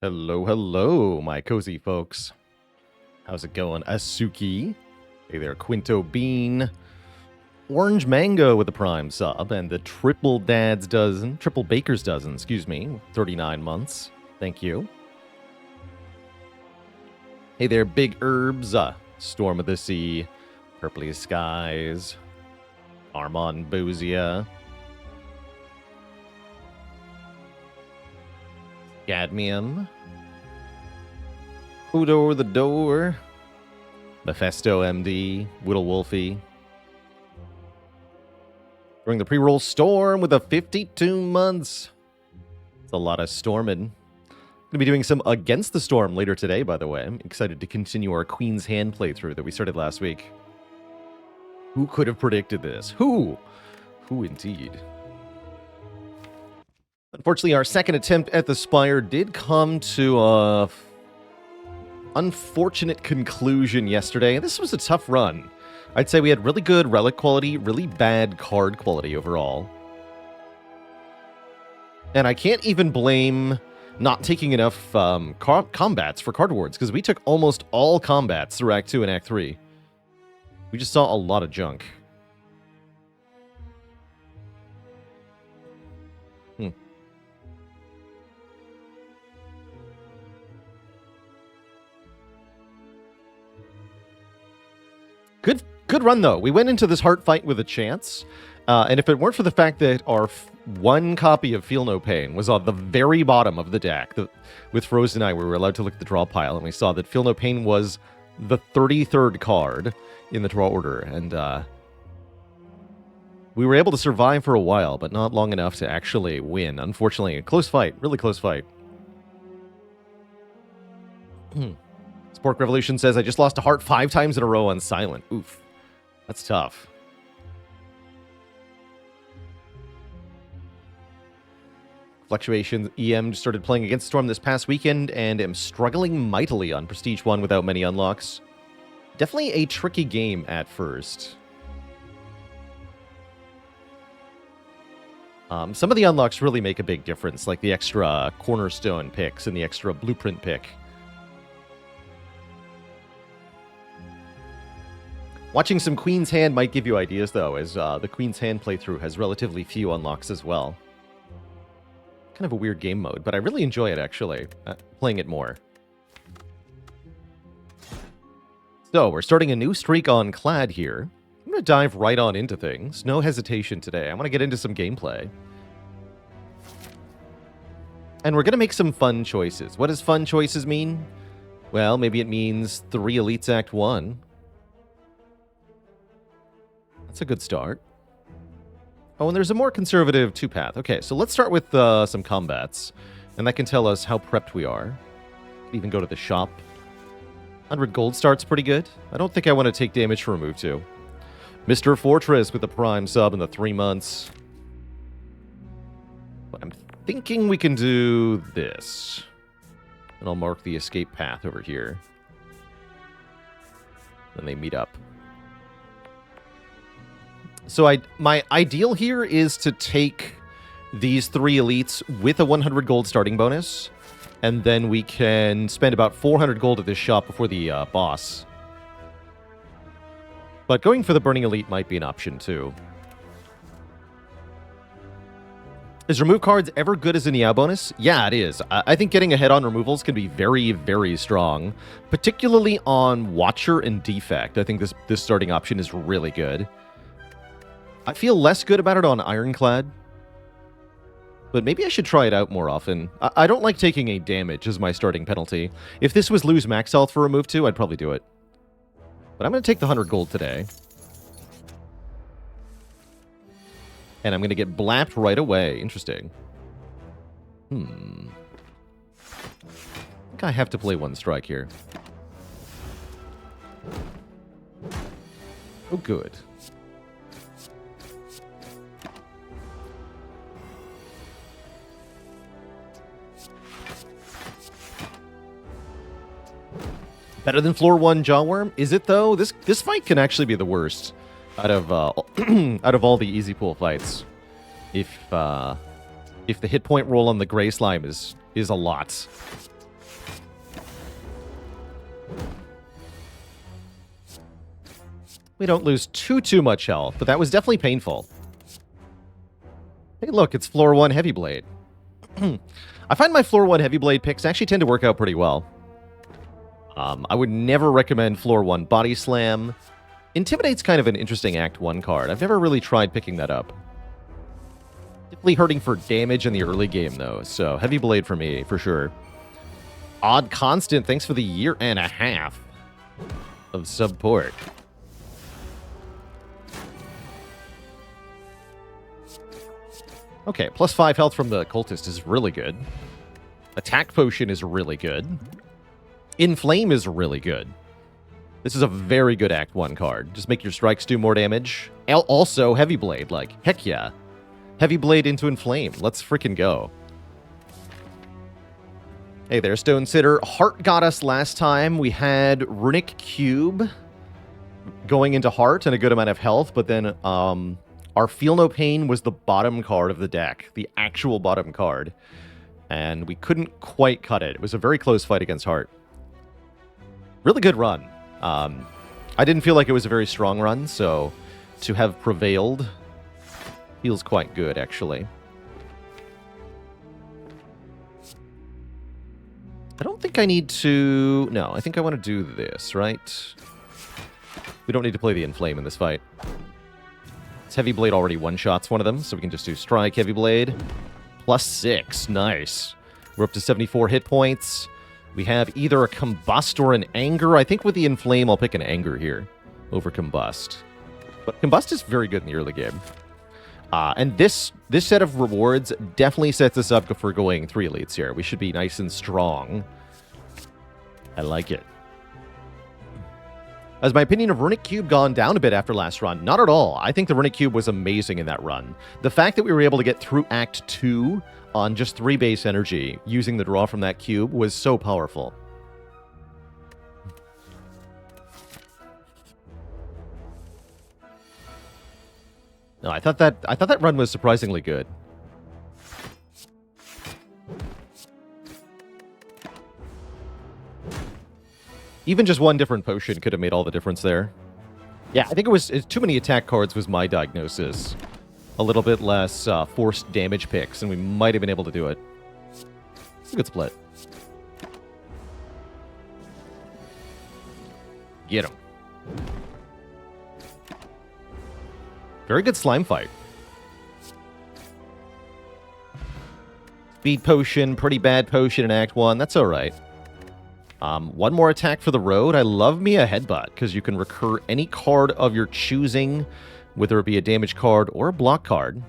Hello, hello, my cozy folks. How's it going? Asuki. Hey there, Quinto Bean. Orange Mango with the Prime sub, and the Triple Baker's Dozen, excuse me, 39 months. Thank you. Hey there, Big Herbs. Storm of the Sea, Purpley Skies, Armand Bozia, Cadmium, Udor the Door, Mephisto MD, Whittle Wolfie. During the pre-roll Storm with a 52 months. It's a lot of storming. Going to be doing some Against the Storm later today, by the way. I'm excited to continue our Queen's Hand playthrough that we started last week. Who could have predicted this? Who? Who indeed? Unfortunately, our second attempt at the Spire did come to a unfortunate conclusion yesterday. This was a tough run. I'd say we had really good relic quality, really bad card quality overall. And I can't even blame not taking enough combats for card awards, because we took almost all combats through Act 2 and Act 3. We just saw a lot of junk. Good run, though. We went into this heart fight with a chance. And if it weren't for the fact that our one copy of Feel No Pain was on the very bottom of the deck, with Frozen Eye, we were allowed to look at the draw pile, and we saw that Feel No Pain was the 33rd card in the draw order. And we were able to survive for a while, but not long enough to actually win. Unfortunately, a close fight. Really close fight. Spork Revolution says, I just lost a heart 5 times in a row on Silent. Oof. That's tough. Fluctuations EM started playing Against Storm this past weekend and am struggling mightily on Prestige 1 without many unlocks. Definitely a tricky game at first. Some of the unlocks really make a big difference, like the extra Cornerstone picks and the extra Blueprint pick. Watching some Queen's Hand might give you ideas, though, as the Queen's Hand playthrough has relatively few unlocks as well. Kind of a weird game mode, but I really enjoy it, actually, playing it more. So, we're starting a new streak on Clad here. I'm going to dive right on into things. No hesitation today. I want to get into some gameplay. And we're going to make some fun choices. What does fun choices mean? Well, maybe it means 3 Elites Act 1. That's a good start. Oh, and there's a more conservative 2-path. Okay, so let's start with some combats. And that can tell us how prepped we are. Even go to the shop. 100 gold start's pretty good. I don't think I want to take damage for Remove 2. Mr. Fortress with the Prime sub in the 3 months. But I'm thinking we can do this. And I'll mark the escape path over here. Then they meet up. So my ideal here is to take these 3 elites with a 100 gold starting bonus, and then we can spend about 400 gold at this shop before the boss. But going for the Burning Elite might be an option, too. Is remove cards ever good as a Niao bonus? Yeah, it is. I think getting ahead on removals can be very, very strong, particularly on Watcher and Defect. I think this starting option is really good. I feel less good about it on Ironclad, but maybe I should try it out more often. I don't like taking a damage as my starting penalty. If this was lose max health for Remove 2, I'd probably do it. But I'm going to take the 100 gold today. And I'm going to get blapped right away. Interesting. I think I have to play 1 strike here. Oh, good. Better than floor 1 Jawworm? Is it, though? This fight can actually be the worst out of out of all the easy pool fights. If the hit point roll on the gray slime is a lot. We don't lose too much health, but that was definitely painful. Hey, look, it's floor 1 Heavy Blade. I find my floor 1 Heavy Blade picks actually tend to work out pretty well. I would never recommend floor 1 Body Slam. Intimidate's kind of an interesting Act 1 card. I've never really tried picking that up. Definitely hurting for damage in the early game, though, so Heavy Blade for me, for sure. Odd Constant, thanks for the 1.5 years of support. Okay, plus 5 health from the Cultist is really good. Attack Potion is really good. Inflame is really good. This is a very good Act 1 card. Just make your strikes do more damage. Also, Heavy Blade, like, heck yeah. Heavy Blade into Inflame. Let's freaking go. Hey there, Stone Sitter. Heart got us last time. We had Runic Cube going into Heart and a good amount of health, but then our Feel No Pain was the bottom card of the deck, the actual bottom card, and we couldn't quite cut it. It was a very close fight against Heart. Really good run. I didn't feel like it was a very strong run, so to have prevailed feels quite good, actually. I don't think I need to... No, I think I want to do this, right? We don't need to play the Inflame in this fight. This Heavy Blade already one-shots one of them, so we can just do Strike, Heavy Blade. Plus 6, nice. We're up to 74 hit points. We have either a Combust or an Anger. I think with the Inflame, I'll pick an Anger here over Combust. But Combust is very good in the early game. And this set of rewards definitely sets us up for going 3 elites here. We should be nice and strong. I like it. Has my opinion of Runic Cube gone down a bit after last run? Not at all. I think the Runic Cube was amazing in that run. The fact that we were able to get through Act 2 on just 3 base energy using the draw from that cube was so powerful. No, I thought that run was surprisingly good. Even just one different potion could have made all the difference there. Yeah, I think it was too many attack cards was my diagnosis. A little bit less forced damage picks, and we might have been able to do it. It's a good split. Get him. Very good slime fight. Speed potion, pretty bad potion in Act 1. That's alright. One more attack for the road. I love me a Headbutt, because you can recur any card of your choosing, whether it be a damage card or a block card.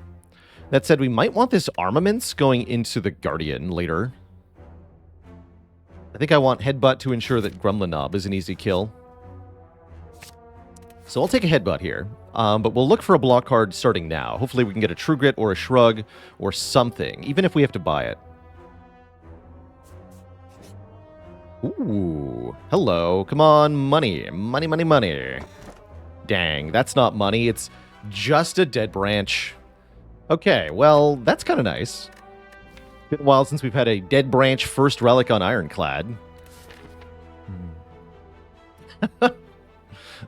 That said, we might want this Armaments going into the Guardian later. I think I want Headbutt to ensure that Gremlin Knob is an easy kill. So I'll take a Headbutt here, but we'll look for a block card starting now. Hopefully we can get a True Grit or a Shrug or something, even if we have to buy it. Ooh, hello. Come on, money. Money, money, money. Dang, that's not money. It's just a Dead Branch. Okay, well, that's kind of nice. Been a while since we've had a Dead Branch first relic on Ironclad.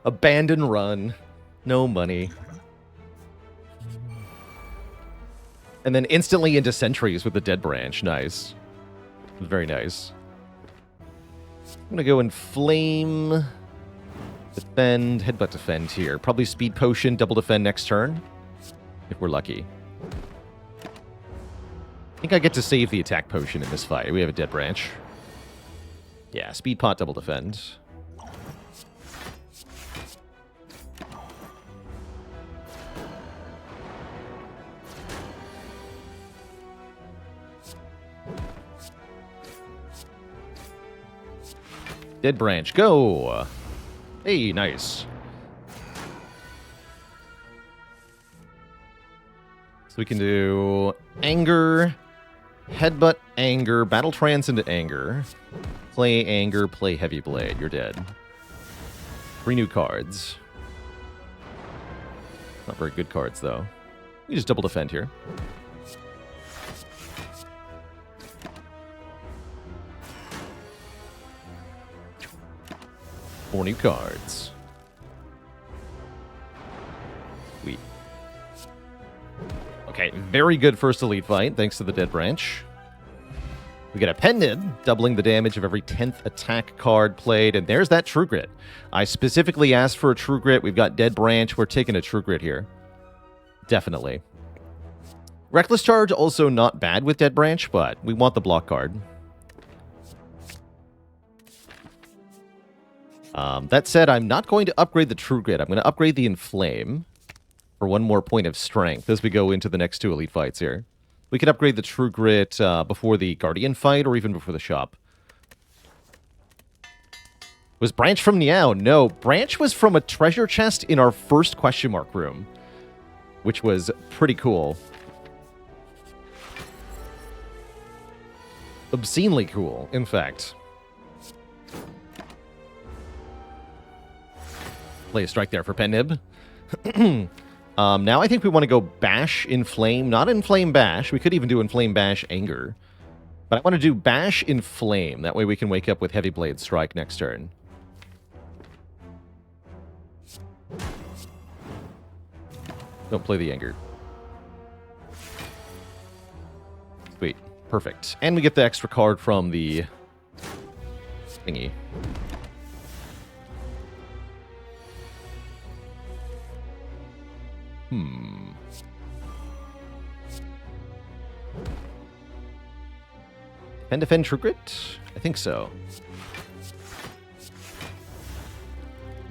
Abandon run. No money. And then instantly into Sentries with the Dead Branch. Nice. Very nice. I'm going to go Inflame, Defend, Headbutt Defend here. Probably Speed Potion, Double Defend next turn, if we're lucky. I think I get to save the Attack Potion in this fight. We have a Dead Branch. Yeah, Speed Pot, Double Defend. Dead Branch, go! Hey, nice. So we can do Anger, Headbutt, Anger, Battle Trance into Anger, play Anger, play Heavy Blade. You're dead. 3 new cards. Not very good cards, though. We just Double Defend here. Four new cards. Okay, very good first elite fight, thanks to the Dead Branch. We get a Pendant, doubling the damage of every 10th attack card played, and there's that True Grit. I specifically asked for a True Grit. We've got Dead Branch. We're taking a True Grit here. Definitely. Reckless Charge, also not bad with Dead Branch, but we want the block card. That said, I'm not going to upgrade the True Grit. I'm going to upgrade the Inflame for one more point of strength as we go into the next two elite fights here. We could upgrade the True Grit before the Guardian fight or even before the shop. Was Branch from Niao? No, Branch was from a treasure chest in our first question mark room, which was pretty cool. Obscenely cool, in fact. Play a strike there for Pennib. Now I think we want to go Bash Inflame, not Inflame Bash. We could even do Inflame Bash Anger. But I want to do Bash Inflame. That way we can wake up with Heavy Blade Strike next turn. Don't play the Anger. Sweet. Perfect. And we get the extra card from the thingy. Defend True Grit? I think so.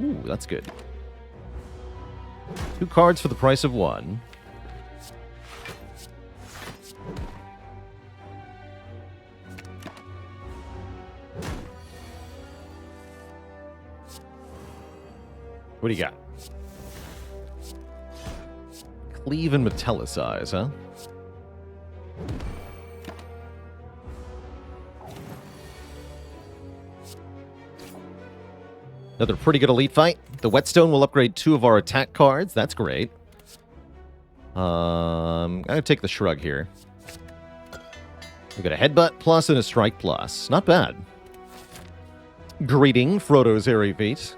Ooh, that's good. 2 cards for the price of 1. What do you got? Cleave and Metallicize, huh? Another pretty good elite fight. The Whetstone will upgrade 2 of our attack cards. That's great. I'm going to take the Shrug here. We've got a Headbutt plus and a Strike plus. Not bad. Greeting, Frodo's Hairy Feet.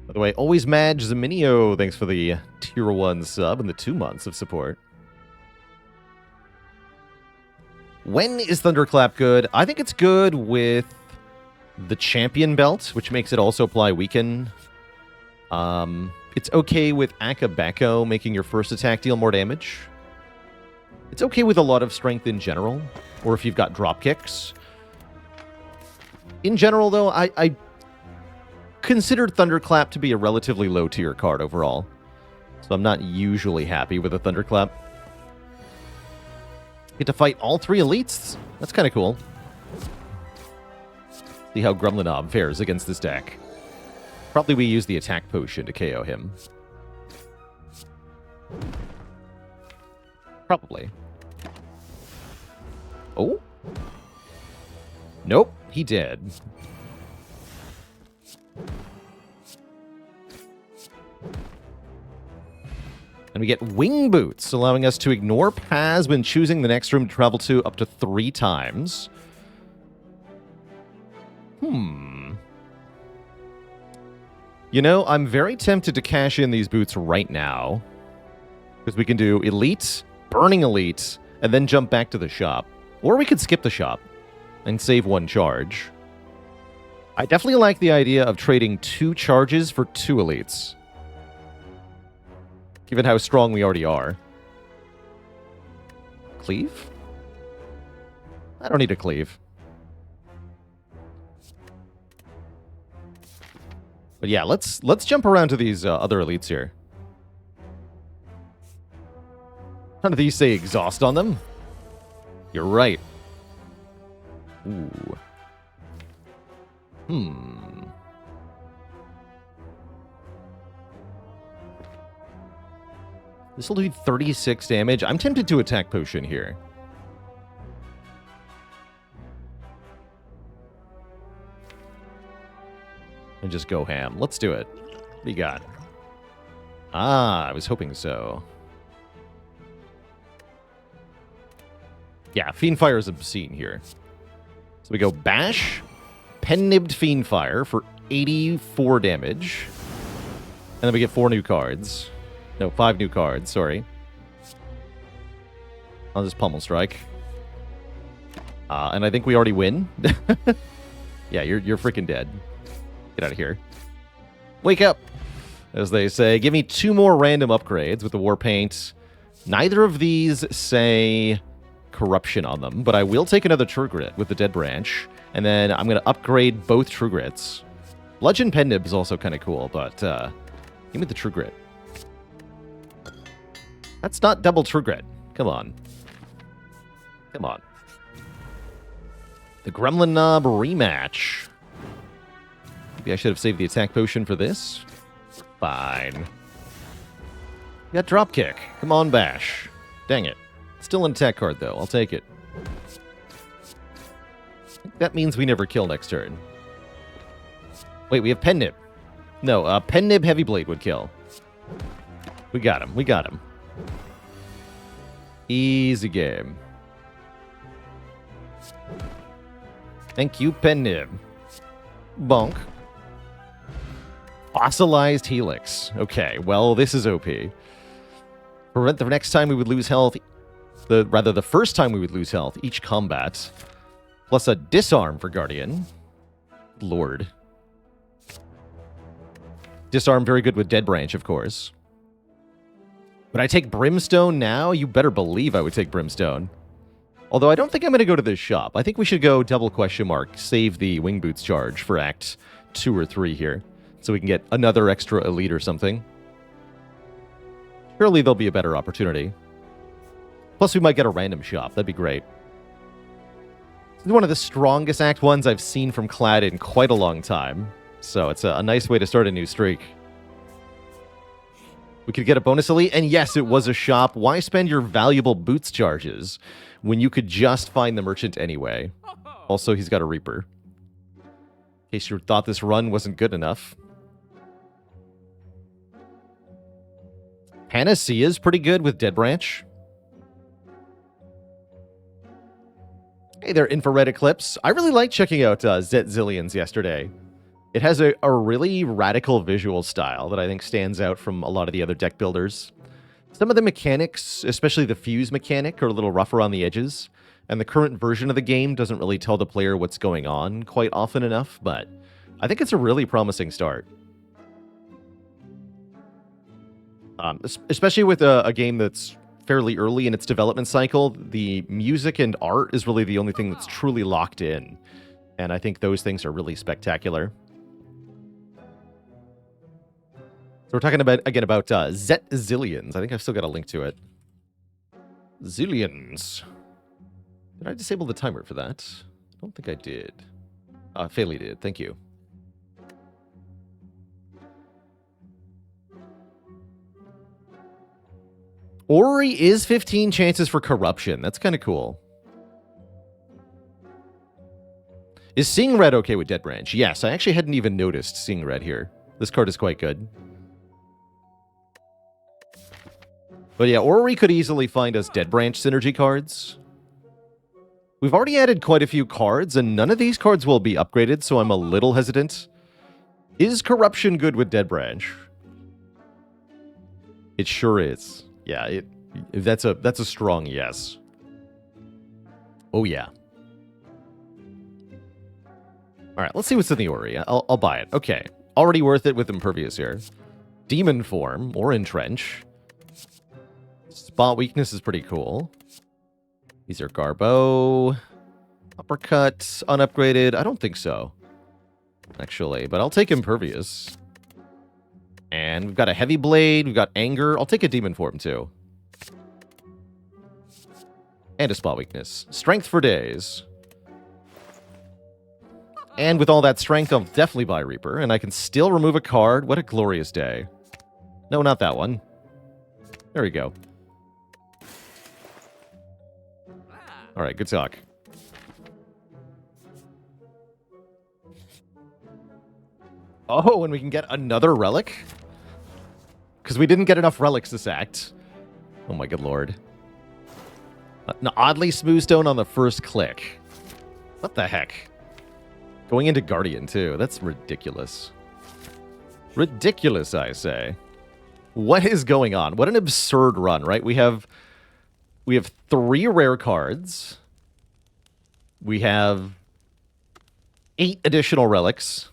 By the way, always Madge Zaminio, thanks for the tier 1 sub and the 2 months of support. When is Thunderclap good? I think it's good with the Champion Belt, which makes it also apply Weaken. It's okay with Akabeko, making your first attack deal more damage. It's okay with a lot of strength in general, or if you've got drop kicks. In general, though, I considered Thunderclap to be a relatively low-tier card overall. So I'm not usually happy with a Thunderclap. Get to fight all 3 elites? That's kind of cool. See how Grumlinob fares against this deck. Probably we use the attack potion to KO him. Probably. Oh? Nope, he did. And we get Wing Boots, allowing us to ignore paths when choosing the next room to travel to up to 3 times. You know, I'm very tempted to cash in these boots right now. Because we can do Elite, Burning Elite, and then jump back to the shop. Or we could skip the shop and save 1 charge. I definitely like the idea of trading 2 charges for 2 elites. Given how strong we already are. Cleave? I don't need a cleave. But yeah, let's jump around to these other elites here. None of these say exhaust on them. You're right. Ooh. This will do 36 damage. I'm tempted to attack potion here. And just go ham. Let's do it. What do you got? Ah, I was hoping so. Yeah, Fiendfire is obscene here. So we go Bash, Pen-Nibbed Fiendfire for 84 damage. And then we get 4 new cards. No, 5 new cards, sorry. I'll just Pummel Strike. And I think we already win. Yeah, you're freaking dead. Get out of here. Wake up! As they say, give me 2 more random upgrades with the War Paint. Neither of these say Corruption on them, but I will take another True Grit with the Dead Branch, and then I'm going to upgrade both True Grits. Bludgeon Pendib is also kind of cool, but give me the True Grit. That's not double True Grit. Come on. Come on. The Gremlin Knob rematch. Maybe I should have saved the attack potion for this. Fine. You got Dropkick. Come on, Bash. Dang it. Still an attack card, though. I'll take it. That means we never kill next turn. Wait, we have Pen Nib. No, Pen Nib Heavy Blade would kill. We got him. We got him. Easy game. Thank you, Pen Nib. Bonk. Fossilized Helix. Okay, well, this is OP. Prevent the next time we would lose health... the first time we would lose health each combat. Plus a Disarm for Guardian. Lord. Disarm very good with Dead Branch, of course. Would I take Brimstone now? You better believe I would take Brimstone. Although I don't think I'm going to go to this shop. I think we should go double question mark, save the Wing Boots charge for Act 2 or 3 here. So we can get another extra elite or something. Surely there'll be a better opportunity. Plus we might get a random shop. That'd be great. This is one of the strongest Act 1s I've seen from Clad in quite a long time. So it's a nice way to start a new streak. We could get a bonus elite, and yes, it was a shop. Why spend your valuable boots charges when you could just find the merchant anyway? Also, he's got a Reaper. In case you thought this run wasn't good enough. Panacea is pretty good with Dead Branch. Hey there, Infrared Eclipse. I really liked checking out Zet Zillions yesterday. It has a really radical visual style that I think stands out from a lot of the other deck builders. Some of the mechanics, especially the fuse mechanic, are a little rough around the edges, and the current version of the game doesn't really tell the player what's going on quite often enough, but I think it's a really promising start. Especially with a game that's fairly early in its development cycle, the music and art is really the only thing that's truly locked in, and I think those things are really spectacular. So we're talking about, again, about Zet Zillions. I think I've still got a link to it. Zillions. Did I disable the timer for that? I don't think I did. Fairly did. Thank you. Ori is 15 chances for corruption. That's kind of cool. Is Seeing Red okay with Dead Branch? Yes, I actually hadn't even noticed Seeing Red here. This card is quite good. But yeah, Ori could easily find us Dead Branch synergy cards. We've already added quite a few cards, and none of these cards will be upgraded, so I'm a little hesitant. Is Corruption good with Dead Branch? It sure is. Yeah, that's a strong yes. Oh yeah. Alright, let's see what's in the Ori. I'll buy it. Okay. Already worth it with Impervious here. Demon Form, or Entrench. Spot Weakness is pretty cool. These are Garbo. Uppercut, unupgraded. I don't think so, actually, but I'll take Impervious. And we've got a Heavy Blade, we've got Anger. I'll take a Demon Form, too. And a Spot Weakness. Strength for days. And with all that strength, I'll definitely buy Reaper, and I can still remove a card. What a glorious day. No, not that one. There we go. Alright, good talk. Oh, and we can get another relic? Because we didn't get enough relics this act. Oh my good lord. An oddly smooth stone on the first click. What the heck? Going into Guardian, too. That's ridiculous. Ridiculous, I say. What is going on? What an absurd run, right? We have 3 rare cards. We have 8 additional relics.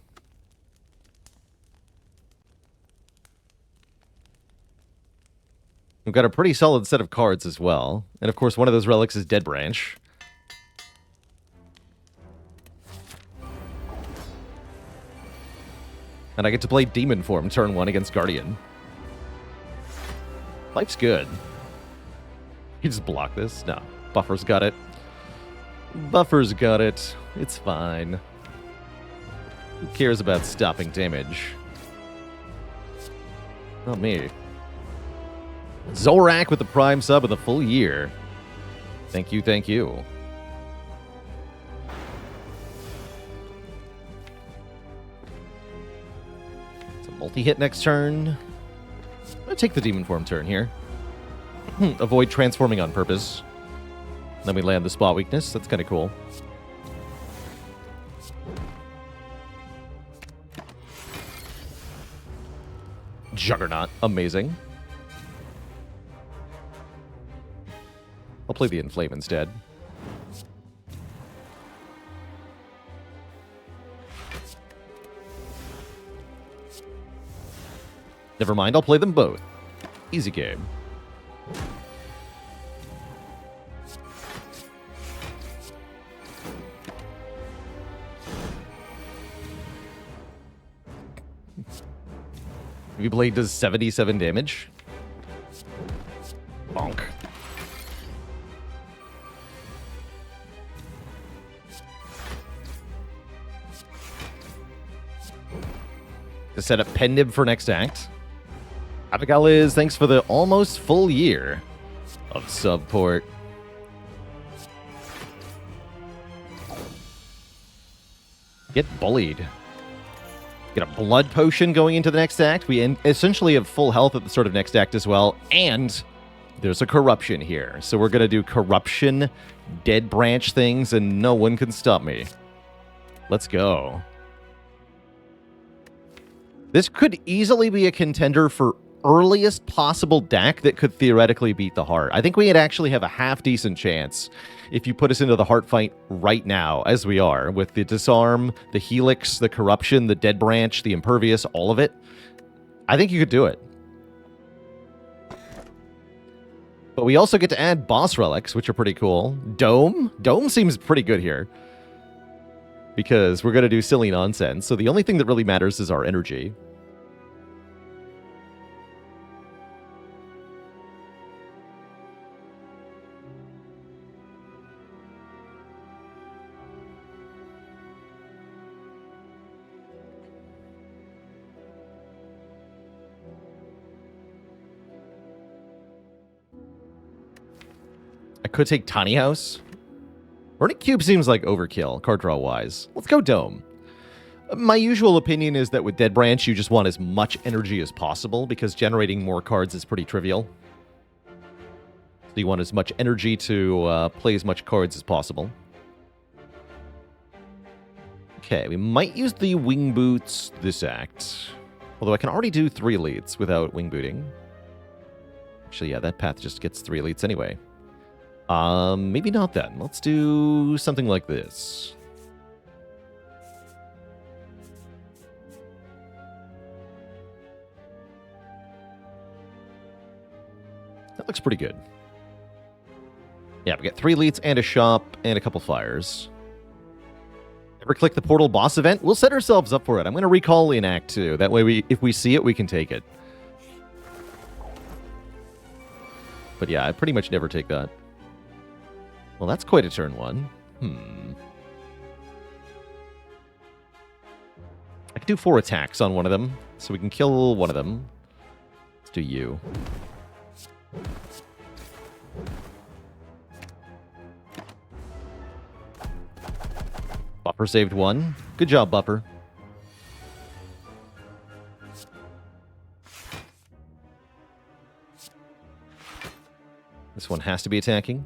We've got a pretty solid set of cards as well. And of course, one of those relics is Dead Branch. And I get to play Demon Form turn 1 against Guardian. Life's good. You just block this? No. Buffer's got it. Buffer's got it. It's fine. Who cares about stopping damage? Not me. Zorak with the Prime sub of the full year. Thank you, thank you. It's a multi-hit next turn. I'm going to take the Demon Form turn here. Avoid transforming on purpose. Then we land the spot weakness. That's kind of cool. Juggernaut. Amazing. I'll play the Inflame instead. Never mind, I'll play them both. Easy game. Blade does 77 damage. Bonk. To set up Pendib for next act. Abigail is thanks for the almost full year of support. Get bullied. Get a blood potion going into the next act. We essentially have full health at the start of next act as well. And there's a corruption here. So we're going to do corruption, dead branch things, and no one can stop me. Let's go. This could easily be a contender for earliest possible deck that could theoretically beat the Heart. I think we'd actually have a half-decent chance if you put us into the Heart fight right now, as we are, with the Disarm, the Helix, the Corruption, the Dead Branch, the Impervious, all of it. I think you could do it. But we also get to add boss relics, which are pretty cool. Dome? Dome seems pretty good here. Because we're going to do silly nonsense, so the only thing that really matters is our energy. I could take Tiny House. Burning Cube seems like overkill, card draw wise. Let's go Dome. My usual opinion is that with Dead Branch, you just want as much energy as possible because generating more cards is pretty trivial. So you want as much energy to play as much cards as possible. Okay, we might use the Wing Boots this act. Although I can already do 3 elites without Wing Booting. Actually, yeah, that path just gets 3 elites anyway. Maybe not then. Let's do something like this. That looks pretty good. Yeah, we get 3 elites and a shop and a couple fires. Ever click the portal boss event? We'll set ourselves up for it. I'm going to recall in Act 2. That way, if we see it, we can take it. But yeah, I pretty much never take that. Well, that's quite a turn 1. I can do 4 attacks on one of them, so we can kill one of them. Let's do you. Buffer saved 1. Good job, Buffer. This one has to be attacking.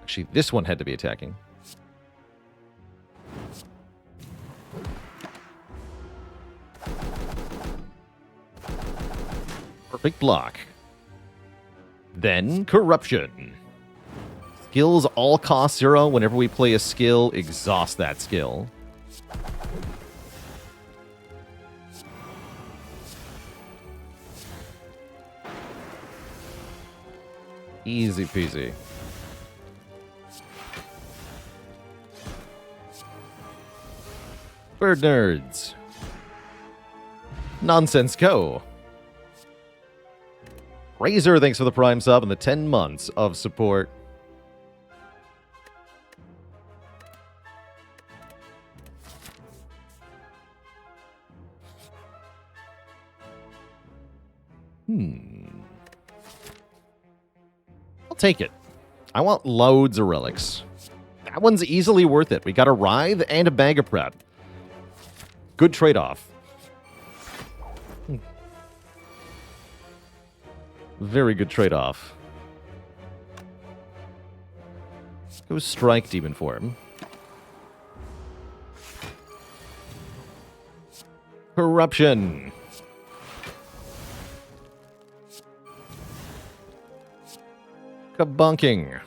Actually, this one had to be attacking. Perfect block. Then Corruption. Skills all cost 0. Whenever we play a skill, exhaust that skill. Easy peasy. Bird nerds. Nonsense go. Razor, thanks for the Prime sub and the 10 months of support. I'll take it. I want loads of relics. That one's easily worth it. We got a Writhe and a Bag of Prep. Good trade-off. Very good trade-off. Go Strike Demon Form. Corruption. Kabunking.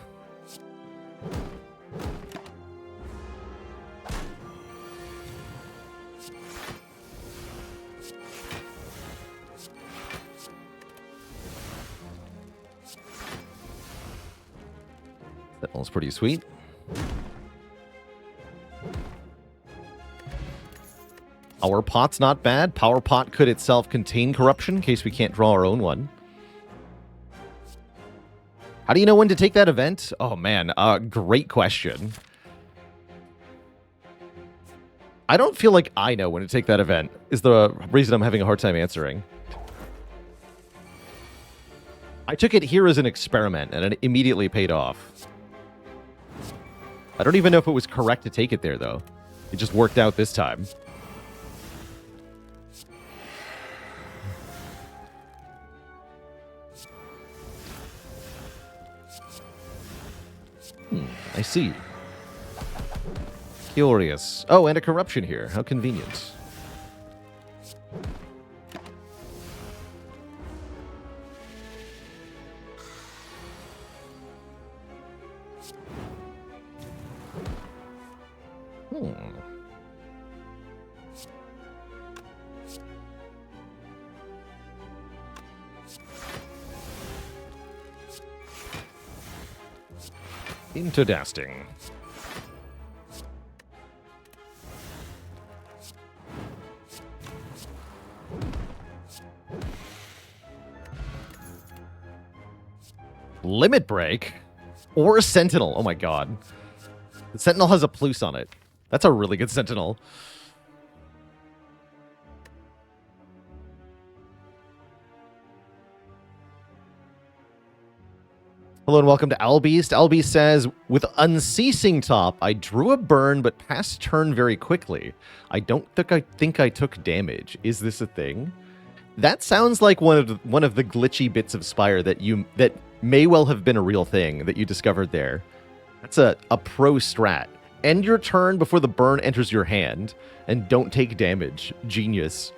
That one's pretty sweet. Power Pot's not bad. Power Pot could itself contain corruption in case we can't draw our own one. How do you know when to take that event? Oh man, great question. I don't feel like I know when to take that event, is the reason I'm having a hard time answering. I took it here as an experiment, and it immediately paid off. I don't even know if it was correct to take it there, though. It just worked out this time. I see. Curious. Oh, and a corruption here. How convenient. Interdasting. Limit Break? Or a Sentinel. Oh my god. The Sentinel has a plus on it. That's a really good Sentinel. Hello and welcome to Owlbeast. Owlbeast says, with Unceasing Top, I drew a burn but passed turn very quickly. I don't think I took damage. Is this a thing? That sounds like one of the glitchy bits of Spire that may well have been a real thing that you discovered there. That's a pro strat. End your turn before the burn enters your hand, and don't take damage. Genius.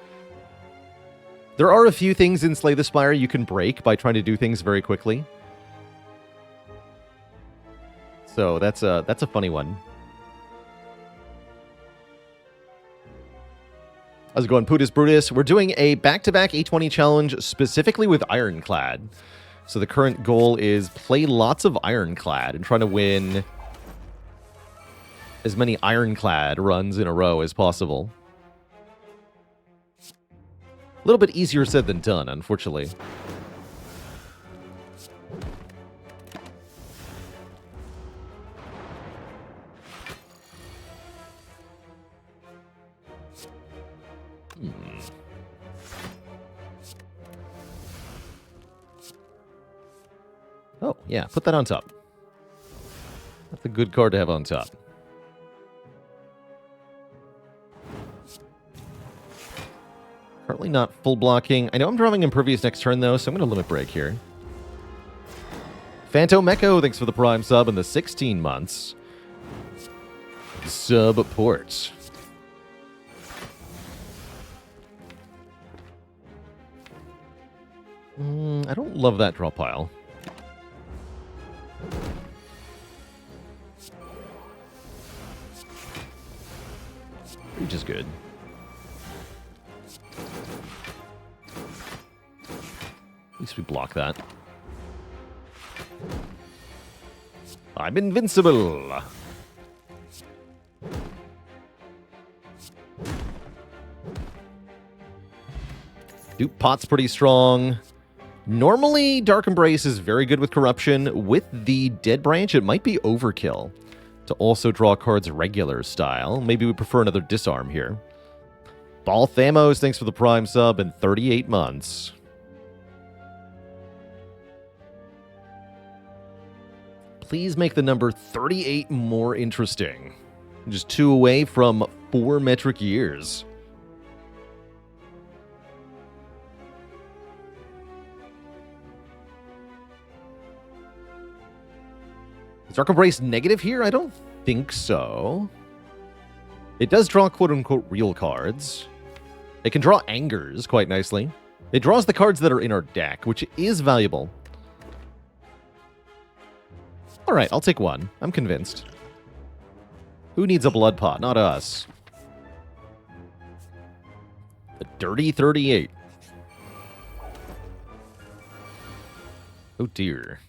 There are a few things in Slay the Spire you can break by trying to do things very quickly. So that's a funny one. How's it going, Putus Brutus? We're doing a back-to-back A20 challenge specifically with Ironclad. So the current goal is play lots of Ironclad and trying to win as many Ironclad runs in a row as possible. A little bit easier said than done, unfortunately. Oh, yeah, put that on top. That's a good card to have on top. Currently not full blocking. I know I'm drawing Impervious next turn, though, so I'm going to Limit Break here. Phantom Echo, thanks for the Prime sub and the 16 months. Support. I don't love that draw pile. Reach is good. At least we block that. I'm invincible! Dupe Pot's pretty strong. Normally, Dark Embrace is very good with Corruption. With the Dead Branch, it might be overkill to also draw cards regular style. Maybe we prefer another Disarm here. Ball Thamos, thanks for the Prime sub in 38 months. Please make the number 38 more interesting. Just 2 away from 4 metric years. Is Dark Embrace negative here? I don't think so. It does draw quote-unquote real cards. It can draw Angers quite nicely. It draws the cards that are in our deck, which is valuable. All right, I'll take one. I'm convinced. Who needs a blood pot? Not us. A dirty 38. Oh dear.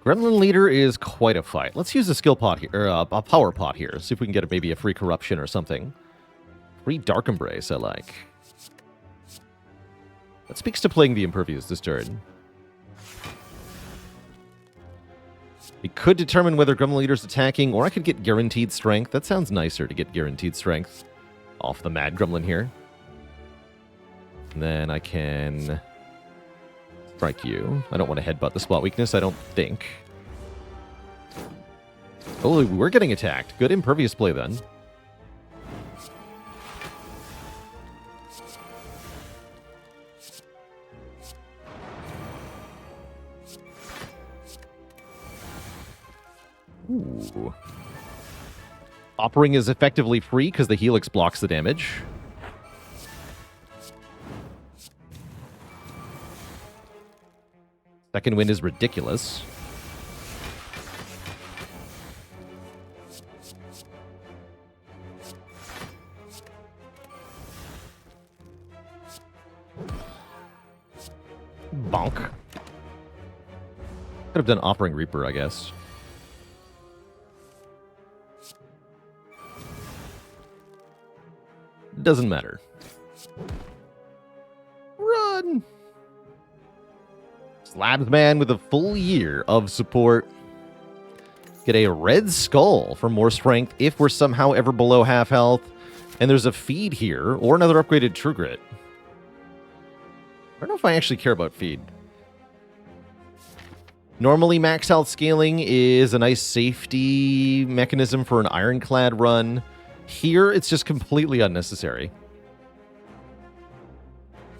Gremlin Leader is quite a fight. Let's use a skill pot here, or a power pot here. See if we can get maybe a free corruption or something. Free Dark Embrace, I like. That speaks to playing the Impervious this turn. We could determine whether Gremlin Leader's attacking, or I could get Guaranteed Strength. That sounds nicer to get Guaranteed Strength off the Mad Gremlin here. And then I can strike you. I don't want to headbutt the spot weakness, I don't think. Oh, we're getting attacked. Good Impervious play then. Ooh. Oppering is effectively free because the Helix blocks the damage. Second Wind is ridiculous. Bonk. Could have done Offering Reaper, I guess. Doesn't matter. Run! Slabs Man with a full year of support. Get a Red Skull for more strength if we're somehow ever below half health. And there's a feed here, or another upgraded True Grit. I don't know if I actually care about feed. Normally, max health scaling is a nice safety mechanism for an Ironclad run. Here, it's just completely unnecessary.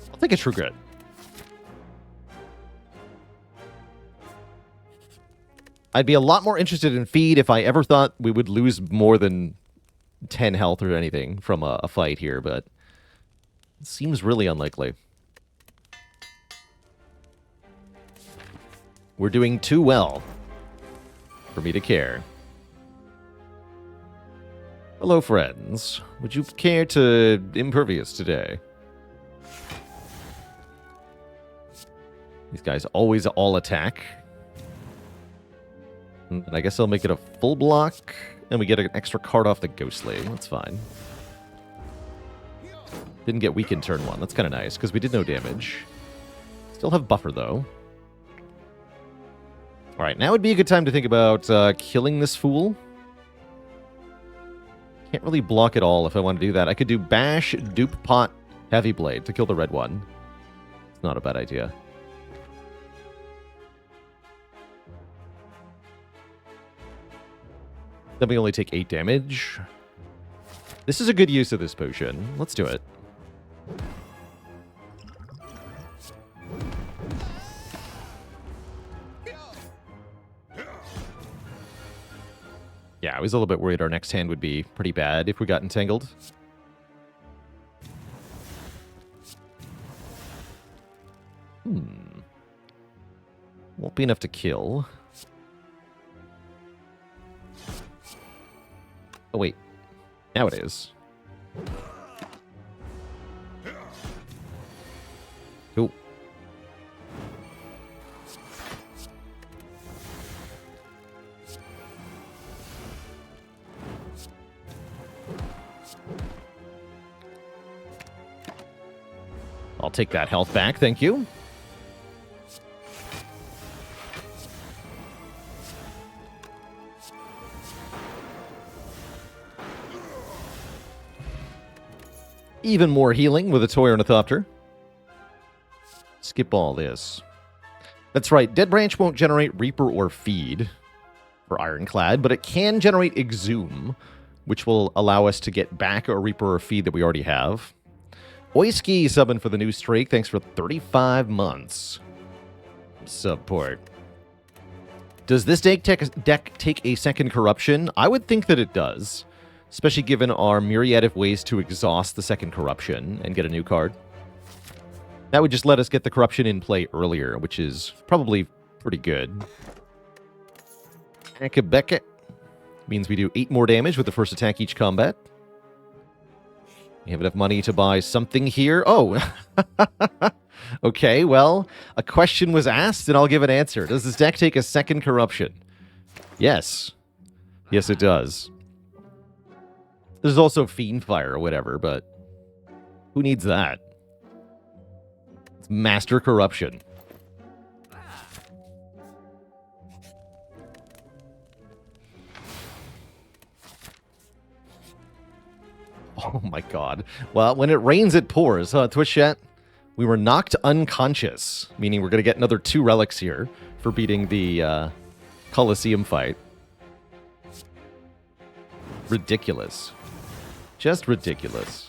I'll take a True Grit. I'd be a lot more interested in feed if I ever thought we would lose more than 10 health or anything from a fight here, but it seems really unlikely. We're doing too well for me to care. Hello, friends. Would you care to Impervious today? These guys always all attack. And I guess I'll make it a full block, and we get an extra card off the Ghostly. That's fine. Didn't get weakened turn 1. That's kind of nice, because we did no damage. Still have buffer, though. Alright, now would be a good time to think about killing this fool. Can't really block it all if I want to do that. I could do Bash, Dupe Pot, Heavy Blade to kill the red one. It's not a bad idea. Then we only take 8 damage. This is a good use of this potion. Let's do it. Yeah, I was a little bit worried our next hand would be pretty bad if we got entangled. Won't be enough to kill. Oh, wait. Now it is. Cool. I'll take that health back, thank you. Even more healing with a Toy Ornithopter. Skip all this. That's right, Dead Branch won't generate Reaper or Feed for Ironclad, but it can generate Exhume, which will allow us to get back a Reaper or Feed that we already have. Oiski subbing for the new streak. Thanks for 35 months. Support. Does this deck take a second corruption? I would think that it does, especially given our myriad of ways to exhaust the second corruption and get a new card. That would just let us get the corruption in play earlier, which is probably pretty good. Akabeka means we do 8 more damage with the first attack each combat. We have enough money to buy something here. Oh, okay, well, a question was asked, and I'll give an answer. Does this deck take a second corruption? Yes. Yes, it does. There's also Fiendfire or whatever, but who needs that? It's Master Corruption. Oh my god. Well, when it rains, it pours, huh, Twitch chat? We were knocked unconscious, meaning we're going to get another 2 relics here for beating the Colosseum fight. Ridiculous. Just ridiculous.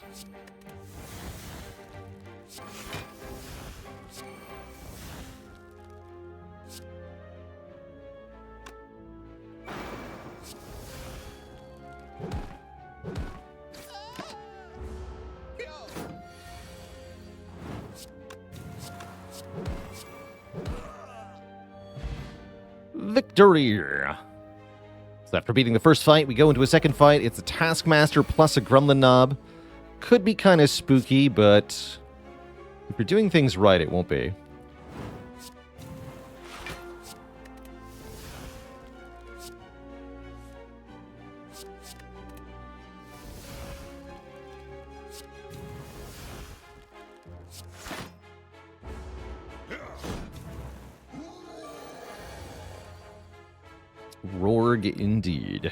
Victory! So after beating the first fight, we go into a second fight. It's a Taskmaster plus a Gremlin Knob. Could be kind of spooky, but if you're doing things right, it won't be. Rorg indeed.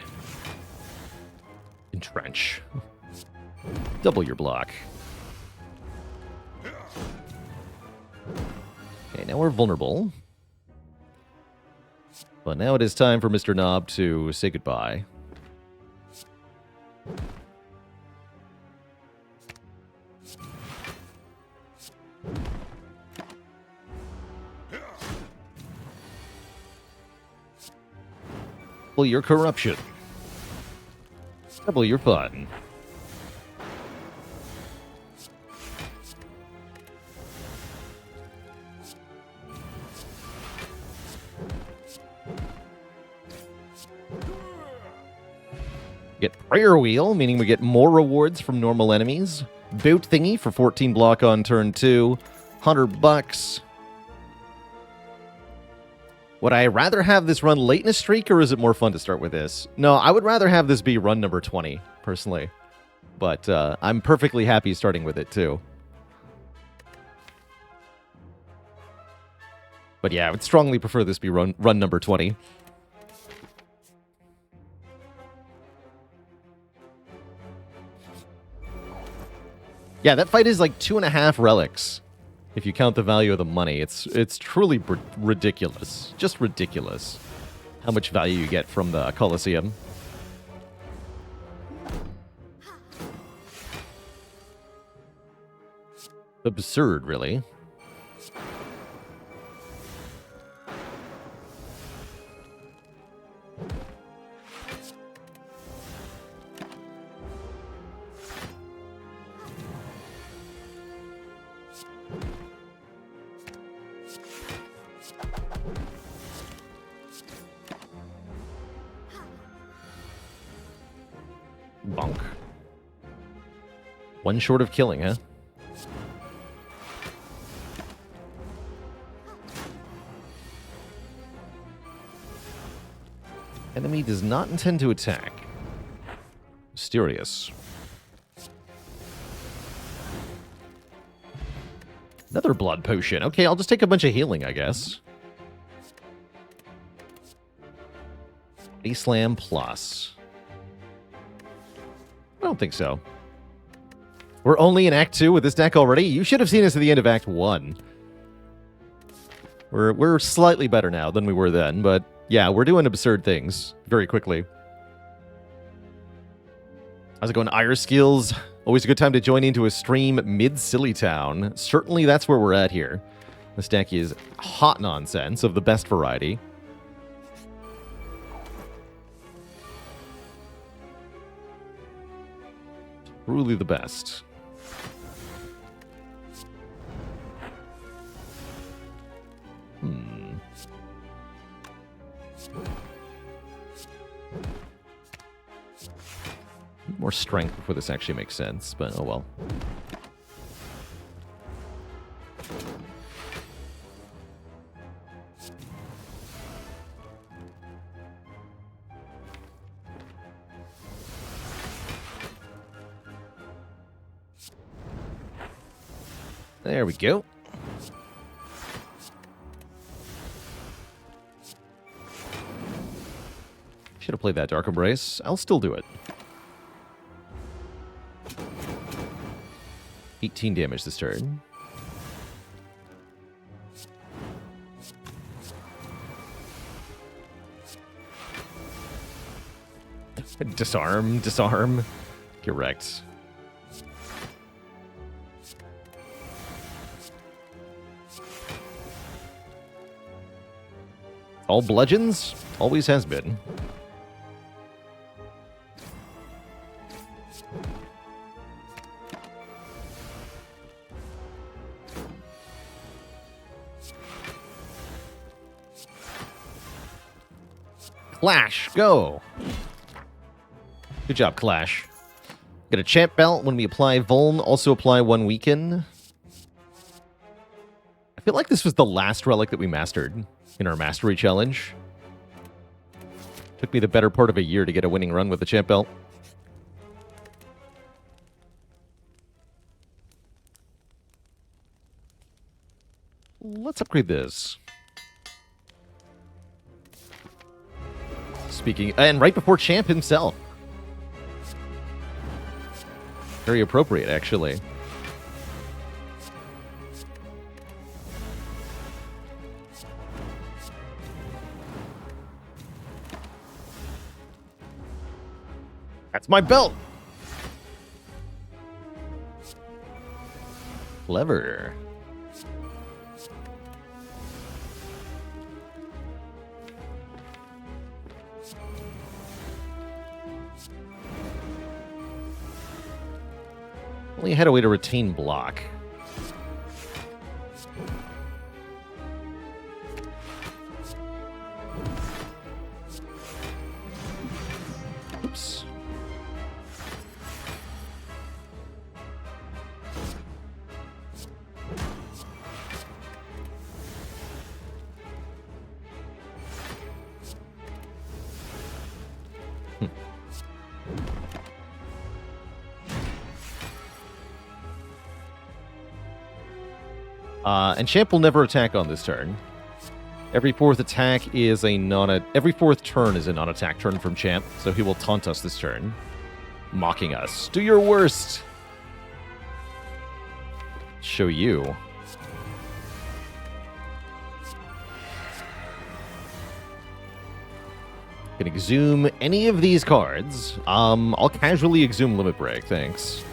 Entrench. Double your block. Okay, now we're vulnerable. But now it is time for Mr. Knob to say goodbye. Double your corruption. Double your fun. Get Prayer Wheel, meaning we get more rewards from normal enemies. Boot Thingy for 14 block on turn 2. $100. Would I rather have this run late in a streak, or is it more fun to start with this? No, I would rather have this be run number 20, personally. But I'm perfectly happy starting with it, too. But yeah, I would strongly prefer this be run number 20. Yeah, that fight is like 2.5 relics. If you count the value of the money, it's truly ridiculous. Just ridiculous how much value you get from the Colosseum. Absurd, really. One short of killing, huh? Enemy does not intend to attack. Mysterious. Another blood potion. Okay, I'll just take a bunch of healing, I guess. A-Slam plus. I don't think so. We're only in Act 2 with this deck already? You should have seen us at the end of Act 1. We're slightly better now than we were then, but yeah, we're doing absurd things very quickly. How's it going, Ire Skills? Always a good time to join into a stream mid-Silly Town. Certainly that's where we're at here. This deck is hot nonsense of the best variety. Truly the best. More strength before this actually makes sense, but oh well. There we go. Should have played that Dark Embrace. I'll still do it. 18 damage this turn. Disarm, disarm. Correct. All bludgeons? Always has been. Clash, go! Good job, Clash. Get a champ belt when we apply Vuln, also apply 1 weaken. I feel like this was the last relic that we mastered in our mastery challenge. Took me the better part of a year to get a winning run with the champ belt. Let's upgrade this. Speaking, and right before champ himself. Very appropriate, actually. That's my belt! Clever. Only had a way to retain block. Oops. And champ will never attack on this turn. Every fourth attack is a every fourth turn is a non-attack turn from champ, so he will taunt us this turn, mocking us. Do your worst. Show you. Can exhume any of these cards. I'll casually exhume Limit Break, thanks.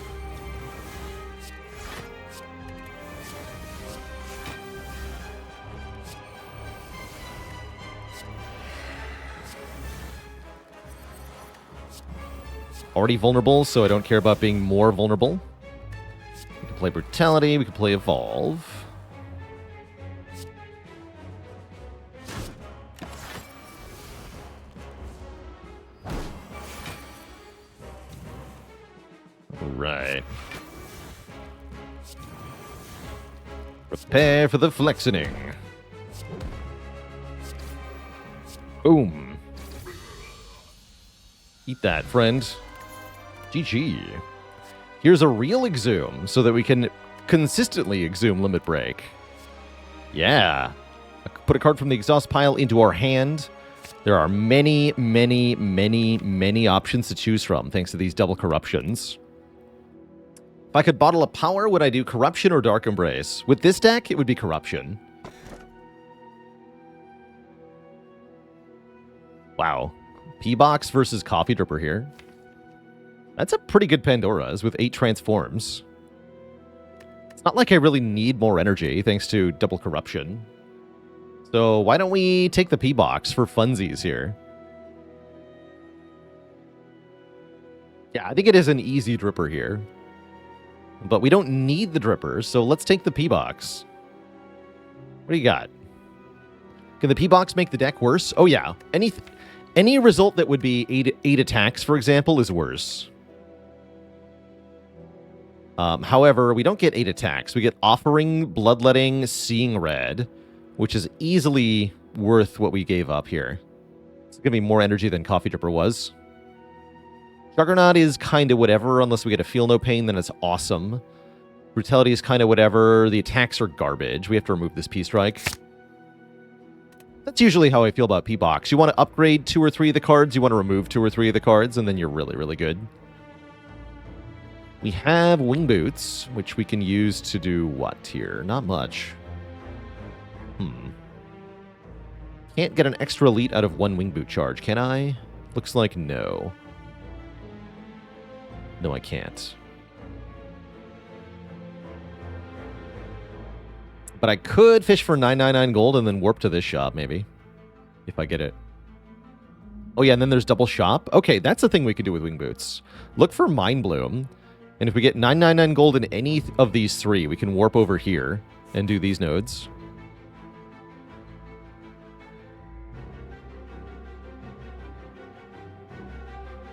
Already vulnerable, so I don't care about being more vulnerable. We can play Brutality, we can play Evolve. Right. Prepare for the flexening. Boom. Eat that, friend. GG. Here's a real exhume so that we can consistently exhume Limit Break. Yeah. Put a card from the exhaust pile into our hand. There are many, many, many, many options to choose from thanks to these double corruptions. If I could bottle a power, would I do Corruption or Dark Embrace? With this deck, it would be Corruption. Wow. P-Box versus Coffee Dripper here. That's a pretty good Pandora's with 8 transforms. It's not like I really need more energy thanks to double corruption. So why don't we take the P-Box for funsies here? Yeah, I think it is an easy Dripper here. But we don't need the Drippers, so let's take the P-Box. What do you got? Can the P-Box make the deck worse? Oh yeah, any result that would be 8 attacks, for example, is worse. However, we don't get 8 attacks. We get Offering, Bloodletting, Seeing Red, which is easily worth what we gave up here. It's going to be more energy than Coffee Dripper was. Juggernaut is kind of whatever, unless we get a Feel No Pain, then it's awesome. Brutality is kind of whatever. The attacks are garbage. We have to remove this P-Strike. That's usually how I feel about P-Box. You want to upgrade 2 or 3 of the cards, you want to remove 2 or 3 of the cards, and then you're really, really good. We have Wing Boots, which we can use to do what here? Not much. Can't get an extra elite out of 1 Wing Boot charge, can I? Looks like no. No, I can't. But I could fish for 999 gold and then warp to this shop, maybe. If I get it. Oh yeah, and then there's double shop. Okay, that's a thing we could do with Wing Boots. Look for Mind Bloom. And if we get 999 gold in any of these 3, we can warp over here and do these nodes.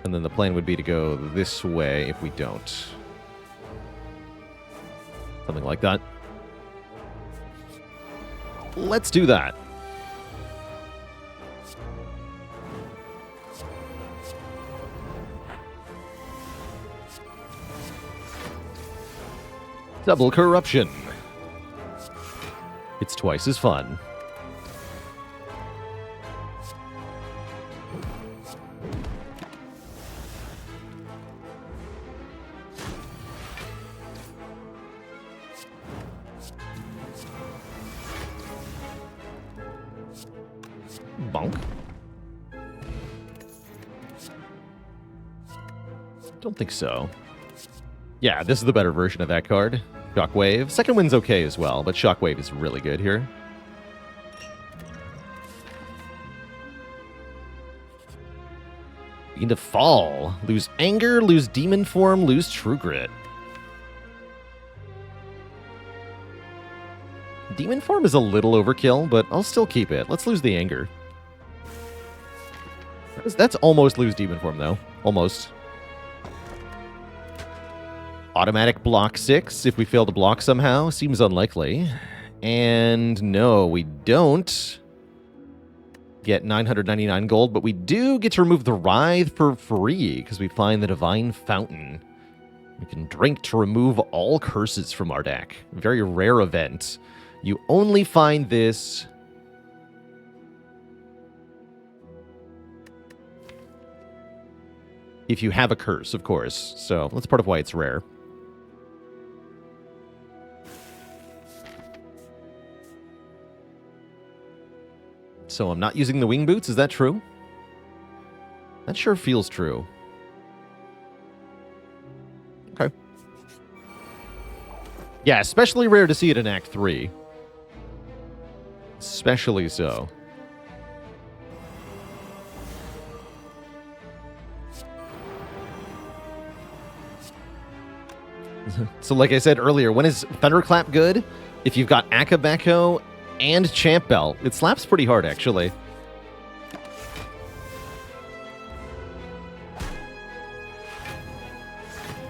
And then the plan would be to go this way if we don't. Something like that. Let's do that. Double corruption. It's twice as fun. Bonk. Don't think so. Yeah, this is the better version of that card. Shockwave. Second wind's okay as well, but Shockwave is really good here. Begin to fall. Lose Anger, lose Demon Form, lose True Grit. Demon Form is a little overkill, but I'll still keep it. Let's lose the Anger. That's almost lose Demon Form, though. Almost. Automatic block 6 if we fail to block somehow. Seems unlikely. And no, we don't get 999 gold, but we do get to remove the Writhe for free because we find the Divine Fountain. We can drink to remove all curses from our deck. Very rare event. You only find this if you have a curse, of course. So that's part of why it's rare. So I'm not using the Wing Boots, is that true? That sure feels true. Okay. Yeah, especially rare to see it in Act 3. Especially so. So like I said earlier, when is Thunderclap good? If you've got Akabeko and Champ Belt. It slaps pretty hard, actually.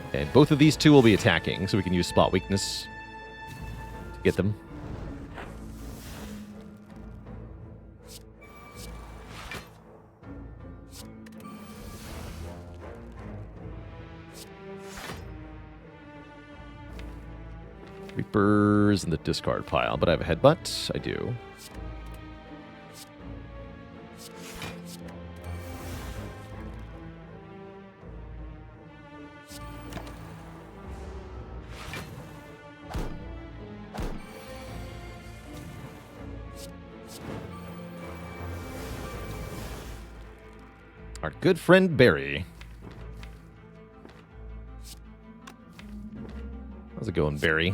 Okay, both of these two will be attacking, so we can use Spot Weakness to get them. Reapers in the discard pile, but I have a headbutt. I do. Our good friend Barry. How's it going, Barry?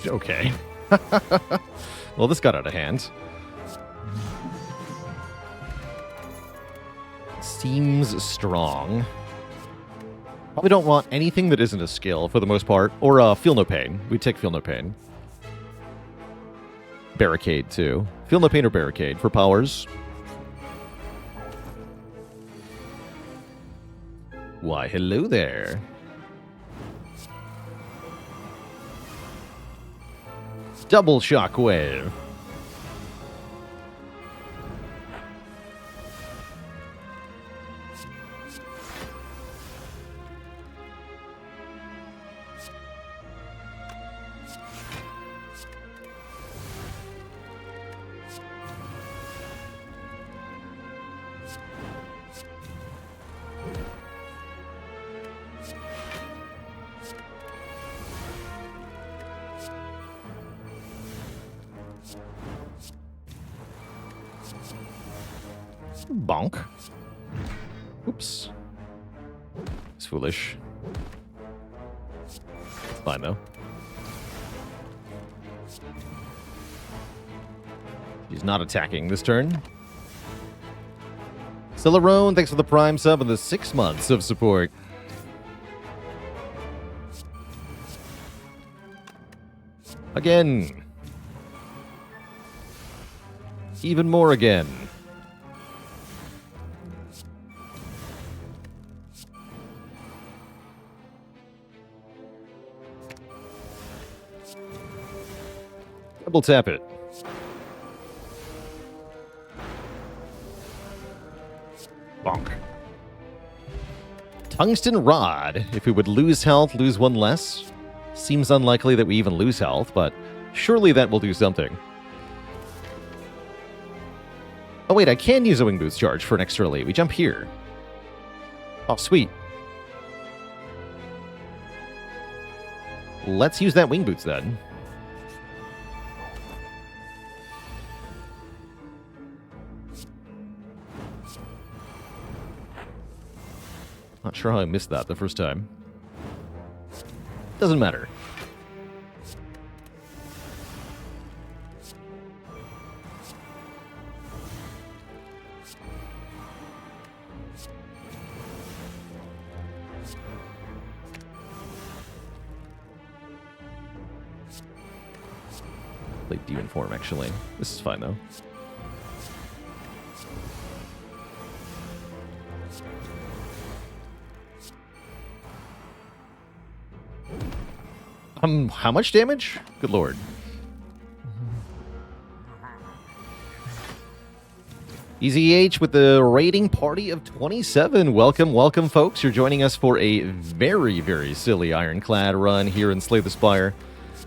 Okay. Well, this got out of hand. Seems strong. Probably don't want anything that isn't a skill for the most part. Or Feel No Pain. We'd take Feel No Pain. Barricade, too. Feel No Pain or Barricade for powers. Why, hello there. Double Shockwave. Bonk. Oops. It's foolish. Fine, though. He's not attacking this turn. Celerone, thanks for the Prime sub and the 6 months of support. Again. Even more again. Double tap it. Bonk. Tungsten Rod. If we would lose health, lose one less. Seems unlikely that we even lose health, but surely that will do something. Oh wait, I can use a Wing Boots charge for an extra elite. We jump here. Oh, sweet. Let's use that Wing Boots then. Not sure how I missed that the first time. Doesn't matter. Play Demon form, actually. This is fine, though. How much damage? Good lord. Easy H with the rating party of 27. Welcome, welcome, folks. You're joining us for a very, very silly Ironclad run here in Slay the Spire.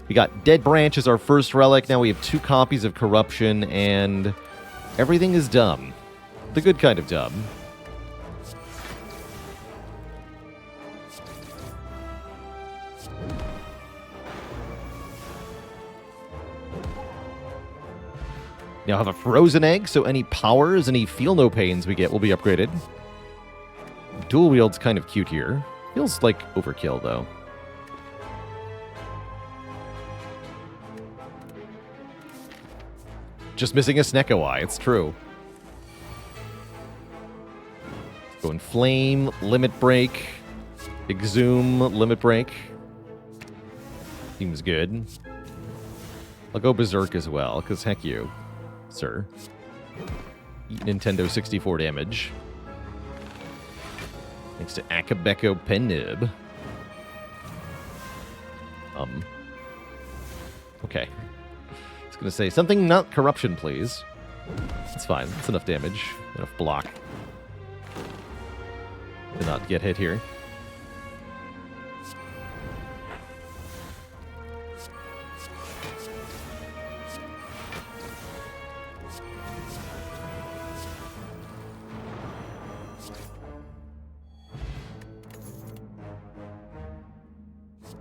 We got Dead Branch as our first relic. Now we have 2 copies of Corruption, and everything is dumb. The good kind of dumb. Now have a frozen egg, so any powers, any feel no pains we get will be upgraded. Dual wield's kind of cute here. Feels like overkill, though. Just missing a Snecko Eye, it's true. Go in Flame, Limit Break. Exhume, Limit Break. Seems good. I'll go Berserk as well, because heck you, sir. Eat Nintendo 64 damage. Thanks to Akabeko Penib. Okay. I was going to say, something not corruption, please. That's fine. That's enough damage. Enough block. To not get hit here.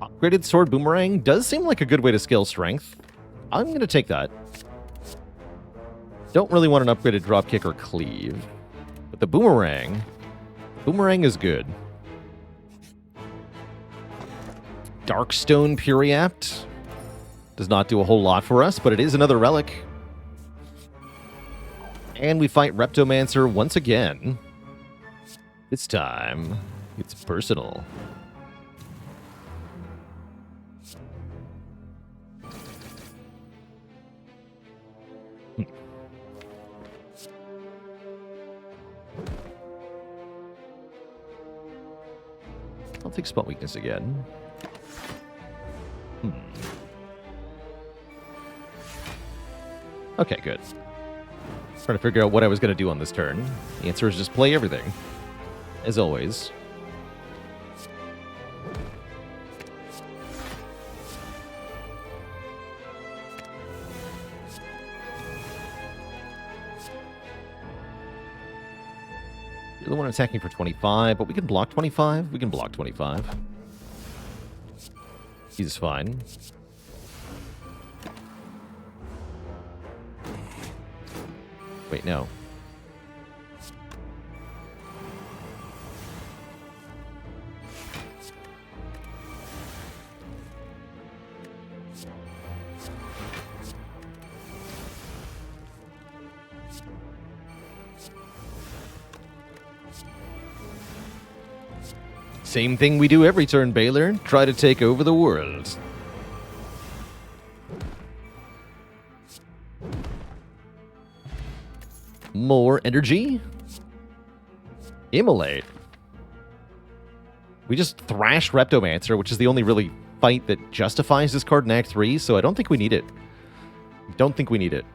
Upgraded Sword Boomerang does seem like a good way to scale strength. I'm going to take that. Don't really want an upgraded Dropkick or Cleave. But the Boomerang is good. Darkstone Puriapt does not do a whole lot for us, but it is another relic. And we fight Reptomancer once again. This time, it's personal. I'll take Spot Weakness again. Okay, good. Trying to figure out what I was going to do on this turn. The answer is just play everything. As always. You're the one attacking for 25, but we can block 25. We can block 25. He's fine. Wait, no. Same thing we do every turn, Baylor. Try to take over the world. More energy. Immolate. We just thrashed Reptomancer, which is the only really fight that justifies this card in Act 3, so I don't think we need it. Don't think we need it.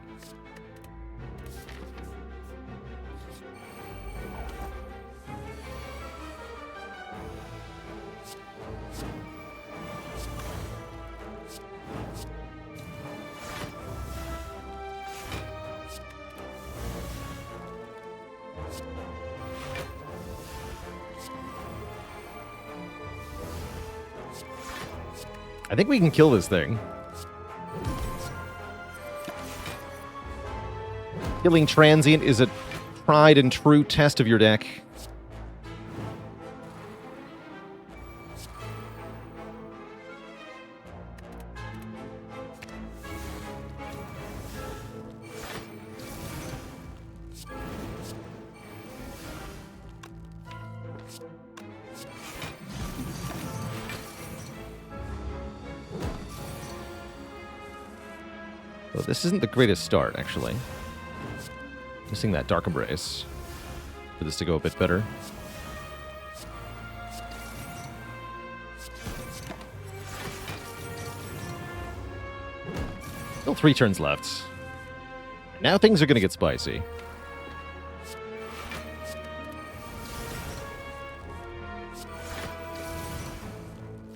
I think we can kill this thing. Killing Transient is a tried and true test of your deck. Well, this isn't the greatest start, actually. Missing that Dark Embrace for this to go a bit better. Still 3 turns left. Now things are going to get spicy.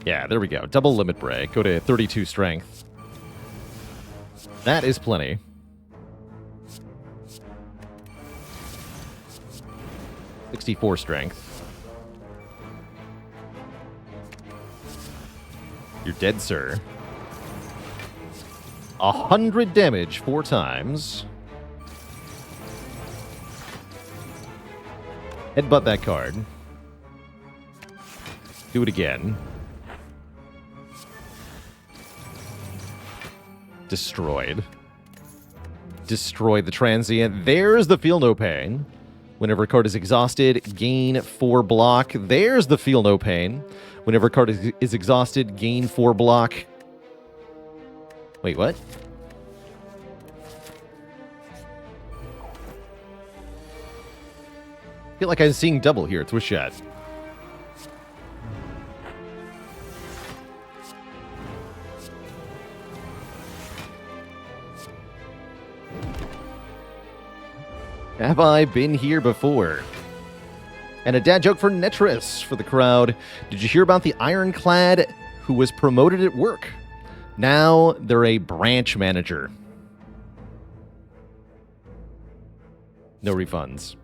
Yeah, there we go. Double Limit Break. Go to 32 strength. That is plenty. .64 strength. You're dead, sir. 100 damage 4 times. Headbutt that card. Do it again. Destroyed. Destroy the Transient. There's the Feel No Pain. Whenever a card is exhausted, gain 4 block. There's the Feel No Pain. Whenever a card is exhausted, gain 4 block. Wait, what? I feel like I'm seeing double here. It's Wish Chat. Have I been here before? And a dad joke for Netris for the crowd. Did you hear about the Ironclad who was promoted at work? Now they're a branch manager. No refunds.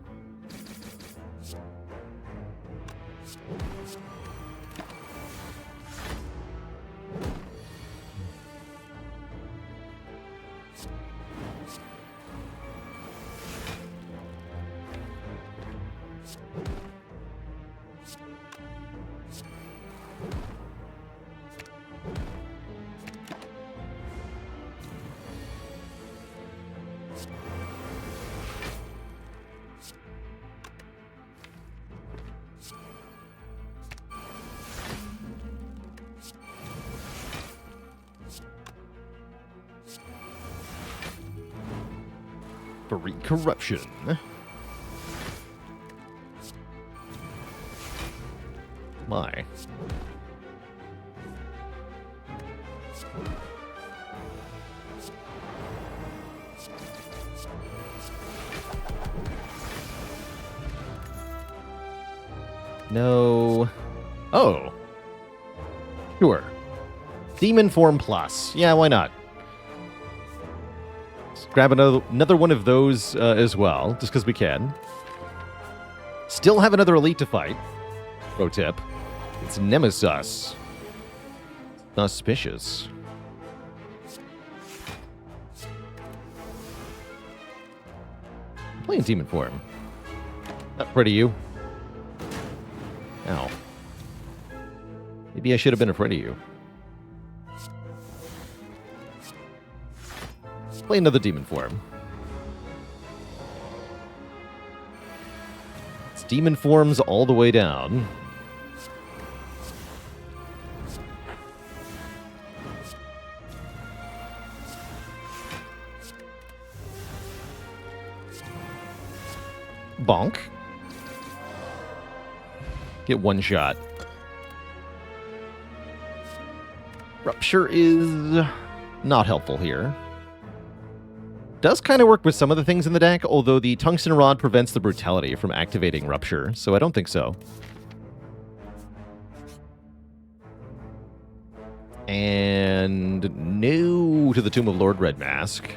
Corruption. My. No. Oh. Sure. Demon Form Plus. Yeah, why not? Grab another one of those as well, just because we can. Still have another elite to fight. Pro tip. It's Nemesis. Auspicious. Playing Demon Form. Not afraid of you. Ow. Maybe I should have been afraid of you. Play another Demon Form. It's Demon Forms all the way down. Bonk. Get one shot. Rupture is not helpful here. Does kind of work with some of the things in the deck, although the Tungsten Rod prevents the Brutality from activating Rupture, so I don't think so. And no to the Tomb of Lord Red Mask.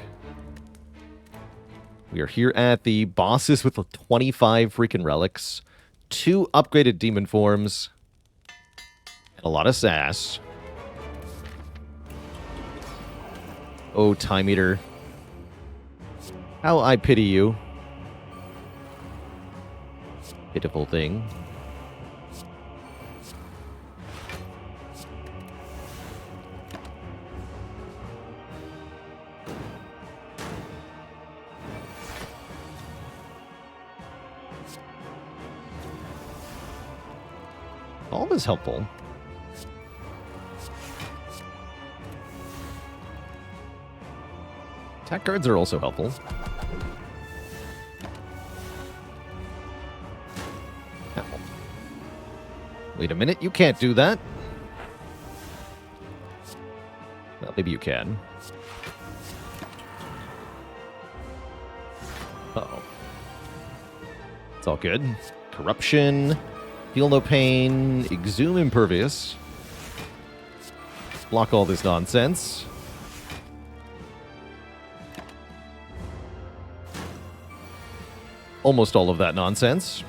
We are here at the bosses with 25 freaking relics, 2 upgraded demon forms, and a lot of sass. Oh, Time Eater. How I pity you. Pitiful thing. All is helpful. Attack cards are also helpful. Ow. Wait a minute, you can't do that. Well, maybe you can. Uh-oh. It's all good. Corruption. Feel No Pain. Exhume Impervious. Block all this nonsense. Almost all of that nonsense.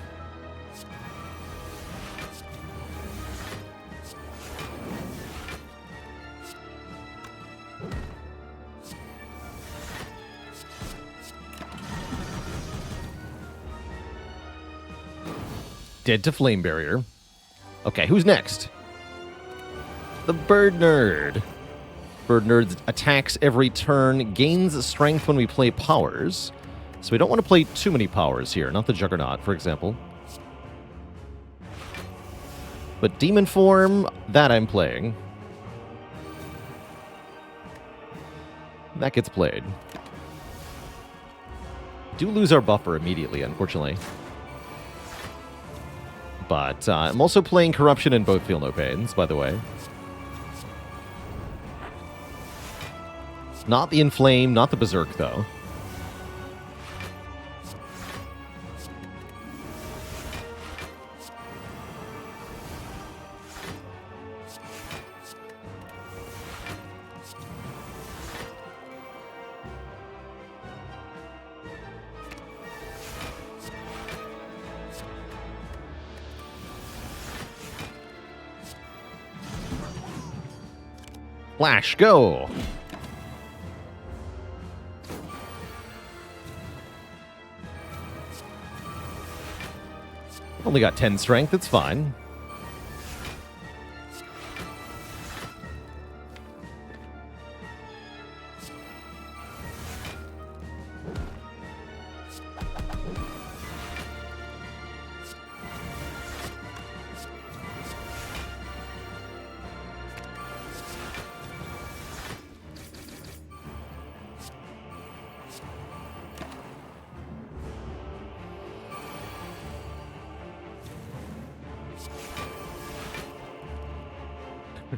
Dead to Flame Barrier. Okay, who's next? The Bird Nerd. Bird Nerd attacks every turn, gains strength when we play powers. So we don't want to play too many powers here. Not the Juggernaut, for example. But Demon Form, that I'm playing. That gets played. Do lose our buffer immediately, unfortunately. But I'm also playing Corruption and both Feel No Pains, by the way. Not the Inflame, not the Berserk, though. Flash, go! Only got 10 strength, it's fine.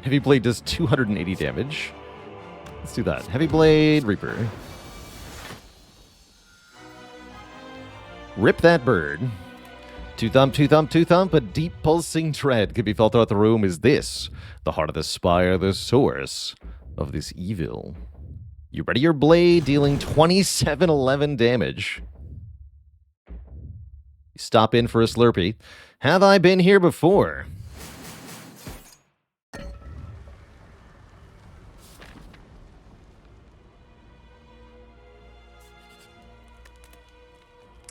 Heavy Blade does 280 damage. Let's do that. Heavy Blade, Reaper. Rip that bird. Two thump, two thump, two thump. A deep pulsing tread could be felt throughout the room. Is this the heart of the Spire, the source of this evil? You ready your blade, dealing 2711 damage. Stop in for a Slurpee. Have I been here before?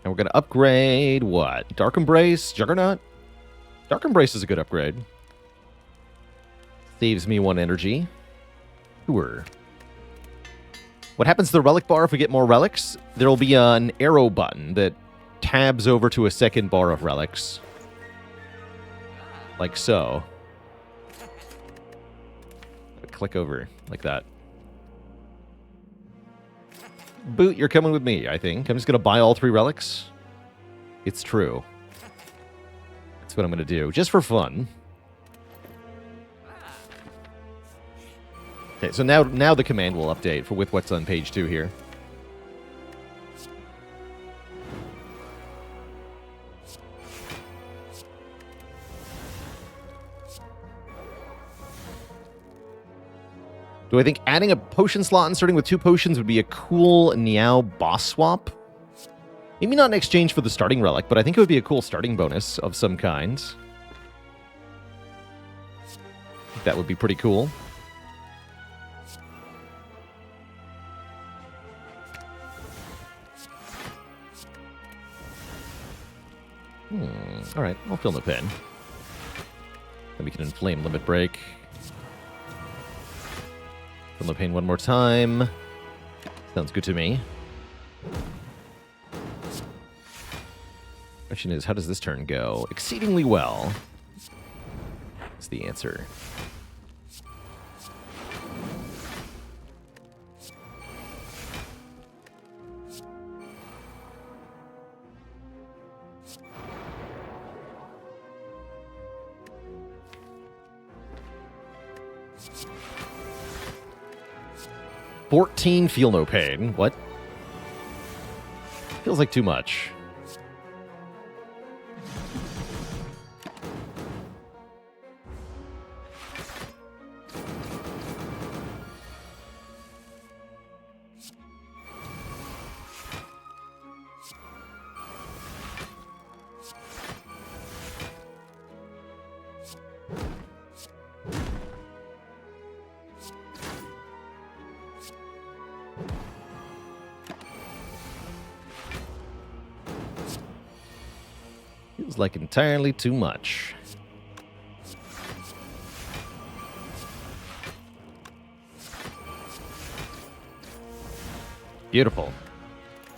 And we're going to upgrade what? Dark Embrace? Juggernaut? Dark Embrace is a good upgrade. Saves me 1 energy. Sure. What happens to the relic bar if we get more relics? There will be an arrow button that tabs over to a second bar of relics. Like so. Click over, like that. Boot, you're coming with me, I think. I'm just going to buy all 3 relics. It's true. That's what I'm going to do, just for fun. Okay, so now the command will update with what's on page 2 here. Do I think adding a potion slot and starting with 2 potions would be a cool Niao boss swap? Maybe not in exchange for the starting relic, but I think it would be a cool starting bonus of some kind. I think that would be pretty cool. Alright, I'll feel no pain. Then we can inflame Limit Break. Feel no pain one more time. Sounds good to me. Question is, how does this turn go? Exceedingly well. That's the answer. $14 feel no pain. What? Feels like too much. Feels like entirely too much. Beautiful.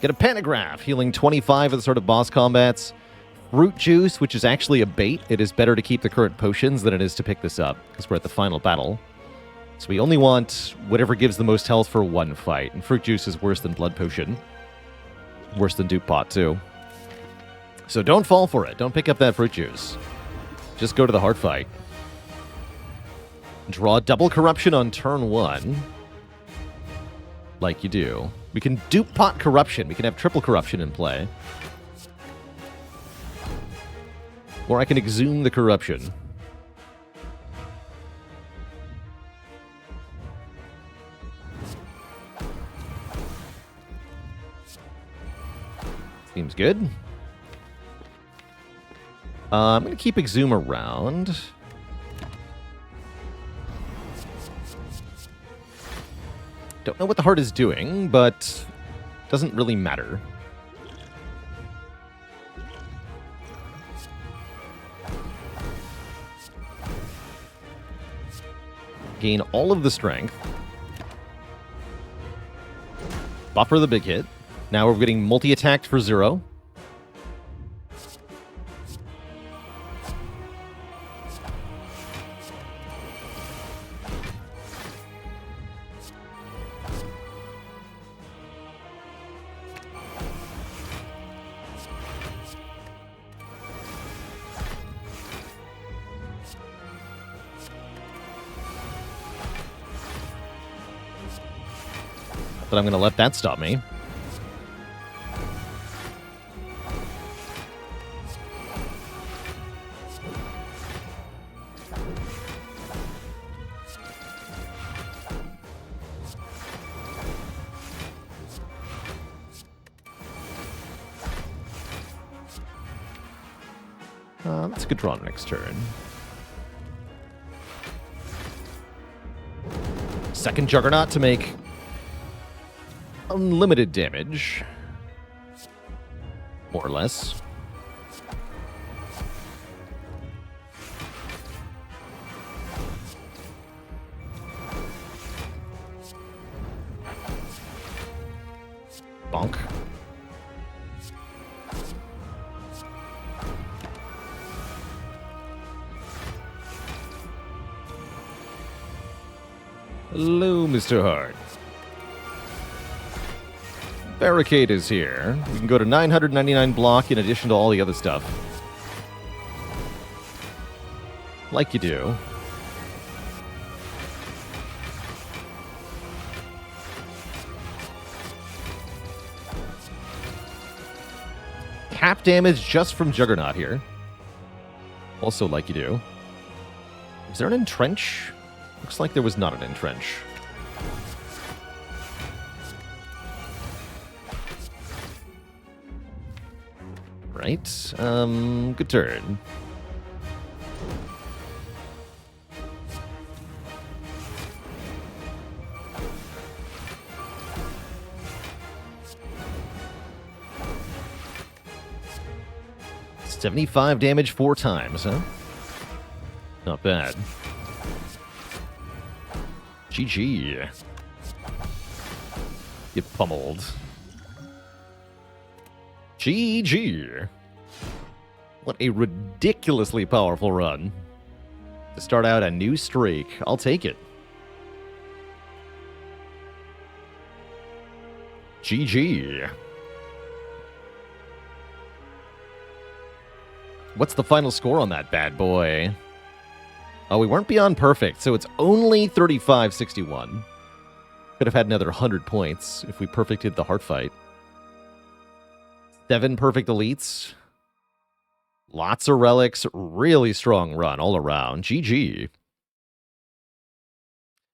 Get a Pantograph, healing 25 at the start of boss combats. Fruit Juice, which is actually a bait. It is better to keep the current potions than it is to pick this up, because we're at the final battle. So we only want whatever gives the most health for one fight. And Fruit Juice is worse than Blood Potion. Worse than Dupe Pot, too. So don't fall for it. Don't pick up that Fruit Juice. Just go to the hard fight. Draw double Corruption on turn 1. Like you do. We can Dupe Pot Corruption. We can have triple Corruption in play. Or I can Exhume the Corruption. Seems good. I'm going to keep Exhume around. Don't know what the heart is doing, but doesn't really matter. Gain all of the strength. Buffer the big hit. Now we're getting multi-attacked for 0. But I'm going to let that stop me. That's a good draw next turn. Second Juggernaut to make unlimited damage. More or less. Bonk. Hello, Mr. Hart. Barricade is here. We can go to 999 block in addition to all the other stuff. Like you do. Cap damage just from Juggernaut here. Also like you do. Is there an entrench? Looks like there was not an entrench. Right. Good turn. $75 damage 4 times, huh? Not bad. GG. Get pummeled. GG. What a ridiculously powerful run. To start out a new streak. I'll take it. GG. What's the final score on that bad boy? Oh, we weren't beyond perfect, so it's only 35-61. Could have had another 100 points if we perfected the heart fight. 7 perfect elites. Lots of relics. Really strong run all around. GG.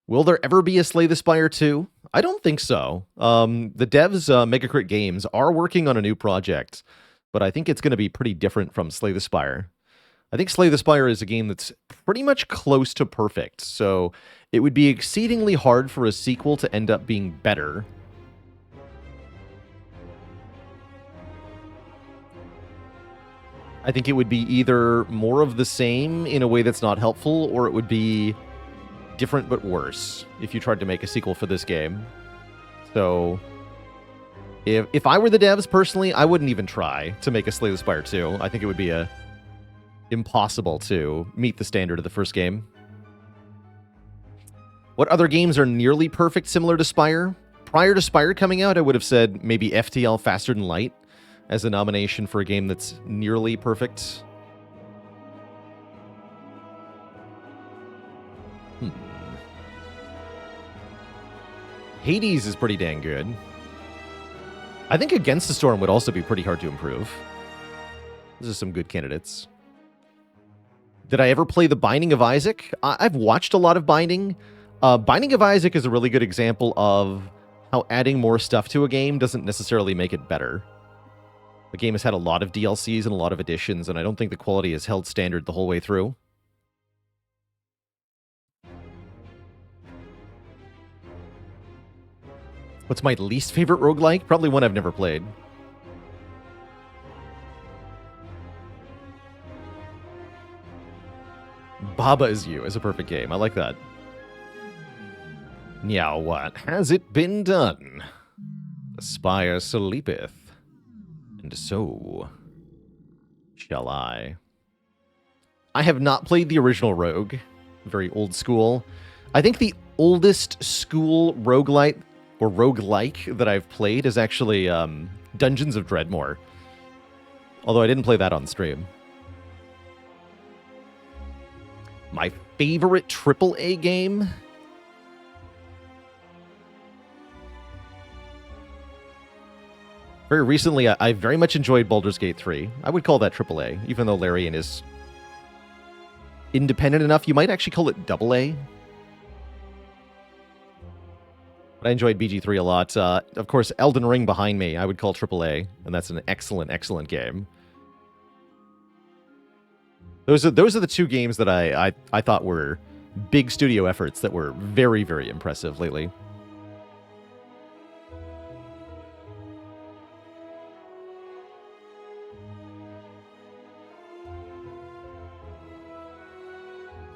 Will there ever be a Slay the Spire 2? I don't think so. The devs, Megacrit Games, are working on a new project, but I think it's going to be pretty different from Slay the Spire. I think Slay the Spire is a game that's pretty much close to perfect, so it would be exceedingly hard for a sequel to end up being better. I think it would be either more of the same in a way that's not helpful, or it would be different but worse if you tried to make a sequel for this game. So If I were the devs, personally, I wouldn't even try to make a Slay the Spire 2. I think it would be impossible to meet the standard of the first game. What other games are nearly perfect similar to Spire? Prior to Spire coming out, I would have said maybe FTL Faster Than Light as a nomination for a game that's nearly perfect. Hades is pretty dang good. I think Against the Storm would also be pretty hard to improve. Those are some good candidates. Did I ever play The Binding of Isaac? I've watched a lot of Binding. Binding of Isaac is a really good example of how adding more stuff to a game doesn't necessarily make it better. The game has had a lot of DLCs and a lot of additions, and I don't think the quality has held standard the whole way through. What's my least favorite roguelike? Probably one I've never played. Baba Is You is a perfect game. I like that. Now what has it been done? The Spire sleepeth, and so shall I. I have not played the original Rogue. Very old school. I think the oldest school roguelite or roguelike that I've played is actually Dungeons of Dreadmore. Although I didn't play that on stream. My favorite AAA game? Very recently, I very much enjoyed Baldur's Gate 3. I would call that AAA, even though Larian is independent enough. You might actually call it AA. But I enjoyed BG3 a lot. Of course, Elden Ring behind me, I would call AAA, and that's an excellent, excellent game. Those are the two games that I thought were big studio efforts that were very, very impressive lately.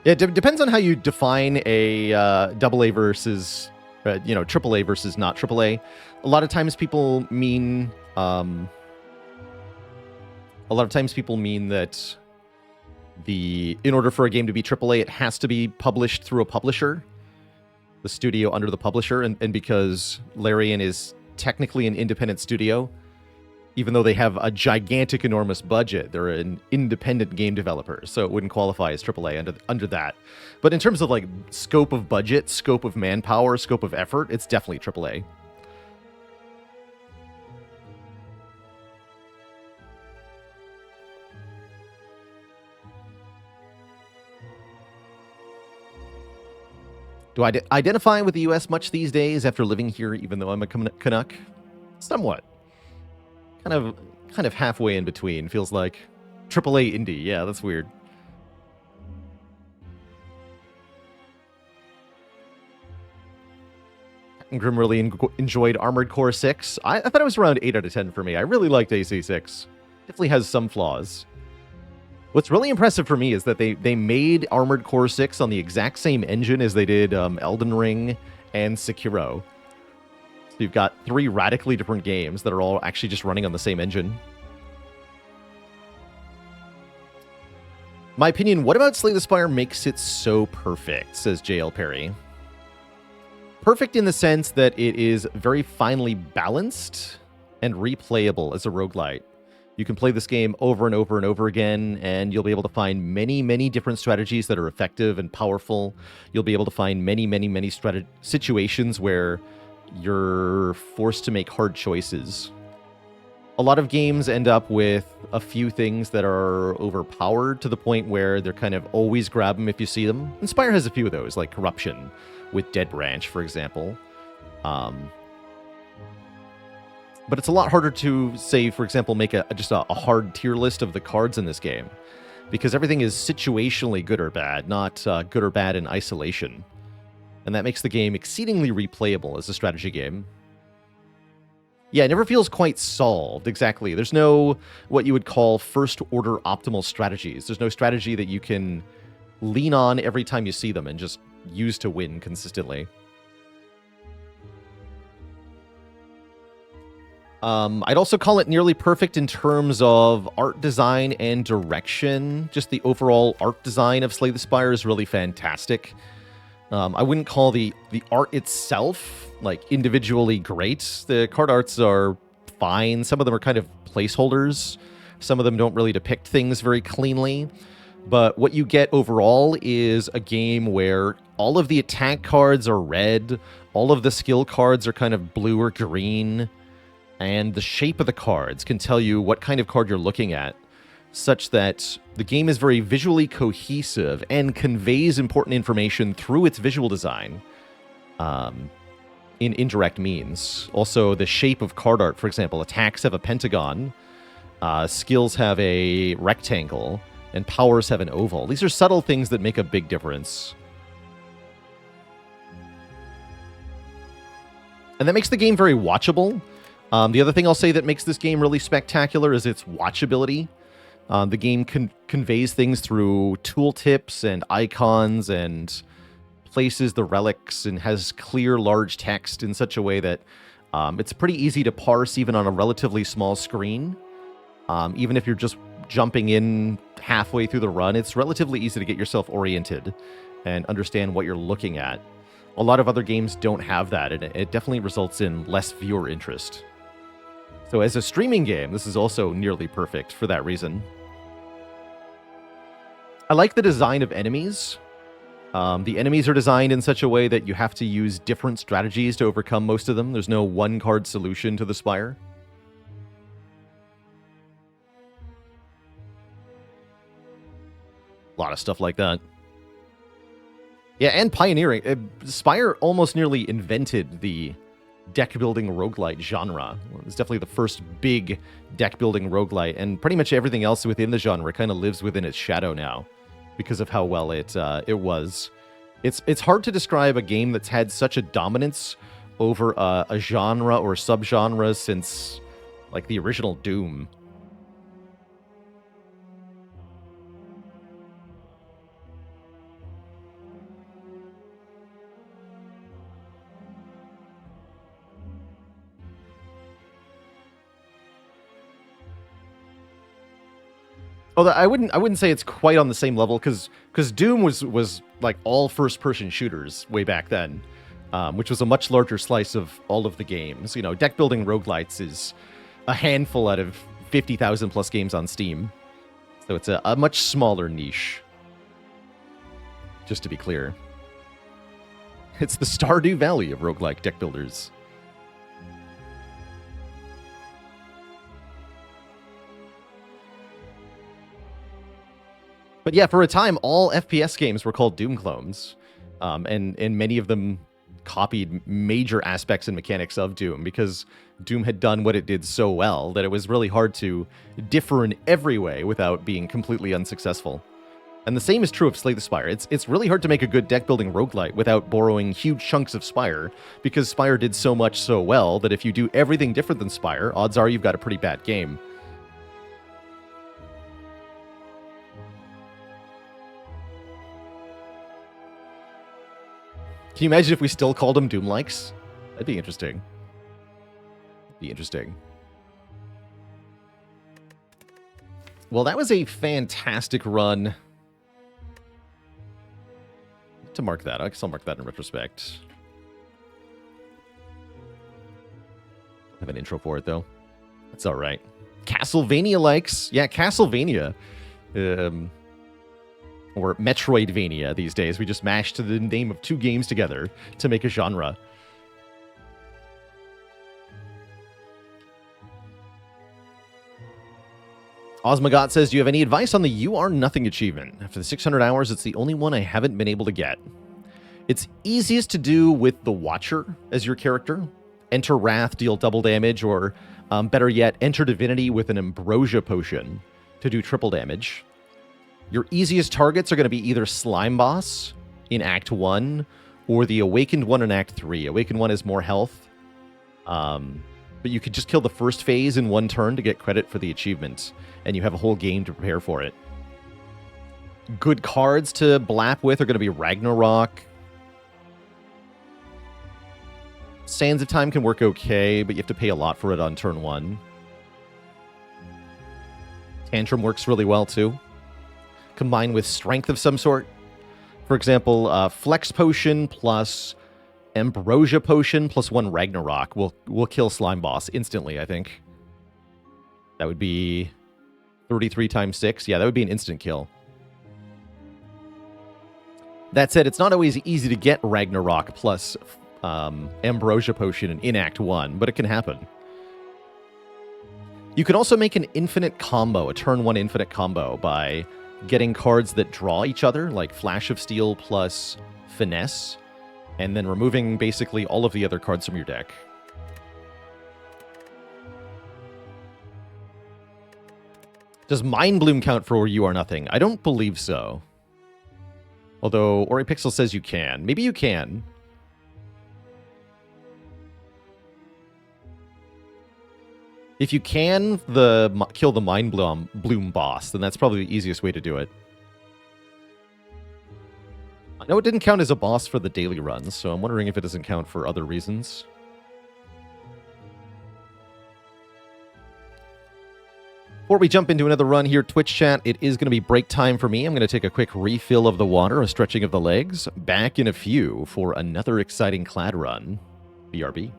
Yeah, it depends on how you define a AA versus, AAA versus not AAA. A lot of times people mean, that in order for a game to be AAA, it has to be published through a publisher, the studio under the publisher, and because Larian is technically an independent studio, even though they have a gigantic, enormous budget, they're an independent game developer, so it wouldn't qualify as AAA under that. But in terms of like scope of budget, scope of manpower, scope of effort, it's definitely AAA. Do I identify with the US much these days after living here, even though I'm a Canuck? Somewhat. Kind of halfway in between, feels like. AAA indie, yeah, that's weird. Grim really enjoyed Armored Core 6. I thought it was around 8 out of 10 for me. I really liked AC6. Definitely has some flaws. What's really impressive for me is that they made Armored Core 6 on the exact same engine as they did Elden Ring and Sekiro. So you've got 3 radically different games that are all actually just running on the same engine. My opinion, what about Slay the Spire makes it so perfect, says JL Perry. Perfect in the sense that it is very finely balanced and replayable as a roguelite. You can play this game over and over and over again, and you'll be able to find many, many different strategies that are effective and powerful. You'll be able to find many, many, many situations where you're forced to make hard choices. A lot of games end up with a few things that are overpowered to the point where they're kind of always grab them if you see them. And Spire has a few of those, like Corruption with Dead Branch, for example. But it's a lot harder to, say, for example, make just a hard tier list of the cards in this game. Because everything is situationally good or bad, not good or bad in isolation. And that makes the game exceedingly replayable as a strategy game. Yeah, it never feels quite solved, exactly. There's no, what you would call, first-order optimal strategies. There's no strategy that you can lean on every time you see them and just use to win consistently. I'd also call it nearly perfect in terms of art design and direction. Just the overall art design of Slay the Spire is really fantastic. I wouldn't call the art itself, like, individually great. The card arts are fine. Some of them are kind of placeholders. Some of them don't really depict things very cleanly. But what you get overall is a game where all of the attack cards are red, all of the skill cards are kind of blue or green, and the shape of the cards can tell you what kind of card you're looking at, such that the game is very visually cohesive and conveys important information through its visual design in indirect means. Also, the shape of card art, for example, attacks have a pentagon, skills have a rectangle, and powers have an oval. These are subtle things that make a big difference. And that makes the game very watchable. The other thing I'll say that makes this game really spectacular is its watchability. The game conveys things through tooltips and icons and places the relics and has clear, large text in such a way that it's pretty easy to parse even on a relatively small screen. Even if you're just jumping in halfway through the run, it's relatively easy to get yourself oriented and understand what you're looking at. A lot of other games don't have that, and it definitely results in less viewer interest. So as a streaming game, this is also nearly perfect for that reason. I like the design of enemies. The enemies are designed in such a way that you have to use different strategies to overcome most of them. There's no one-card solution to the Spire. A lot of stuff like that. Yeah, and pioneering. Spire almost nearly invented the deck-building roguelite genre. It was definitely the first big deck-building roguelite, and pretty much everything else within the genre kind of lives within its shadow now because of how well it was. It's hard to describe a game that's had such a dominance over a genre or subgenre since, like, the original Doom. Although I wouldn't say it's quite on the same level because Doom was like all first-person shooters way back then, which was a much larger slice of all of the games. You know, deck-building roguelites is a handful out of 50,000 plus games on Steam, so it's a much smaller niche. Just to be clear, it's the Stardew Valley of roguelike deck builders. But yeah, for a time, all FPS games were called Doom clones, and many of them copied major aspects and mechanics of Doom because Doom had done what it did so well that it was really hard to differ in every way without being completely unsuccessful. And the same is true of Slay the Spire. It's really hard to make a good deck-building roguelite without borrowing huge chunks of Spire, because Spire did so much so well that if you do everything different than Spire, odds are you've got a pretty bad game. Can you imagine if we still called them Doom-likes? That'd be interesting. Well, that was a fantastic run. To mark that, I guess I'll mark that in retrospect. I have an intro for it, though. That's all right. Castlevania-likes. Yeah, Castlevania. Or Metroidvania these days. We just mashed the name of two games together to make a genre. Osmagot says, do you have any advice on the You Are Nothing achievement? After the 600 hours, it's the only one I haven't been able to get. It's easiest to do with the Watcher as your character. Enter Wrath, deal double damage, or better yet, enter Divinity with an Ambrosia Potion to do triple damage. Your easiest targets are going to be either Slime Boss in Act 1 or the Awakened one in Act 3. Awakened one has more health. But you could just kill the first phase in one turn to get credit for the achievement, and you have a whole game to prepare for it. Good cards to blap with are going to be Ragnarok, Sands of Time can work okay, but you have to pay a lot for it on turn 1. Tantrum works really well, too. Combined with Strength of some sort. For example, Flex Potion plus Ambrosia Potion plus 1 Ragnarok will kill Slime Boss instantly, I think. That would be 33 times 6. Yeah, that would be an instant kill. That said, it's not always easy to get Ragnarok plus Ambrosia Potion in Act 1, but it can happen. You can also make an infinite combo, a turn 1 infinite combo, by getting cards that draw each other, like Flash of Steel plus Finesse, and then removing basically all of the other cards from your deck. Does Mind Bloom count for You Are Nothing? I don't believe so. Although Oripixel says you can. Maybe you can. If you can kill the Mind Bloom boss, then that's probably the easiest way to do it. I know it didn't count as a boss for the daily runs, so I'm wondering if it doesn't count for other reasons. Before we jump into another run here, Twitch chat, it is going to be break time for me. I'm going to take a quick refill of the water, a stretching of the legs. Back in a few for another exciting Clad run. BRB.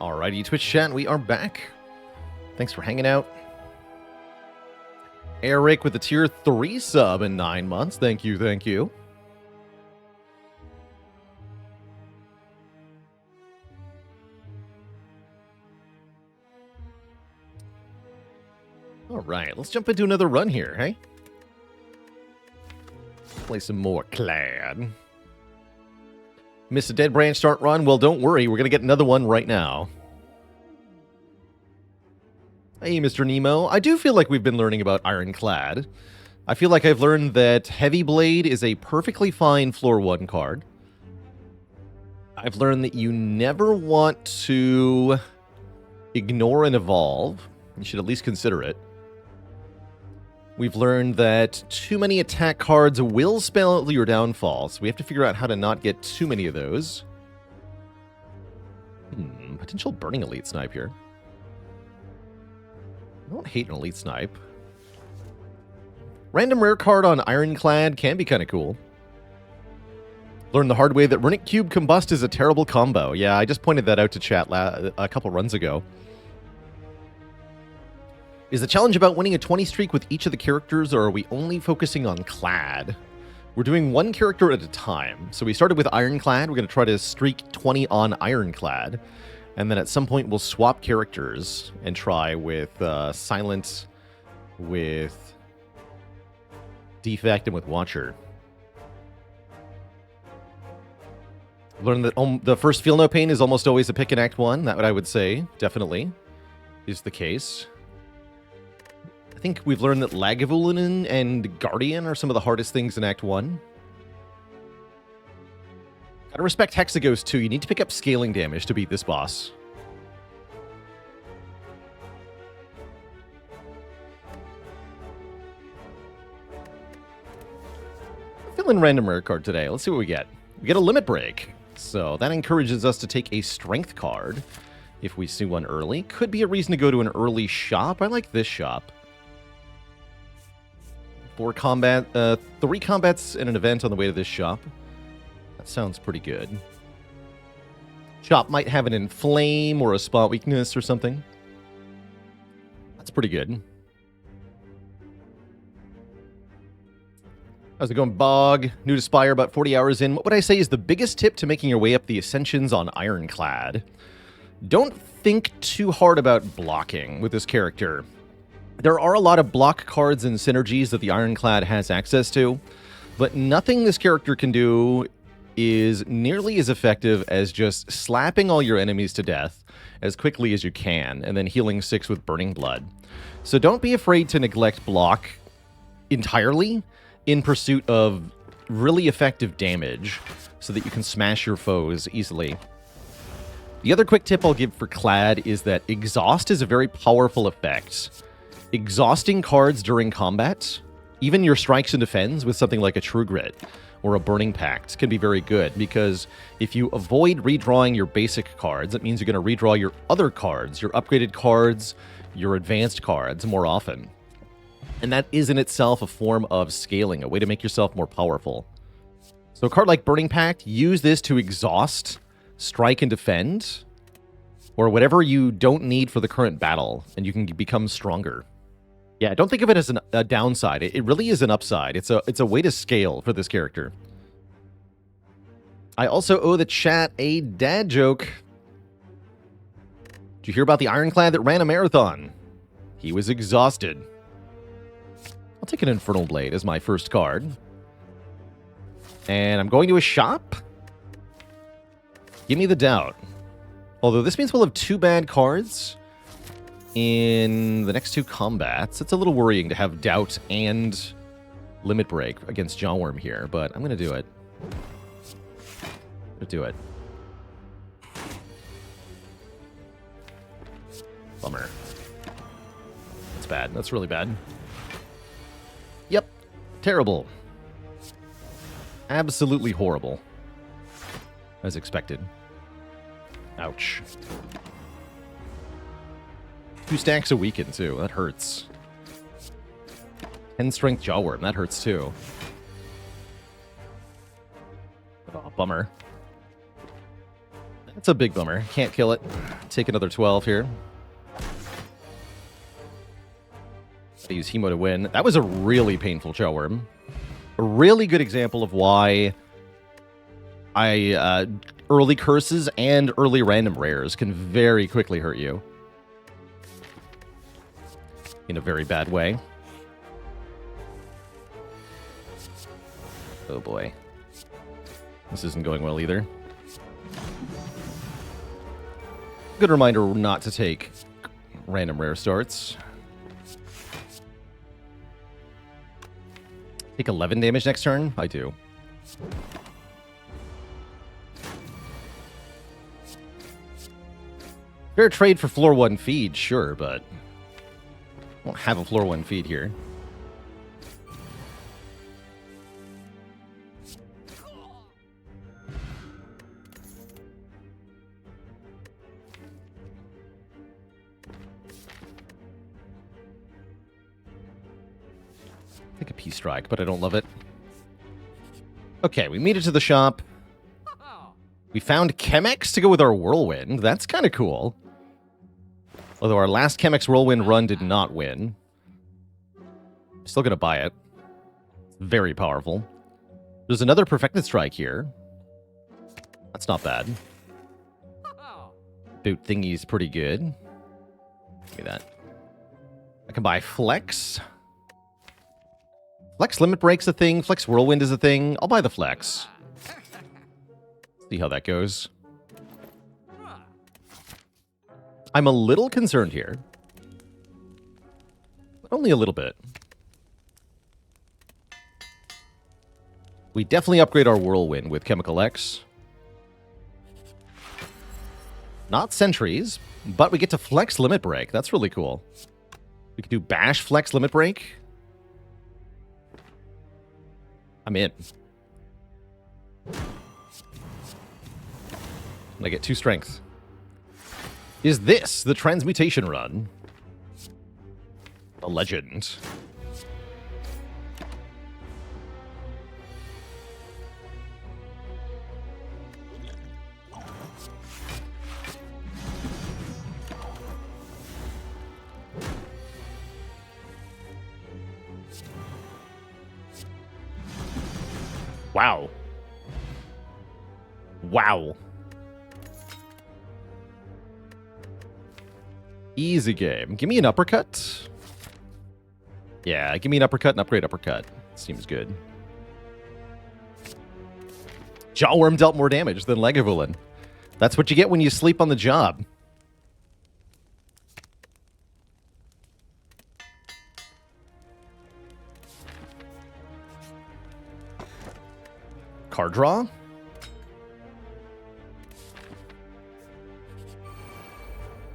Alrighty, Twitch chat, we are back. Thanks for hanging out. Eric with the tier 3 sub in 9 months. Thank you, thank you. Alright, let's jump into another run here, hey? Play some more Clad. Missed a Dead Branch start run? Well, don't worry, we're going to get another one right now. Hey, Mr. Nemo. I do feel like we've been learning about Ironclad. I feel like I've learned that Heavy Blade is a perfectly fine floor 1 card. I've learned that you never want to ignore an evolve. You should at least consider it. We've learned that too many attack cards will spell your downfall, so we have to figure out how to not get too many of those. Potential Burning Elite Snipe here. I don't hate an Elite Snipe. Random rare card on Ironclad can be kind of cool. Learned the hard way that Runic Cube Combust is a terrible combo. Yeah, I just pointed that out to chat a couple runs ago. Is the challenge about winning a 20 streak with each of the characters, or are we only focusing on Clad? We're doing one character at a time. So we started with Ironclad. We're going to try to streak 20 on Ironclad. And then at some point we'll swap characters and try with Silent, with Defect, and with Watcher. Learned that the first Feel No Pain is almost always a pick in Act 1. That what I would say, definitely, is the case. I think we've learned that Lagavulin and Guardian are some of the hardest things in Act 1. Gotta respect Hexaghost too. You need to pick up scaling damage to beat this boss. Feeling random rare card today. Let's see what we get. We get a Limit Break. So that encourages us to take a Strength card if we see one early. Could be a reason to go to an early shop. I like this shop. 3 combats and an event on the way to this shop. That sounds pretty good. Shop might have an Inflame or a Spot Weakness or something. That's pretty good. How's it going, Bog? New to Spire, about 40 hours in. What would I say is the biggest tip to making your way up the Ascensions on Ironclad? Don't think too hard about blocking with this character. There are a lot of block cards and synergies that the Ironclad has access to, but nothing this character can do is nearly as effective as just slapping all your enemies to death as quickly as you can, and then healing 6 with Burning Blood. So don't be afraid to neglect block entirely in pursuit of really effective damage so that you can smash your foes easily. The other quick tip I'll give for Clad is that Exhaust is a very powerful effect. Exhausting cards during combat, even your strikes and defends with something like a True Grit or a Burning Pact can be very good, because if you avoid redrawing your basic cards, that means you're going to redraw your other cards, your upgraded cards, your advanced cards more often. And that is in itself a form of scaling, a way to make yourself more powerful. So a card like Burning Pact, use this to exhaust, strike, and defend, or whatever you don't need for the current battle, and you can become stronger. Yeah, don't think of it as a downside. It really is an upside. It's a way to scale for this character. I also owe the chat a dad joke. Did you hear about the Ironclad that ran a marathon? He was exhausted. I'll take an Infernal Blade as my first card. And I'm going to a shop? Give me the doubt. Although this means we'll have 2 bad cards in the next 2 combats. It's a little worrying to have Doubt and Limit Break against Jawworm here, but I'm going to do it. Bummer. That's bad. That's really bad. Yep. Terrible. Absolutely horrible. As expected. Ouch. 2 stacks a weaken, too. That hurts. 10 strength Jawworm. That hurts, too. Oh, bummer. That's a big bummer. Can't kill it. Take another 12 here. I use Hemo to win. That was a really painful Shellworm. A really good example of why early curses and early random rares can very quickly hurt you. In a very bad way. Oh boy. This isn't going well either. Good reminder not to take random rare starts. Take 11 damage next turn? I do. Fair trade for floor 1 feed, sure, but I don't have a floor 1 feed here. Take a P-Strike, but I don't love it. Okay, we made it to the shop. We found Chemex to go with our Whirlwind. That's kind of cool. Although our last Chemex Whirlwind run did not win. I'm still going to buy it. It's very powerful. There's another Perfected Strike here. That's not bad. Boot thingy's pretty good. Give me that. I can buy Flex. Flex Limit Break's a thing. Flex Whirlwind is a thing. I'll buy the Flex. See how that goes. I'm a little concerned here. But only a little bit. We definitely upgrade our Whirlwind with Chemical X. Not Sentries, but we get to Flex Limit Break. That's really cool. We can do Bash Flex Limit Break. I'm in. And I get 2 strength. Is this the transmutation run? A legend. Wow. Wow. Easy game. Give me an uppercut. Yeah, give me an uppercut and upgrade uppercut. Seems good. Jawworm dealt more damage than Lagavulin. That's what you get when you sleep on the job. Card draw?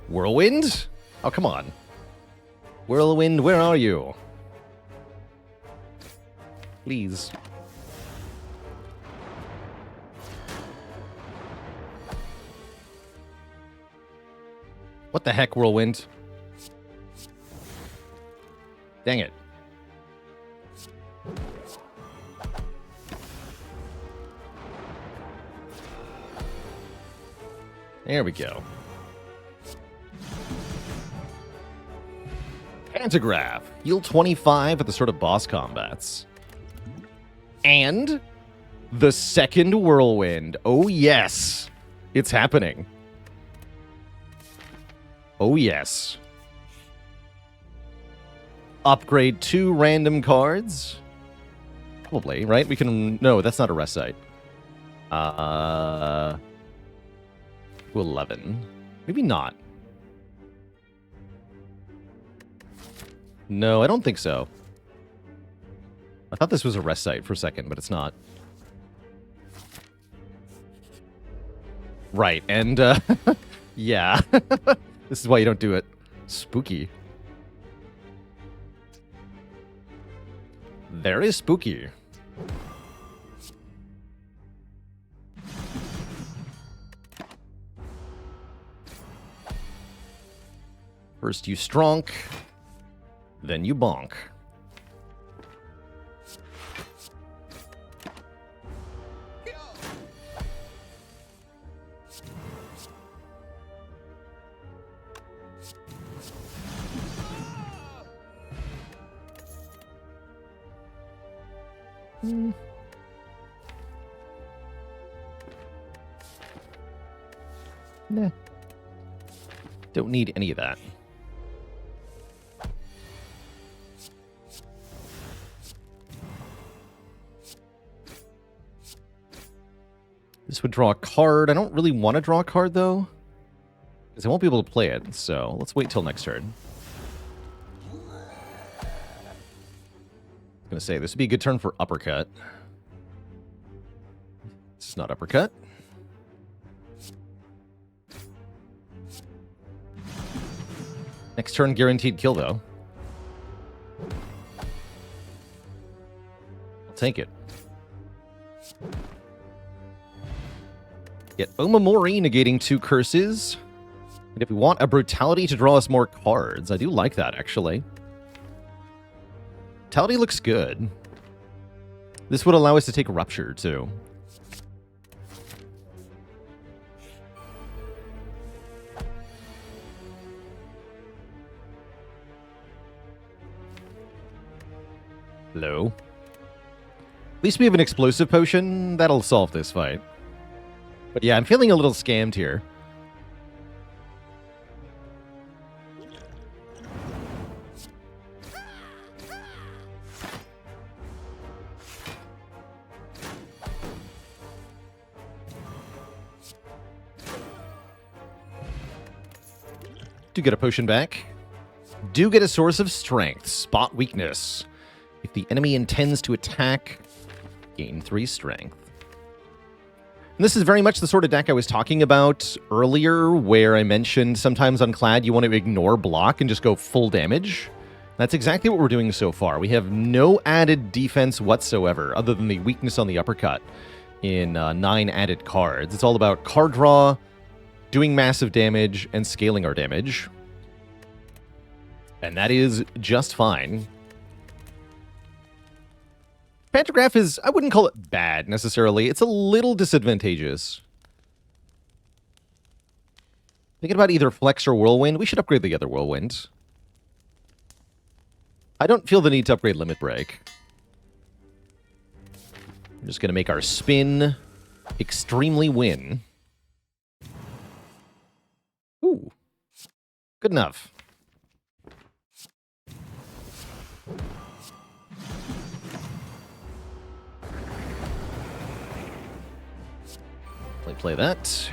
Whirlwind? Oh, come on. Whirlwind, where are you? Please. What the heck, Whirlwind? Dang it. There we go. Pantograph. Heal 25 at the start of boss combats. And the second Whirlwind. Oh, yes. It's happening. Oh, yes. Upgrade 2 random cards. Probably, right? We can... No, that's not a rest site. 11. Maybe not. No, I don't think so. I thought this was a rest site for a second, but it's not. Right, and, yeah. This is why you don't do it. Spooky. Very spooky. First you stronk, then you bonk. Nah. Don't need any of that. This would draw a card. I don't really want to draw a card, though, because I won't be able to play it. So let's wait till next turn. I'm going to say this would be a good turn for uppercut. This is not uppercut. Next turn, guaranteed kill, though. I'll take it. Get Omamori negating 2 curses. And if we want a brutality to draw us more cards, I do like that, actually. Brutality looks good. This would allow us to take Rupture, too. Hello. At least we have an explosive potion. That'll solve this fight. But yeah, I'm feeling a little scammed here. Do get a potion back. Do get a source of strength. Spot weakness. If the enemy intends to attack, gain 3 strength. And this is very much the sort of deck I was talking about earlier, where I mentioned sometimes on Clad you want to ignore block and just go full damage. That's exactly what we're doing so far. We have no added defense whatsoever, other than the weakness on the uppercut in 9 added cards. It's all about card draw, doing massive damage, and scaling our damage. And that is just fine. Pantograph is, I wouldn't call it bad, necessarily. It's a little disadvantageous. Thinking about either Flex or Whirlwind. We should upgrade the other Whirlwind. I don't feel the need to upgrade Limit Break. We're just going to make our spin extremely win. Ooh. Good enough. Play that.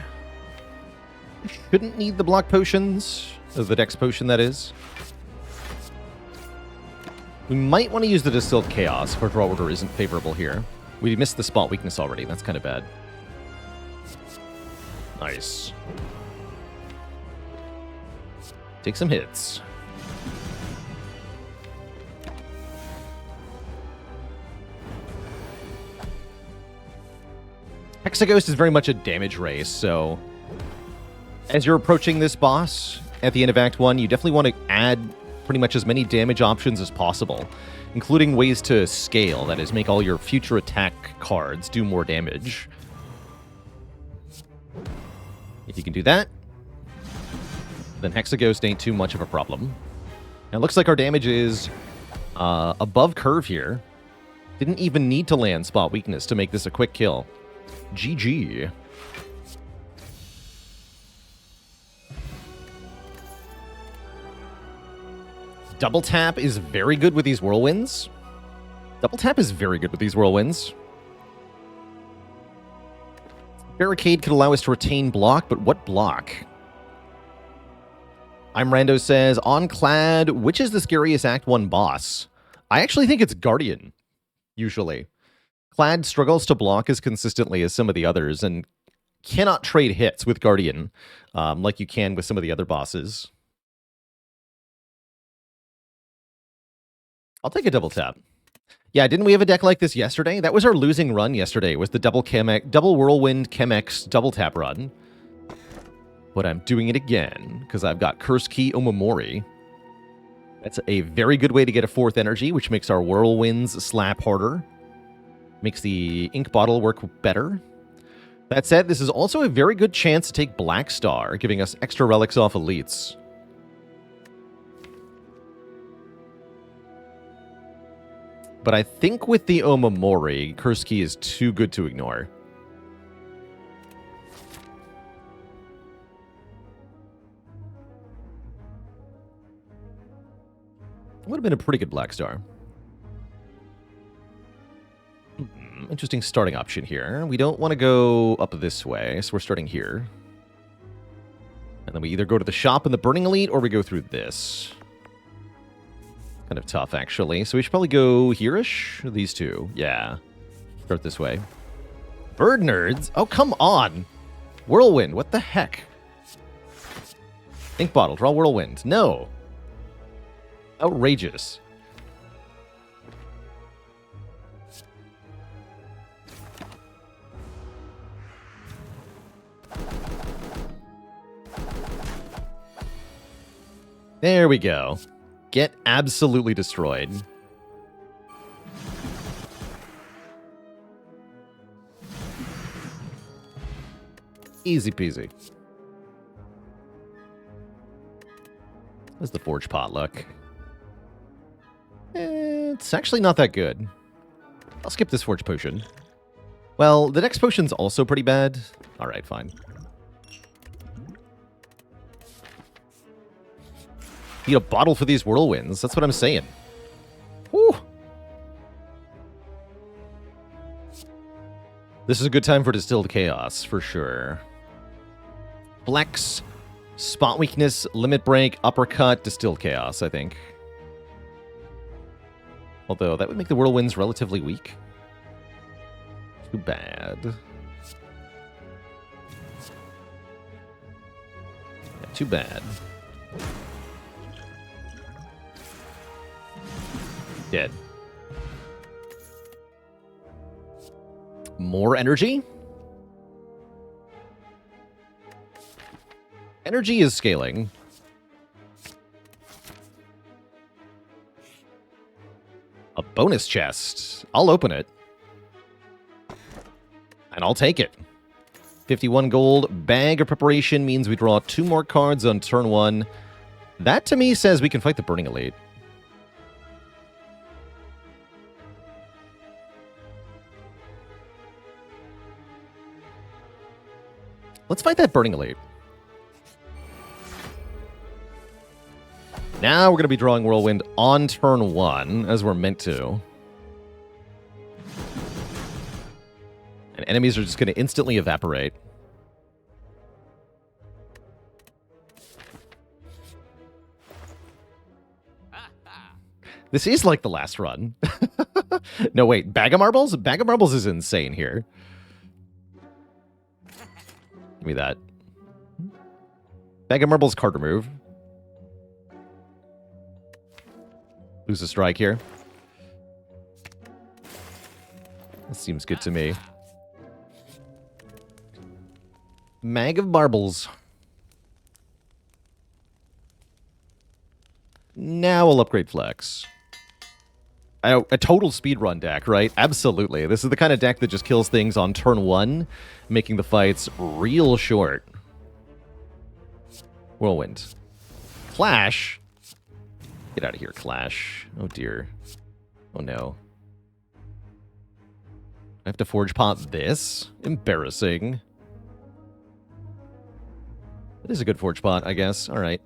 Shouldn't need the block potions. The Dex potion, that is. We might want to use the Distilled Chaos if our draw order isn't favorable here. We missed the spot weakness already. That's kind of bad. Nice. Take some hits. Hexaghost is very much a damage race, so as you're approaching this boss at the end of Act 1, you definitely want to add pretty much as many damage options as possible, including ways to scale, that is, make all your future attack cards do more damage. If you can do that, then Hexaghost ain't too much of a problem. Now, it looks like our damage is above curve here. Didn't even need to land spot weakness to make this a quick kill. GG. Double tap is very good with these whirlwinds. Barricade could allow us to retain block, but what block? I'm Rando says, on Clad, which is the scariest Act 1 boss? I actually think it's Guardian, usually. Clad struggles to block as consistently as some of the others, and cannot trade hits with Guardian like you can with some of the other bosses. I'll take a double tap. Yeah, didn't we have a deck like this yesterday? That was our losing run yesterday, was the double Whirlwind Chemex double tap run. But I'm doing it again, because I've got Curse Key Omamori. That's a very good way to get a 4th energy, which makes our Whirlwinds slap harder. Makes the ink bottle work better. That said, this is also a very good chance to take Black Star, giving us extra relics off elites. but I think with the Omamori, Curse Key is too good to ignore. Would have been a pretty good Black Star. Interesting starting option here. We don't want to go up this way, so we're starting here. And then we either go to the shop in the Burning Elite, or we go through this. Kind of tough, actually. So we should probably go here-ish? These two. Yeah. Start this way. Bird Nerds? Oh, come on! Whirlwind, what the heck? Ink Bottle, draw Whirlwind. No! Outrageous. There we go. Get absolutely destroyed. Easy peasy. How's the Forge Pot look? It's actually not that good. I'll skip this Forge Potion. Well, the next potion's also pretty bad. Alright, fine. Need a bottle for these whirlwinds. That's what I'm saying. Whew. This is a good time for Distilled Chaos, for sure. Flex, Spot Weakness, Limit Break, Uppercut, Distilled Chaos, I think. Although, that would make the whirlwinds relatively weak. Too bad. Yeah, too bad. Dead. More energy? Energy is scaling. A bonus chest. I'll open it. And I'll take it. 51 gold. Bag of Preparation means we draw 2 more cards on turn 1. That to me says we can fight the Burning Elite. Let's fight that Burning Elite. Now we're going to be drawing Whirlwind on turn 1, as we're meant to. And enemies are just going to instantly evaporate. This is like the last run. No, wait. Bag of Marbles? Bag of Marbles is insane here. Give me that. Bag of Marbles card remove. Lose a strike here. That seems good to me. Mag of Marbles. Now we'll upgrade Flex. A total speedrun deck, right? Absolutely. This is the kind of deck that just kills things on turn 1, making the fights real short. Whirlwind. Clash. Get out of here, Clash. Oh, dear. Oh, no. I have to Forge Pot this? Embarrassing. It is a good Forge Pot, I guess. All right.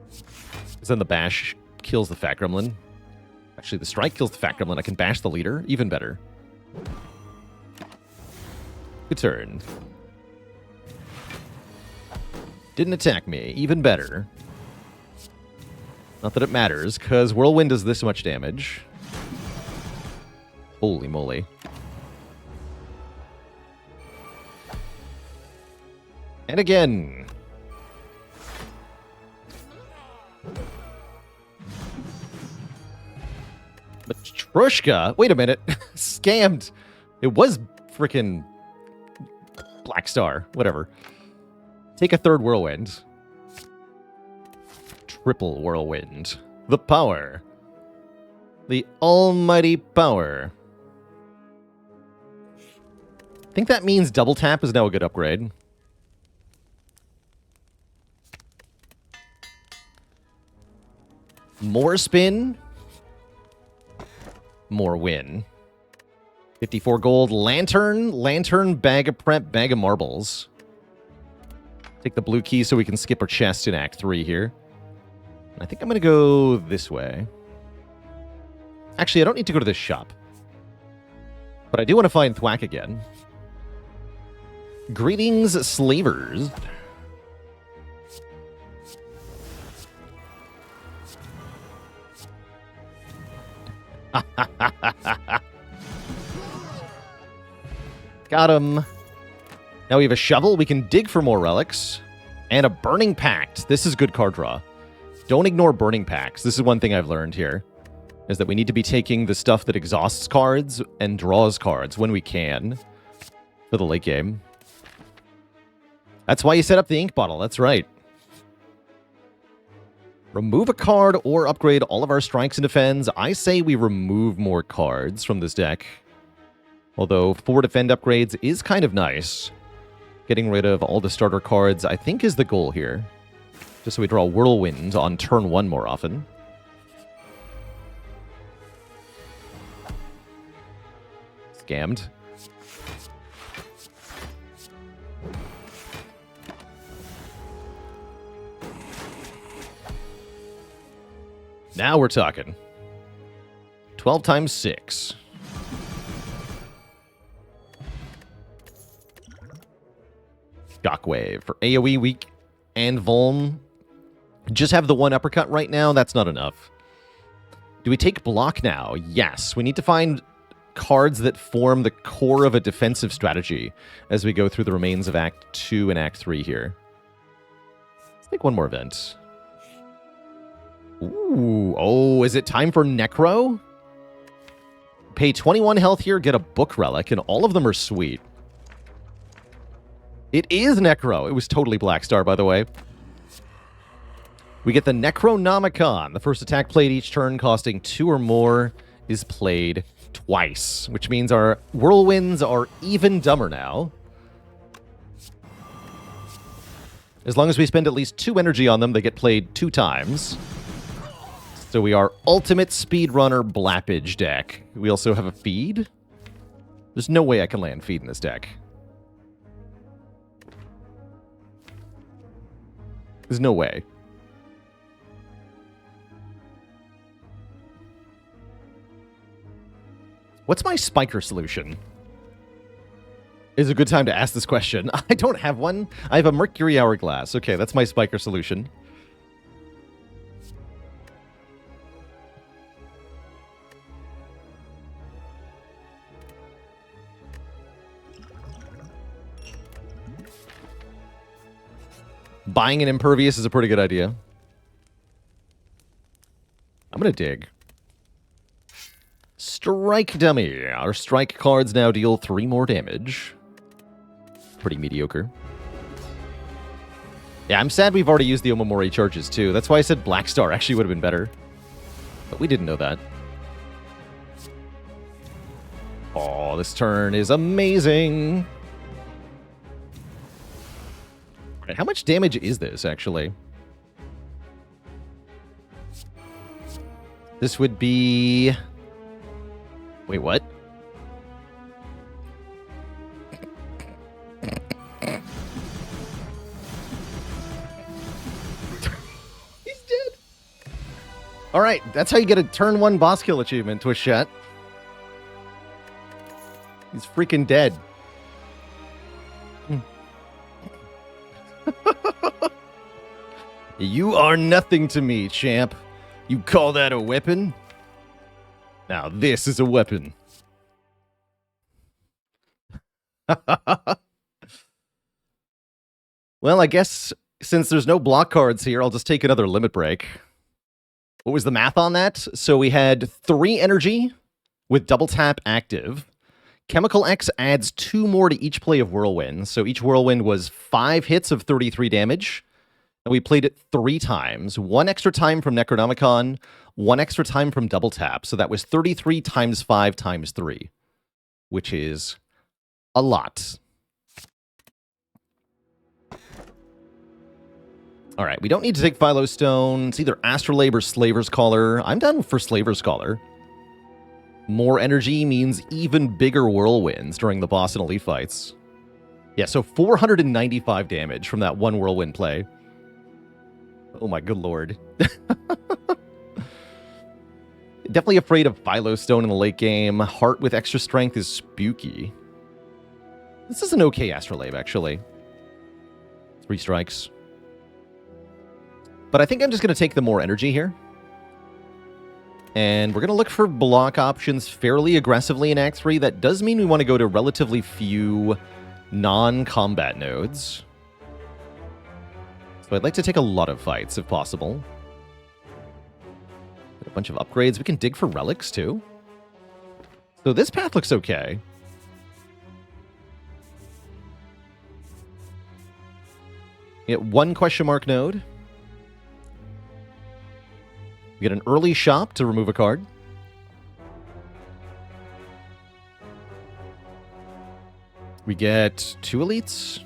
Because then the Bash kills the Fat Gremlin. Actually, the Strike kills the Fat Gremlin. I can bash the leader. Even better. Good turn. Didn't attack me. Even better. Not that it matters, because Whirlwind does this much damage. Holy moly. And again. Matryoshka? Wait a minute. Scammed. It was frickin' Black Star. Whatever. Take a third Whirlwind. Triple Whirlwind. The power. The almighty power. I think that means double tap is now a good upgrade. More spin. more win. 54 gold. Lantern, bag of prep, bag of marbles. Take the blue key so we can skip our chest in Act 3 here. I think I'm going to go this way. Actually, I don't need to go to this shop. But I do want to find Thwack again. Greetings, slavers. Got him. Now we have a shovel. We can dig for more relics. And a Burning Pact. This is good card draw. Don't ignore Burning Pacts. This is one thing I've learned here. Is that we need to be taking the stuff that exhausts cards and draws cards when we can. For the late game. That's why you set up the ink bottle. That's right. Remove a card or upgrade all of our strikes and defends. I say we remove more cards from this deck. Although 4 defend upgrades is kind of nice. Getting rid of all the starter cards, I think, is the goal here. Just so we draw Whirlwind on turn 1 more often. Scammed. Now we're talking. 12 times 6. Shockwave for AoE weak and Vuln. Just have the one uppercut right now. That's not enough. Do we take block now? Yes. We need to find cards that form the core of a defensive strategy as we go through the remains of Act 2 and Act 3 here. Let's take one more event. Ooh, oh, is it time for Necro? Pay 21 health here, get a book relic, and all of them are sweet. It is Necro. It was totally Black Star, by the way. We get the Necronomicon. The first attack played each turn costing 2 or more is played twice, which means our Whirlwinds are even dumber now. As long as we spend at least 2 energy on them, they get played 2 times. So we are ultimate speedrunner Blappage deck. We also have a feed. There's no way I can land feed in this deck. There's no way. What's my spiker solution? Is a good time to ask this question. I don't have one. I have a Mercury Hourglass. Okay, that's my spiker solution. Buying an Impervious is a pretty good idea. I'm going to dig. Strike Dummy. Our strike cards now deal 3 more damage. Pretty mediocre. Yeah, I'm sad we've already used the Omamori charges too. That's why I said Black Star actually would have been better. But we didn't know that. Oh, this turn is amazing. Right, how much damage is this, actually? This would be... Wait, what? He's dead. All right, that's how you get a turn 1 boss kill achievement, Twist Chat. He's freaking dead. You are nothing to me, champ. You call that a weapon? Now this is a weapon. Well, I guess since there's no block cards here, I'll just take another limit break. What was the math on that? So we had 3 energy with double tap active. Chemical X adds 2 more to each play of Whirlwind. So each Whirlwind was 5 hits of 33 damage. And we played it 3 times. 1 extra time from Necronomicon, 1 extra time from Double Tap. So that was 33 times 5 times 3, which is a lot. All right, we don't need to take Philo Stone. It's either Astrolabe or Slaver's Collar. I'm down for Slaver's Collar. More energy means even bigger whirlwinds during the boss and elite fights. Yeah, so 495 damage from that one whirlwind play. Oh my good lord. Definitely afraid of Philostone in the late game. Heart with extra strength is spooky. This is an okay Astrolabe, actually. 3 strikes. But I think I'm just going to take the more energy here. And we're going to look for block options fairly aggressively in Act 3. That does mean we want to go to relatively few non-combat nodes. So I'd like to take a lot of fights, if possible. Got a bunch of upgrades. We can dig for relics, too. So this path looks okay. We get 1 question mark node. We get an early shop to remove a card. We get 2 elites.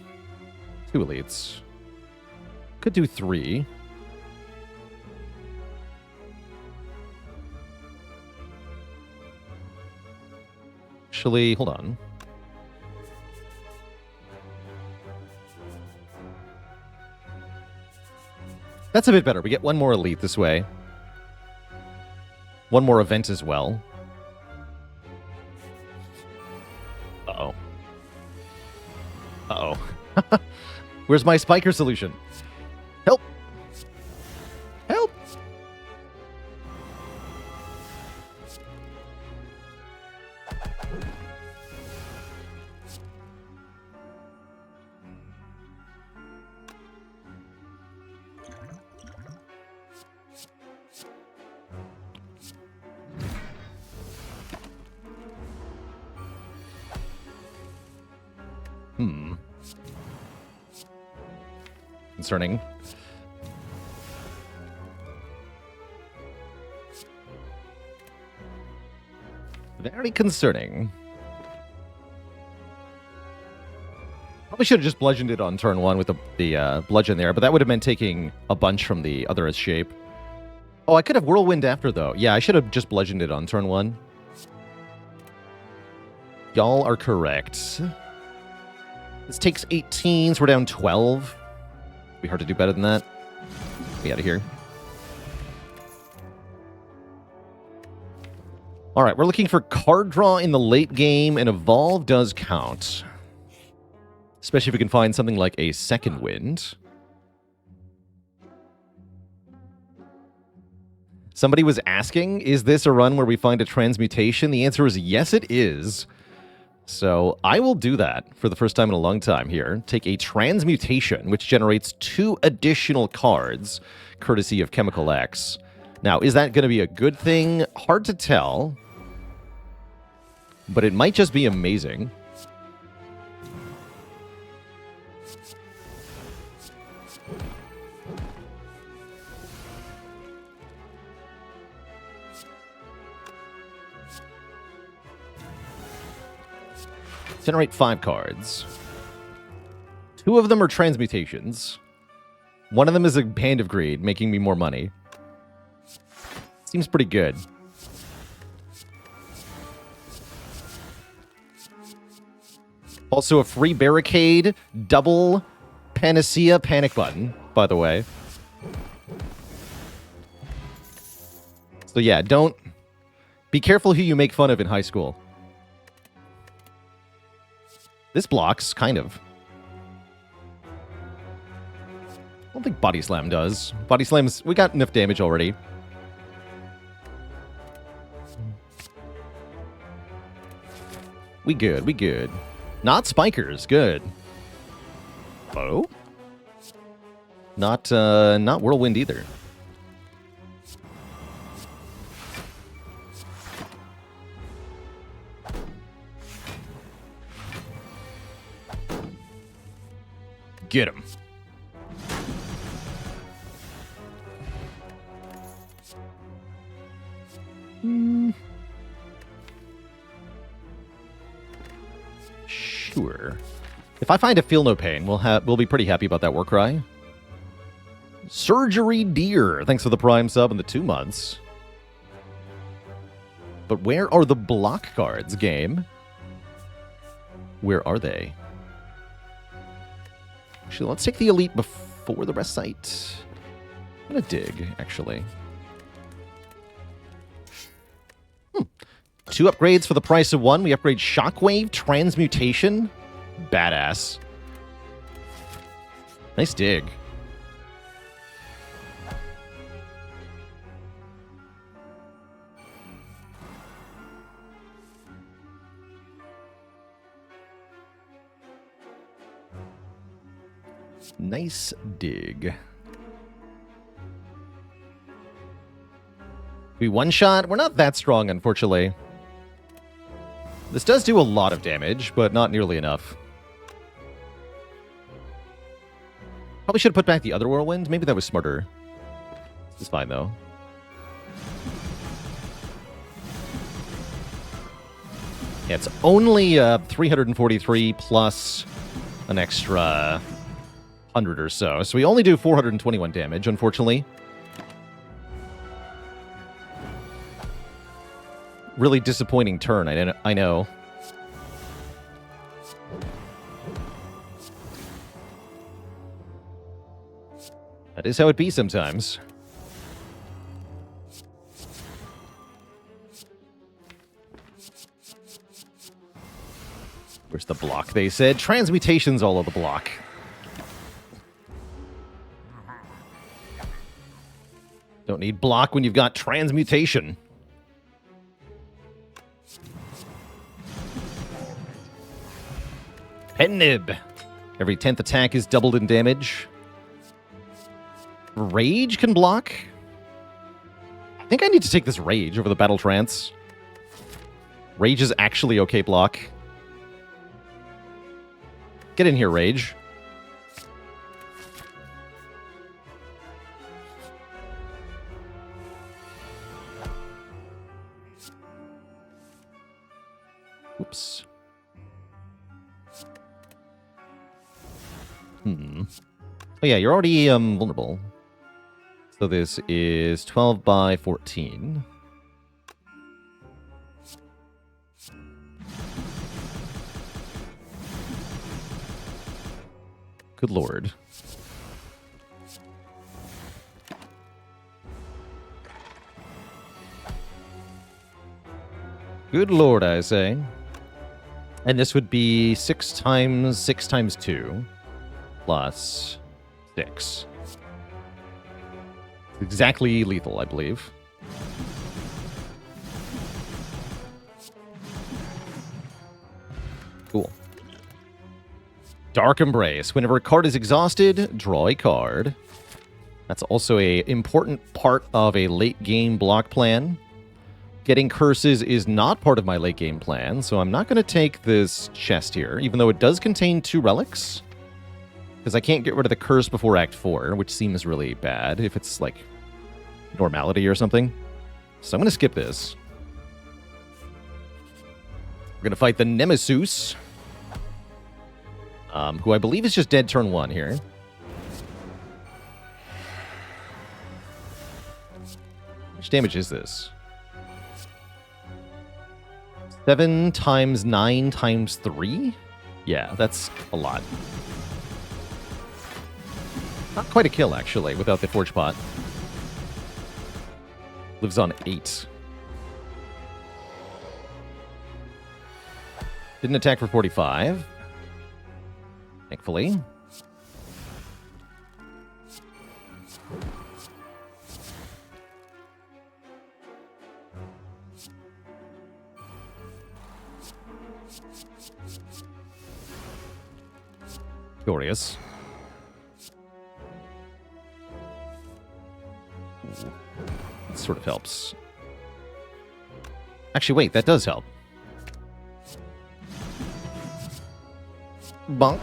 2 elites. Could do 3. Actually, hold on. That's a bit better. We get 1 more elite this way. 1 more event as well. Uh-oh. Uh-oh. Where's my spiker solution? Help! Help! Concerning. Very concerning. Probably should have just bludgeoned it on turn 1 with the bludgeon there, but that would have meant taking a bunch from the other shape. Oh, I could have whirlwind after, though. Yeah, I should have just bludgeoned it on turn 1. Y'all are correct. This takes 18, so we're down 12. It'd be hard to do better than that. Get out of here. All right, we're looking for card draw in the late game, and evolve does count. Especially if we can find something like a second wind. Somebody was asking, is this a run where we find a transmutation? The answer is yes, it is. So I will do that for the first time in a long time here. Take a transmutation, which generates 2 additional cards, courtesy of Chemical X. Now, is that going to be a good thing? Hard to tell. But it might just be amazing. Generate 5 cards. 2 of them are transmutations. 1 of them is a Band of Greed, making me more money. Seems pretty good. Also a free barricade, double panacea panic button, by the way. So yeah, don't... Be careful who you make fun of in high school. This blocks, kind of. I don't think Body Slam does. Body Slam's... We got enough damage already. We good, we good. Not spikers, good. Oh? Not whirlwind either. Get him. Sure. If I find a Feel No Pain, we'll be pretty happy about that war cry. Surgery Deer, thanks for the Prime sub and the 2 months. But where are the block cards, game? Where are they? Actually, let's take the elite before the rest site. I'm gonna dig, actually. 2 upgrades for the price of 1. We upgrade Shockwave, Transmutation. Badass. Nice dig. Nice dig. We one-shot? We're not that strong, unfortunately. This does do a lot of damage, but not nearly enough. Probably should have put back the other whirlwind. Maybe that was smarter. This is fine, though. Yeah, it's only 343 plus an extra 100 or so. So we only do 421 damage, unfortunately. Really disappointing turn, I know. That is how it be sometimes. Where's the block, they said? Transmutation's all of the block. Don't need block when you've got transmutation. Pen nib. Every 10th attack is doubled in damage. Rage can block? I think I need to take this Rage over the Battle Trance. Rage is actually okay block. Get in here, Rage. Oops. Oh yeah, you're already vulnerable. So this is 12 by 14. Good lord. Good lord, I say. And this would be 6 times 6 times 2 plus 6. Exactly lethal, I believe. Cool. Dark Embrace. Whenever a card is exhausted, draw a card. That's also an important part of a late game block plan. Getting curses is not part of my late game plan, so I'm not going to take this chest here, even though it does contain 2 relics. Because I can't get rid of the curse before Act 4, which seems really bad if it's, like, normality or something. So I'm going to skip this. We're going to fight the Nemesis, who I believe is just dead turn 1 here. How much damage is this? 7 times 9 times 3? Yeah, that's a lot. Not quite a kill, actually, without the Forge Pot. Lives on 8. Didn't attack for 45. Thankfully. Glorious. Ooh. That sort of helps. Actually, wait, that does help. Bonk.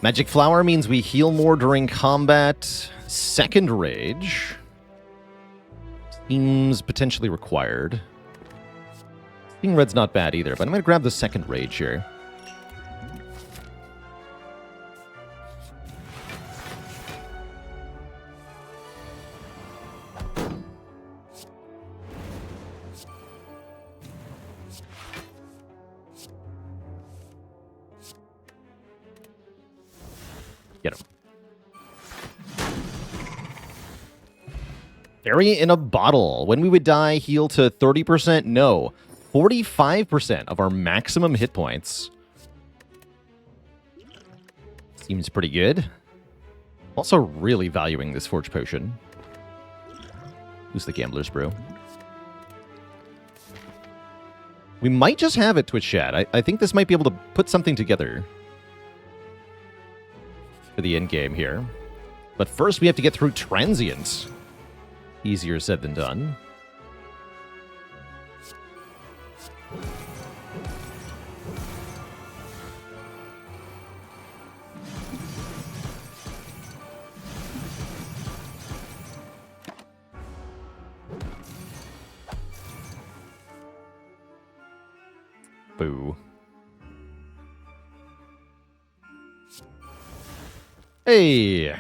Magic Flower means we heal more during combat. Second Rage seems potentially required. Seeing red's not bad either, but I'm going to grab the second Rage here. Get him. Fairy in a bottle. When we would die, heal to 30%? No. 45% of our maximum hit points. Seems pretty good. Also really valuing this Forge Potion. Who's the Gambler's Brew? We might just have it, Twitch chat. I think this might be able to put something together for the end game here. But first we have to get through Transient. Easier said than done. Boo. Hey!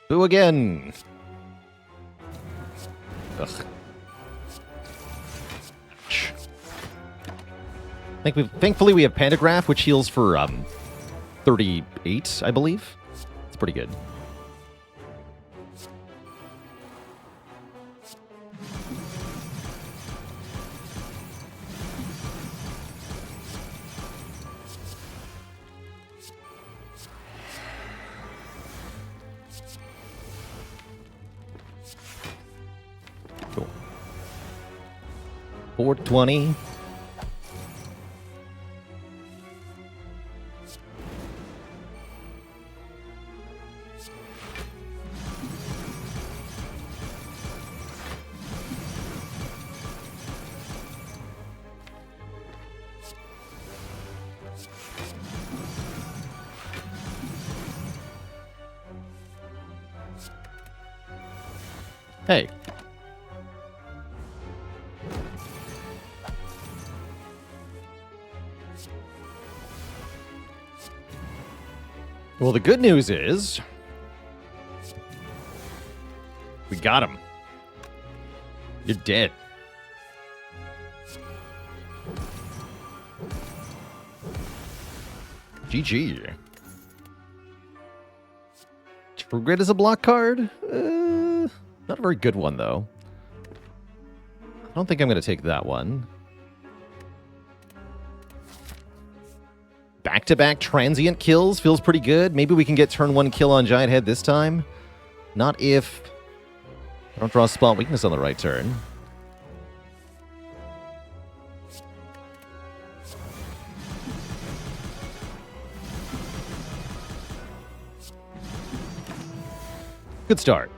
Boo again! Ugh. Thankfully we have Pandagraph, which heals for 38, I believe. It's pretty good. Cool. 420. Hey. Well, the good news is we got him. You're dead. GG. True Grit is a block card? Not a very good one, though. I don't think I'm going to take that one. Back-to-back transient kills feels pretty good. Maybe we can get turn 1 kill on Giant Head this time. Not if I don't draw spot weakness on the right turn. Good start.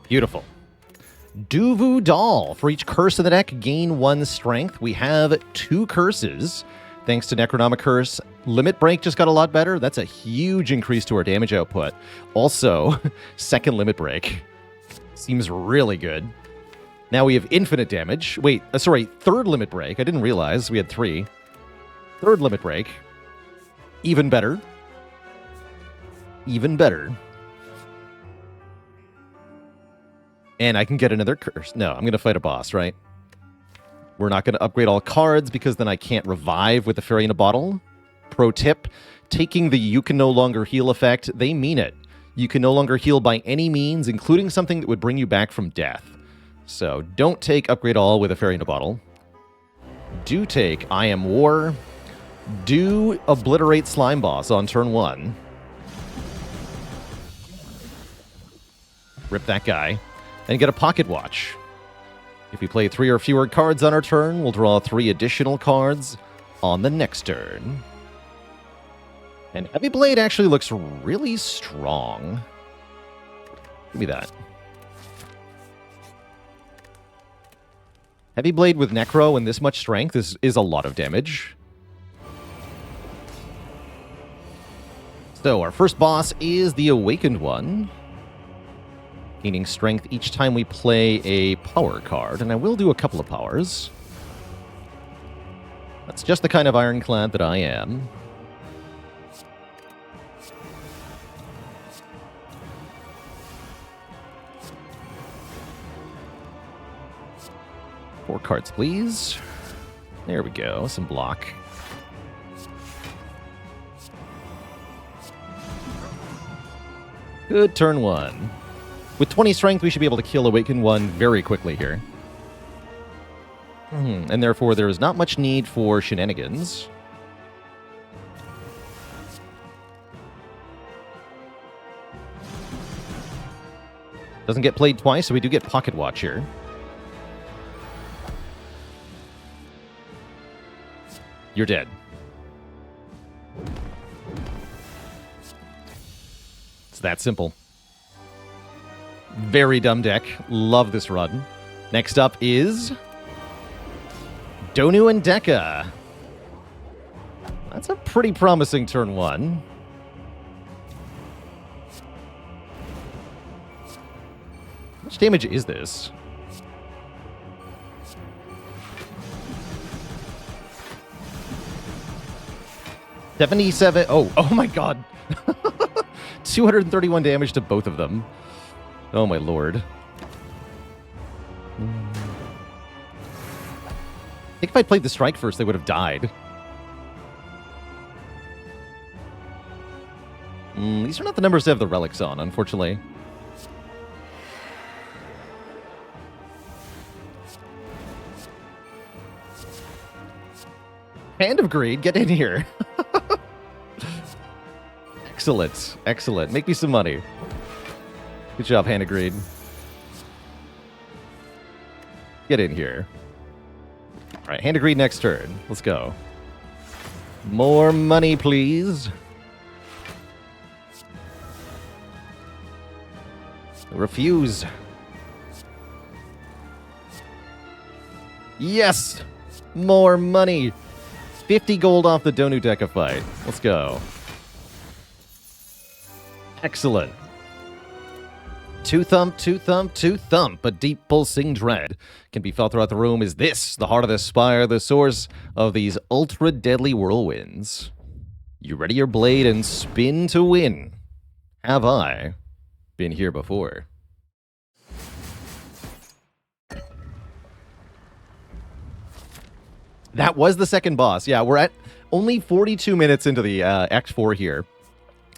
Beautiful. Duvu Doll. For each curse in the deck, gain 1 strength. We have 2 curses. Thanks to Necronomic Curse. Limit Break just got a lot better. That's a huge increase to our damage output. Also, second Limit Break. Seems really good. Now we have infinite damage. Wait, sorry, third Limit Break. I didn't realize we had 3. Third Limit Break. Even better. Even better. And I can get another curse. No, I'm going to fight a boss, right? We're not going to upgrade all cards because then I can't revive with the Fairy in a Bottle. Pro tip, taking the you can no longer heal effect, they mean it. You can no longer heal by any means, including something that would bring you back from death. So don't take upgrade all with a Fairy in a Bottle. Do take I Am War. Do obliterate Slime Boss on turn 1. Rip that guy. And get a Pocket Watch. If we play 3 or fewer cards on our turn, we'll draw 3 additional cards. on the next turn. And Heavy Blade actually looks really strong. Give me that. Heavy Blade with Necro and this much strength is a lot of damage. So our first boss is the Awakened One. Gaining strength each time we play a power card. And I will do a couple of powers. That's just the kind of Ironclad that I am. Four cards, please. There we go. Some block. Good turn one. With 20 strength, we should be able to kill Awakened One very quickly here. And therefore, there is not much need for shenanigans. Doesn't get played twice, so we do get Pocket Watch here. You're dead. It's that simple. Very dumb deck. Love this run. Next up is Donu and Deka. That's a pretty promising turn one. How much damage is this? $77. Oh my god. 231 damage to both of them. Oh my lord. I think if I played the strike first, they would have died. These are not the numbers to have the relics on, unfortunately. Hand of Greed, get in here. Excellent. Excellent. Make me some money. Good job, Hand of Greed. Get in here. All right, Hand of Greed next turn. Let's go. More money, please. Refuse. Yes! More money. 50 gold off the Donu Deka fight. Let's go. Excellent. Two thump, two thump, two thump. A deep pulsing dread can be felt throughout the room. Is this the heart of the Spire, the source of these ultra-deadly whirlwinds? You ready your blade and spin to win? Have I been here before? That was the second boss. Yeah, we're at only 42 minutes into the Act 4 here.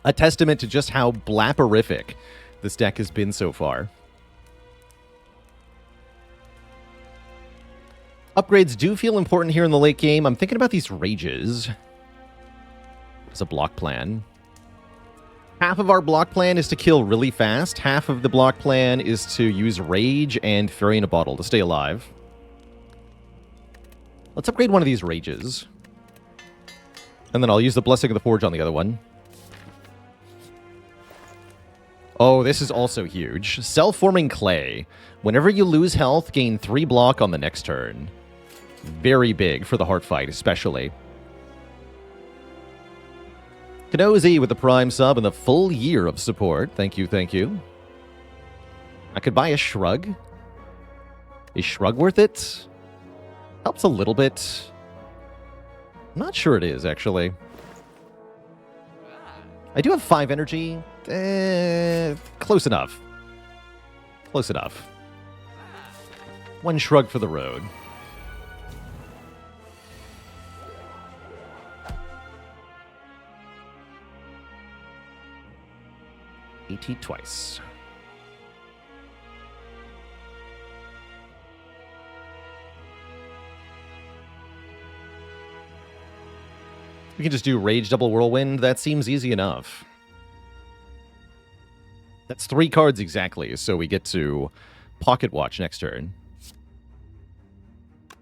A testament to just how blapperific this deck has been so far. Upgrades do feel important here in the late game. I'm thinking about these rages. It's a block plan. Half of our block plan is to kill really fast. Half of the block plan is to use rage and Fury in a Bottle to stay alive. Let's upgrade one of these rages. And then I'll use the Blessing of the Forge on the other one. Oh, this is also huge. Self-forming Clay. Whenever you lose health, gain 3 block on the next turn. Very big for the heart fight, especially. Kenozi with the Prime sub and the full year of support. Thank you, thank you. I could buy a Shrug. Is Shrug worth it? Helps a little bit. I'm not sure it is, actually. I do have 5 energy. Close enough. Close enough. 1 Shrug for the road. AT twice. We can just do Rage Double Whirlwind. That seems easy enough. That's 3 cards exactly, so we get to Pocket Watch next turn.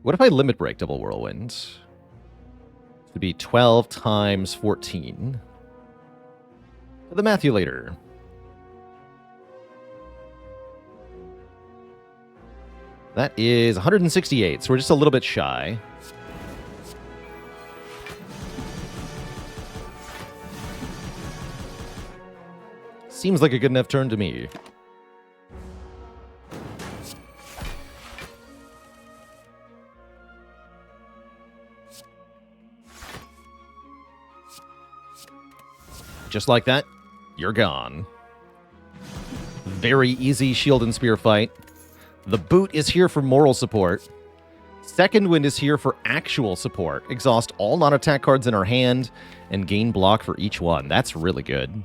What if I Limit Break Double Whirlwind? Would be 12 times 14. The Mathulator. That is 168, so we're just a little bit shy. Seems like a good enough turn to me. Just like that, you're gone. Very easy shield and spear fight. The boot is here for moral support. Second Wind is here for actual support. Exhaust all non-attack cards in our hand and gain block for each one. That's really good.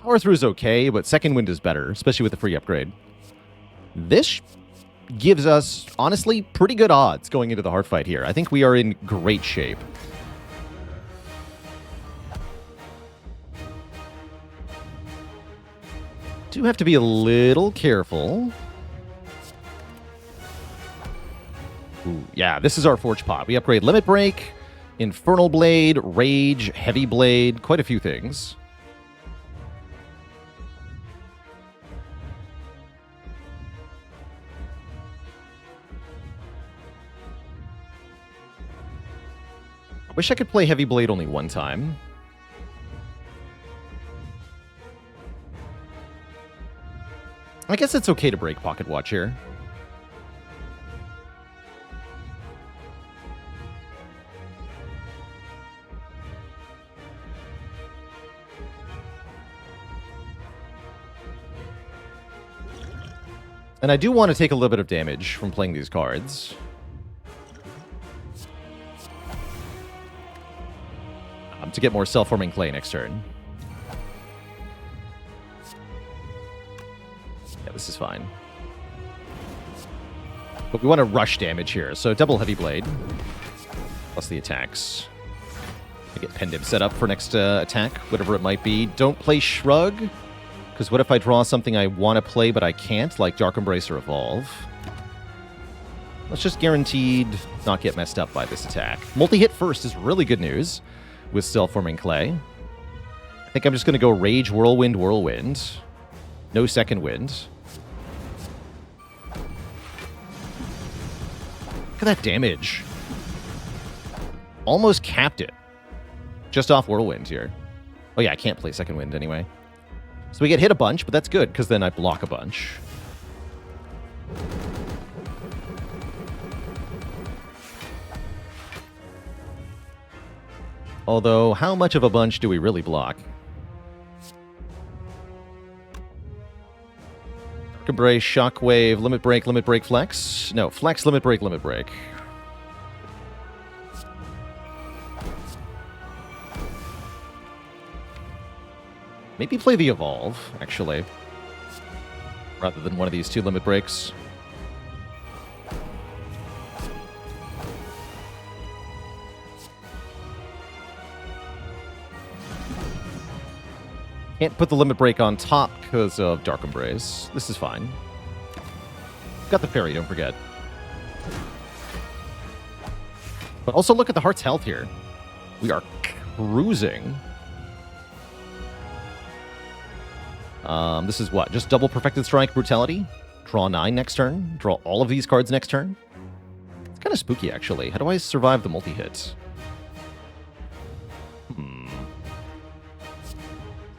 Power Through is okay, but Second Wind is better, especially with the free upgrade. This gives us, honestly, pretty good odds going into the hard fight here. I think we are in great shape. Do have to be a little careful. Ooh, yeah, this is our Forge Pot. We upgrade Limit Break, Infernal Blade, Rage, Heavy Blade, quite a few things. I wish I could play Heavy Blade only one time. I guess it's okay to break Pocket Watch here. And I do want to take a little bit of damage from playing these cards. To get more self-forming clay next turn. Yeah, this is fine. But we want to rush damage here, so double Heavy Blade. Plus the attacks. I get Pendant set up for next attack, whatever it might be. Don't play Shrug, because what if I draw something I want to play but I can't, like Dark Embrace or Evolve? Let's just guaranteed not get messed up by this attack. Multi-hit first is really good news with Self-Forming Clay. I think I'm just going to go Rage, Whirlwind, Whirlwind. No Second Wind. Look at that damage. Almost capped it. Just off Whirlwind here. Oh yeah, I can't play Second Wind anyway. So we get hit a bunch, but that's good, because then I block a bunch. Although, how much of a bunch do we really block? Dark Embrace, Shockwave, Limit Break, Flex. No, Flex, Limit Break. Maybe play the Evolve, actually. Rather than one of these two Limit Breaks. Can't put the Limit Break on top because of Dark Embrace. This is fine. Got the Fairy, don't forget. But also look at the Heart's health here. We are cruising. This is what? Just double Perfected Strike, Brutality? Draw 9 next turn? Draw all of these cards next turn? It's kind of spooky, actually. How do I survive the multi-hit?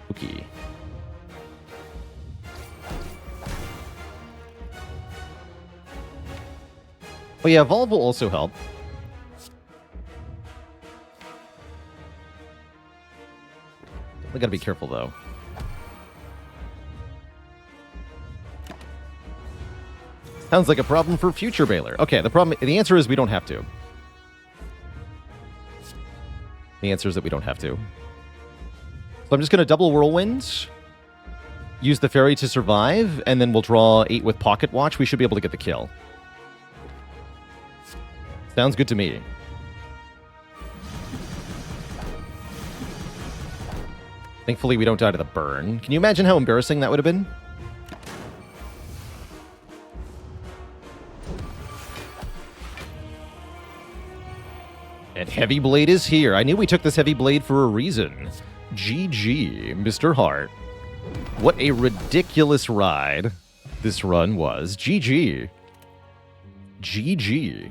Spooky. Oh yeah, Evolve will also help. I gotta be careful, though. Sounds like a problem for future Baylor. Okay, the answer is we don't have to. The answer is that we don't have to. So I'm just going to double Whirlwind, use the Fairy to survive, and then we'll draw 8 with Pocket Watch. We should be able to get the kill. Sounds good to me. Thankfully, we don't die to the burn. Can you imagine how embarrassing that would have been? And Heavy Blade is here. I knew we took this Heavy Blade for a reason. GG, Mr. Hart. What a ridiculous ride this run was. GG. GG.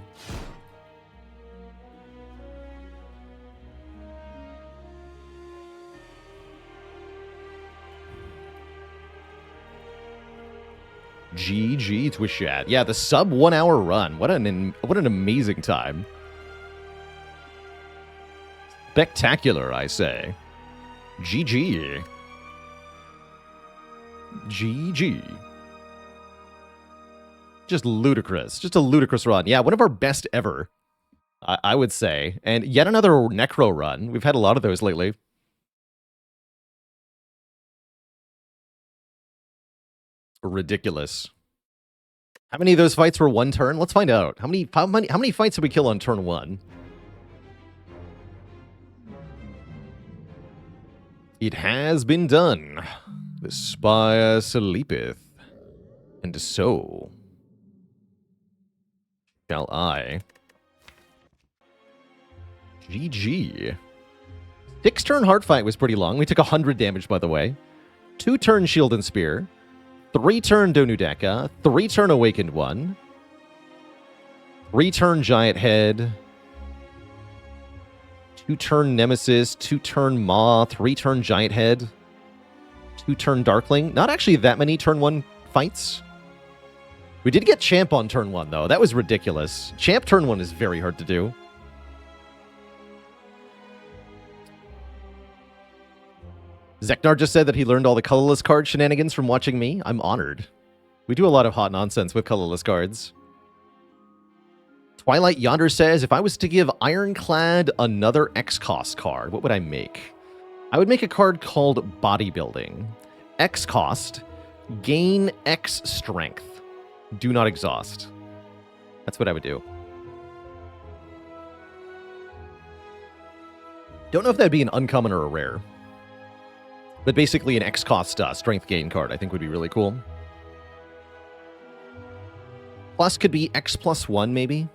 GG Twitch chat. Yeah, the sub 1 hour run. What an amazing time. Spectacular, I say. GG. GG. Just ludicrous. Just a ludicrous run. Yeah, one of our best ever, I would say. And yet another Necro run. We've had a lot of those lately. Ridiculous. How many of those fights were one turn? Let's find out. How many fights did we kill on turn 1? It has been done. The Spire sleepeth, and so shall I. GG. 6-turn Heart Fight was pretty long. We took 100 damage, by the way. 2-turn Shield and Spear. 3-turn Donudeka. 3-turn Awakened One. 3-turn Giant Head. 2-turn Nemesis. 2-turn Maw. 3-turn Giant Head. 2-turn Darkling. Not actually that many turn 1 fights. We did get Champ on turn 1, though. That was ridiculous. Champ turn 1 is very hard to do. Zeknar just said that he learned all the colorless card shenanigans from watching me. I'm honored. We do a lot of hot nonsense with colorless cards. Twilight Yonder says, if I was to give Ironclad another X-Cost card, what would I make? I would make a card called Bodybuilding. X-Cost, gain X Strength. Do not exhaust. That's what I would do. Don't know if that'd be an uncommon or a rare. But basically an X-Cost strength gain card I think would be really cool. Plus could be X+1 maybe?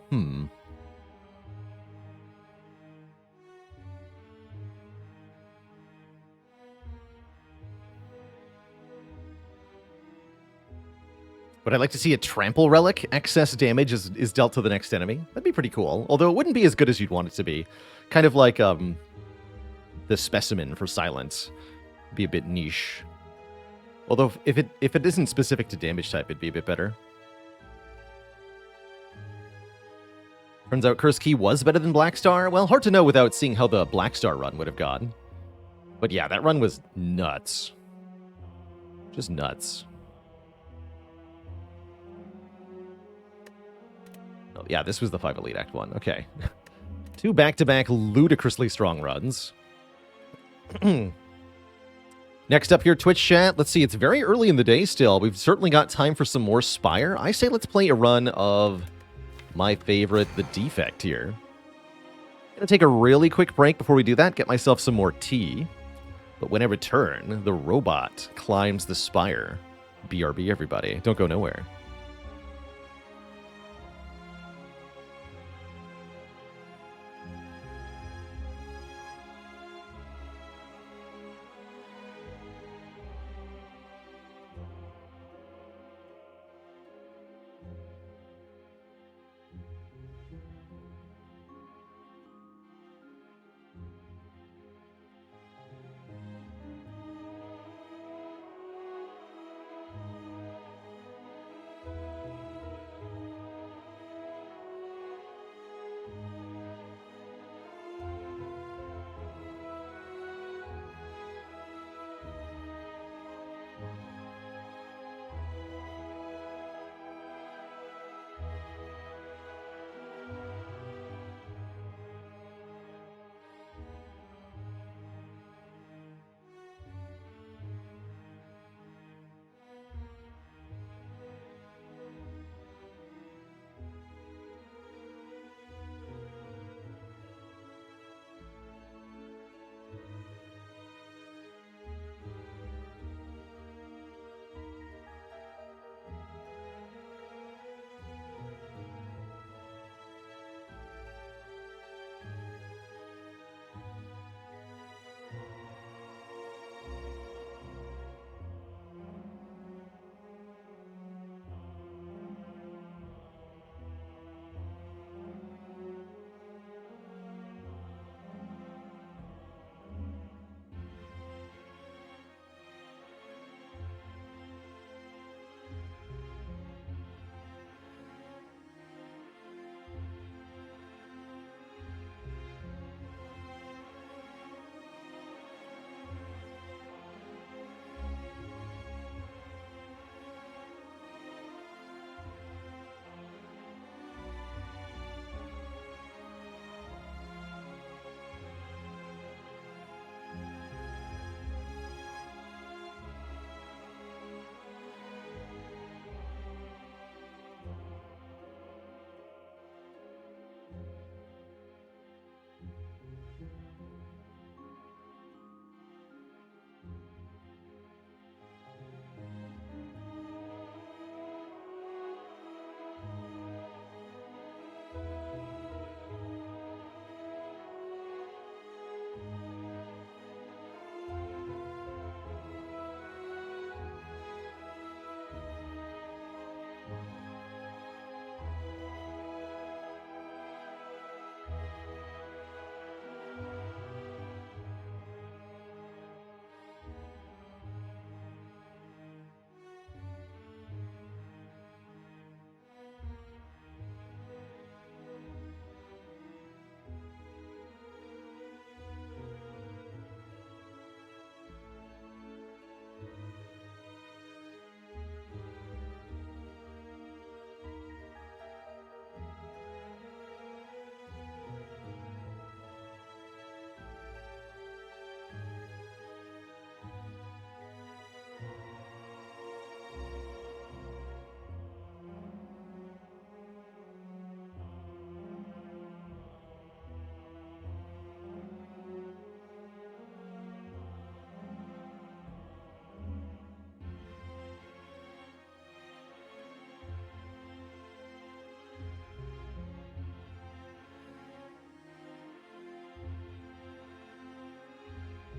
Would I like to see a Trample Relic? Excess damage is dealt to the next enemy. That'd be pretty cool. Although it wouldn't be as good as you'd want it to be. Kind of like the Specimen for Silence. Be a bit niche. Although if it isn't specific to damage type, it'd be a bit better. Turns out Curse Key was better than Black Star. Well, hard to know without seeing how the Black Star run would have gone. But yeah, that run was nuts. Just nuts. Oh, yeah, this was the 5 Elite Act 1. Okay. 2 back-to-back ludicrously strong runs. Next up here, Twitch chat. Let's see, it's very early in the day still. We've certainly got time for some more Spire. I say let's play a run of my favorite, the Defect here. Gonna take a really quick break before we do that, get myself some more tea. But when I return, the robot climbs the Spire. BRB, everybody. Don't go nowhere.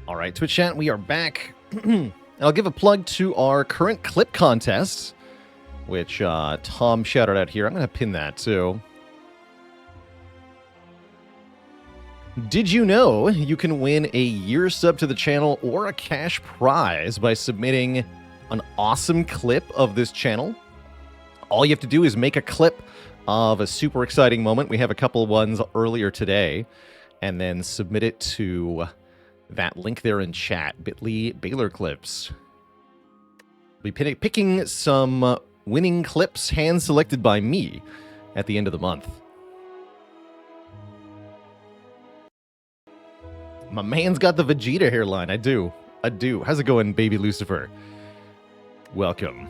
All right, Twitch chat, we are back. I'll give a plug to our current clip contest, which Tom shouted out here. I'm going to pin that too. Did you know you can win a year sub to the channel or a cash prize by submitting an awesome clip of this channel? All you have to do is make a clip of a super exciting moment. We have a couple ones earlier today, and then submit it to that link there in chat, bit.ly Baylor Clips. We'll be picking some winning clips hand-selected by me at the end of the month. My man's got the Vegeta hairline. I do. How's it going, baby Lucifer? Welcome.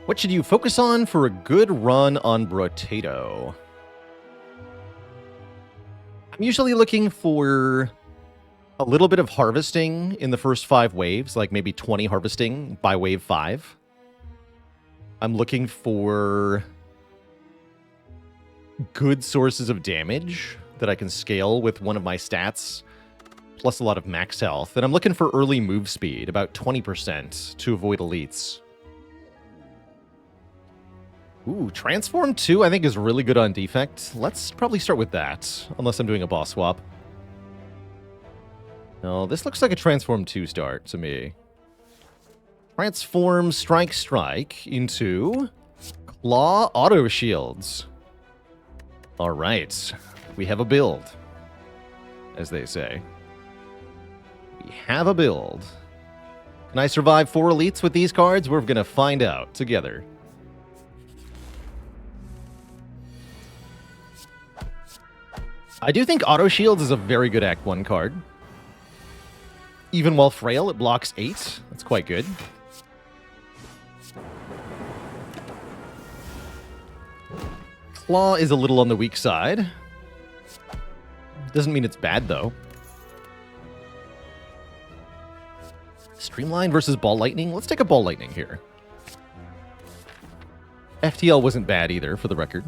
What should you focus on for a good run on Brotato? I'm usually looking for a little bit of harvesting in the first 5 waves, like maybe 20 harvesting by wave 5. I'm looking for good sources of damage that I can scale with one of my stats, plus a lot of max health. And I'm looking for early move speed, about 20% to avoid elites. Ooh, Transform 2 I think is really good on Defect. Let's probably start with that, unless I'm doing a boss swap. No, this looks like a Transform 2 start to me. Transform Strike into Claw Auto Shields. Alright, we have a build, as they say. We have a build. Can I survive 4 elites with these cards? We're going to find out together. I do think Auto Shields is a very good Act 1 card. Even while frail, it blocks 8. That's quite good. Claw is a little on the weak side. Doesn't mean it's bad, though. Streamline versus Ball Lightning? Let's take a Ball Lightning here. FTL wasn't bad either, for the record.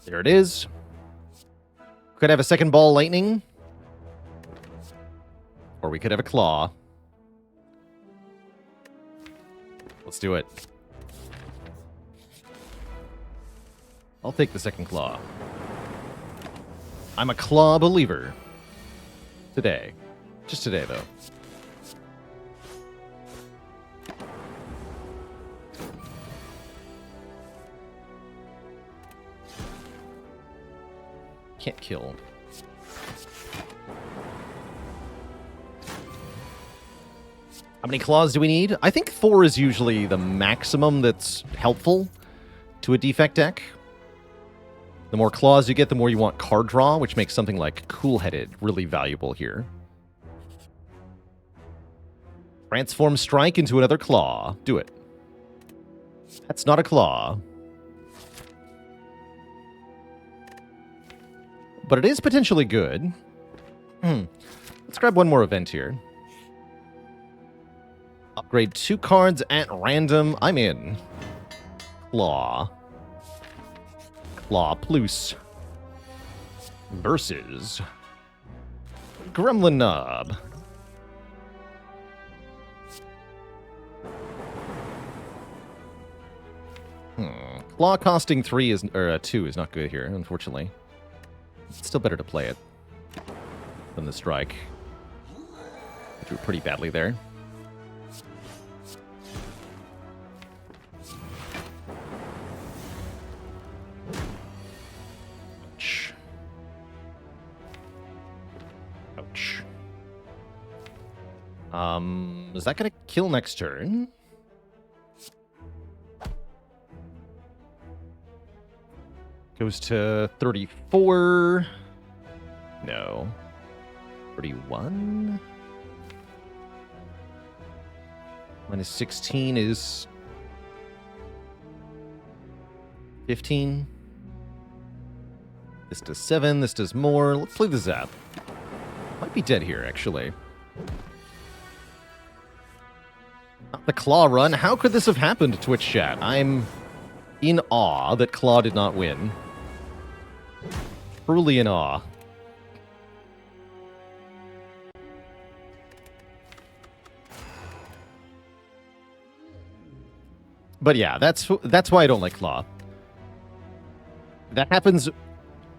There it is. Could have a second Ball Lightning. Or we could have a Claw. Let's do it. I'll take the second Claw. I'm a Claw believer. Today. Just today, though. Can't kill. How many claws do we need? I think 4 is usually the maximum that's helpful to a Defect deck. The more claws you get, the more you want card draw, which makes something like Cool-Headed really valuable here. Transform Strike into another Claw. Do it. That's not a Claw. But it is potentially good. Let's grab one more event here. Upgrade 2 cards at random. I'm in. Claw. Claw Plus. Versus Gremlin Knob. Claw costing 3 is, or 2 is not good here, unfortunately. It's still better to play it than the strike. I drew pretty badly there. Ouch. Ouch. Is that gonna kill next turn? Goes to 34. No. 31. Minus 16 is 15. This does 7. This does more. Let's play the Zap. Might be dead here, actually. Not the Claw run. How could this have happened, Twitch chat? I'm in awe that Claw did not win. Truly in awe. But yeah, that's why I don't like Claw. That happens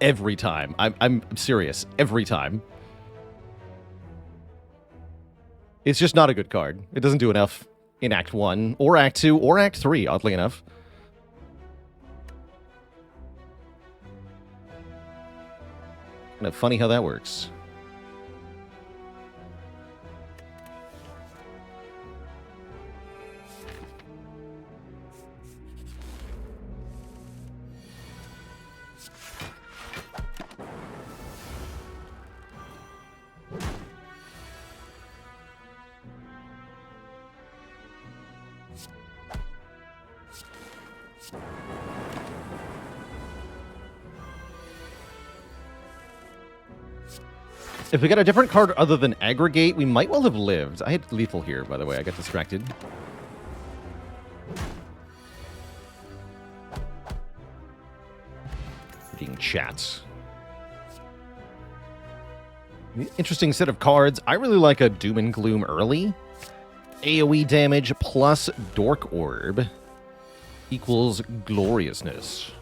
every time. I'm serious. Every time. It's just not a good card. It doesn't do enough in Act 1, or Act 2, or Act 3, oddly enough. Kind of funny how that works. If we got a different card other than Aggregate, we might well have lived. I had Lethal here, by the way. I got distracted. Reading chat. Interesting set of cards. I really like a Doom and Gloom early. AoE damage plus Dork Orb equals gloriousness.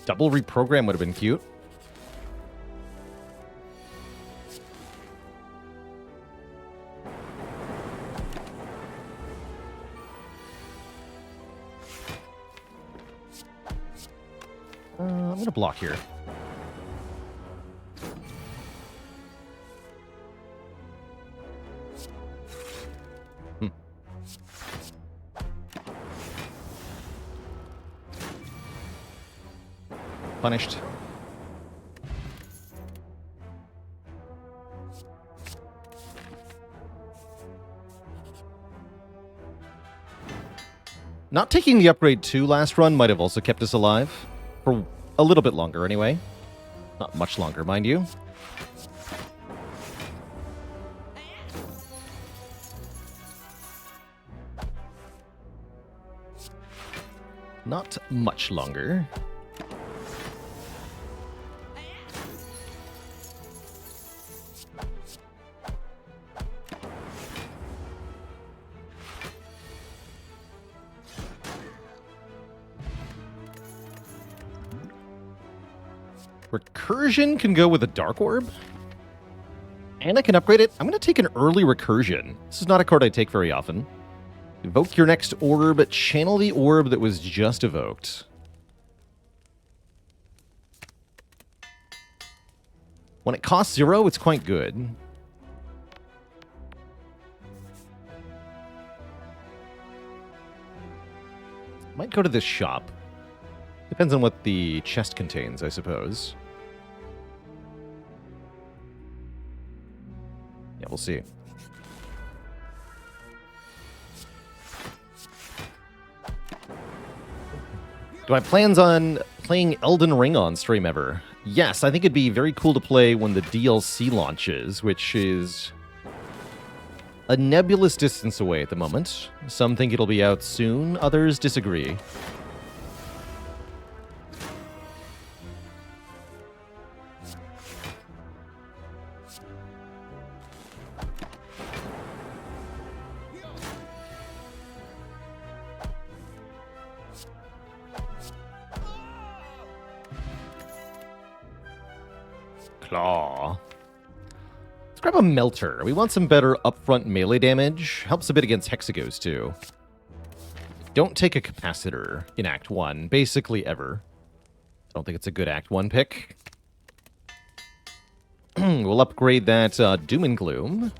Double reprogram would have been cute. I'm going to block here. Punished. Not taking the upgrade 2 last run might have also kept us alive. For a little bit longer, anyway. Not much longer, mind you. Not much longer. Recursion can go with a Dark Orb. And I can upgrade it. I'm going to take an early Recursion. This is not a card I take very often. Evoke your next orb. Channel the orb that was just evoked. When it costs 0, it's quite good. Might go to this shop. Depends on what the chest contains, I suppose. Yeah, we'll see. Do I have plans on playing Elden Ring on stream ever? Yes, I think it'd be very cool to play when the DLC launches, which is a nebulous distance away at the moment. Some think it'll be out soon, others disagree. Claw. Let's grab a Melter. We want some better upfront melee damage. Helps a bit against Hexagos, too. Don't take a Capacitor in Act 1, basically ever. I don't think it's a good Act 1 pick. We'll upgrade that Doom and Gloom.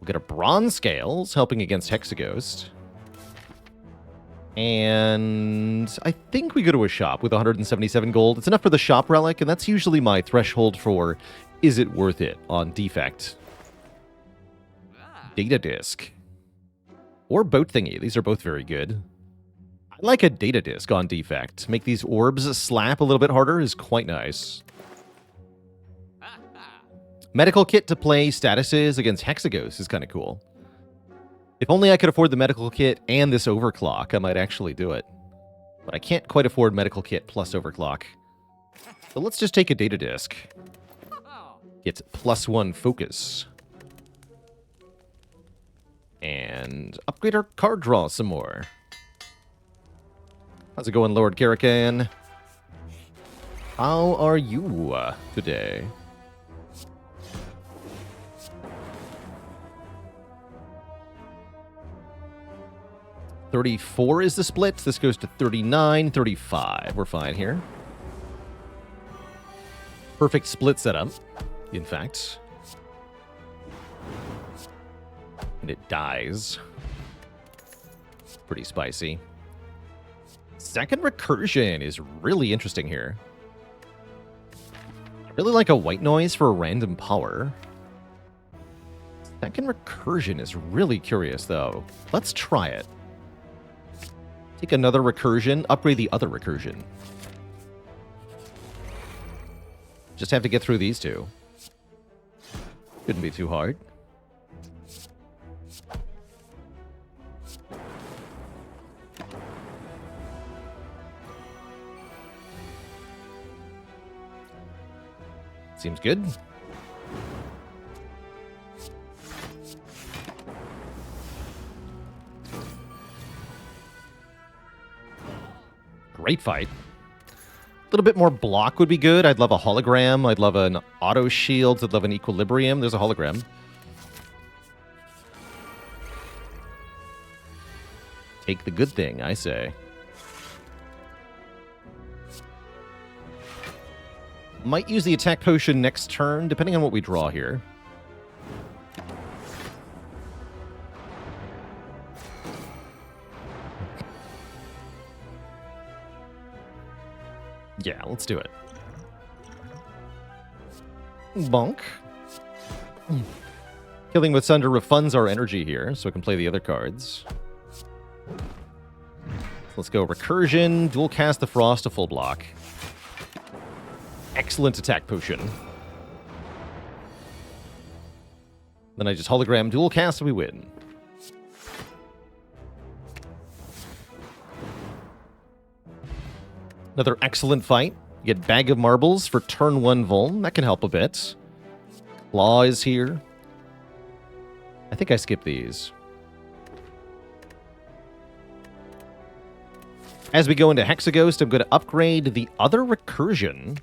We'll get a Bronze Scales, helping against Hexaghost. And I think we go to a shop with 177 gold. It's enough for the shop relic, and that's usually my threshold for is it worth it on Defect. Data Disk. Or Boat Thingy. These are both very good. I like a Data Disk on Defect. Make these orbs slap a little bit harder is quite nice. Medical Kit to play statuses against Hexaghost is kind of cool. If only I could afford the medical kit and this overclock, I might actually do it. But I can't quite afford medical kit plus overclock. So let's just take a data disk. Get +1 focus. And upgrade our card draw some more. How's it going, Lord Karakan? How are you today? $34 is the split. This goes to $39, $35. We're fine here. Perfect split setup, in fact. And it dies. Pretty spicy. Second recursion is really interesting here. I really like a white noise for a random power. Second recursion is really curious, though. Let's try it. Take another recursion, upgrade the other recursion. Just have to get through these two. Shouldn't be too hard. Seems good. Great fight. A little bit more block would be good. I'd love a hologram. I'd love an auto shield. I'd love an equilibrium. There's a hologram. Take the good thing, I say. Might use the attack potion next turn, depending on what we draw here. Yeah, let's do it. Bonk. Killing with Sunder refunds our energy here, so I can play the other cards. Let's go recursion, dual cast the frost to full block. Excellent attack potion. Then I just hologram dual cast and we win. Another excellent fight. You get Bag of Marbles for turn 1 Vuln. That can help a bit. Claw is here. I think I skipped these. As we go into Hexaghost, I'm going to upgrade the other recursion.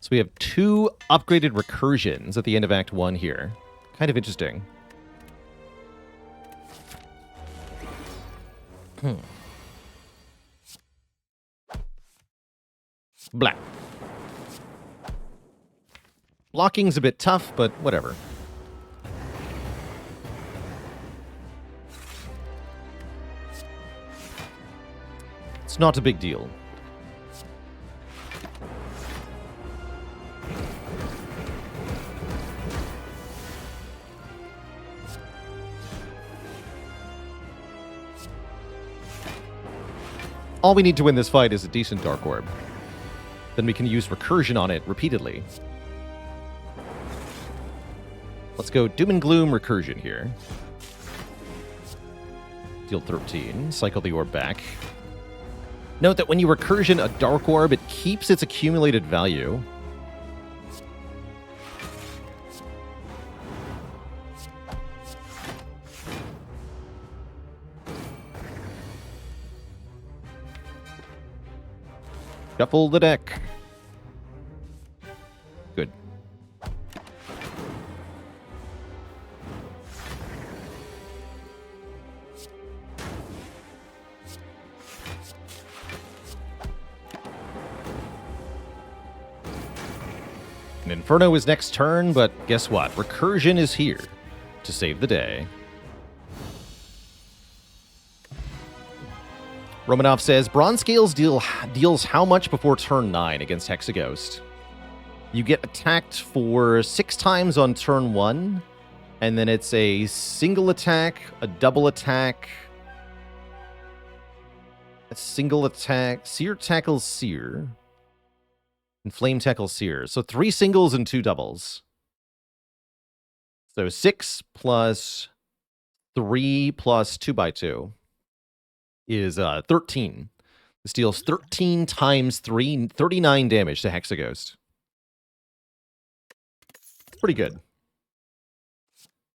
So we have 2 upgraded recursions at the end of Act 1 here. Kind of interesting. Blah. Blocking's a bit tough, but whatever. It's not a big deal. All we need to win this fight is a decent Dark Orb. Then we can use recursion on it repeatedly. Let's go Doom and Gloom recursion here. Deal 13. Cycle the orb back. Note that when you recursion a Dark Orb, it keeps its accumulated value. Shuffle the deck. Good. An Inferno is next turn, but guess what? Recursion is here to save the day. Romanov says, Bronze Scales deals how much before turn 9 against Hexaghost? You get attacked for 6 times on turn 1, and then it's a single attack, a double attack, a single attack, Seer tackles Seer, and Flame tackles Seer. So 3 singles and 2 doubles. So 6 plus 3 plus 2x2 is 13. This deals 13 times 3, 39 damage to Hexaghost. Pretty good.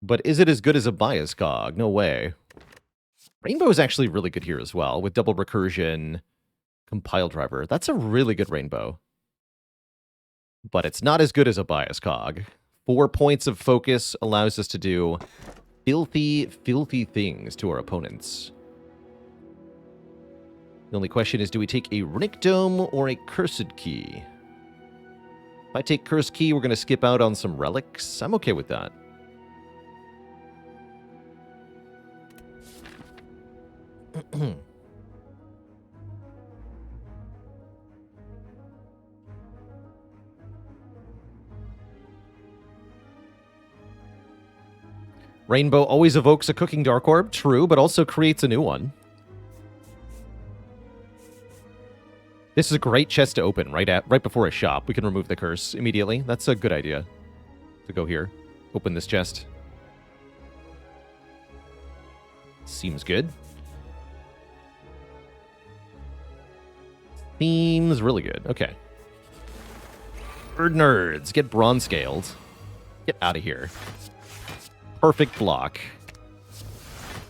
But is it as good as a bias cog? No way. Rainbow is actually really good here as well, with double recursion, compile driver. That's a really good rainbow. But it's not as good as a bias cog. 4 points of focus allows us to do filthy, filthy things to our opponents. The only question is, do we take a Runic Dome or a Cursed Key? If I take Cursed Key, we're going to skip out on some relics. I'm okay with that. Rainbow always evokes a Cooking Dark Orb, true, but also creates a new one. This is a great chest to open right before a shop. We can remove the curse immediately. That's a good idea. To go here. Open this chest. Seems good. Seems really good. Okay. Bird nerds, get bronze scaled. Get out of here. Perfect block.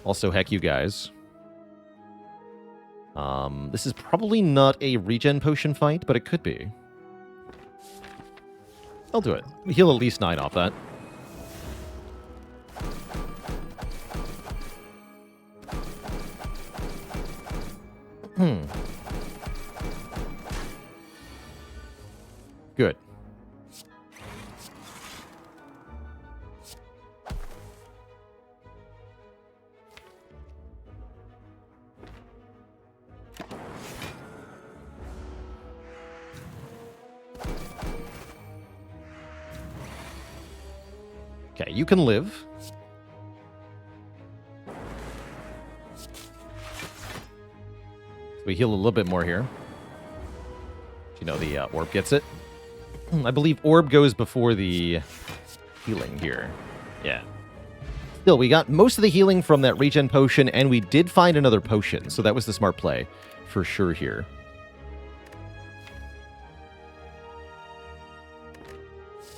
Also, heck you guys. This is probably not a regen potion fight, but it could be. I'll do it. We heal at least 9 off that. Good. Okay, you can live. We heal a little bit more here. You know, the orb gets it. I believe orb goes before the healing here. Yeah. Still, we got most of the healing from that regen potion, and we did find another potion, so that was the smart play for sure here.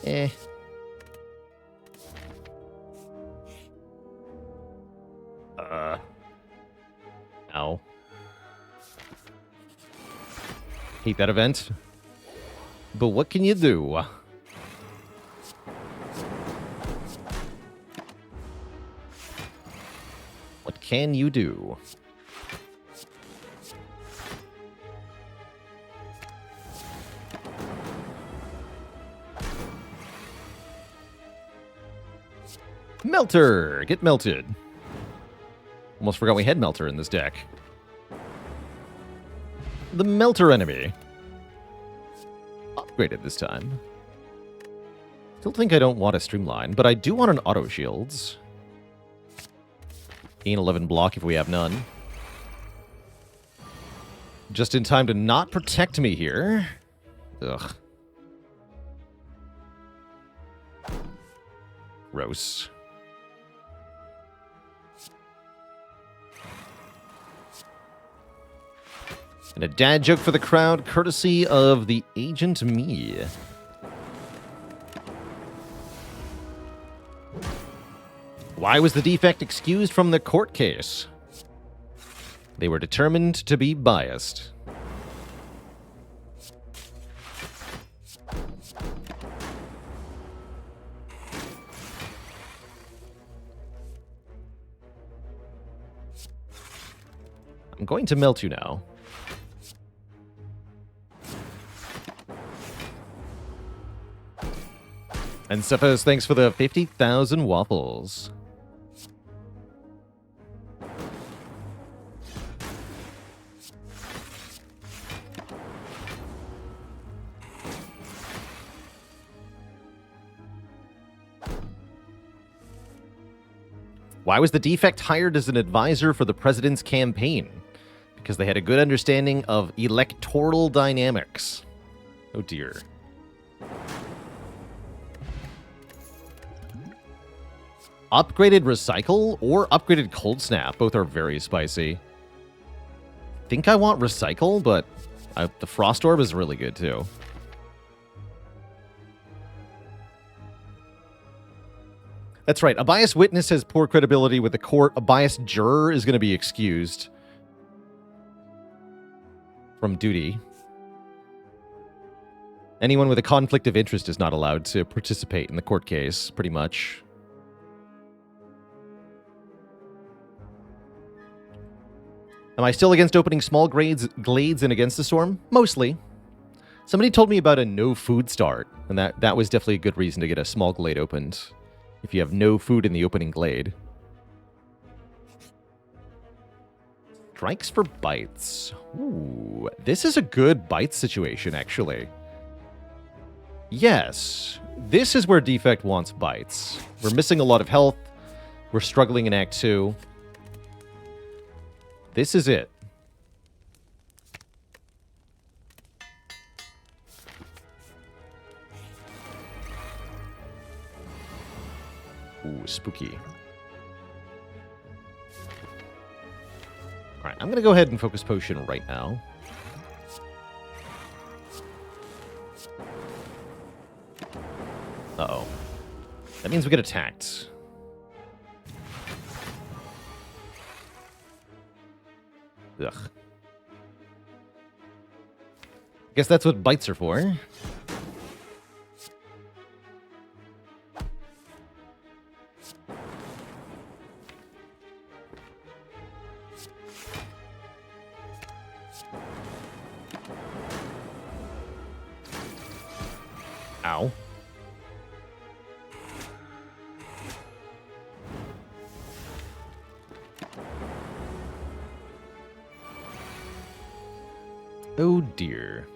Eh. Ow. Hate that event. But what can you do? What can you do? Melter! Get melted. Almost forgot we had Melter in this deck. The Melter enemy. Upgraded this time. Still think I don't want a Streamline, but I do want an Auto Shields. Gain 11 block if we have none. Just in time to not protect me here. Ugh. Gross. And a dad joke for the crowd, courtesy of the Agent Me. Why was the defect excused from the court case? They were determined to be biased. I'm going to melt you now. And Cephas, thanks for the 50,000 waffles. Why was the Defect hired as an advisor for the president's campaign? Because they had a good understanding of electoral dynamics. Oh dear. Upgraded Recycle or upgraded Cold Snap. Both are very spicy. Think I want Recycle, but the Frost Orb is really good too. That's right. A biased witness has poor credibility with the court. A biased juror is going to be excused from duty. Anyone with a conflict of interest is not allowed to participate in the court case, pretty much. Am I still against opening small glades in Against the Storm? Mostly. Somebody told me about a no food start, and that was definitely a good reason to get a small glade opened. If you have no food in the opening glade. Strikes for bites. Ooh, this is a good bite situation, actually. Yes, this is where Defect wants bites. We're missing a lot of health. We're struggling in Act 2. This is it. Ooh, spooky. Alright, I'm going to go ahead and focus potion right now. Uh-oh. That means we get attacked. Ugh. Guess that's what bites are for. Ow. Oh dear.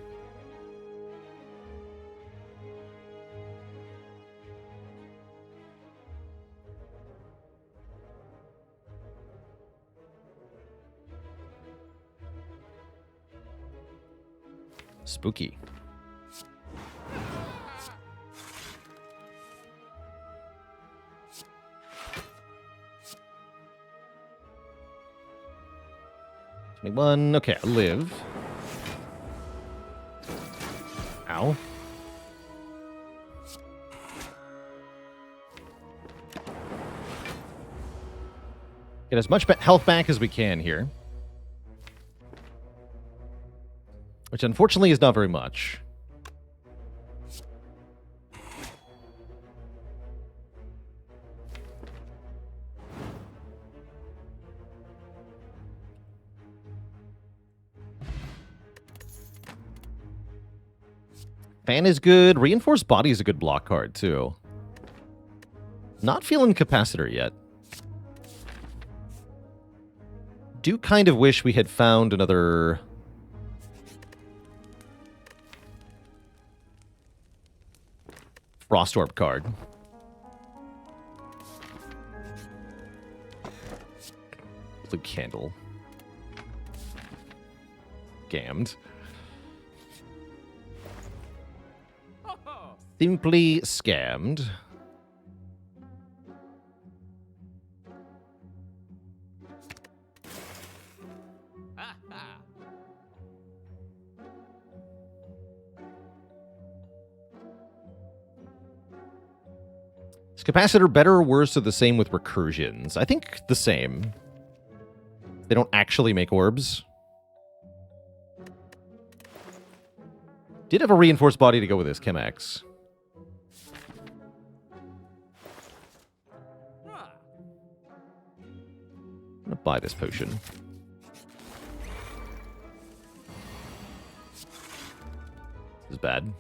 Spooky. One. Okay, I live. Ow. Get as much health back as we can here. Which unfortunately is not very much. Fan is good. Reinforced Body is a good block card, too. Not feeling Capacitor yet. Do kind of wish we had found another... Frost Orb card. Blue Candle. Gammed. Simply scammed. Is Capacitor better or worse or the same with recursions? I think the same. They don't actually make orbs. Did have a reinforced body to go with this, Chemex. I'm gonna buy this potion. This is bad.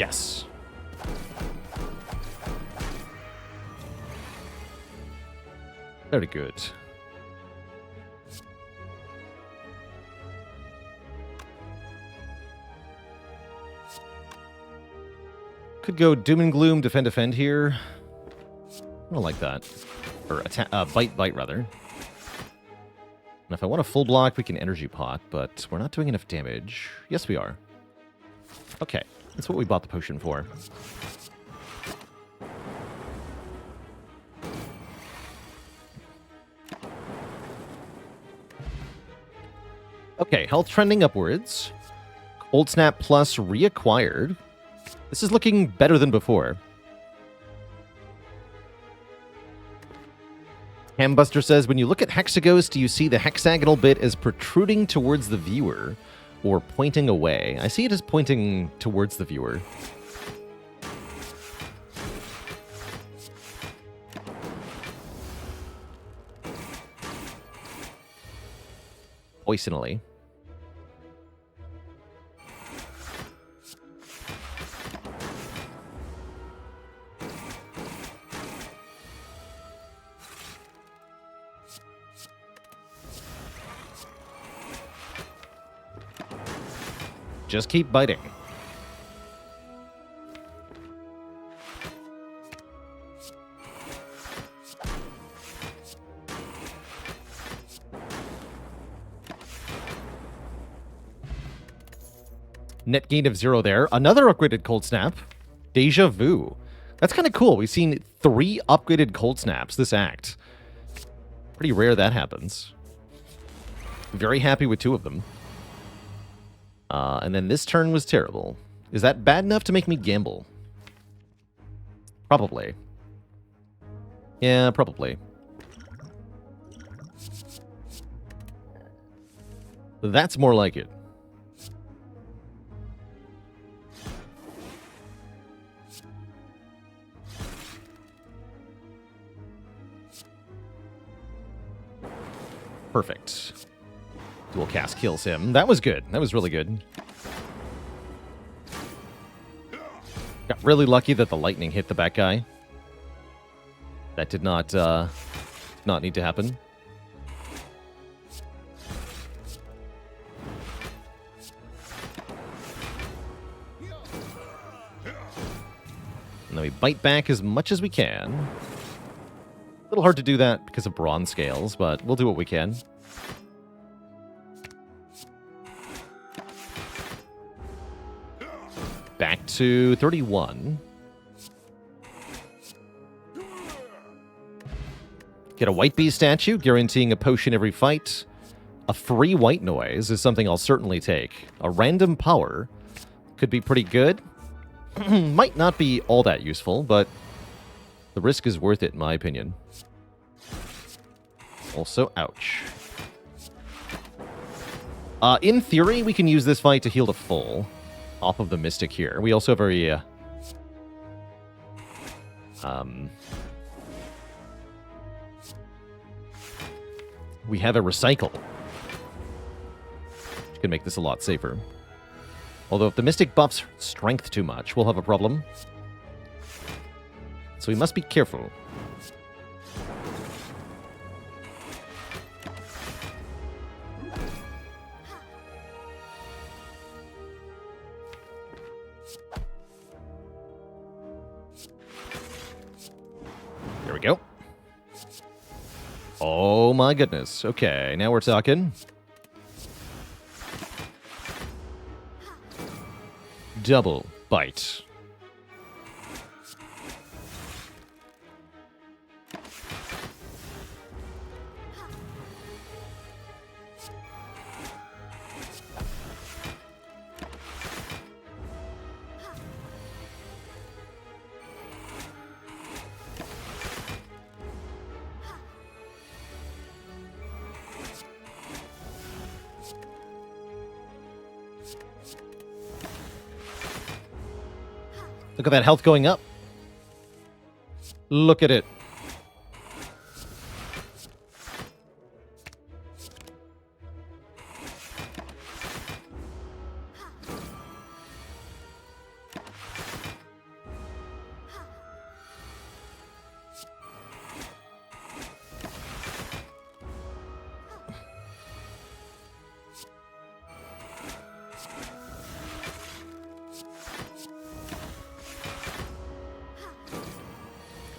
Yes. Very good. Could go Doom and Gloom, Defend here. I don't like that. Or Bite, rather. And if I want a full block, we can Energy Pot, but we're not doing enough damage. Yes, we are. Okay, that's what we bought the potion for. Okay, health trending upwards. Cold Snap Plus reacquired. This is looking better than before. Hambuster says, when you look at Hexaghost, do you see the hexagonal bit as protruding towards the viewer or pointing away? I see it as pointing towards the viewer. Poisonally. Just keep biting. Net gain of 0 there. Another upgraded Cold Snap. Deja Vu. That's kind of cool. We've seen 3 upgraded Cold Snaps this act. Pretty rare that happens. Very happy with 2 of them. And then this turn was terrible. Is that bad enough to make me gamble? Probably. Yeah, probably. That's more like it. Perfect. Dual cast kills him. That was good. That was really good. Got really lucky that the lightning hit the back guy. That did not need to happen. And then we bite back as much as we can. A little hard to do that because of bronze scales, but we'll do what we can. Back to 31. Get a White Bee statue, guaranteeing a potion every fight. A free white noise is something I'll certainly take. A random power could be pretty good. Might not be all that useful, but the risk is worth it in my opinion. Also, ouch. In theory, we can use this fight to heal to full. Off of the Mystic here. We also have a... we have a Recycle. Which can make this a lot safer. Although if the Mystic buffs strength too much, we'll have a problem. So we must be careful. There we go. Oh my goodness. Okay, now we're talking. Double bite. Look at that health going up. Look at it.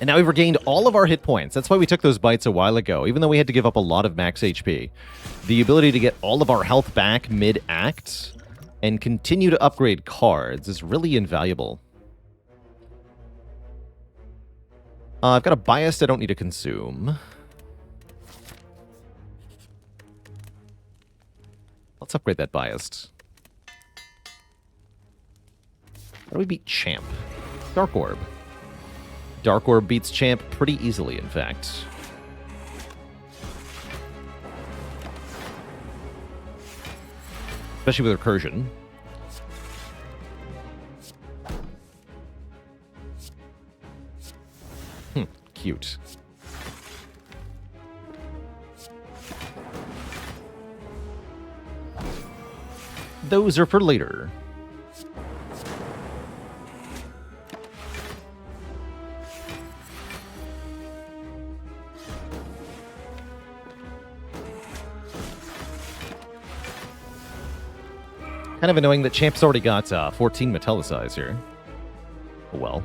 And now we've regained all of our hit points. That's why we took those bites a while ago, even though we had to give up a lot of max HP. The ability to get all of our health back mid-act and continue to upgrade cards is really invaluable. I've got a biased I don't need to consume. Let's upgrade that biased. How do we beat Champ? Dark Orb. Dark Orb beats Champ pretty easily, in fact. Especially with Recursion. Cute. Those are for later. Kind of annoying that Champ's already got 14 Metallicize here. Oh well.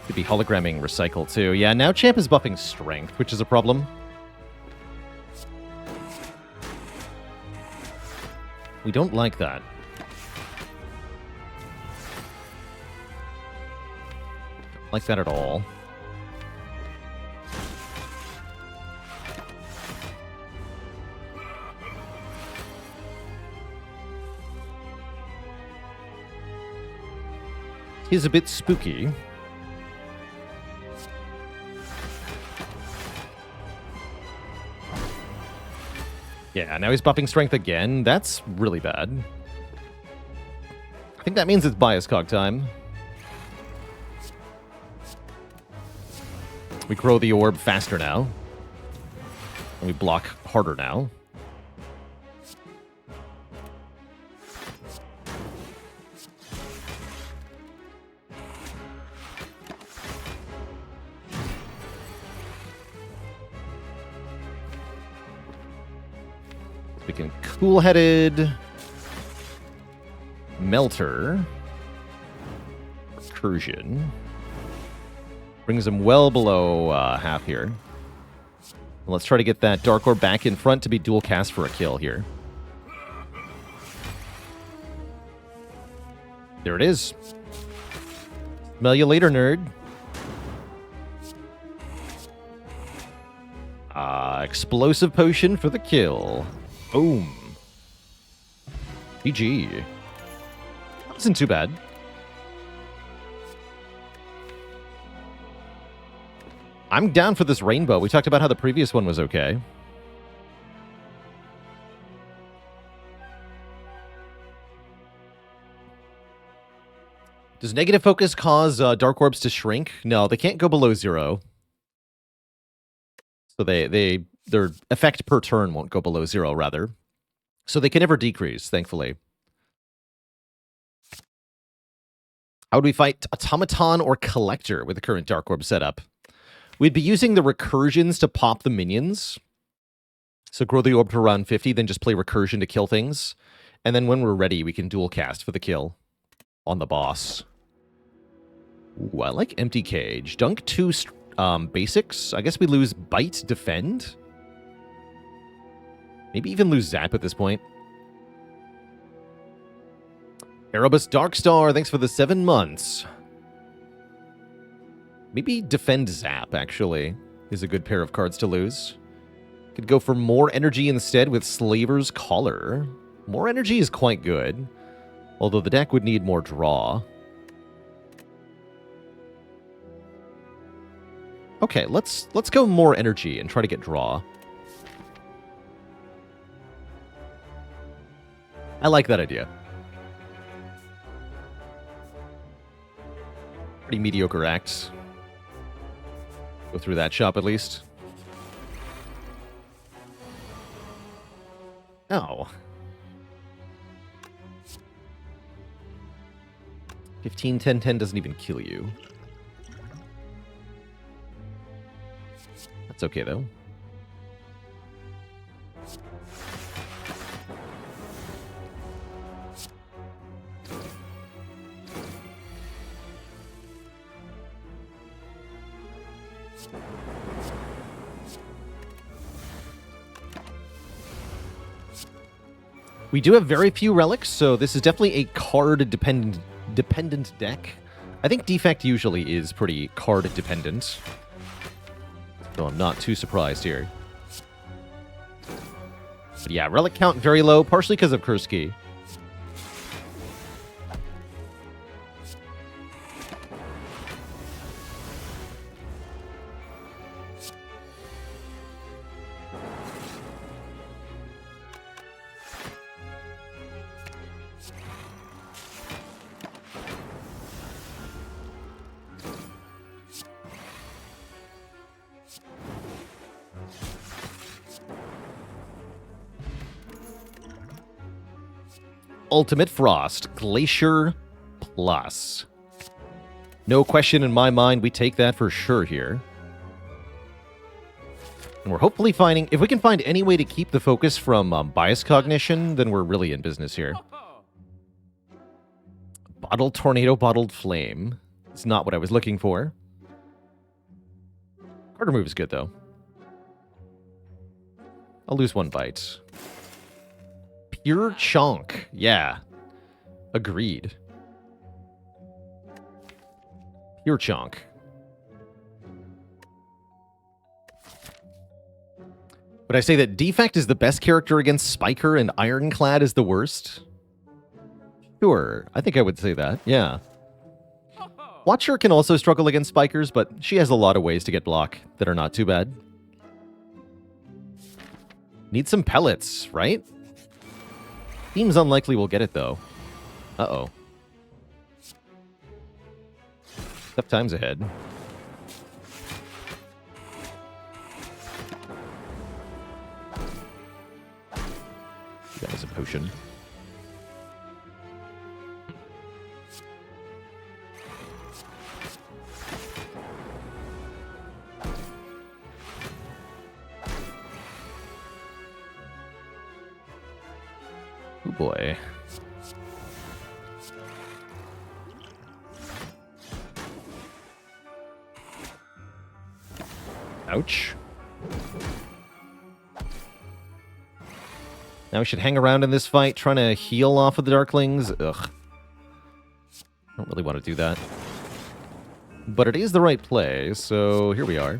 Could be hologramming Recycle too. Yeah, now Champ is buffing Strength, which is a problem. We don't like that. Don't like that at all. He's a bit spooky. Yeah, now he's buffing Strength again. That's really bad. I think that means it's Bias Cog time. We grow the orb faster now. And we block harder now. We can Cool-Headed, Melter, Recursion. Brings him well below half here. Let's try to get that Dark Orb back in front to be dual cast for a kill here. There it is. Smell you later, nerd. Explosive Potion for the kill. Boom. GG. That wasn't too bad. I'm down for this rainbow. We talked about how the previous one was okay. Does negative focus cause Dark Orbs to shrink? No, they can't go below 0. So their effect per turn won't go below 0, rather. So they can never decrease, thankfully. How would we fight Automaton or Collector with the current Dark Orb setup? We'd be using the Recursions to pop the minions. So grow the orb to around 50, then just play Recursion to kill things. And then when we're ready, we can dual cast for the kill on the boss. Ooh, I like Empty Cage. Dunk 2 basics. I guess we lose Bite, Defend. Maybe even lose Zap at this point. Erebus Darkstar, thanks for the 7 months. Maybe Defend Zap, actually, is a good pair of cards to lose. Could go for more energy instead with Slaver's Collar. More energy is quite good, although the deck would need more draw. Okay, let's go more energy and try to get draw. I like that idea. Pretty mediocre act. Go through that shop at least. Oh. 15, 10, 10 doesn't even kill you. That's okay, though. We do have very few relics, so this is definitely a card-dependent deck. I think Defect usually is pretty card-dependent, so I'm not too surprised here. But yeah, relic count very low, partially because of Curse Key. Ultimate Frost, Glacier Plus. No question in my mind, we take that for sure here. And we're hopefully finding... If we can find any way to keep the focus from bias cognition, then we're really in business here. Bottled Tornado, Bottled Flame. It's not what I was looking for. Card remove is good, though. I'll lose one bite. Pure Chonk. Yeah. Agreed. Pure Chonk. Would I say that Defect is the best character against Spire and Ironclad is the worst? Sure. I think I would say that. Yeah. Watcher can also struggle against Spikers, but she has a lot of ways to get block that are not too bad. Need some pellets, right? Seems unlikely we'll get it, though. Uh-oh. Tough times ahead. That was a potion. Oh boy. Ouch. Now we should hang around in this fight, trying to heal off of the Darklings. Ugh. I don't really want to do that. But it is the right play, so here we are.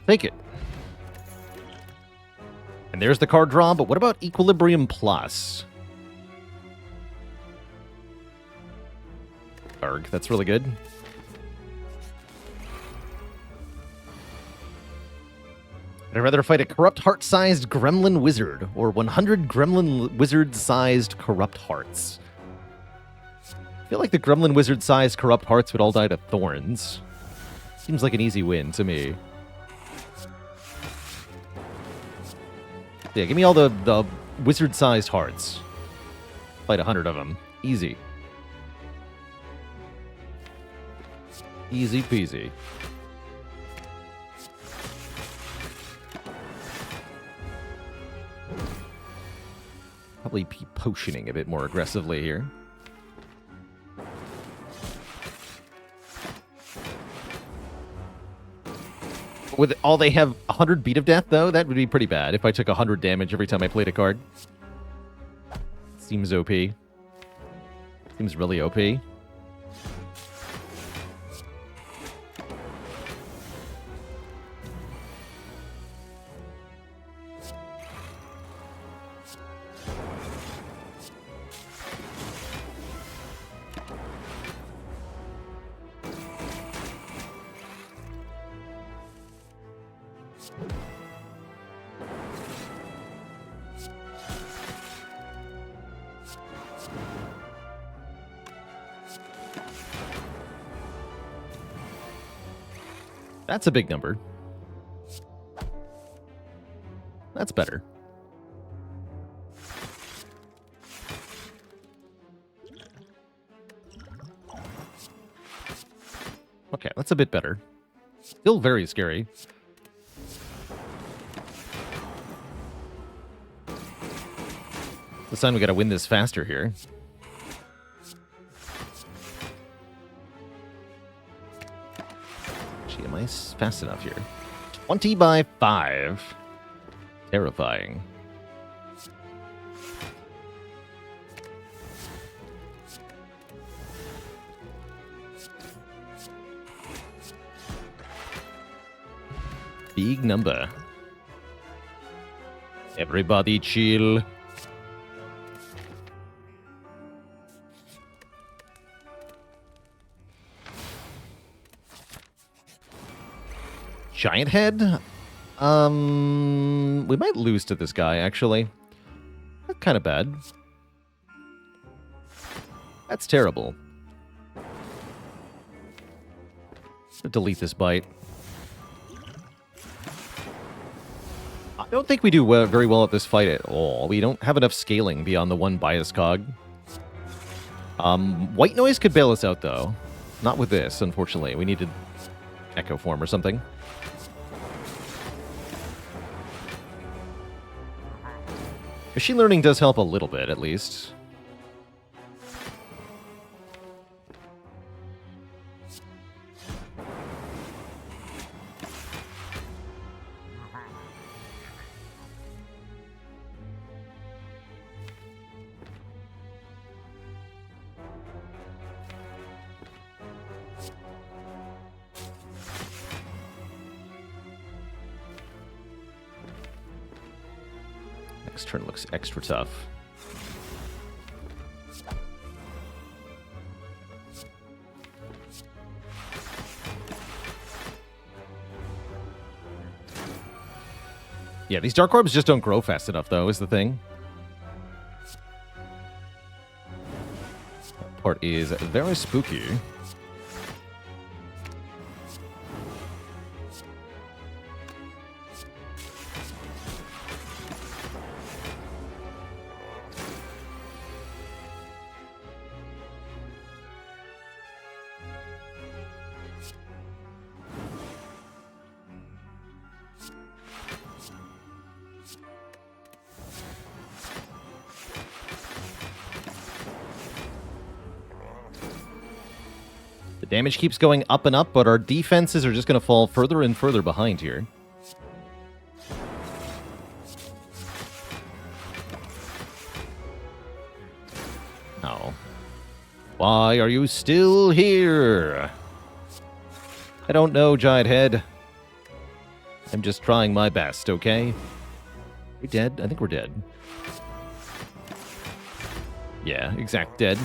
Take it. And there's the card draw, but what about Equilibrium Plus? Arg, that's really good. I'd rather fight a Corrupt Heart-sized Gremlin Wizard, or 100 Gremlin Wizard-sized Corrupt Hearts. I feel like the Gremlin Wizard-sized Corrupt Hearts would all die to Thorns. Seems like an easy win to me. Yeah, give me all the wizard-sized hearts. Fight 100 of them. Easy. Easy peasy. Probably be potioning a bit more aggressively here. With all they have 100 beat of death, though, that would be pretty bad if I took 100 damage every time I played a card. Seems OP. Seems really OP. That's a big number. That's better. Okay, that's a bit better. Still very scary. This time we gotta win this faster here. Gee, am I fast enough here? 20 by 5. Terrifying. Big number. Everybody chill. Giant head? We might lose to this guy, actually. That's kind of bad. That's terrible. Delete this bite. I don't think we do very well at this fight at all. We don't have enough scaling beyond the one bias cog. White noise could bail us out, though. Not with this, unfortunately. We needed echo form or something. Machine learning does help a little bit, at least. Next turn looks extra tough. Yeah, these dark orbs just don't grow fast enough, though, is the thing. That part is very spooky. Damage keeps going up and up, but our defenses are just going to fall further and further behind here. Oh. Why are you still here? I don't know, Giant Head. I'm just trying my best, okay? We dead? I think we're dead. Yeah, exact dead.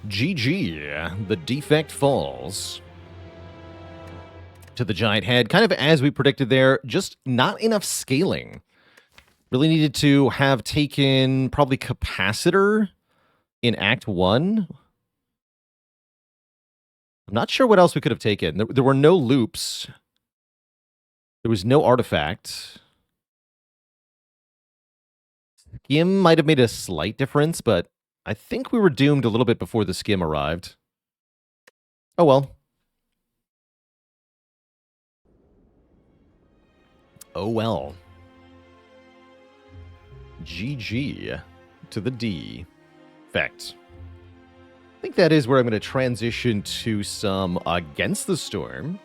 GG. The defect falls to the Giant Head. Kind of as we predicted there, just not enough scaling. Really needed to have taken probably Capacitor in Act 1. I'm not sure what else we could have taken. There were no loops. There was no artifact. Skim might have made a slight difference, but I think we were doomed a little bit before the skim arrived. Oh well. Oh well. GG to the Defect. I think that is where I'm going to transition to some Against the Storm.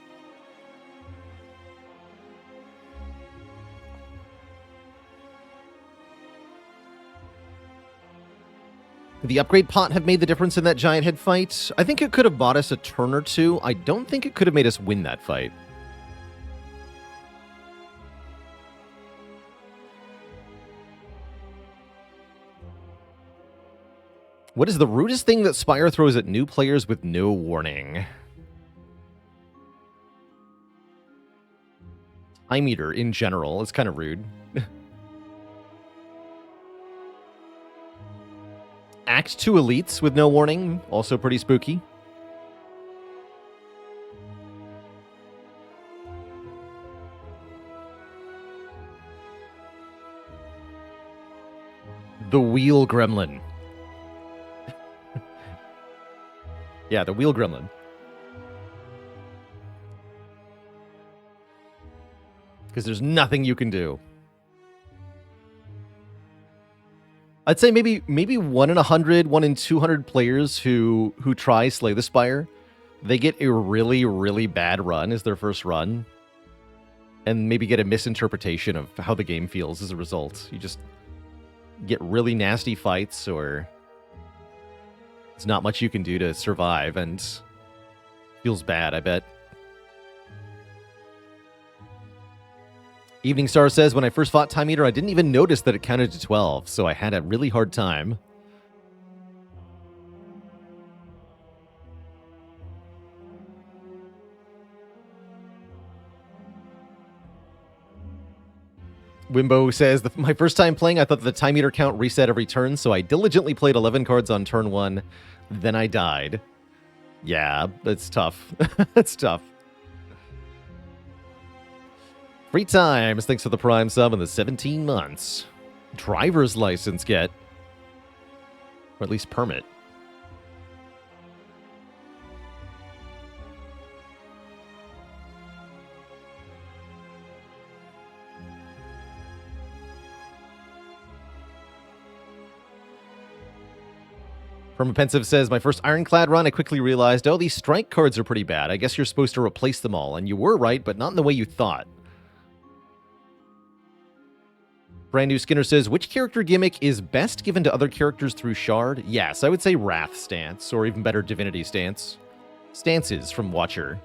The upgrade pot have made the difference in that Giant Head fight. I think it could have bought us a turn or two. I don't think it could have made us win that fight. What is the rudest thing that Spire throws at new players with no warning? Time Eater in general is kind of rude. Act 2 elites with no warning, also pretty spooky. The wheel gremlin. Yeah, the wheel gremlin. Because there's nothing you can do. I'd say maybe 1 in 100, 1 in 200 players who try Slay the Spire, they get a really, really bad run as their first run, and maybe get a misinterpretation of how the game feels as a result. You just get really nasty fights, or there's not much you can do to survive, and feels bad, I bet. Evening Star says, when I first fought Time Eater, I didn't even notice that it counted to 12, so I had a really hard time. Wimbo says, my first time playing, I thought the Time Eater count reset every turn, so I diligently played 11 cards on turn 1, then I died. Yeah, that's tough. That's tough. Free Times, thanks for the Prime sub and the 17 months. Driver's license get. Or at least permit. Pensive says, my first Ironclad run, I quickly realized, oh, these strike cards are pretty bad. I guess you're supposed to replace them all. And you were right, but not in the way you thought. Brand New Skinner says, which character gimmick is best given to other characters through Shard? Yes, I would say Wrath stance, or even better, Divinity stance. Stances from Watcher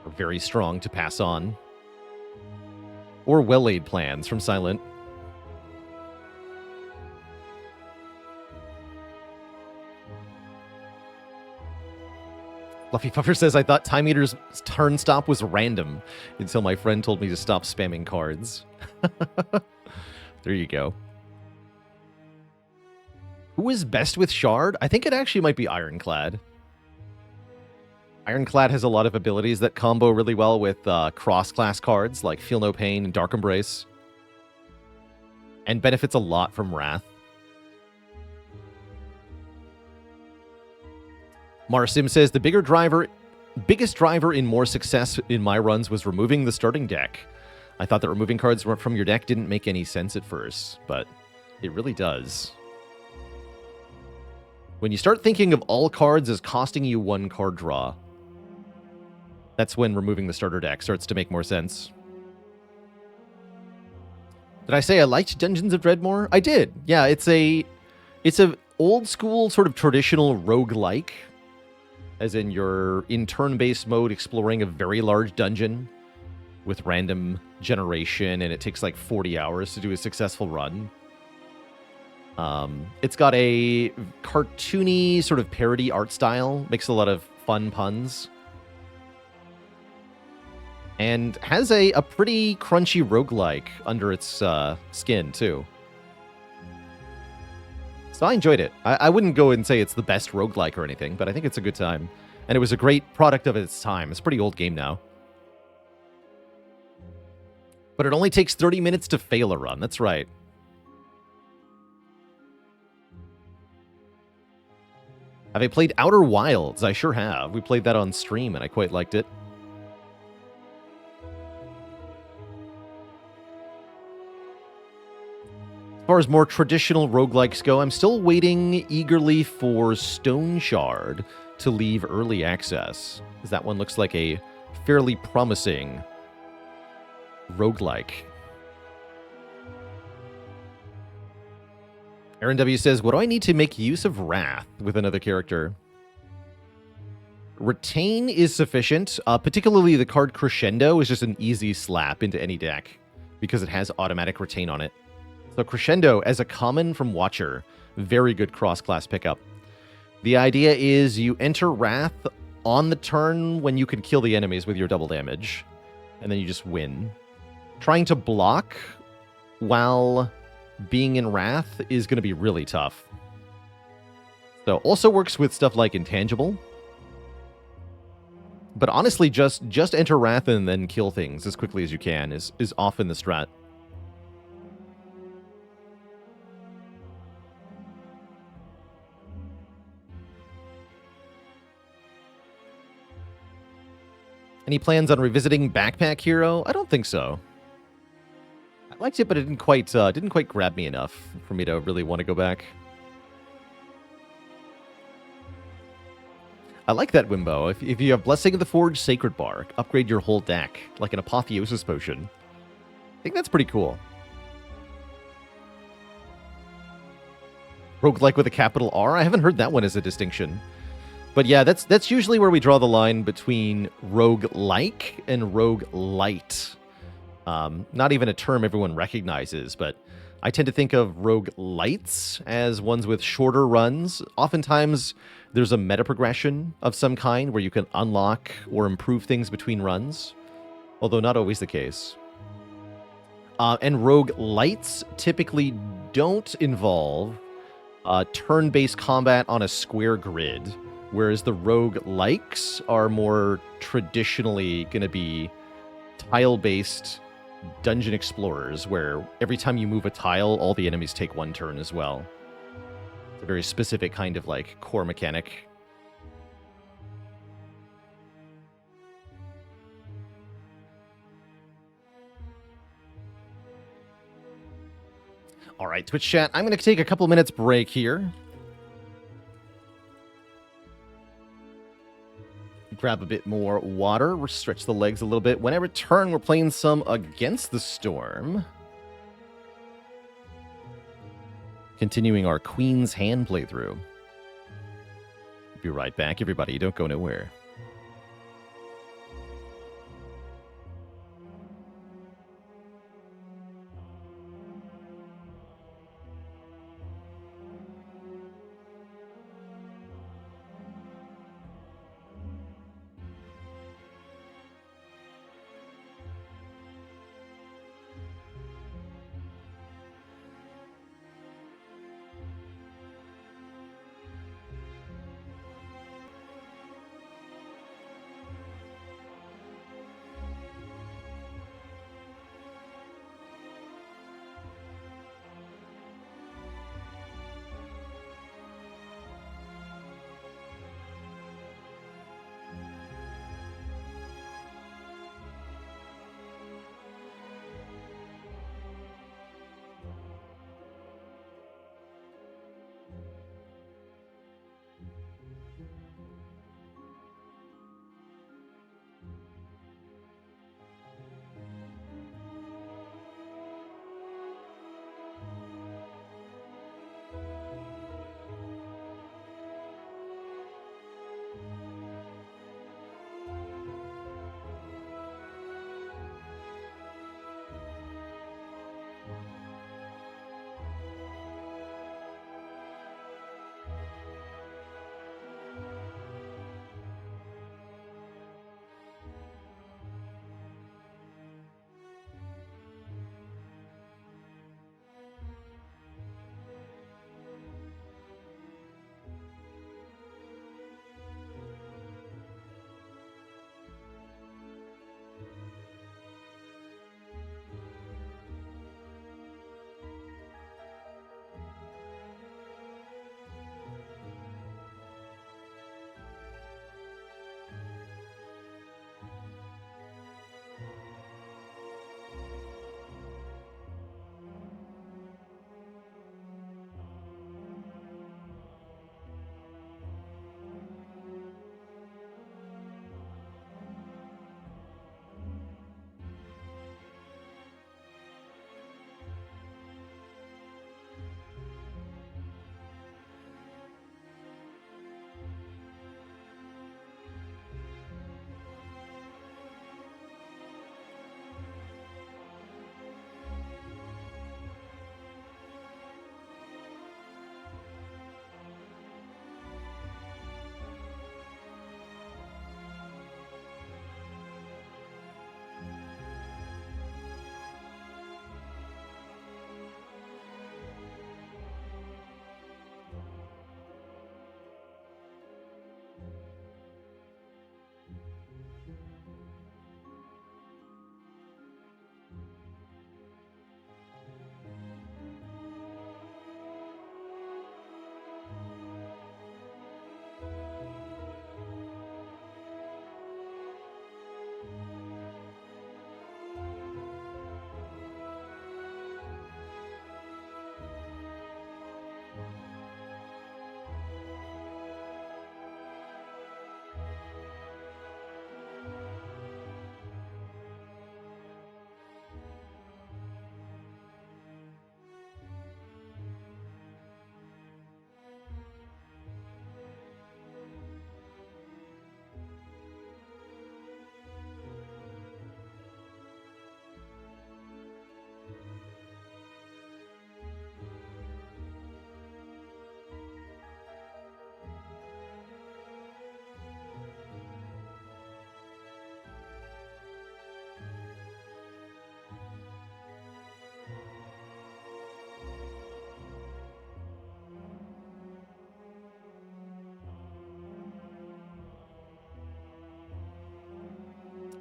are very strong to pass on. Or well-laid plans from Silent. Fluffy Puffer says, I thought Time Eater's turn stop was random until my friend told me to stop spamming cards. There you go. Who is best with Shard? I think it actually might be Ironclad. Ironclad has a lot of abilities that combo really well with cross-class cards like Feel No Pain and Dark Embrace. And benefits a lot from Wrath. Marsim says, the biggest driver in more success in my runs was removing the starting deck. I thought that removing cards from your deck didn't make any sense at first, but it really does. When you start thinking of all cards as costing you 1 card draw, that's when removing the starter deck starts to make more sense. Did I say I liked Dungeons of Dreadmore? I did. Yeah, it's a old school sort of traditional roguelike, as in you're in turn-based mode exploring a very large dungeon with random generation, and it takes like 40 hours to do a successful run. It's got a cartoony sort of parody art style, makes a lot of fun puns, and has a pretty crunchy roguelike under its skin, too. So I enjoyed it. I wouldn't go and say it's the best roguelike or anything, but I think it's a good time. And it was a great product of its time. It's a pretty old game now. But it only takes 30 minutes to fail a run. That's right. Have I played Outer Wilds? I sure have. We played that on stream, and I quite liked it. As far as more traditional roguelikes go, I'm still waiting eagerly for Stone Shard to leave early access, because that one looks like a fairly promising roguelike. Aaron W. says, what do I need to make use of Wrath with another character? Retain is sufficient. Particularly the card Crescendo is just an easy slap into any deck because it has automatic Retain on it. So Crescendo, as a common from Watcher, very good cross-class pickup. The idea is you enter Wrath on the turn when you can kill the enemies with your double damage, and then you just win. Trying to block while being in Wrath is going to be really tough. So also works with stuff like Intangible. But honestly, just enter Wrath and then kill things as quickly as you can is often the strat. Any plans on revisiting Backpack Hero? I don't think so. I liked it, but it didn't quite grab me enough for me to really want to go back. I like that Wimbo. If you have Blessing of the Forge Sacred Bark, upgrade your whole deck, like an Apotheosis Potion. I think that's pretty cool. Roguelike with a capital R? I haven't heard that one as a distinction. But yeah, that's usually where we draw the line between roguelike and roguelite. Not even a term everyone recognizes, but I tend to think of roguelites as ones with shorter runs. Oftentimes, there's a meta progression of some kind where you can unlock or improve things between runs, although not always the case. And roguelites typically don't involve turn-based combat on a square grid, whereas the roguelikes are more traditionally going to be tile-based dungeon explorers, where every time you move a tile, all the enemies take one turn as well. It's a very specific kind of, like, core mechanic. All right, Twitch chat, I'm going to take a couple minutes break here. Grab a bit more water, stretch the legs a little bit. When I return, we're playing some Against the Storm. Continuing our Queen's Hand playthrough. Be right back, everybody. Don't go nowhere.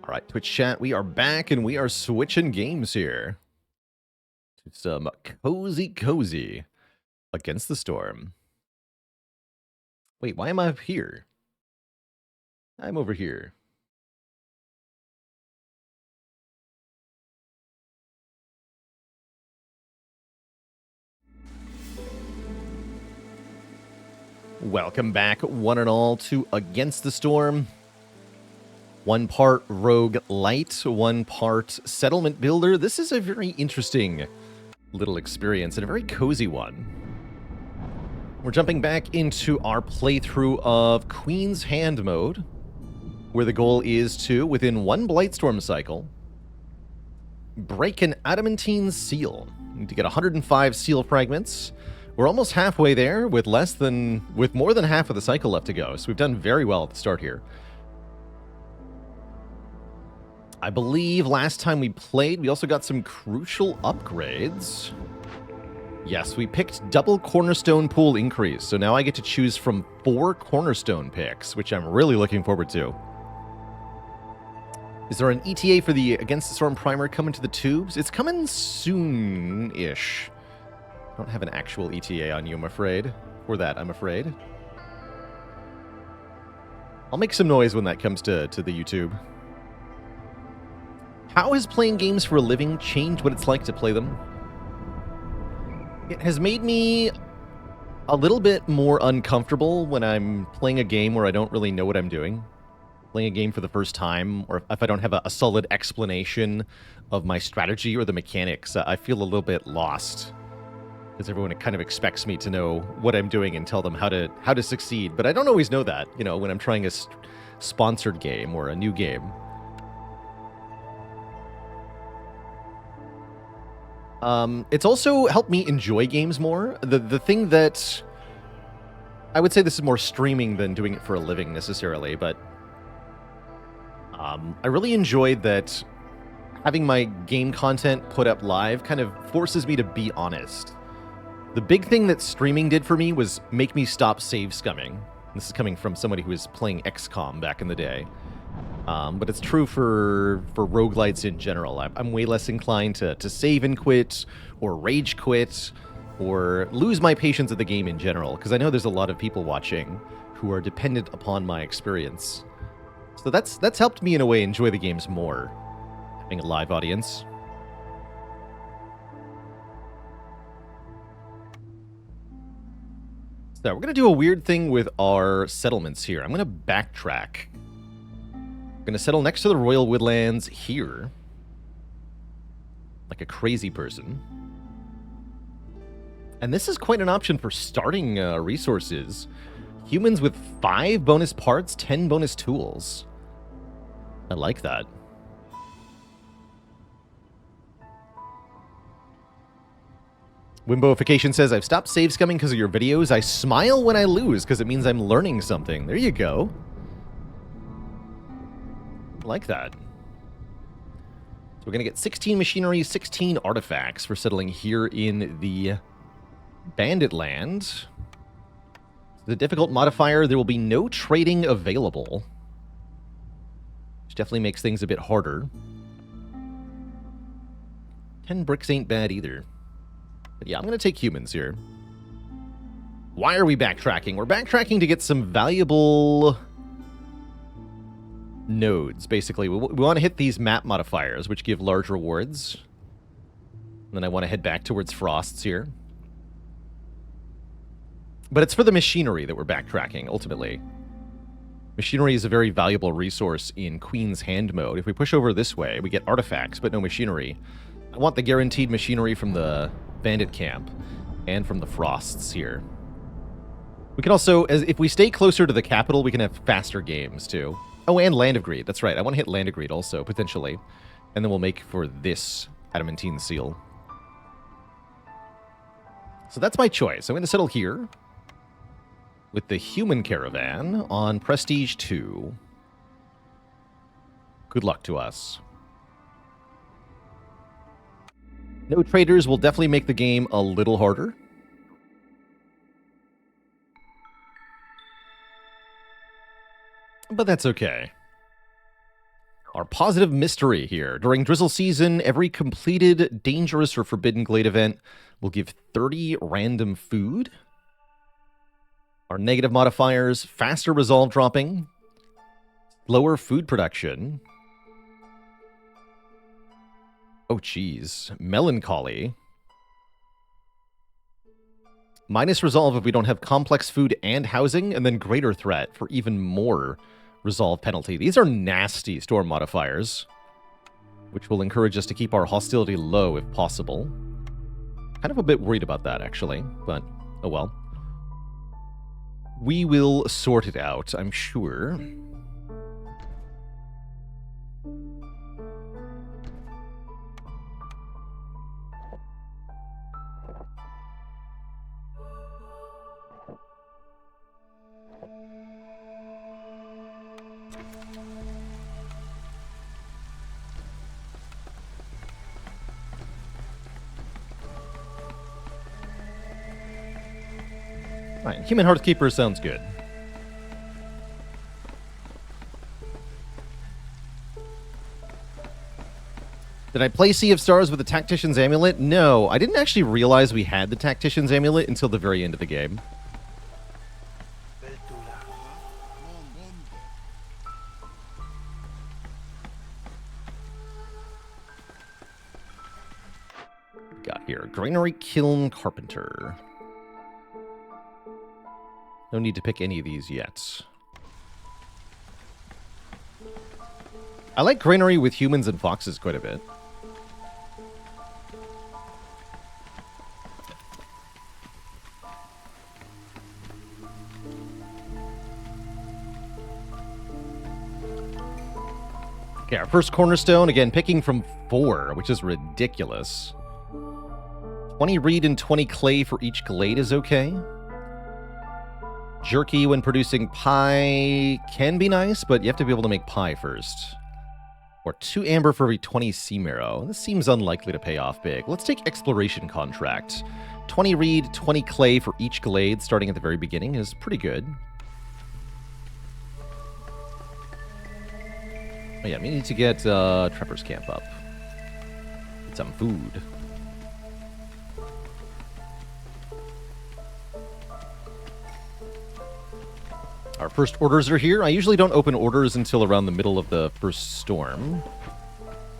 All right, Twitch chat, we are back and we are switching games here to some cozy Against the Storm. Wait, why am I up here? I'm over here. Welcome back, one and all, to Against the Storm. One part Rogue Light, one part Settlement Builder. This is a very interesting little experience and a very cozy one. We're jumping back into our playthrough of Queen's Hand mode, where the goal is to, within one Blightstorm cycle, break an adamantine seal. We need to get 105 seal fragments. We're almost halfway there with more than half of the cycle left to go, so we've done very well at the start here. I believe last time we played, we also got some crucial upgrades. Yes, we picked double cornerstone pool increase, so now I get to choose from 4 cornerstone picks, which I'm really looking forward to. Is there an ETA for the Against the Storm primer coming to the tubes? It's coming soon-ish. I don't have an actual ETA on you, I'm afraid. Or that, I'm afraid. I'll make some noise when that comes to the YouTube. How has playing games for a living changed what it's like to play them? It has made me a little bit more uncomfortable when I'm playing a game where I don't really know what I'm doing. Playing a game for the first time, or if I don't have a solid explanation of my strategy or the mechanics, I feel a little bit lost. Because everyone kind of expects me to know what I'm doing and tell them how to succeed. But I don't always know that, you know, when I'm trying a sponsored game or a new game. It's also helped me enjoy games more. The thing that... I would say this is more streaming than doing it for a living necessarily, but... I really enjoyed that having my game content put up live kind of forces me to be honest. The big thing that streaming did for me was make me stop save scumming. This is coming from somebody who was playing XCOM back in the day. But it's true for roguelites in general. I'm way less inclined to save and quit, or rage quit, or lose my patience at the game in general, because I know there's a lot of people watching who are dependent upon my experience. So that's helped me in a way enjoy the games more, having a live audience. So we're going to do a weird thing with our settlements here. I'm going to backtrack. I'm going to settle next to the Royal Woodlands here. Like a crazy person. And this is quite an option for starting resources. Humans with 5 bonus parts, 10 bonus tools. I like that. Wimboification says, I've stopped save scumming because of your videos. I smile when I lose because it means I'm learning something. There you go. I like that. So we're going to get 16 machinery, 16 artifacts for settling here in the Bandit Land. The difficult modifier, there will be no trading available. Which definitely makes things a bit harder. 10 bricks ain't bad either. But yeah, I'm going to take humans here. Why are we backtracking? We're backtracking to get some valuable nodes, basically. We want to hit these map modifiers, which give large rewards. And then I want to head back towards Frosts here. But it's for the machinery that we're backtracking, ultimately. Machinery is a very valuable resource in Queen's Hand mode. If we push over this way, we get artifacts, but no machinery. I want the guaranteed machinery from the Bandit Camp and from the Frosts here. We can also, if we stay closer to the capital, we can have faster games, too. Oh, and Land of Greed. That's right. I want to hit Land of Greed also, potentially. And then we'll make for this adamantine seal. So that's my choice. I'm going to settle here with the human caravan on Prestige 2. Good luck to us. No traders will definitely make the game a little harder. But that's okay. Our positive mystery here. During drizzle season, every completed dangerous or forbidden glade event will give 30 random food. Our negative modifiers, faster resolve dropping, lower food production. Oh, geez. Melancholy. Minus resolve if we don't have complex food and housing, and then greater threat for even more resolve penalty. These are nasty storm modifiers, which will encourage us to keep our hostility low if possible. Kind of a bit worried about that, actually, but oh well. We will sort it out, I'm sure. Right, Human Hearthkeeper sounds good. Did I play Sea of Stars with the Tactician's Amulet? No, I didn't actually realize we had the Tactician's Amulet until the very end of the game. Got here, Granary Kiln Carpenter. No need to pick any of these yet. I like granary with humans and foxes quite a bit. Okay, our first cornerstone, again, picking from 4, which is ridiculous. 20 reed and 20 clay for each glade is okay. Jerky when producing pie can be nice, but you have to be able to make pie first. Or 2 amber for every 20 sea marrow. This seems unlikely to pay off big. Let's take exploration contract. 20 reed, 20 clay for each glade starting at the very beginning is pretty good. Oh yeah, we need to get Trevor's camp up. Get some food. Our first orders are here. I usually don't open orders until around the middle of the first storm.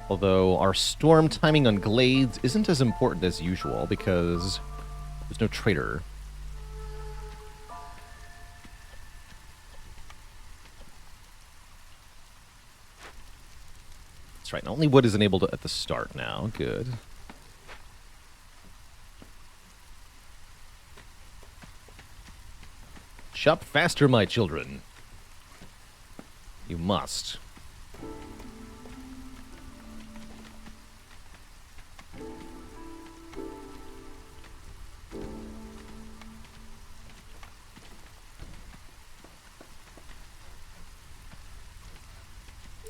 Although our storm timing on glades isn't as important as usual because there's no trader. That's right. Only wood is enabled at the start now. Good. Shop faster, my children. You must.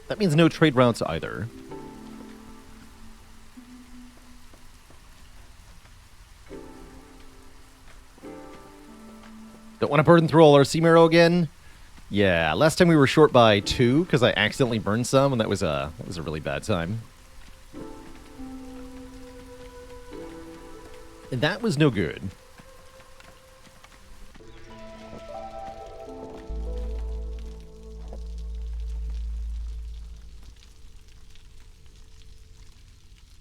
That means no trade routes either. Don't want to burn through all our sea marrow again? Yeah, last time we were short by 2 because I accidentally burned some, and that was a really bad time. And that was no good.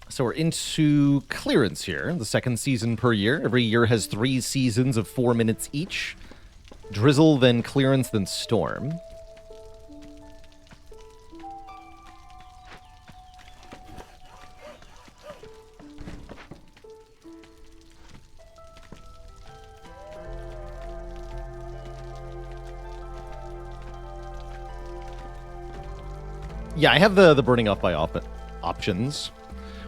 So we're into clearance here, the second season per year. Every year has 3 seasons of 4 minutes each. Drizzle, then clearance, then storm. Yeah, I have the burning off by options.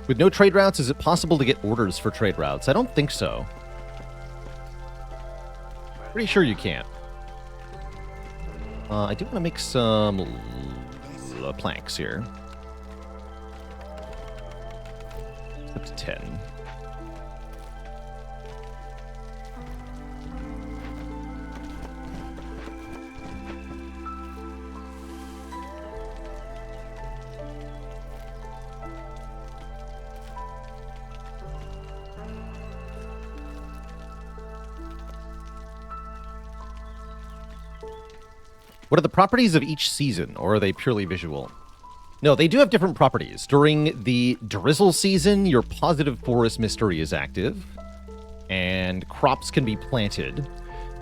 With no trade routes, is it possible to get orders for trade routes? I don't think so. Pretty sure you can't. I do want to make some planks here. Up to 10. What are the properties of each season, or are they purely visual? No, they do have different properties. During the drizzle season, your positive forest mystery is active, and crops can be planted.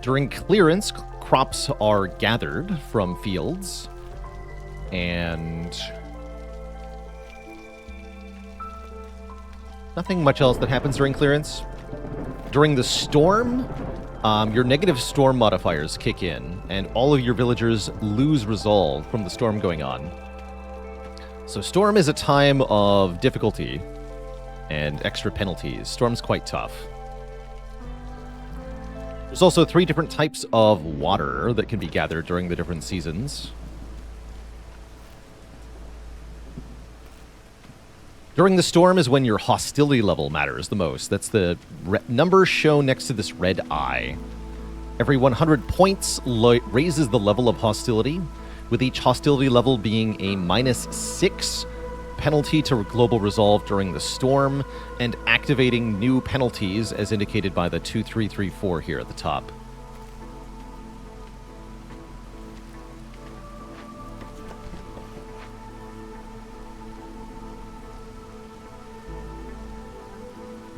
During clearance, crops are gathered from fields, and nothing much else that happens during clearance. During the storm, your negative storm modifiers kick in, and all of your villagers lose resolve from the storm going on. So storm is a time of difficulty and extra penalties. Storm's quite tough. There's also 3 different types of water that can be gathered during the different seasons. During the storm is when your hostility level matters the most. That's the number shown next to this red eye. Every 100 points raises the level of hostility, with each hostility level being a -6 penalty to global resolve during the storm, and activating new penalties as indicated by the 2, 3, 3, 4 here at the top.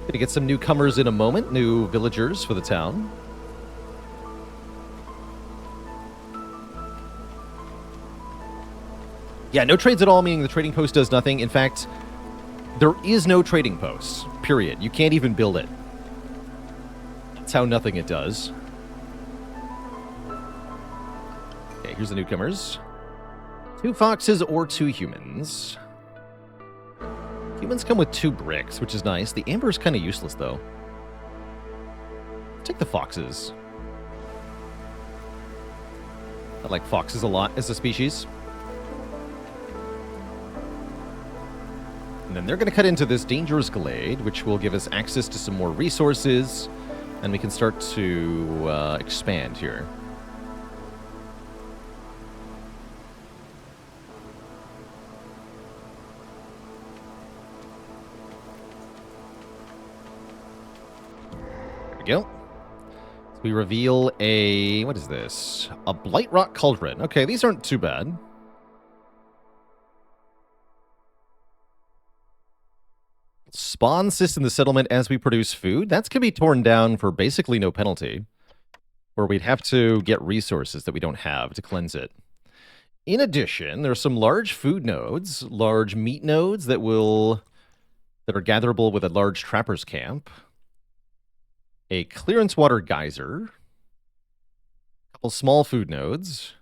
Gonna get some newcomers in a moment, new villagers for the town. Yeah, no trades at all, meaning the trading post does nothing. In fact, there is no trading post, period. You can't even build it. That's how nothing it does. Okay, here's the newcomers. 2 foxes or 2 humans. Humans come with 2 bricks, which is nice. The amber is kind of useless, though. Take the foxes. I like foxes a lot as a species. And then they're going to cut into this dangerous glade, which will give us access to some more resources, and we can start to expand here. Go. So we reveal a... what is this? A Blight Rock Cauldron. Okay, these aren't too bad. Spawn cysts in the settlement as we produce food. That's going to be torn down for basically no penalty, where we'd have to get resources that we don't have to cleanse it. In addition, there are some large food nodes, large meat nodes that are gatherable with a large trapper's camp. A clearance water geyser, a couple small food nodes,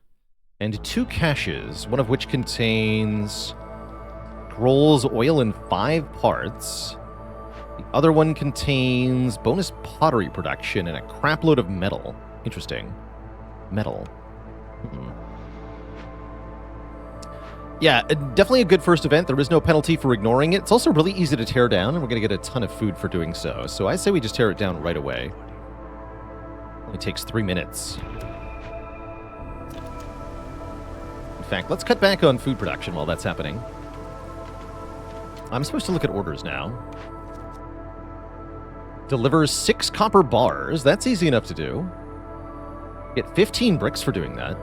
and 2 caches, one of which contains scrolls oil in 5 parts. The other one contains bonus pottery production and a crapload of metal. Interesting. Metal. Yeah, definitely a good first event. There is no penalty for ignoring it. It's also really easy to tear down, and we're going to get a ton of food for doing so. So I say we just tear it down right away. Only takes 3 minutes. In fact, let's cut back on food production while that's happening. I'm supposed to look at orders now. Delivers 6 copper bars. That's easy enough to do. Get 15 bricks for doing that.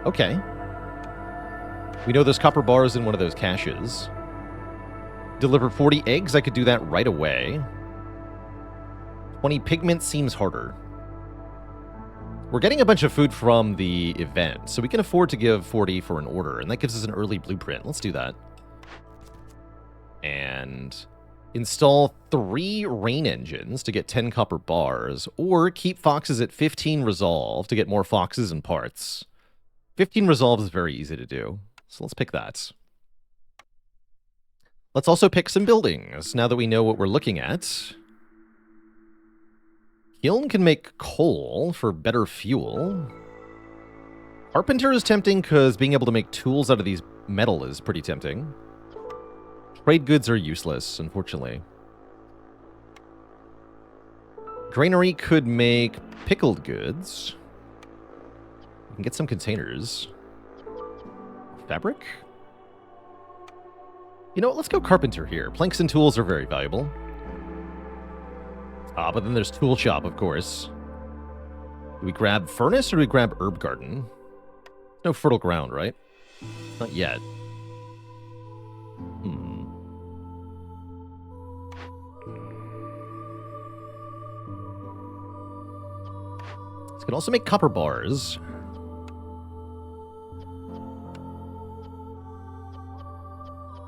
Okay. We know there's copper bars in one of those caches. Deliver 40 eggs. I could do that right away. 20 pigment seems harder. We're getting a bunch of food from the event, so we can afford to give 40 for an order, and that gives us an early blueprint. Let's do that. And install 3 rain engines to get 10 copper bars, or keep foxes at 15 resolve to get more foxes and parts. 15 resolve is very easy to do. So let's pick that. Let's also pick some buildings, now that we know what we're looking at. Kiln can make coal for better fuel. Carpenter is tempting because being able to make tools out of these metal is pretty tempting. Trade goods are useless, unfortunately. Granary could make pickled goods. We can get some containers. Fabric? You know what, let's go carpenter here. Planks and tools are very valuable. But then there's tool shop, of course. Do we grab furnace or do we grab herb garden? No fertile ground, right? Not yet. This can also make copper bars.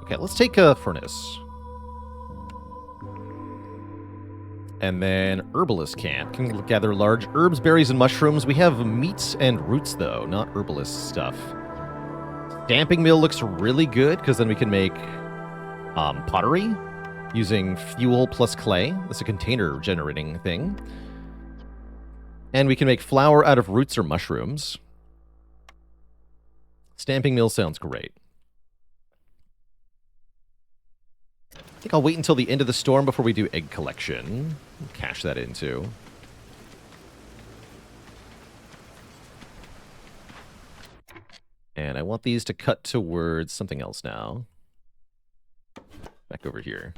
Okay, let's take a furnace. And then herbalist camp. Can gather large herbs, berries, and mushrooms. We have meats and roots, though, not herbalist stuff. Stamping mill looks really good, because then we can make pottery using fuel plus clay. That's a container generating thing. And we can make flour out of roots or mushrooms. Stamping mill sounds great. I think I'll wait until the end of the storm before we do egg collection. Cash that in, too. And I want these to cut towards something else now. Back over here.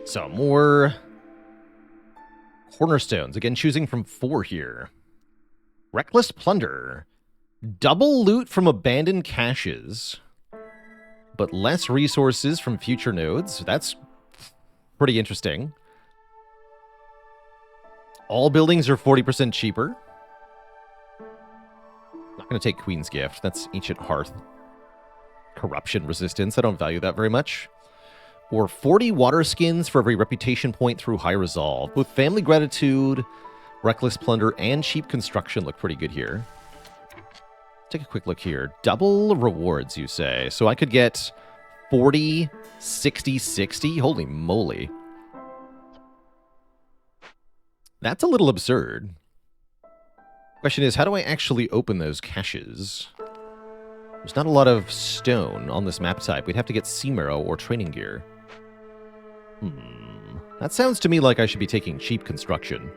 So, more cornerstones. Again, choosing from 4 here. Reckless plunder. Double loot from abandoned caches, but less resources from future nodes. That's pretty interesting. All buildings are 40% cheaper. Not going to take Queen's Gift. That's Ancient Hearth. Corruption resistance. I don't value that very much. Or 40 water skins for every reputation point through high resolve. Both family gratitude, reckless plunder, and cheap construction look pretty good here. Take a quick look here. Double rewards, you say. So I could get 40, 60, 60. Holy moly. That's a little absurd. Question is, how do I actually open those caches? There's not a lot of stone on this map type. We'd have to get sea marrow or training gear. That sounds to me like I should be taking cheap construction.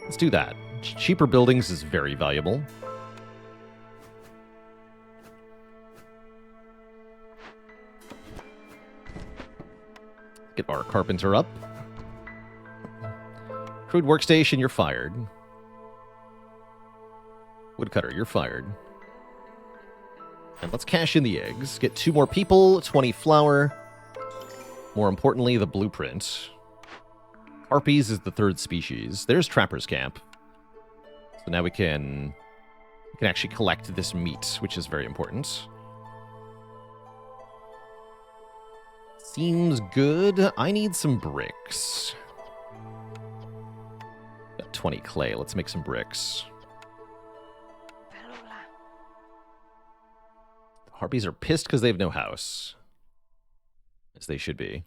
Let's do that. Cheaper buildings is very valuable. Get our carpenter up. Crude workstation, you're fired. Woodcutter, you're fired. And let's cash in the eggs. Get 2 more people, 20 flour. More importantly, the blueprint. Harpies is the 3rd species. There's Trapper's Camp. So now we can actually collect this meat, which is very important. Seems good. I need some bricks. Got 20 clay. Let's make some bricks. Harpies are pissed because they have no house. As they should be.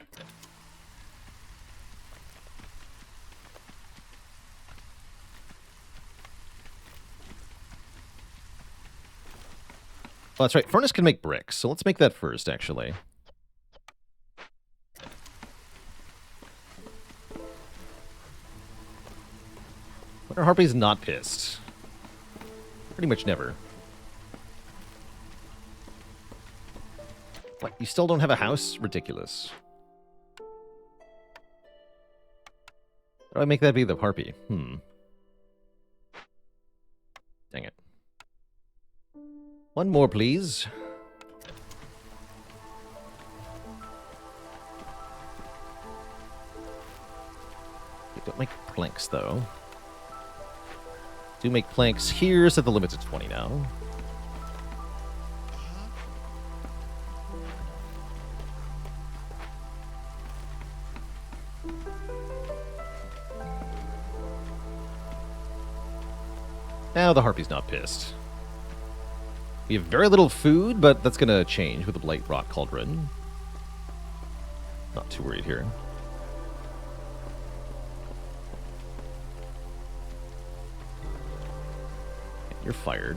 Oh, that's right. Furnace can make bricks, so let's make that first, actually. When are Harpies not pissed? Pretty much never. What, you still don't have a house? Ridiculous. How do I make that be the Harpy? Dang it. One more, please. Don't make planks, though. Do make planks here, set the limit to 20 now. Now the Harpy's not pissed. We have very little food, but that's going to change with the Blight Rock Cauldron. Not too worried here. You're fired.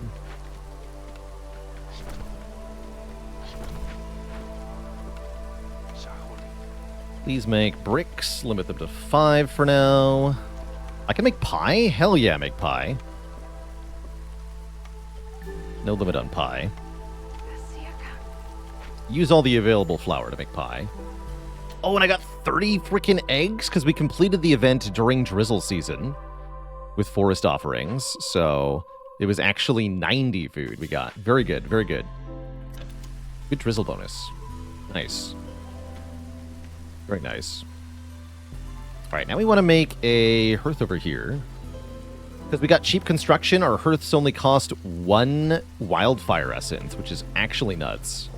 Please make bricks. Limit them to 5 for now. I can make pie? Hell yeah, make pie. No limit on pie. Use all the available flour to make pie. Oh, and I got 30 freaking eggs because we completed the event during drizzle season with forest offerings. So it was actually 90 food we got. Very good, very good. Good drizzle bonus. Nice. Very nice. All right, now we want to make a hearth over here. Because we got cheap construction, our hearths only cost 1 wildfire essence, which is actually nuts.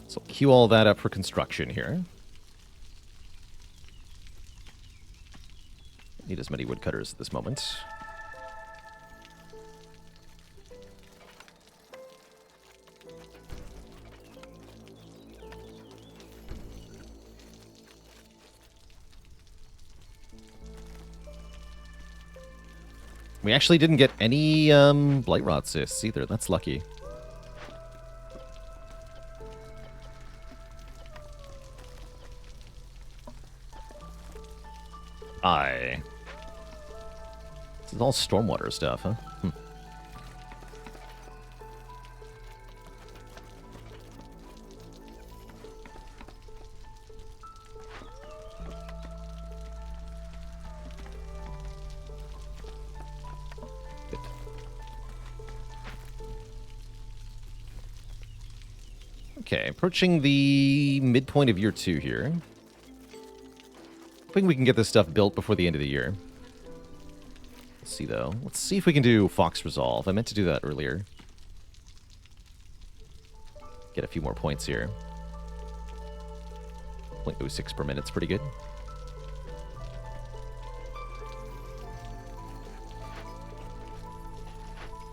So queue all that up for construction here. Need as many woodcutters at this moment. We actually didn't get any blight rot cysts either. That's lucky. Aye. This is all stormwater stuff, huh? Good. Okay, approaching the midpoint of year 2 here. I think we can get this stuff built before the end of the year. Let's see, though. Let's see if we can do Fox Resolve. I meant to do that earlier. Get a few more points here. 0.06 per minute's pretty good.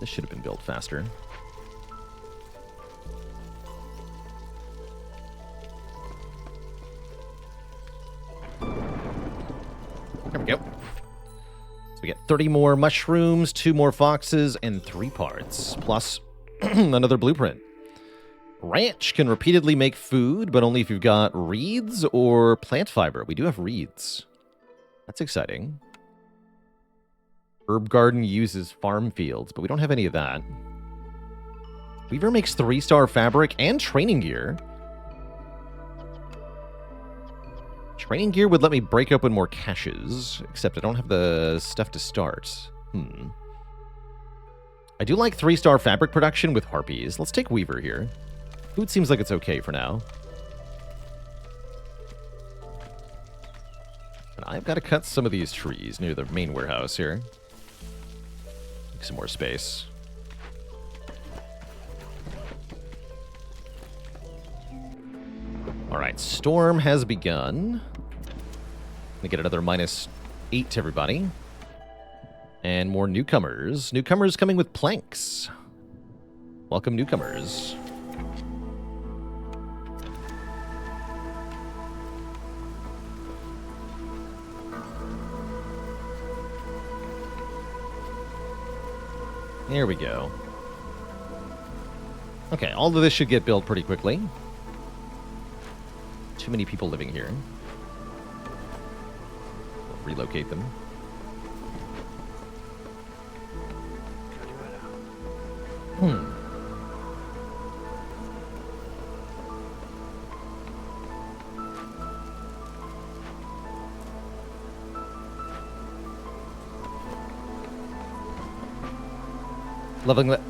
This should have been built faster. There we go. So we get 30 more mushrooms, 2 more foxes, and 3 parts, plus another blueprint. Ranch can repeatedly make food, but only if you've got reeds or plant fiber. We do have reeds. That's exciting. Herb garden uses farm fields, but we don't have any of that. Weaver makes 3-star fabric and training gear. Training gear would let me break open more caches, except I don't have the stuff to start. I do like 3-star fabric production with harpies. Let's take Weaver here. Food seems like it's okay for now. And I've got to cut some of these trees near the main warehouse here. Make some more space. Alright, storm has begun. Gonna get another -8 to everybody. And more newcomers. Newcomers coming with planks. Welcome, newcomers. There we go. Okay, all of this should get built pretty quickly. Too many people living here. We'll relocate them.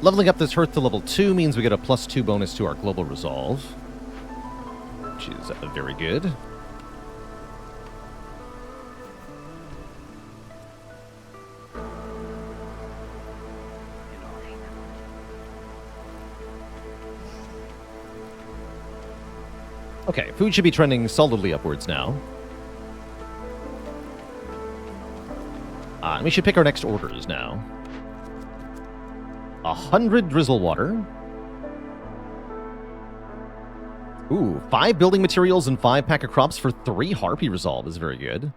Leveling up this hearth to level 2 means we get a +2 bonus to our global resolve, which is very good. Okay, food should be trending solidly upwards now. And we should pick our next orders now. 100 drizzle water. Ooh, 5 building materials and 5 pack of crops for 3 harpy resolve is very good.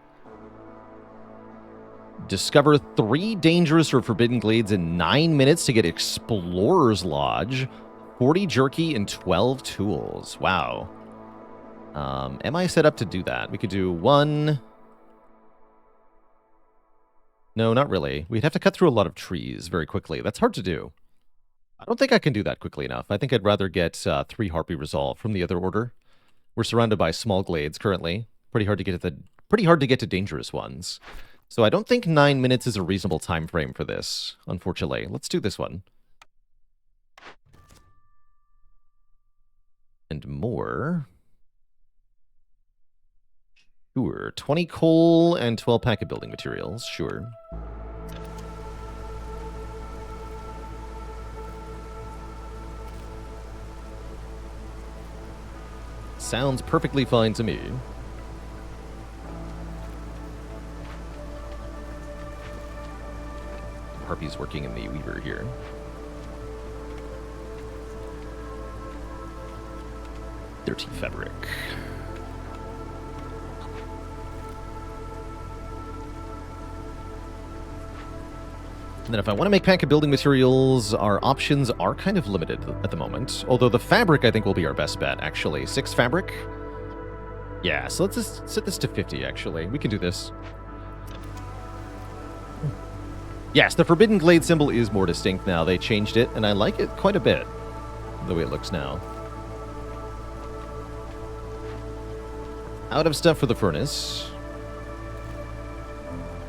Discover 3 dangerous or forbidden glades in 9 minutes to get Explorer's Lodge, 40 jerky, and 12 tools. Wow. Am I set up to do that? We could do 1... No, not really. We'd have to cut through a lot of trees very quickly. That's hard to do. I don't think I can do that quickly enough. I think I'd rather get 3 harpy resolve from the other order. We're surrounded by small glades currently. Pretty hard to get to dangerous ones. So I don't think 9 minutes is a reasonable time frame for this, unfortunately. Let's do this one. And more. Sure. 20 coal and 12 pack of building materials. Sure. Sounds perfectly fine to me. Harpy's working in the weaver here. Dirty fabric. And then if I want to make pack of building materials, our options are kind of limited at the moment. Although the fabric, I think, will be our best bet, actually. 6 fabric? Yeah, so let's just set this to 50, actually. We can do this. Yes, the Forbidden Glade symbol is more distinct now. They changed it, and I like it quite a bit, the way it looks now. Out of stuff for the furnace.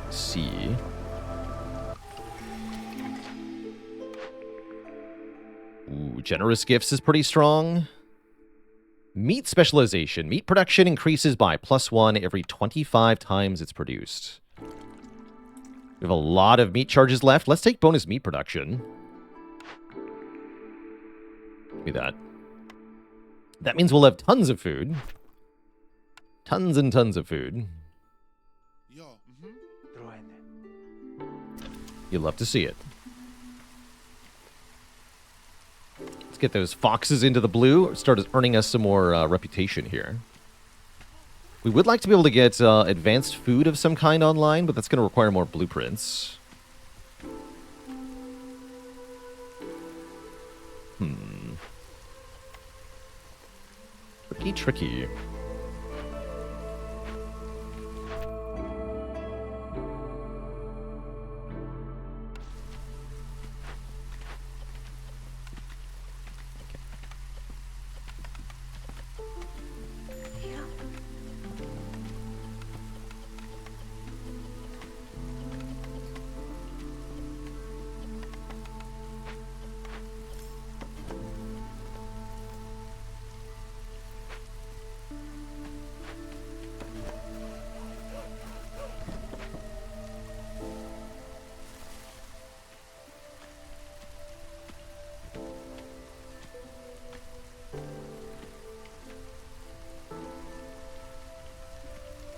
C. Ooh, generous gifts is pretty strong. Meat specialization. Meat production increases by +1 every 25 times it's produced. We have a lot of meat charges left. Let's take bonus meat production. Give me that. That means we'll have tons of food. Tons and tons of food. You'll love to see it. Let's get those foxes into the blue. Start earning us some more reputation here. We would like to be able to get advanced food of some kind online, but that's going to require more blueprints. Pretty tricky.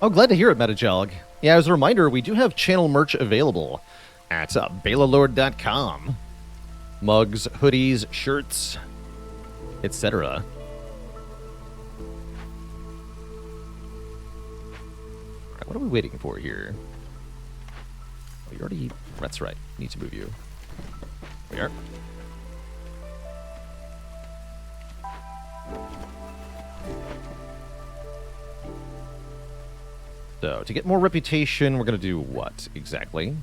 Oh, glad to hear it, Metajog. Yeah, as a reminder, we do have channel merch available at balalord.com. Mugs, hoodies, shirts, etc. Alright, what are we waiting for here? Oh, you already... That's right. Need to move you. There we are. So, to get more reputation, we're going to do what, exactly?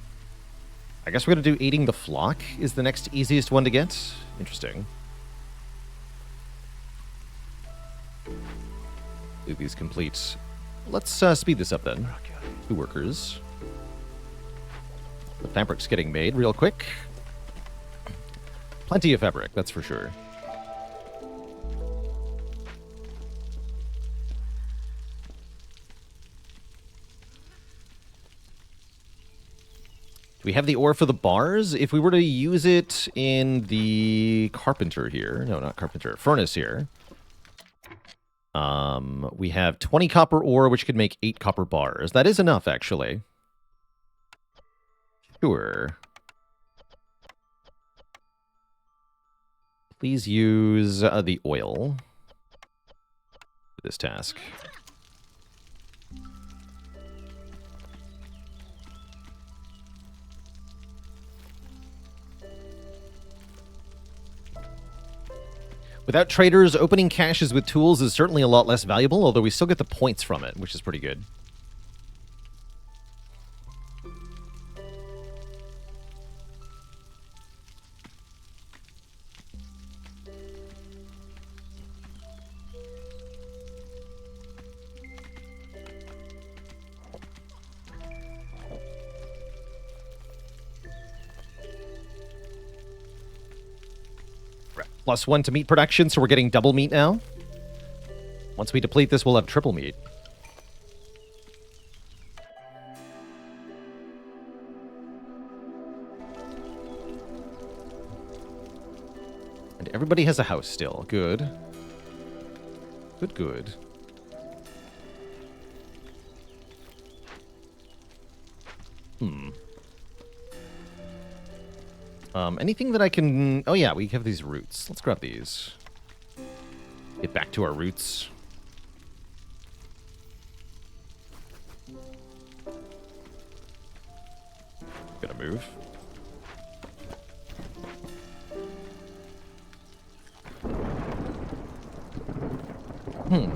I guess we're going to do aiding the flock is the next easiest one to get. Interesting. Do these complete. Let's speed this up then. 2 workers. The fabric's getting made real quick. Plenty of fabric, that's for sure. Do we have the ore for the bars? If we were to use it in the carpenter here, no, not carpenter, furnace here, we have 20 copper ore, which could make 8 copper bars. That is enough, actually. Sure. Please use the oil for this task. Without traders, opening caches with tools is certainly a lot less valuable, although we still get the points from it, which is pretty good. +1 to meat production, so we're getting double meat now. Once we deplete this, we'll have triple meat. And everybody has a house still. Good. Good, good. Anything that I can... Oh, yeah, we have these roots. Let's grab these. Get back to our roots. Gonna move. Kind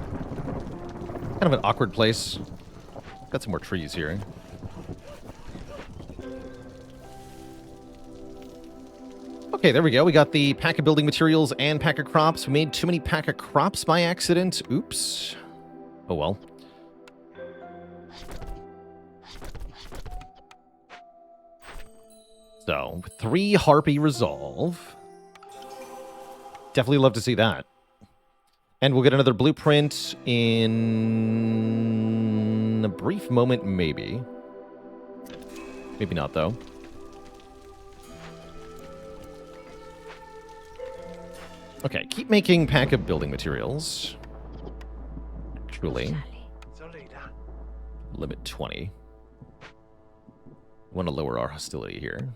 of an awkward place. Got some more trees here. Okay, there we go. We got the pack of building materials and pack of crops. We made too many pack of crops by accident. Oops. Oh well. So, 3 Harpy Resolve. Definitely love to see that. And we'll get another blueprint in a brief moment, maybe. Maybe not, though. Okay, keep making pack of building materials. Actually, limit 20. Want to lower our hostility here.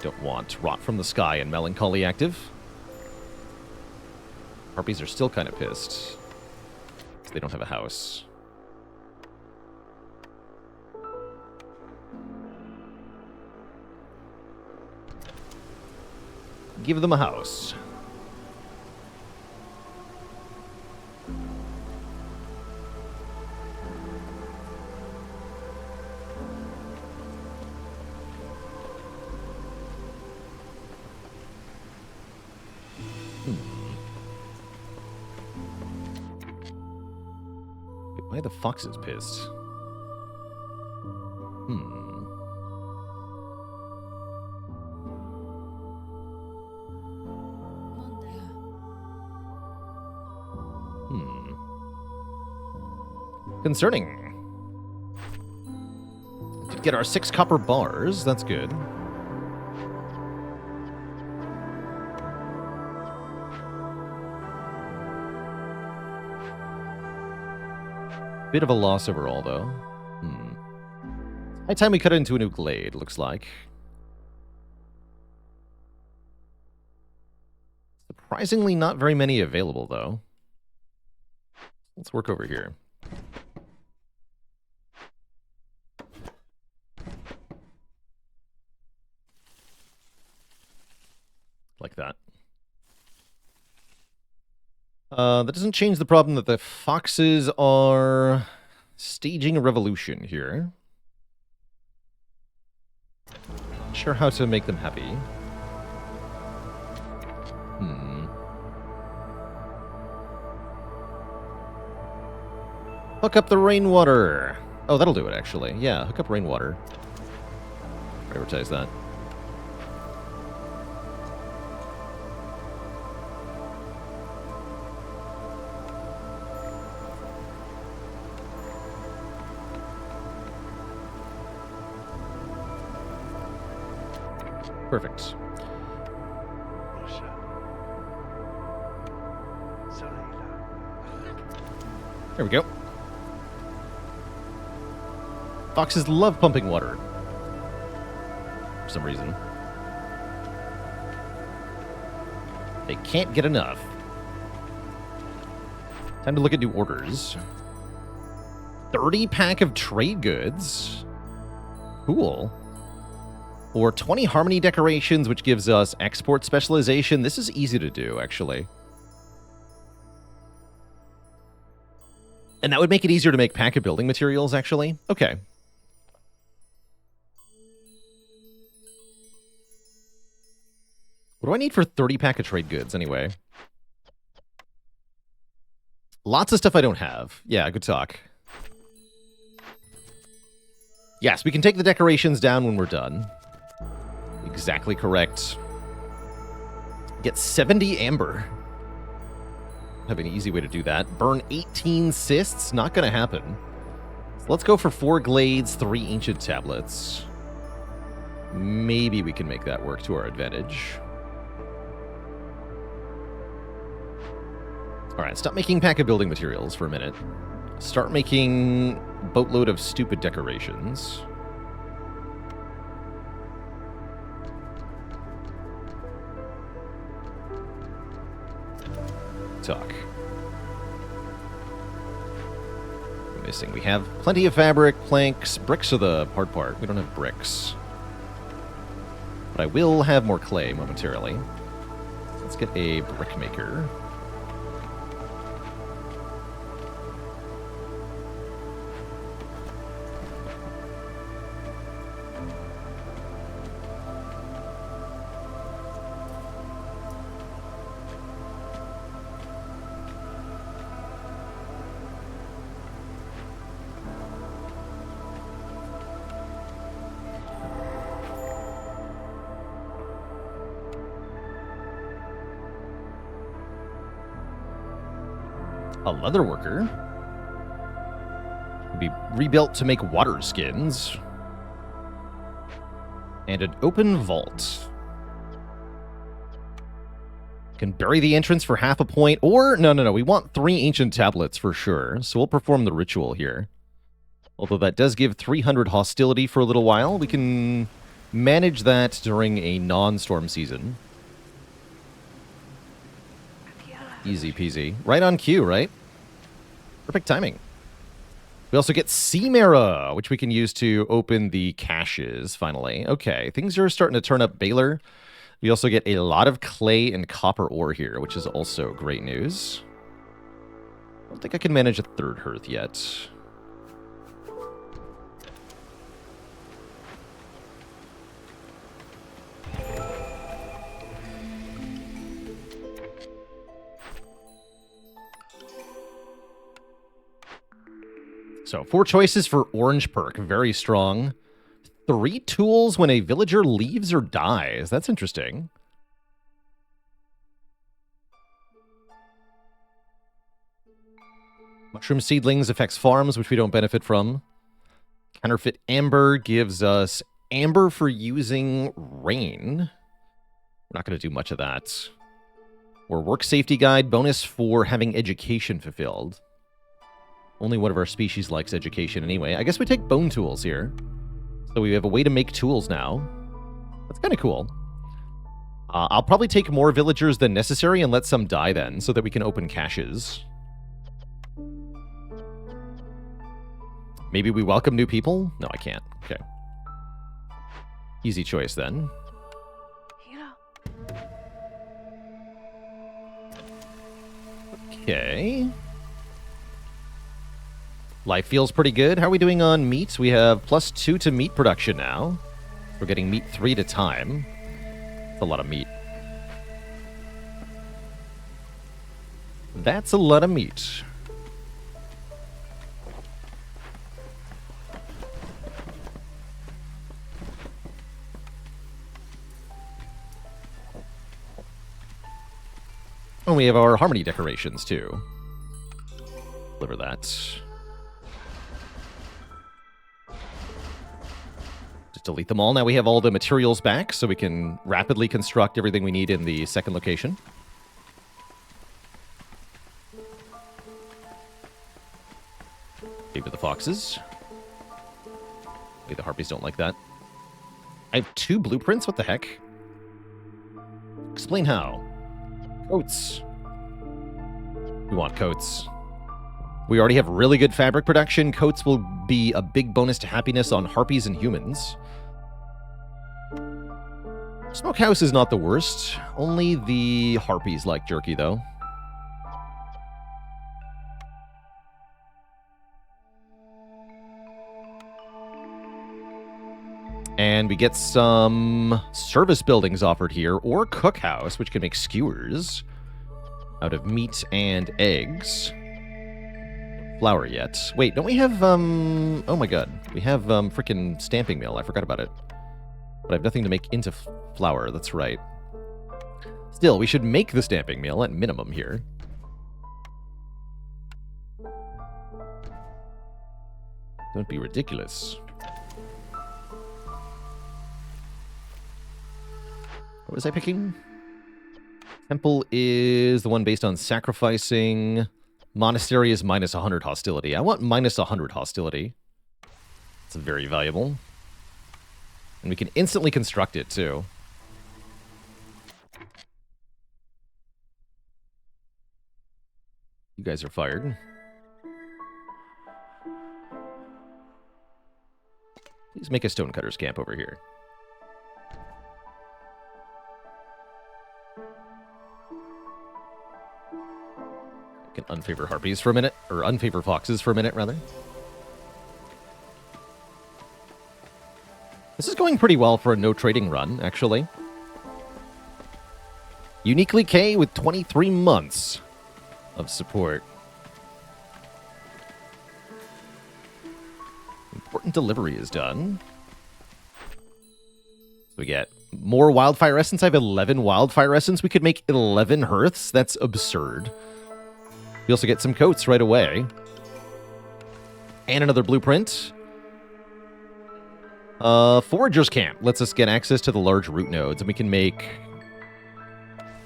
Don't want Rot from the Sky and Melancholy active. Harpies are still kind of pissed. They don't have a house. Give them a house. Why are the foxes pissed? Concerning. Did get our 6 copper bars. That's good. Bit of a loss overall, though. High time we cut it into a new glade, looks like. Surprisingly not very many available, though. Let's work over here. Like that. That doesn't change the problem that the foxes are staging a revolution here. Not sure how to make them happy. Hook up the rainwater. Oh, that'll do it, actually. Yeah, hook up rainwater. Prioritize that. Perfect. There we go. Foxes love pumping water. For some reason. They can't get enough. Time to look at new orders. 30 pack of trade goods. Cool. Or 20 harmony decorations, which gives us export specialization. This is easy to do, actually. And that would make it easier to make pack of building materials, actually. Okay. What do I need for 30 pack of trade goods, anyway? Lots of stuff I don't have. Yeah, good talk. Yes, we can take the decorations down when we're done. Exactly correct. Get 70 amber. Have an easy way to do that. Burn 18 cysts. Not going to happen. So let's go for 4 glades, 3 ancient tablets. Maybe we can make that work to our advantage. Alright, stop making pack of building materials for a minute. Start making boatload of stupid decorations. Talk. Missing. We have plenty of fabric, planks. Bricks are the hard part. We don't have bricks. But I will have more clay momentarily. Let's get a brick maker. A leather worker. Can be rebuilt to make water skins. And an open vault. Can bury the entrance for half a point, or... No. We want 3 ancient tablets for sure, so we'll perform the ritual here. Although that does give 300 hostility for a little while, we can manage that during a non-storm season. Easy peasy. Right on cue, right? Perfect timing. We also get Seamera, which we can use to open the caches, finally. Okay, things are starting to turn up Baylor. We also get a lot of clay and copper ore here, which is also great news. I don't think I can manage a 3rd hearth yet. So, 4 choices for orange perk. Very strong. 3 tools when a villager leaves or dies. That's interesting. Mushroom seedlings affects farms, which we don't benefit from. Counterfeit amber gives us amber for using rain. We're not going to do much of that. Or work safety guide bonus for having education fulfilled. Only one of our species likes education anyway. I guess we take bone tools here. So we have a way to make tools now. That's kind of cool. I'll probably take more villagers than necessary and let some die then, so that we can open caches. Maybe we welcome new people? No, I can't. Okay. Easy choice then. Okay. Life feels pretty good. How are we doing on meat? We have +2 to meat production now. We're getting meat 3 at a time. That's a lot of meat. That's a lot of meat. And we have our harmony decorations, too. Deliver that. Just delete them all. Now we have all the materials back, so we can rapidly construct everything we need in the second location. Give to the foxes. Maybe the harpies don't like that. I have 2 blueprints? What the heck? Explain how. Coats. We want coats. We already have really good fabric production. Coats will be a big bonus to happiness on harpies and humans. Smokehouse is not the worst. Only the harpies like jerky, though. And we get some service buildings offered here, or cookhouse, which can make skewers out of meat and eggs. Flour yet. Wait, don't we have, oh my god. We have, freaking stamping mill. I forgot about it. But I have nothing to make into flour. That's right. Still, we should make the stamping mill at minimum here. Don't be ridiculous. What was I picking? Temple is the one based on sacrificing. Monastery is minus 100 hostility. I want minus 100 hostility. It's very valuable. And we can instantly construct it, too. You guys are fired. Please make a stonecutter's camp over here. Can unfavor harpies for a minute, or unfavor foxes for a minute, rather. This is going pretty well for a no trading run, actually. Uniquely K with 23 months of support. Important delivery is done. So we get more wildfire essence. I have 11 wildfire essence. We could make 11 hearths. That's absurd. We also get some coats right away. And another blueprint. Forager's Camp lets us get access to the large root nodes, and we can make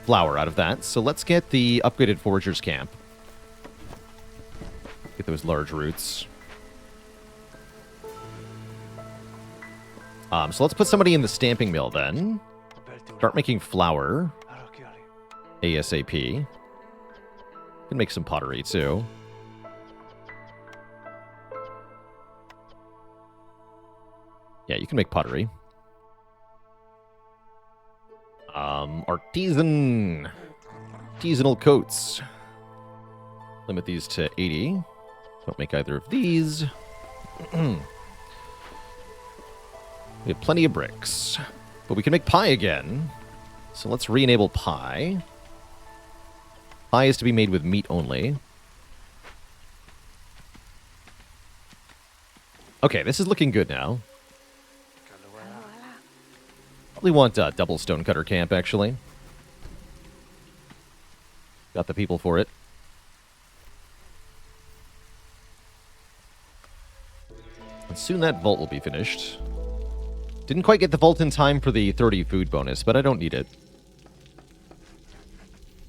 flour out of that. So let's get the upgraded Forager's Camp. Get those large roots. So let's put somebody in the stamping mill then. Start making flour. ASAP. Can make some pottery too. Yeah, you can make pottery. Artisanal coats. Limit these to 80. Don't make either of these. We have plenty of bricks. But we can make pie again. So let's re-enable pie. Pie is to be made with meat only. Okay, this is looking good now. Probably want a double stonecutter camp, actually. Got the people for it. And soon that vault will be finished. Didn't quite get the vault in time for the 30 food bonus, but I don't need it.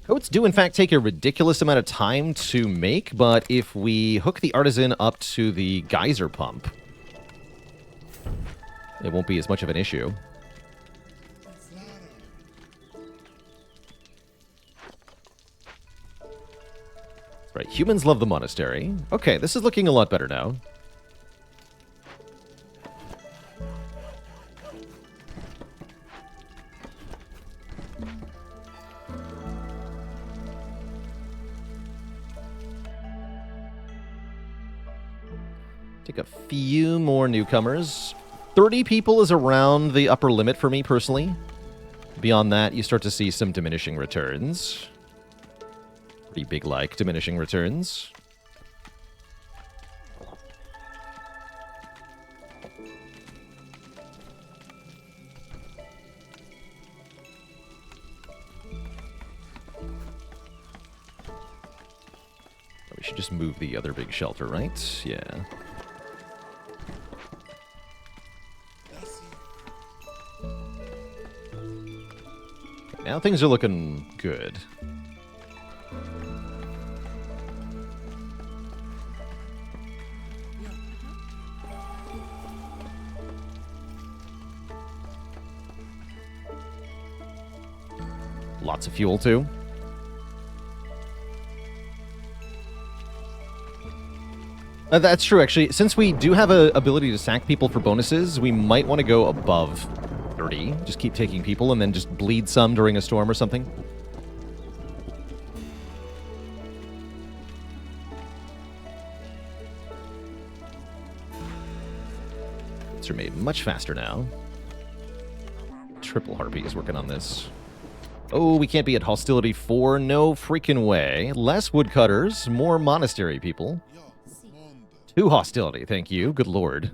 Coats do, in fact, take a ridiculous amount of time to make, but if we hook the artisan up to the geyser pump, it won't be as much of an issue. Right, humans love the monastery. Okay, this is looking a lot better now. Take a few more newcomers. 30 people is around the upper limit for me, personally. Beyond that, you start to see some diminishing returns. Pretty big-like diminishing returns. We should just move the other big shelter, right? Yeah. Now things are looking good. Lots of fuel, too. That's true, actually. Since we do have a ability to sack people for bonuses, we might want to go above 30. Just keep taking people and then just bleed some during a storm or something. These are made much faster now. Triple Harpies working on this. Oh, we can't be at Hostility 4. No freaking way. Less woodcutters, more monastery people. 2 Hostility, thank you. Good lord.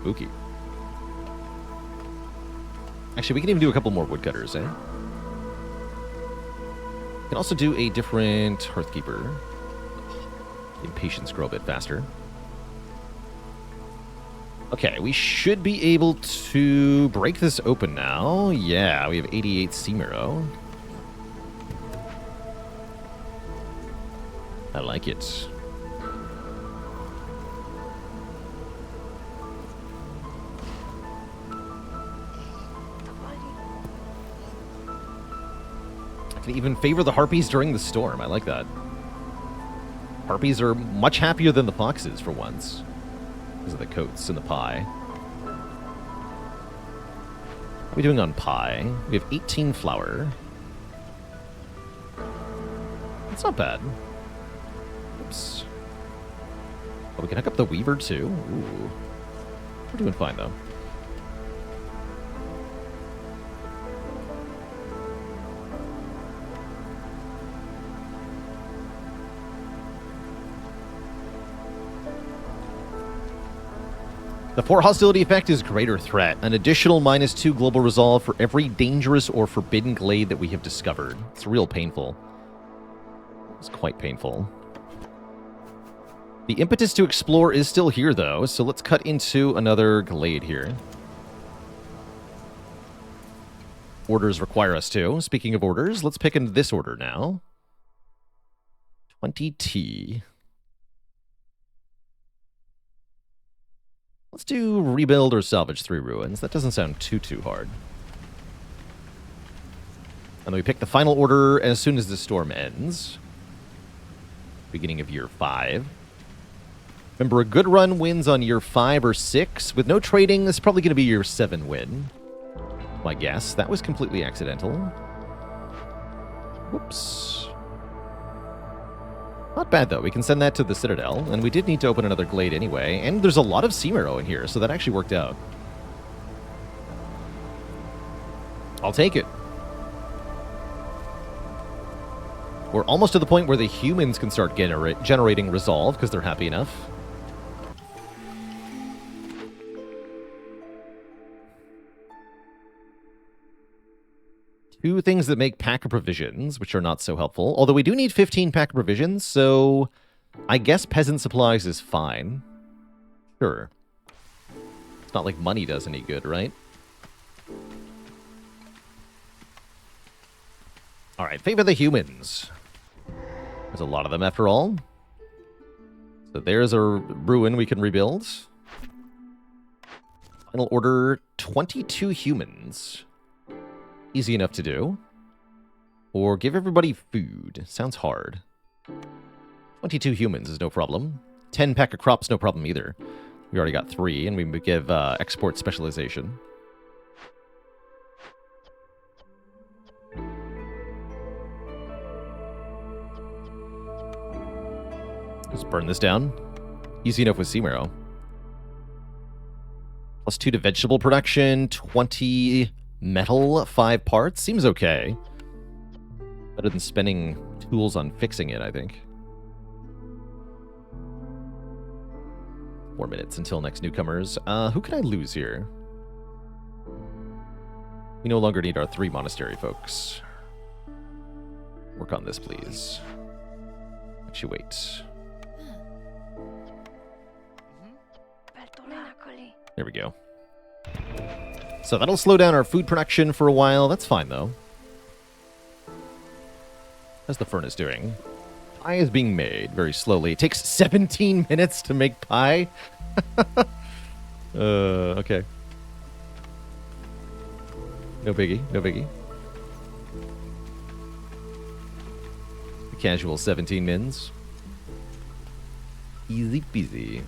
Spooky. Actually, we can even do a couple more woodcutters, eh? We can also do a different Hearthkeeper. Impatience grow a bit faster. Okay, we should be able to break this open now. Yeah, we have 88 Seamiro. I like it. I can even favor the Harpies during the storm. I like that. Harpies are much happier than the foxes for once. Because of the coats and the pie. What are we doing on pie? We have 18 flour. That's not bad. Oops. Oh, we can hook up the weaver too? Ooh. We're doing fine though. The 4 hostility effect is Greater Threat, an additional -2 global resolve for every dangerous or forbidden glade that we have discovered. It's real painful. It's quite painful. The impetus to explore is still here, though, so let's cut into another glade here. Orders require us to. Speaking of orders, let's pick in this order now. 20T. Let's do rebuild or salvage 3 ruins. That doesn't sound too hard. And then we pick the final order as soon as the storm ends. Beginning of year 5. Remember, a good run wins on year 5 or 6. With no trading, this is probably going to be year 7 win. My guess. That was completely accidental. Whoops. Not bad, though. We can send that to the Citadel, and we did need to open another glade anyway, and there's a lot of Seamiro in here, so that actually worked out. I'll take it. We're almost to the point where the humans can start generating resolve, because they're happy enough. Two things that make pack of provisions, which are not so helpful. Although we do need 15 pack of provisions, so I guess peasant supplies is fine. Sure. It's not like money does any good, right? Alright, favor the humans. There's a lot of them after all. So there's a ruin we can rebuild. Final order, 22 humans. Easy enough to do. Or give everybody food. Sounds hard. 22 humans is no problem. 10 pack of crops, no problem either. We already got 3, and we give export specialization. Let's burn this down. Easy enough with Seamiro. +2 to vegetable production, 20... metal, 5 parts. Seems okay. Better than spending tools on fixing it, I think. 4 minutes until next newcomers. Who can I lose here? We no longer need our 3 monastery folks. Work on this, please. Actually, wait. There we go. So that'll slow down our food production for a while. That's fine, though. How's the furnace doing? Pie is being made very slowly. It takes 17 minutes to make pie? Okay. No biggie, no biggie. Casual 17 mins. Easy peasy.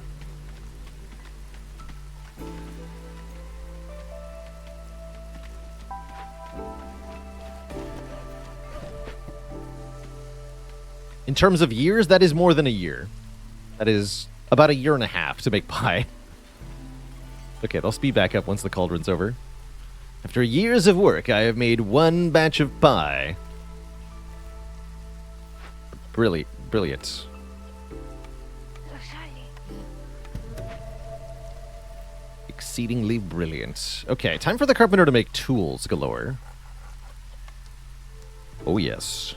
In terms of years, that is more than a year. That is about a year and a half to make pie. Okay, they'll speed back up once the cauldron's over. After years of work, I have made one batch of pie. Brilliant. Exceedingly brilliant. Okay, time for the carpenter to make tools galore. Oh, yes.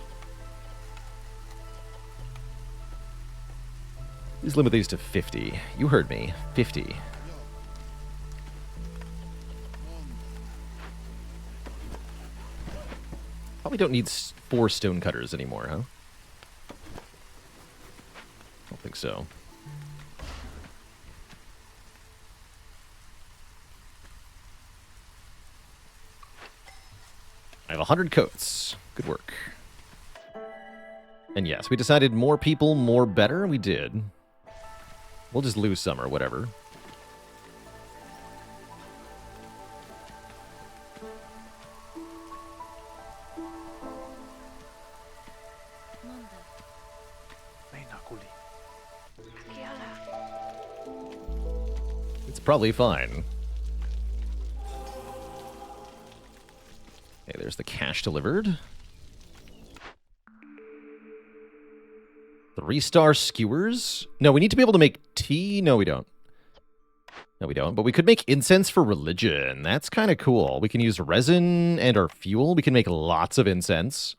Please limit these to 50. You heard me. 50. Probably don't need 4 stone cutters anymore, huh? I don't think so. I have 100 coats. Good work. And yes, we decided more people, more better. We did. We'll just lose some or whatever. It's probably fine. Okay, there's the cash delivered. 3-star skewers? No, we need to be able to make tea? No, we don't. No, we don't. But we could make incense for religion. That's kind of cool. We can use resin and our fuel. We can make lots of incense,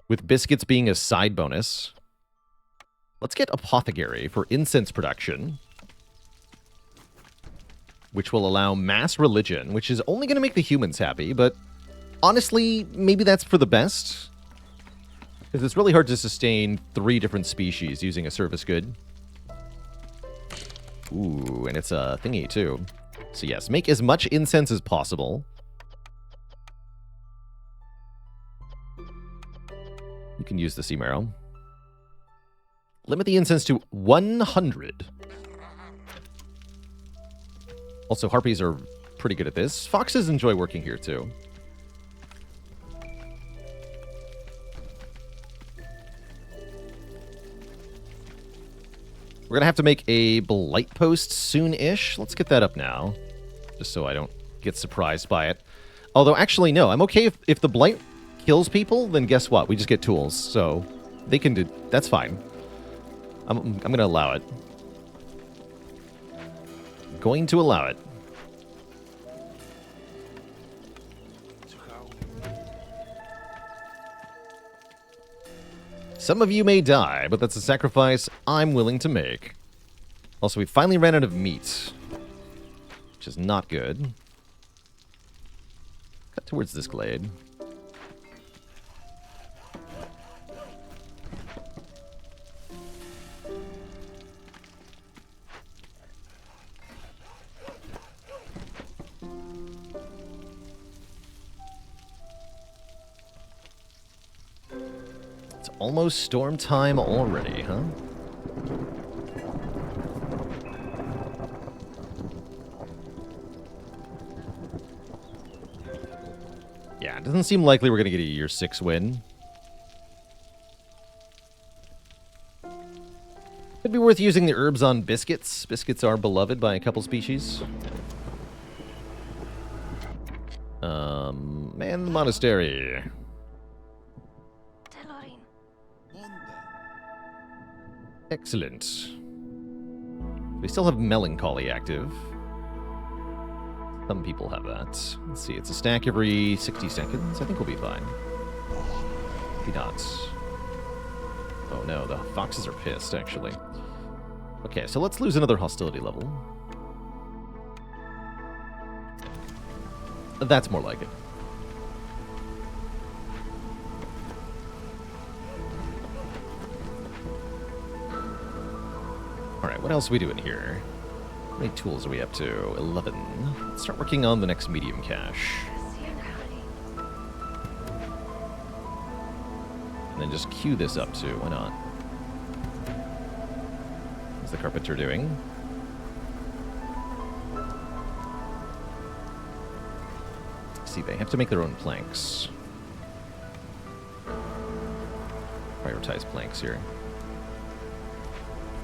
with biscuits being a side bonus. Let's get apothecary for incense production, which will allow mass religion, which is only going to make the humans happy, but honestly, maybe that's for the best. Because it's really hard to sustain 3 different species using a service good. Ooh, and it's a thingy, too. So yes, make as much incense as possible. You can use the sea marrow. Limit the incense to 100. Also, harpies are pretty good at this. Foxes enjoy working here, too. We're going to have to make a blight post soon-ish. Let's get that up now, just so I don't get surprised by it. Although, actually, no. I'm okay if the blight kills people, then guess what? We just get tools, so they can do... That's fine. I'm going to allow it. Going to allow it. Some of you may die, but that's a sacrifice I'm willing to make. Also, we finally ran out of meat, which is not good. Cut towards this glade. Almost storm time already, huh? Yeah, it doesn't seem likely we're going to get a year 6 win. Could be worth using the herbs on biscuits. Biscuits are beloved by a couple species. Man, the monastery. Excellent. We still have melancholy active. Some people have that. Let's see, it's a stack every 60 seconds. I think we'll be fine. Maybe not. Oh no, the foxes are pissed, actually. Okay, so let's lose another hostility level. That's more like it. Alright, what else are we doing here? How many tools are we up to? 11. Let's start working on the next medium cache. then just queue this up too. Why not? What's the carpenter doing? See, they have to make their own planks. Prioritize planks here.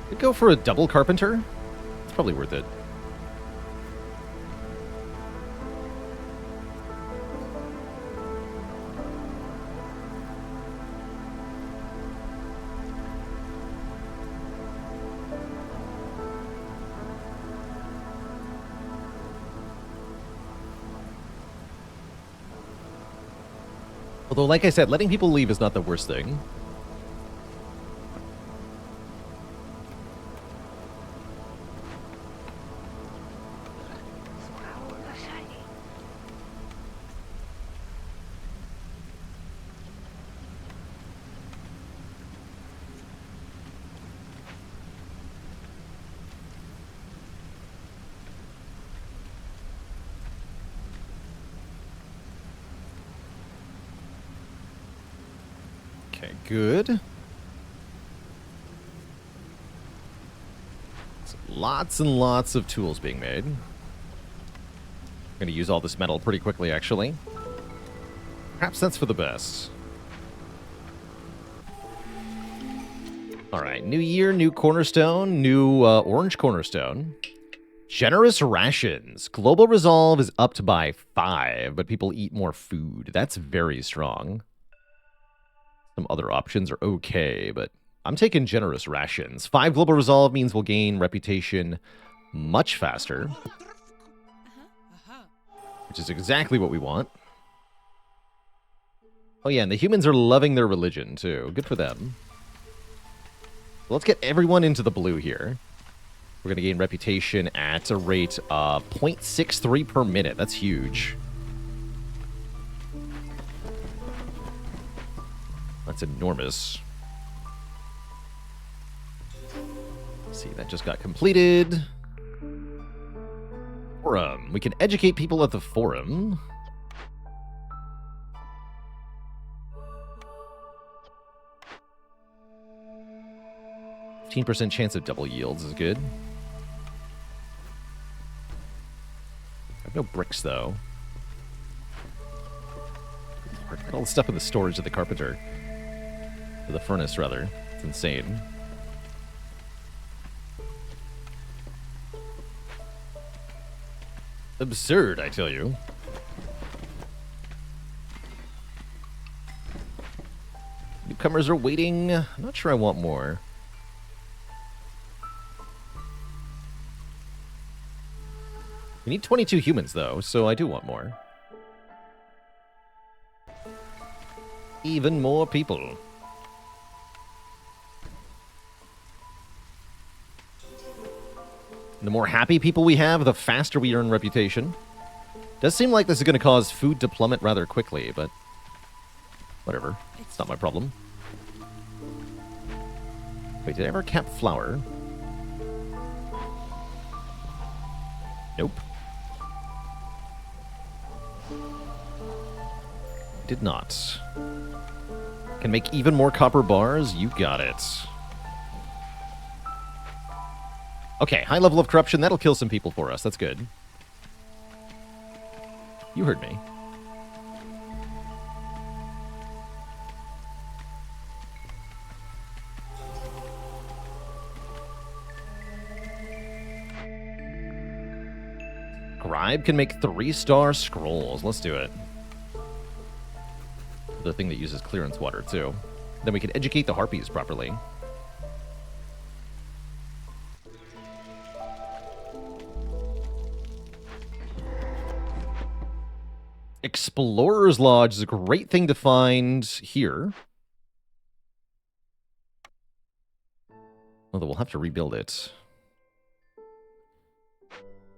Could go for a double carpenter. It's probably worth it. Although, like I said, letting people leave is not the worst thing. Okay, good. So lots and lots of tools being made. I'm going to use all this metal pretty quickly, actually. Perhaps that's for the best. All right, new year, new cornerstone, new orange cornerstone. Generous rations. Global resolve is upped by 5, but people eat more food. That's very strong. Some other options are okay, but I'm taking generous rations. 5 global resolve means we'll gain reputation much faster, which is exactly what we want. Oh yeah, and the humans are loving their religion too. Good for them. Let's get everyone into the blue here. We're going to gain reputation at a rate of 0.63 per minute. That's huge. That's enormous. Let's see, that just got completed. Forum. We can educate people at the forum. %15 chance of double yields is good. I have no bricks, though. Look at all the stuff in the storage of the carpenter. Or the furnace, rather. It's insane. Absurd, I tell you. Newcomers are waiting. I'm not sure I want more. We need 22 humans, though, so I do want more. Even more people. The more happy people we have, the faster we earn reputation. Does seem like this is going to cause food to plummet rather quickly, but whatever. It's not my problem. Wait, did I ever cap flour? Nope. Did not. Can make even more copper bars? You got it. Okay, high level of corruption. That'll kill some people for us. That's good. You heard me. Scribe can make 3-star scrolls. Let's do it. The thing that uses clearance water, too. Then we can educate the harpies properly. Explorer's Lodge is a great thing to find here. Although we'll have to rebuild it.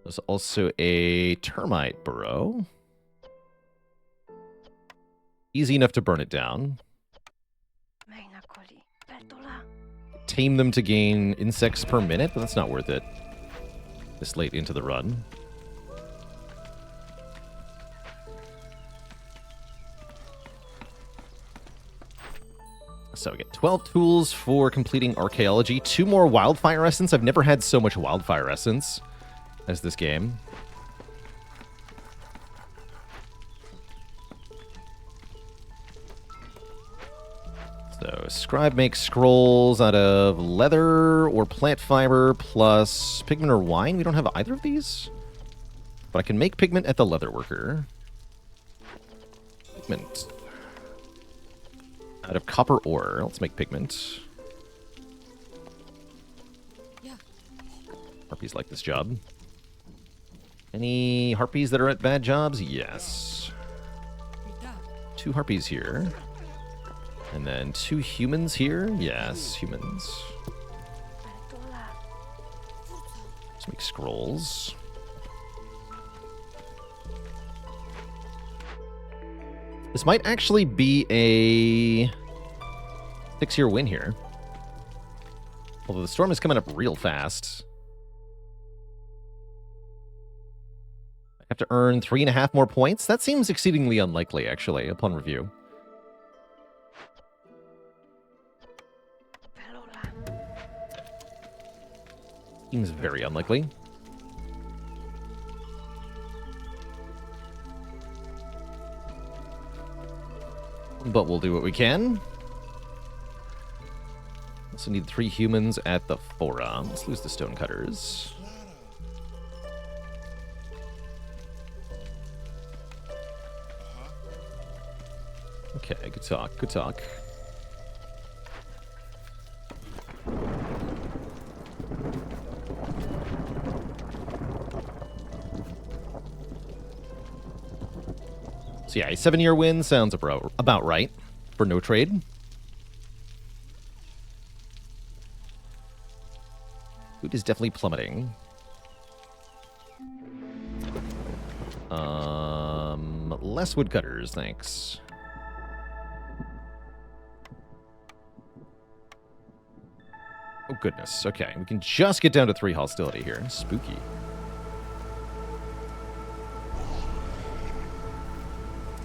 There's also a termite burrow. Easy enough to burn it down. Tame them to gain insects per minute, but that's not worth it this late into the run. So we get 12 tools for completing archaeology. 2 more wildfire essence. I've never had so much wildfire essence as this game. So scribe makes scrolls out of leather or plant fiber plus pigment or wine. We don't have either of these, but I can make pigment at the leather worker. Pigment. Out of copper ore. Let's make pigment. Yeah. Harpies like this job. Any harpies that are at bad jobs? Yes. 2 harpies here. And then 2 humans here? Yes, humans. Let's make scrolls. This might actually be a 6-year win here. Although the storm is coming up real fast. I have to earn 3.5 more points? That seems exceedingly unlikely, actually, upon review. Seems very unlikely. But we'll do what we can. Also need 3 humans at the forum. Let's lose the stonecutters. Okay, good talk, good talk. So yeah, a 7-year win sounds about right for no trade. Food is definitely plummeting. Less woodcutters, thanks. Oh goodness, okay. We can just get down to 3 hostility here. Spooky.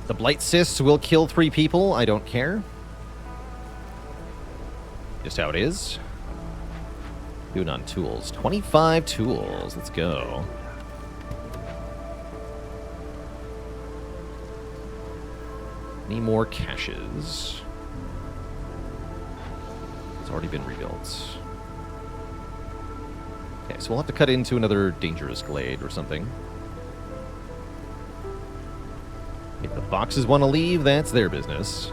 The Blight Cysts will kill 3 people. I don't care. Just how it is. Doing on tools. 25 tools. Let's go. Any more caches? It's already been rebuilt. Okay, so we'll have to cut into another dangerous glade or something. If the foxes want to leave, that's their business.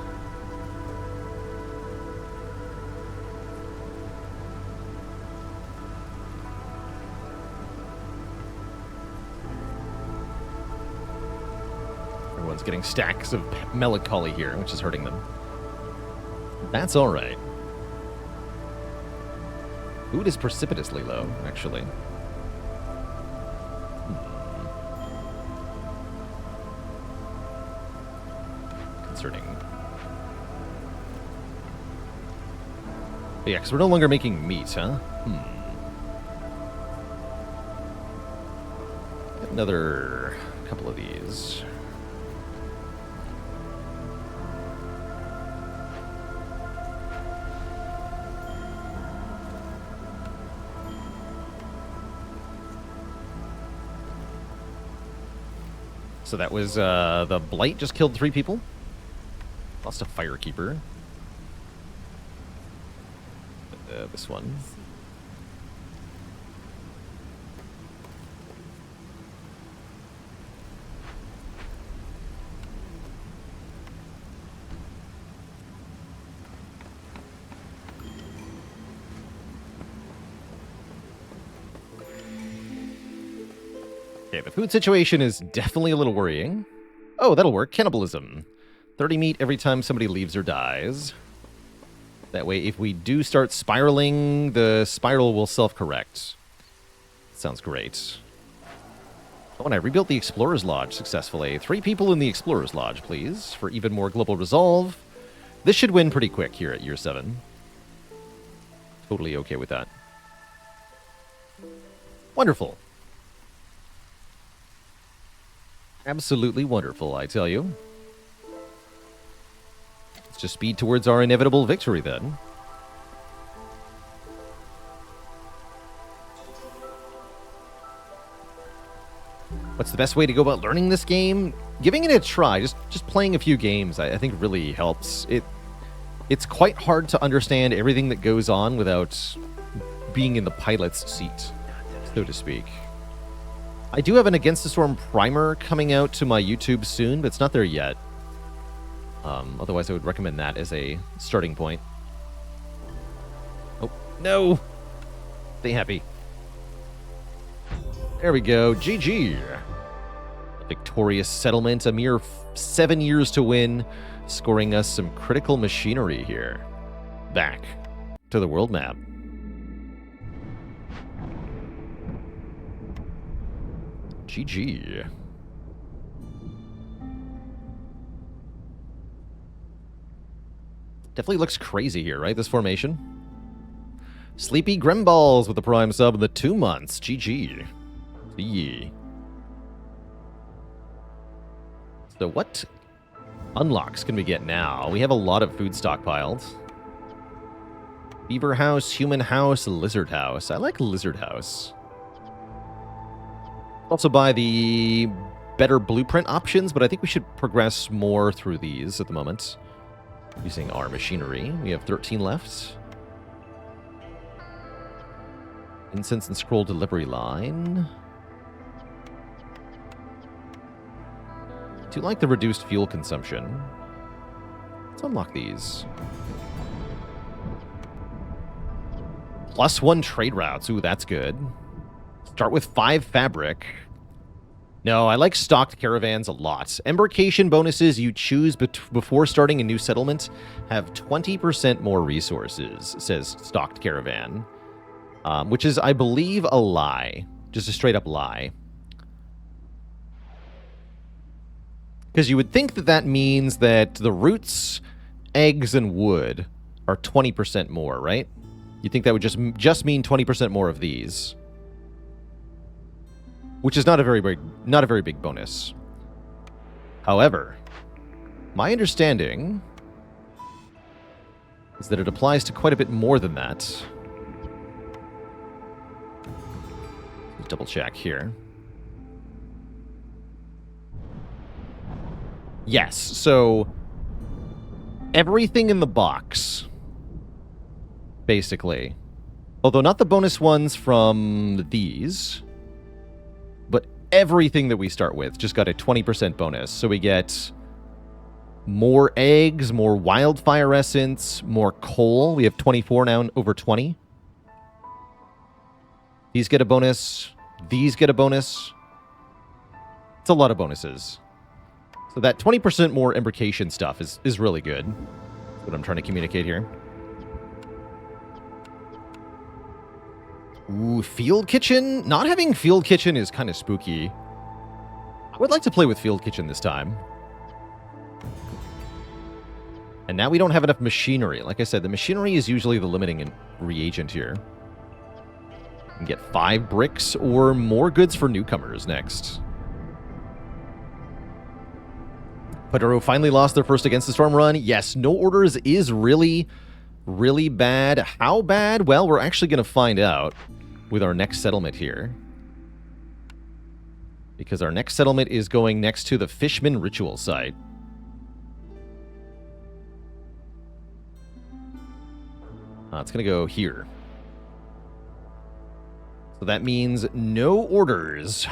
Everyone's getting stacks of melancholy here, which is hurting them. That's all right. Food is precipitously low, actually. Concerning. Yeah, because we're no longer making meat, huh? Get another couple of these. So that was, the Blight just killed 3 people. Lost a Firekeeper. This one. Okay, the food situation is definitely a little worrying. Oh, that'll work. Cannibalism. 30 meat every time somebody leaves or dies. That way, if we do start spiraling, the spiral will self-correct. Sounds great. Oh, and I rebuilt the Explorer's Lodge successfully. 3 people in the Explorer's Lodge, please, for even more global resolve. This should win pretty quick here at year 7. Totally okay with that. Wonderful. Absolutely wonderful, I tell you. Let's to speed towards our inevitable victory, then. What's the best way to go about learning this game? Giving it a try, just playing a few games, I think really helps. It's quite hard to understand everything that goes on without being in the pilot's seat, so to speak. I do have an Against the Storm primer coming out to my YouTube soon, but it's not there yet. Otherwise, I would recommend that as a starting point. Oh, no! Stay happy. There we go. GG. A victorious settlement. A mere 7 years to win, scoring us some critical machinery here. Back to the world map. GG. Definitely looks crazy here, right? This formation. Sleepy Grimballs with the prime sub in the 2 months. GG. Yeah. So what unlocks can we get now? We have a lot of food stockpiled. Beaver House, Human House, Lizard House. I like Lizard House. Also buy the better blueprint options, but I think we should progress more through these at the moment. Using our machinery. We have 13 left. Incense and scroll delivery line. Do you like the reduced fuel consumption? Let's unlock these. +1 trade routes. Ooh, that's good. Start with 5 fabric. No, I like stocked caravans a lot. Embarkation bonuses you choose before starting a new settlement have 20% more resources, says stocked caravan. Which is, I believe, a lie. Just a straight up lie. Because you would think that that means that the roots, eggs, and wood are 20% more, right? You think that would just mean 20% more of these. Which is not a very big bonus. However, my understanding is that it applies to quite a bit more than that. Let's double check here. Yes, so everything in the box, basically. Although not the bonus ones from these, but everything that we start with just got a 20% bonus. So we get more eggs, more wildfire essence, more coal. We have 24 now, over 20. These get a bonus. These get a bonus. It's a lot of bonuses. So that 20% more embarkation stuff is really good. That's what I'm trying to communicate here. Ooh, Field Kitchen? Not having Field Kitchen is kind of spooky. I would like to play with Field Kitchen this time. And now we don't have enough machinery. Like I said, the machinery is usually the limiting reagent here. We can get 5 bricks or more goods for newcomers next. Paduro finally lost their first Against the Storm run. Yes, no orders is really, really bad. How bad? Well, we're actually going to find out with our next settlement here. Because our next settlement is going next to the Fishman Ritual site. It's going to go here. So that means no orders.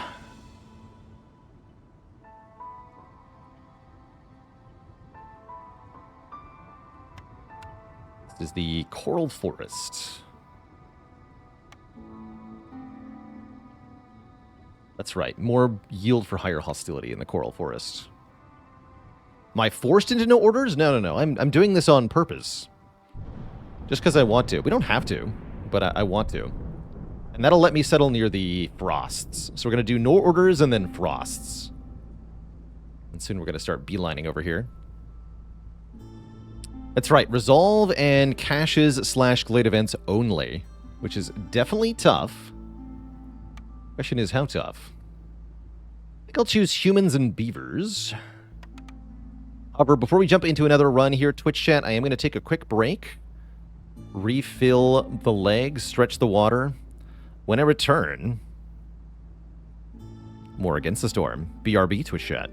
This is the Coral Forest. That's right. More yield for higher hostility in the Coral Forest. Am I forced into no orders? No. I'm doing this on purpose. Just because I want to. We don't have to, but I want to. And that'll let me settle near the frosts. So we're going to do no orders and then frosts. And soon we're going to start beelining over here. That's right. Resolve and caches / glade events only. Which is definitely tough. Question is, how tough? I think I'll choose humans and beavers. However, before we jump into another run here, Twitch chat, I am going to take a quick break, refill the legs, stretch the water. When I return, more Against the Storm. BRB, Twitch chat.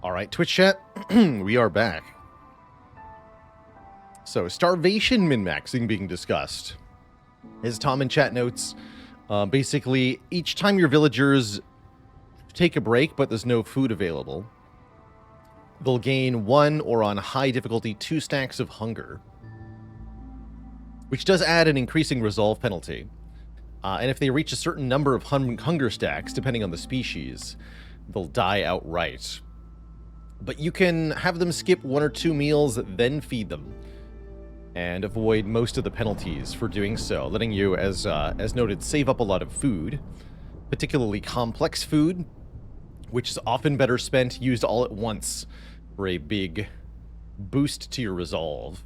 All right, Twitch chat, we are back. So, starvation min-maxing being discussed. As Tom in chat notes, basically, each time your villagers take a break, but there's no food available, they'll gain 1 or on high difficulty 2 stacks of hunger, which does add an increasing resolve penalty. And if they reach a certain number of hunger stacks, depending on the species, they'll die outright. But you can have them skip 1 or 2 meals, then feed them, and avoid most of the penalties for doing so, letting you, as noted, save up a lot of food, particularly complex food, which is often better spent used all at once for a big boost to your resolve.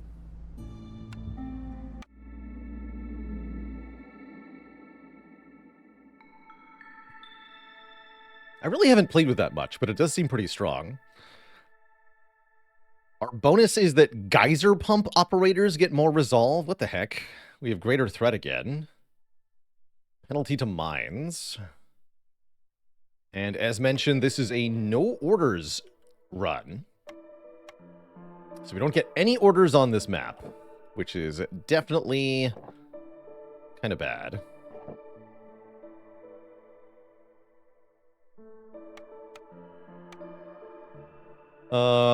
I really haven't played with that much, but it does seem pretty strong. Our bonus is that geyser pump operators get more resolve. What the heck? We have greater threat again. Penalty to mines. And as mentioned, this is a no orders run. So we don't get any orders on this map, which is definitely kind of bad.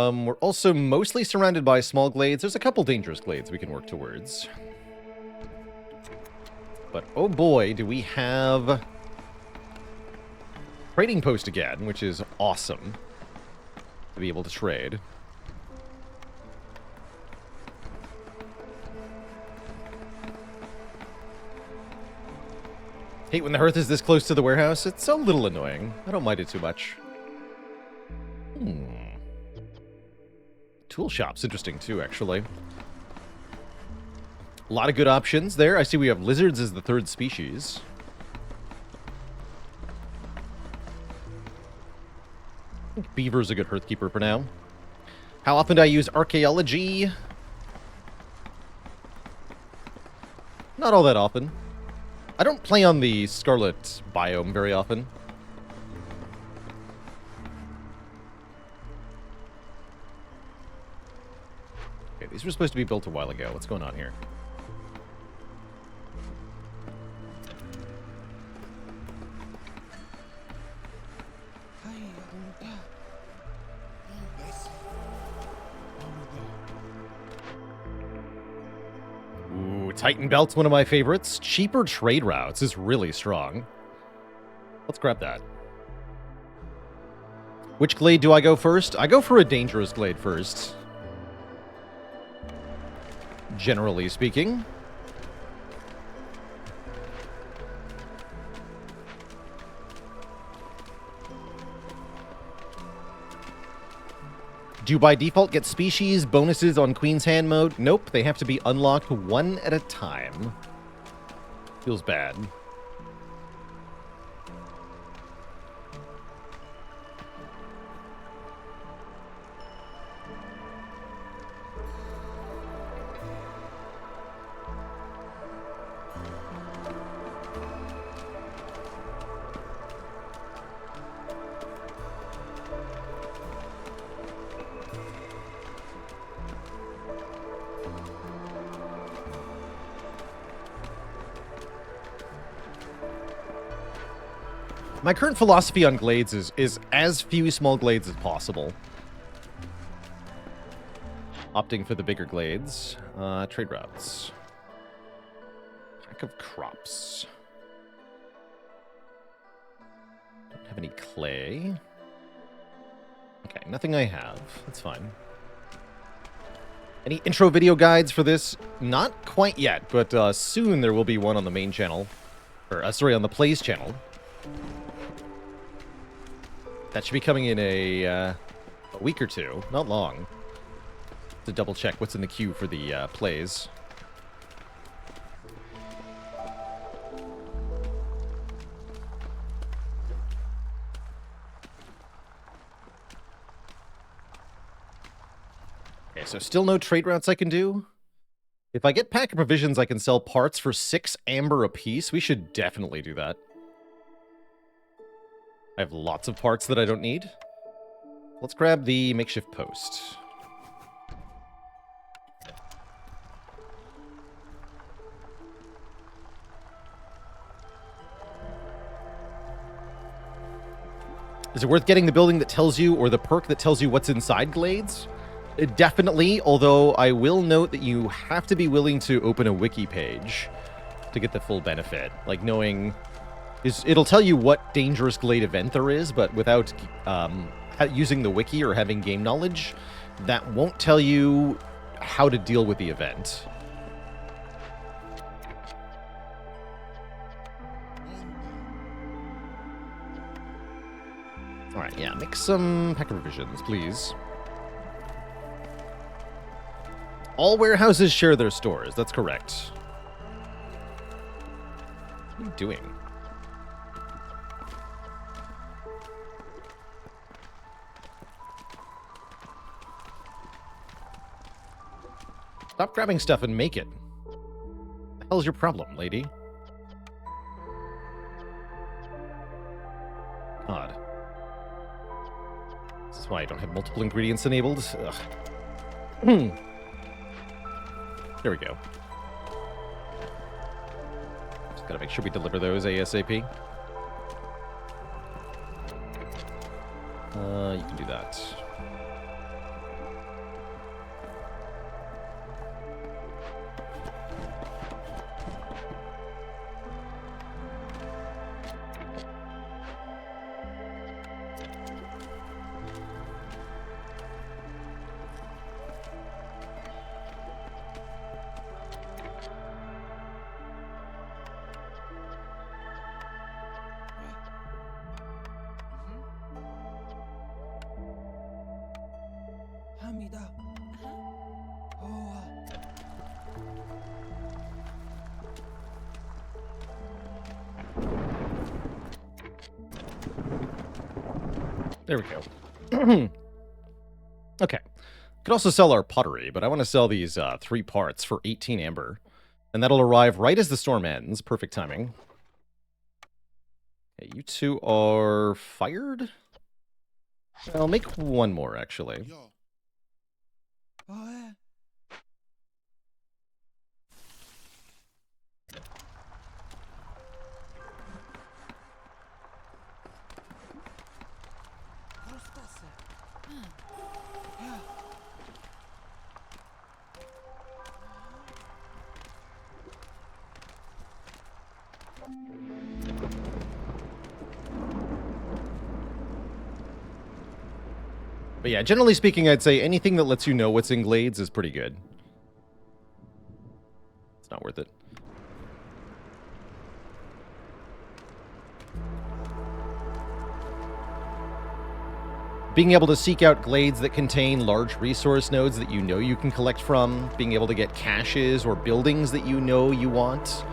We're also mostly surrounded by small glades. There's a couple dangerous glades we can work towards. But oh boy, do we have trading post again, which is awesome to be able to trade. Hate when the hearth is this close to the warehouse. It's a little annoying. I don't mind it too much. Tool shop's interesting too, actually. A lot of good options there. I see we have lizards as the 3rd species. I think beaver's a good hearthkeeper for now. How often do I use archaeology? Not all that often. I don't play on the Scarlet biome very often. Okay, these were supposed to be built a while ago. What's going on here? Ooh, Titan Belt's one of my favorites. Cheaper trade routes is really strong. Let's grab that. Which glade do I go first? I go for a dangerous glade first. Generally speaking. Do you by default get species bonuses on Queen's Hand mode? Nope, they have to be unlocked 1 at a time. Feels bad. My current philosophy on glades is as few small glades as possible. Opting for the bigger glades. Trade routes. Pack of crops. Don't have any clay. Okay, nothing I have. That's fine. Any intro video guides for this? Not quite yet, but soon there will be one on the main channel. Or, sorry, on the Plays channel. That should be coming in a week or two. Not long. To double check what's in the queue for the Plays. Okay, so still no trade routes I can do. If I get pack of provisions, I can sell parts for 6 amber apiece. We should definitely do that. I have lots of parts that I don't need. Let's grab the makeshift post. Is it worth getting the building that tells you, or the perk that tells you what's inside Glades? Definitely, although I will note that you have to be willing to open a wiki page to get the full benefit. Like, knowing... it'll tell you what dangerous Glade event there is, but without using the wiki or having game knowledge, that won't tell you how to deal with the event. Alright, yeah, make some pack of provisions, please. All warehouses share their stores, that's correct. What are you doing? Stop grabbing stuff and make it. What the hell's your problem, lady? God. This is why I don't have multiple ingredients enabled. Ugh. There we go. Just gotta make sure we deliver those ASAP. You can do that. There we go. Okay. Could also sell our pottery, but I want to sell these 3 parts for 18 amber. And that'll arrive right as the storm ends. Perfect timing. Okay, you two are fired? I'll make one more, actually. But yeah, generally speaking, I'd say anything that lets you know what's in Glades is pretty good. It's not worth it. Being able to seek out Glades that contain large resource nodes that you know you can collect from, being able to get caches or buildings that you know you want,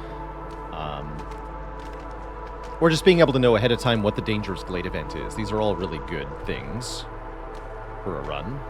or just being able to know ahead of time what the dangerous Glade event is. These are all really good things for a run.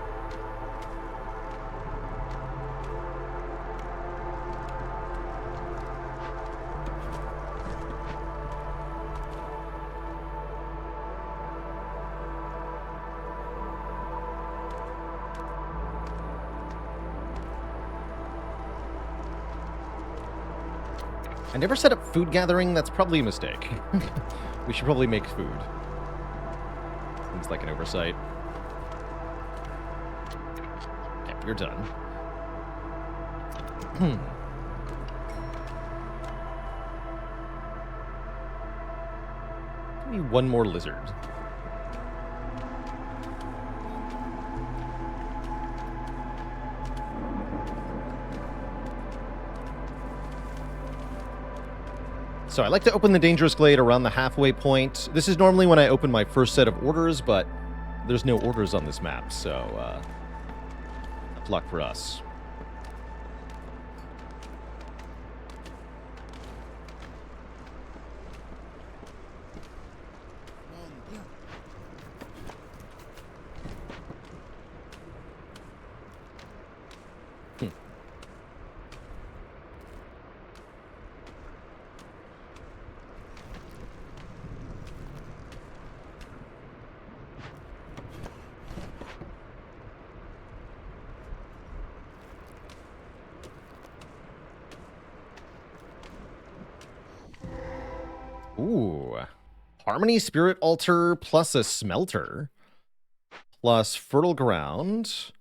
I never set up food gathering. That's probably a mistake. We should probably make food. Seems like an oversight. Okay, you're done. Give me one more lizard. So I like to open the Dangerous Glade around the halfway point. This is normally when I open my first set of orders, but there's no orders on this map, so tough luck for us. Ooh. Harmony Spirit Altar plus a Smelter. Plus Fertile Ground.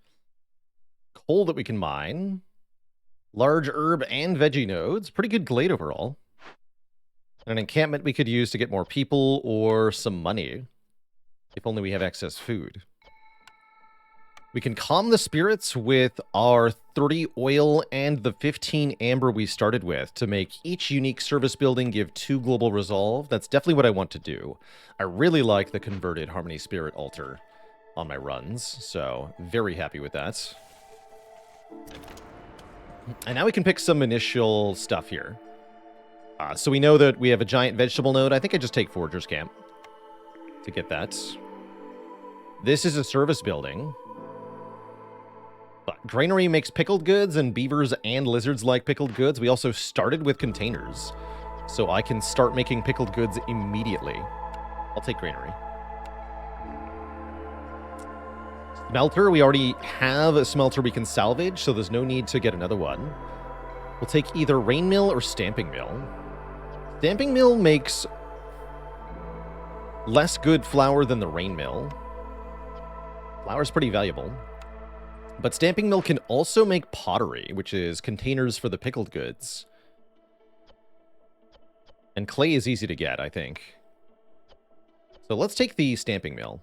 Coal that we can mine. Large herb and veggie nodes. Pretty good glade overall. An encampment we could use to get more people or some money. If only we have excess food. We can calm the spirits with our 30 oil and the 15 amber we started with to make each unique service building give 2 global resolve. That's definitely what I want to do. I really like the converted Harmony Spirit Altar on my runs, so very happy with that. And now we can pick some initial stuff here. So we know that we have a giant vegetable node. I think I just take Forager's Camp to get that. This is a service building. But granary makes pickled goods, and beavers and lizards like pickled goods. We also started with containers, so I can start making pickled goods immediately. I'll take granary. Smelter, we already have a smelter we can salvage, so there's no need to get another one. We'll take either rain mill or stamping mill. Stamping mill makes less good flour than the rain mill. Flour's pretty valuable. But stamping mill can also make pottery, which is containers for the pickled goods. And clay is easy to get, I think. So let's take the stamping mill.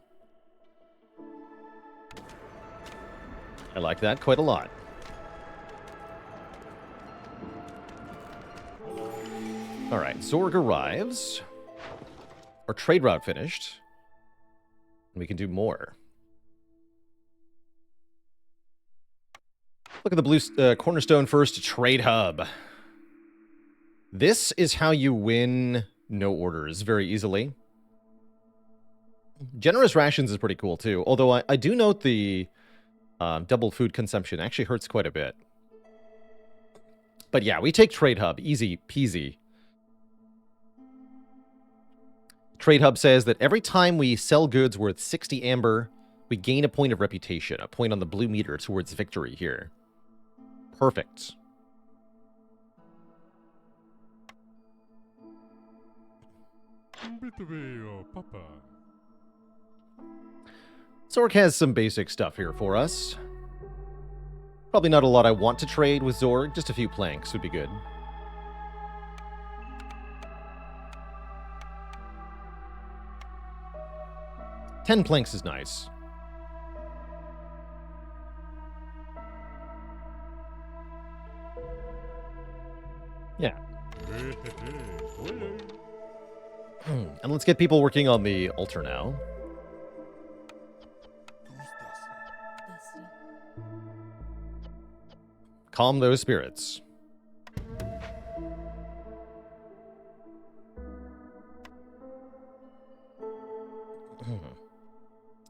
I like that quite a lot. Alright, Zorg arrives. Our trade route finished. And we can do more. Look at the blue cornerstone first, trade hub. This is how you win no orders very easily. Generous rations is pretty cool too, although I do note the double food consumption actually hurts quite a bit. But yeah, we take trade hub, easy peasy. Trade hub says that every time we sell goods worth 60 amber, we gain a point of reputation, a point on the blue meter towards victory here. Perfect. Zorg has some basic stuff here for us. Probably not a lot I want to trade with Zorg, just a few planks would be good. Ten planks is nice. Yeah. And let's get people working on the altar now. Calm those spirits.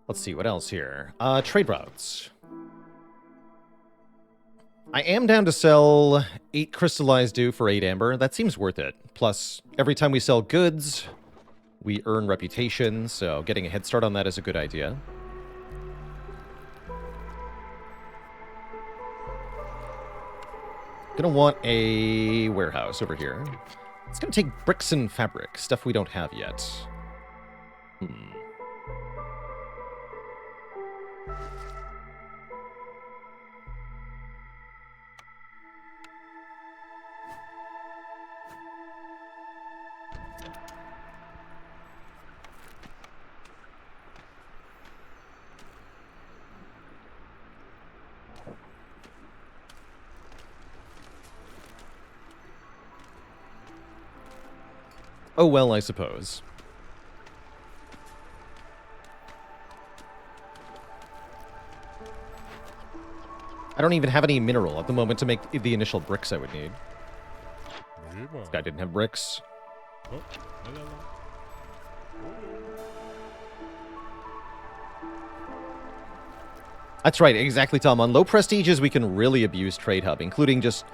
Let's see, what else here? Trade routes. I am down to sell 8 crystallized dew for 8 amber. That seems worth it. Plus, every time we sell goods, we earn reputation, so getting a head start on that is a good idea. Gonna want a warehouse over here. It's gonna take bricks and fabric, stuff we don't have yet. Oh well, I suppose. I don't even have any mineral at the moment to make the initial bricks I would need. This guy didn't have bricks. That's right, exactly, Tom. On low prestiges, we can really abuse Trade Hub, including just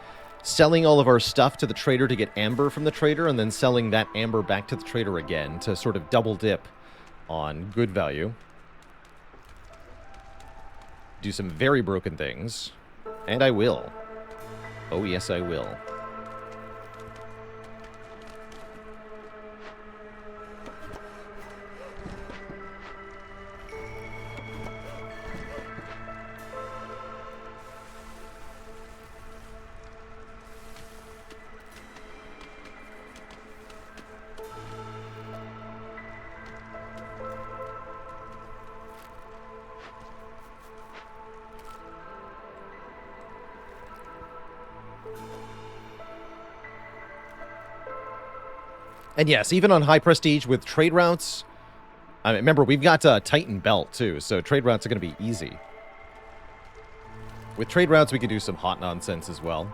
selling all of our stuff to the trader to get amber from the trader, and then selling that amber back to the trader again to sort of double dip on good value. Do some very broken things. And I will. Oh, yes, I will. And yes, even on high prestige with trade routes, I mean, remember, we've got Titan Belt, too, so trade routes are going to be easy. With trade routes, we can do some hot nonsense as well.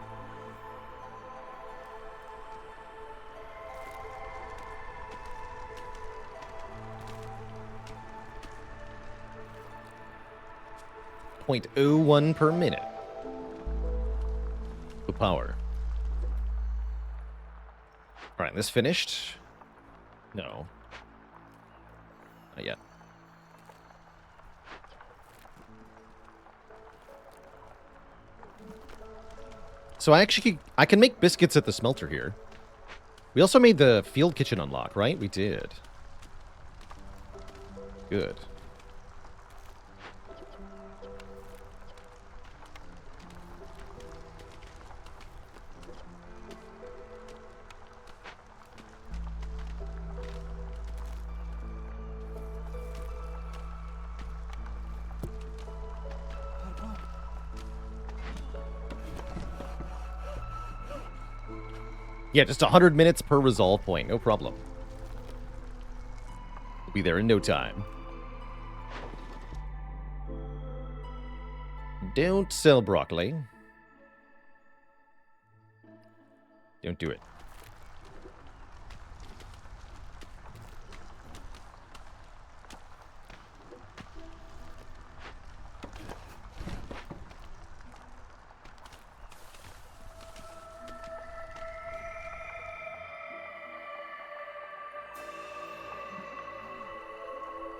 .01 per minute. The power. All right, this finished? No. Not yet. So I can make biscuits at the smelter here. We also made the field kitchen unlock, right? We did. Good. Yeah, just 100 minutes per resolve point. No problem. We'll be there in no time. Don't sell broccoli. Don't do it.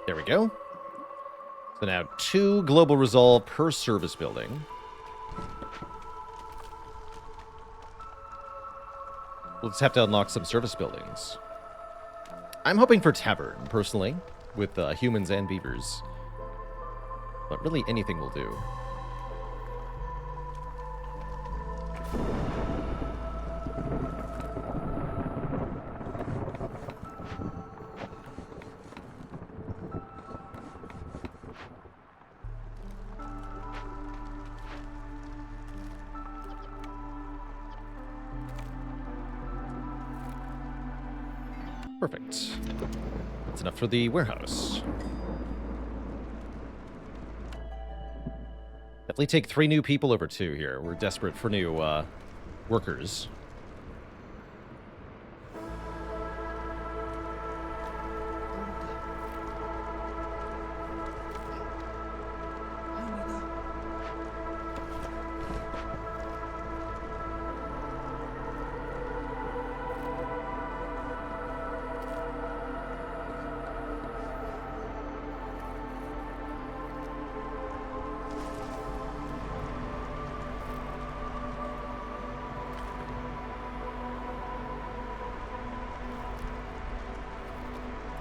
There we go. So now 2 global resolve per service building. We'll just have to unlock some service buildings. I'm hoping for tavern, personally, with humans and beavers. But really anything will do. Perfect. That's enough for the warehouse. Definitely take 3 new people over 2 here. We're desperate for new workers.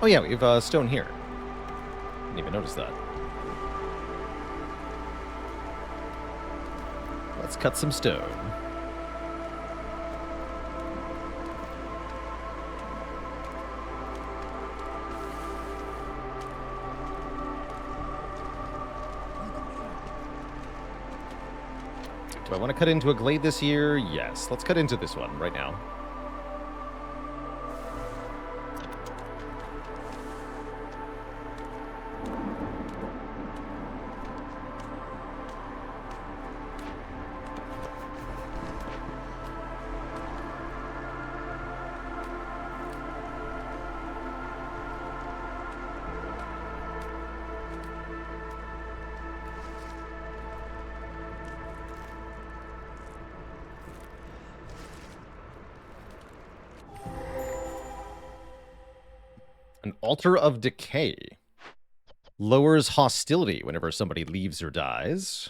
Oh yeah, we have stone here. Didn't even notice that. Let's cut some stone. Do I want to cut into a glade this year? Yes. Let's cut into this one right now. An Altar of Decay. Lowers hostility whenever somebody leaves or dies.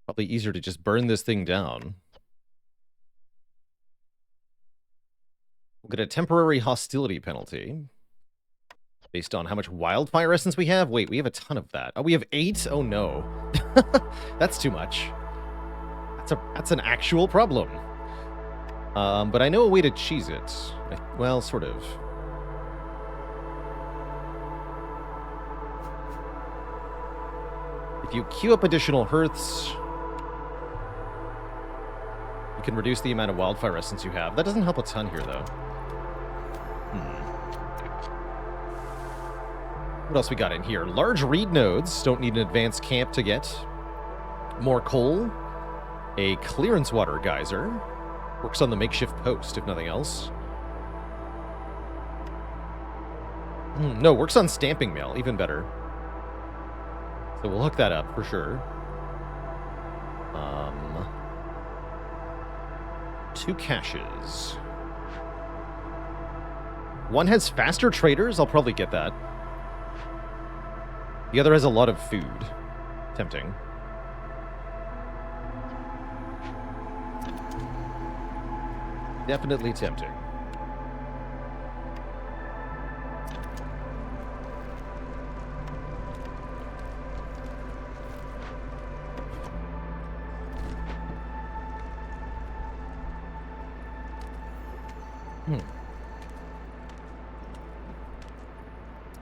Probably easier to just burn this thing down. We'll get a temporary hostility penalty. Based on how much wildfire essence we have? Wait, we have a ton of that. Oh, we have 8? Oh no. That's too much. That's an actual problem. But I know a way to cheese it. Well, sort of. If you queue up additional hearths, You can reduce the amount of wildfire essence you have. That doesn't help a ton here, though. What else we got in here? Large reed nodes. Don't need an advanced camp to get. More coal. A clearance water geyser. Works on the makeshift post, if nothing else. No, works on stamping mill. Even better. So we'll hook that up for sure. 2 caches. One has faster traders. I'll probably get that. The other has a lot of food. Tempting. Definitely tempting.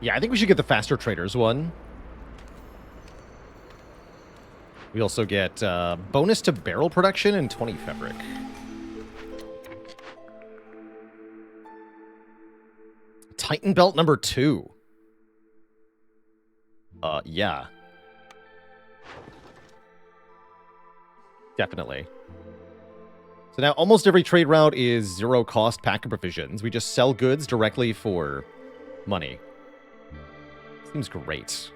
Yeah, I think we should get the faster traders one. We also get bonus to barrel production and 20 fabric. Titan belt number 2. Yeah. Definitely. So now almost every trade route is 0 cost pack of provisions. We just sell goods directly for money. Seems great.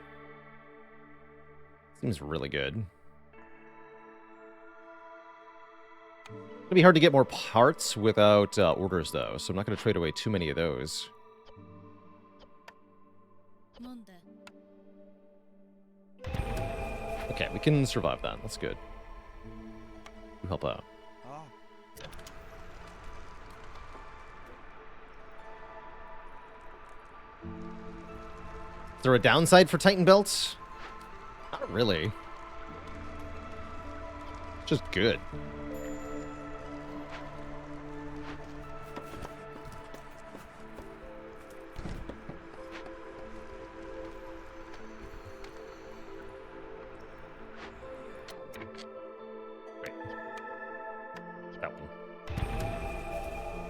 Seems really good. It'll be hard to get more parts without orders, though, so I'm not going to trade away too many of those. Okay, we can survive that. That's good. You help out. Is there a downside for Titan belts? Not really. Just good. That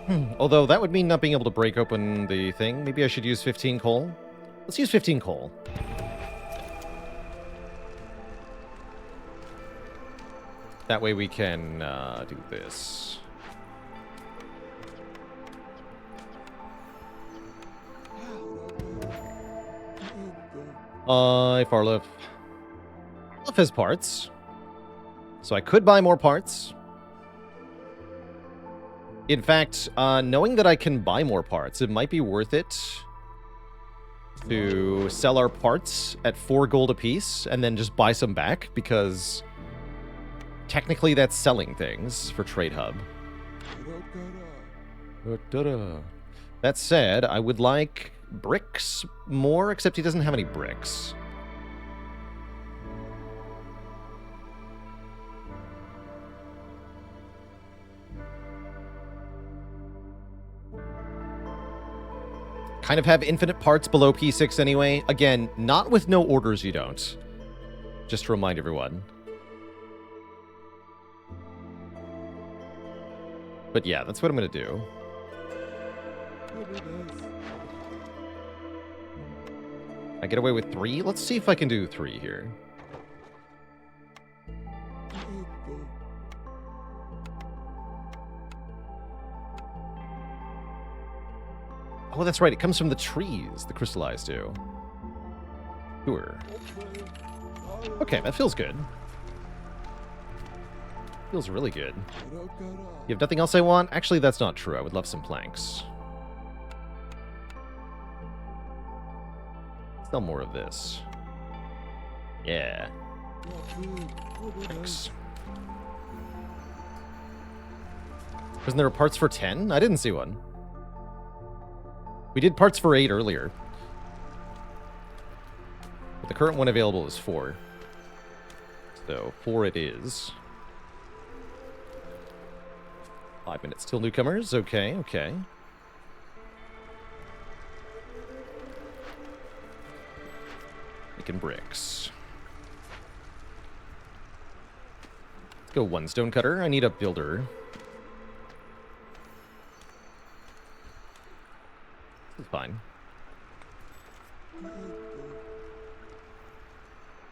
one. Although that would mean not being able to break open the thing. Maybe I should use 15 coal. Let's use 15 coal. That way we can do this. Farlif. Farlif has parts. So I could buy more parts. In fact, knowing that I can buy more parts, it might be worth it to sell our parts at 4 gold apiece and then just buy some back, because technically that's selling things for Trade Hub. That said, I would like bricks more, except he doesn't have any bricks. Kind of have infinite parts below P6 anyway. Again, not with no orders you don't. Just to remind everyone. But yeah, that's what I'm going to do. I get away with 3? Let's see if I can do 3 here. Oh, that's right. It comes from the trees, the crystallized do. Sure. Okay, that feels good. Feels really good. You have nothing else I want? Actually, that's not true. I would love some planks. Sell more of this. Yeah. Thanks. Wasn't there parts for 10? I didn't see one. We did parts for 8 earlier. But the current one available is 4. So 4 it is. 5 minutes till newcomers. Okay, okay. Making bricks. Let's go 1 stonecutter. I need a builder. Fine.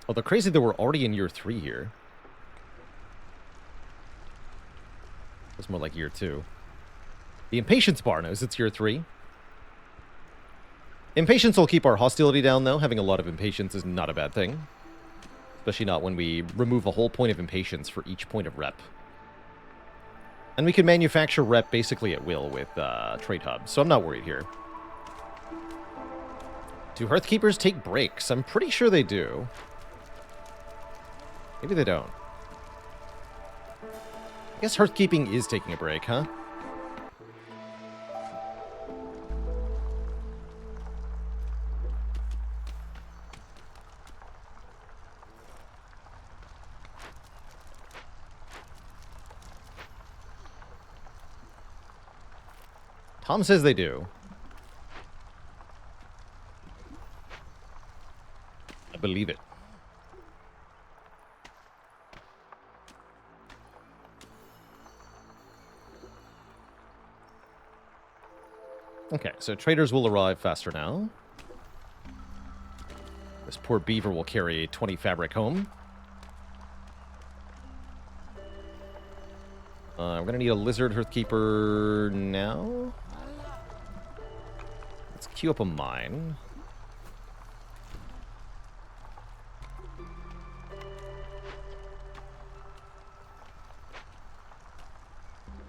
Although crazy that we're already in year 3 here. It's more like year 2. The Impatience bar knows it's year 3. Impatience will keep our hostility down, though. Having a lot of impatience is not a bad thing. Especially not when we remove a whole point of impatience for each point of rep. And we can manufacture rep basically at will with trade hubs, so I'm not worried here. Do Hearthkeepers take breaks? I'm pretty sure they do. Maybe they don't. I guess Hearthkeeping is taking a break, huh? Tom says they do. I believe it. Okay, so traders will arrive faster now. This poor beaver will carry 20 fabric home. We're going to need a lizard Hearthkeeper now. Let's queue up a mine.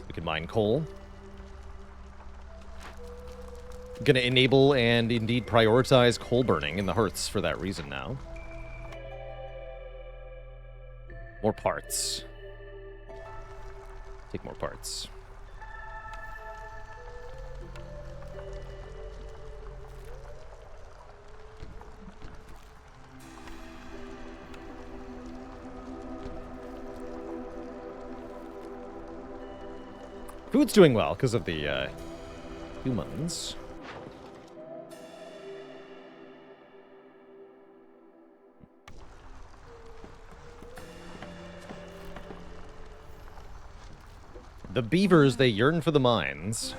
We can mine coal. Going to enable and indeed prioritize coal burning in the hearths for that reason now. More parts. Take more parts. Food's doing well because of the humans. The beavers, they yearn for the mines.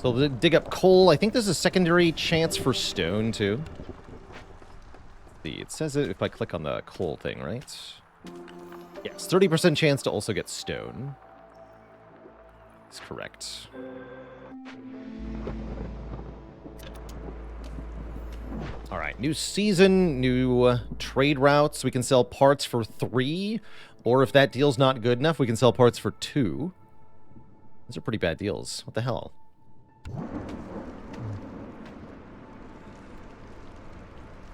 So they'll dig up coal. I think there's a secondary chance for stone, too. See, it says it if I click on the coal thing, right? Yes, 30% chance to also get stone. That's correct. All right, new season, new trade routes. We can sell parts for 3, or if that deal's not good enough, we can sell parts for 2. Those are pretty bad deals. What the hell?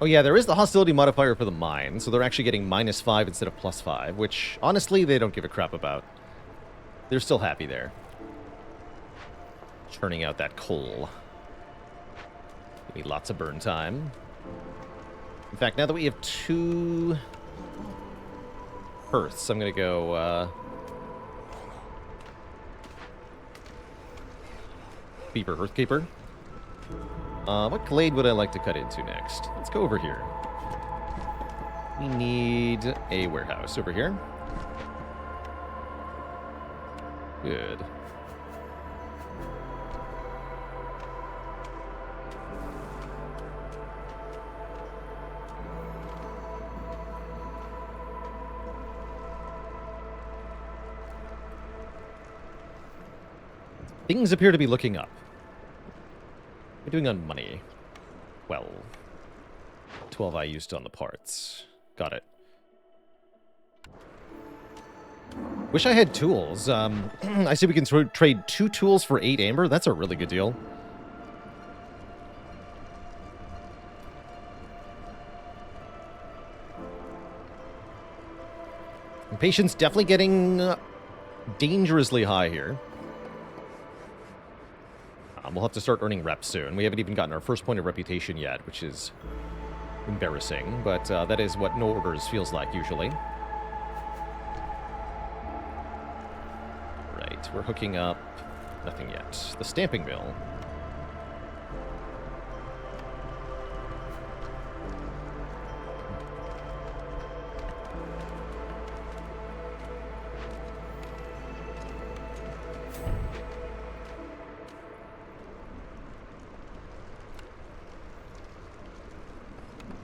Oh yeah, there is the hostility modifier for the mine, so they're actually getting -5 instead of +5, which, honestly, they don't give a crap about. They're still happy there. Churning out that coal. We need lots of burn time. In fact, now that we have 2 hearths, I'm going to go Beaver Hearthkeeper. What glade would I like to cut into next? Let's go over here. We need a warehouse over here. Good. Things appear to be looking up. We're doing on money. Well, 12 I used on the parts. Got it. Wish I had tools. I see we can trade 2 tools for 8 amber. That's a really good deal. Impatience definitely getting dangerously high here. We'll have to start earning reps soon. We haven't even gotten our first point of reputation yet, which is embarrassing, but that is what no orders feels like usually. Right, we're hooking up. Nothing yet. The stamping mill.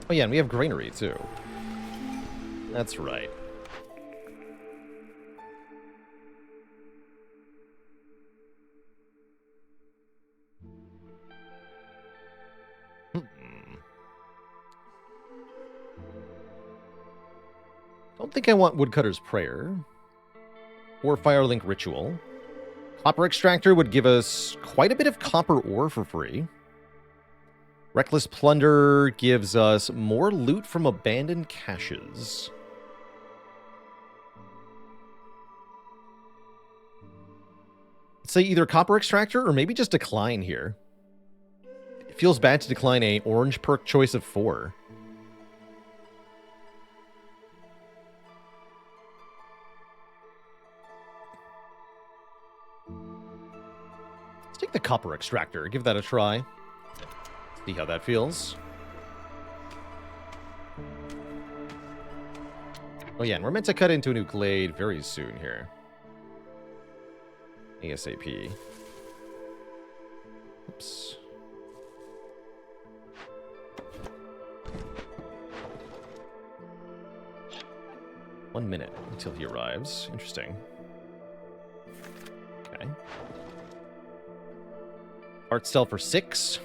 Oh yeah, and we have granary too. That's right. Don't think I want Woodcutter's Prayer. Or Firelink Ritual. Copper Extractor would give us quite a bit of copper ore for free. Reckless Plunder gives us more loot from abandoned caches. Let's say either Copper Extractor or maybe just Decline here. It feels bad to decline a orange perk choice of 4. Let's take the Copper Extractor, give that a try. See how that feels. Oh yeah, and we're meant to cut into a new glade very soon here. ASAP. Oops. One minute until he arrives. Interesting. Okay. Art sell for 6.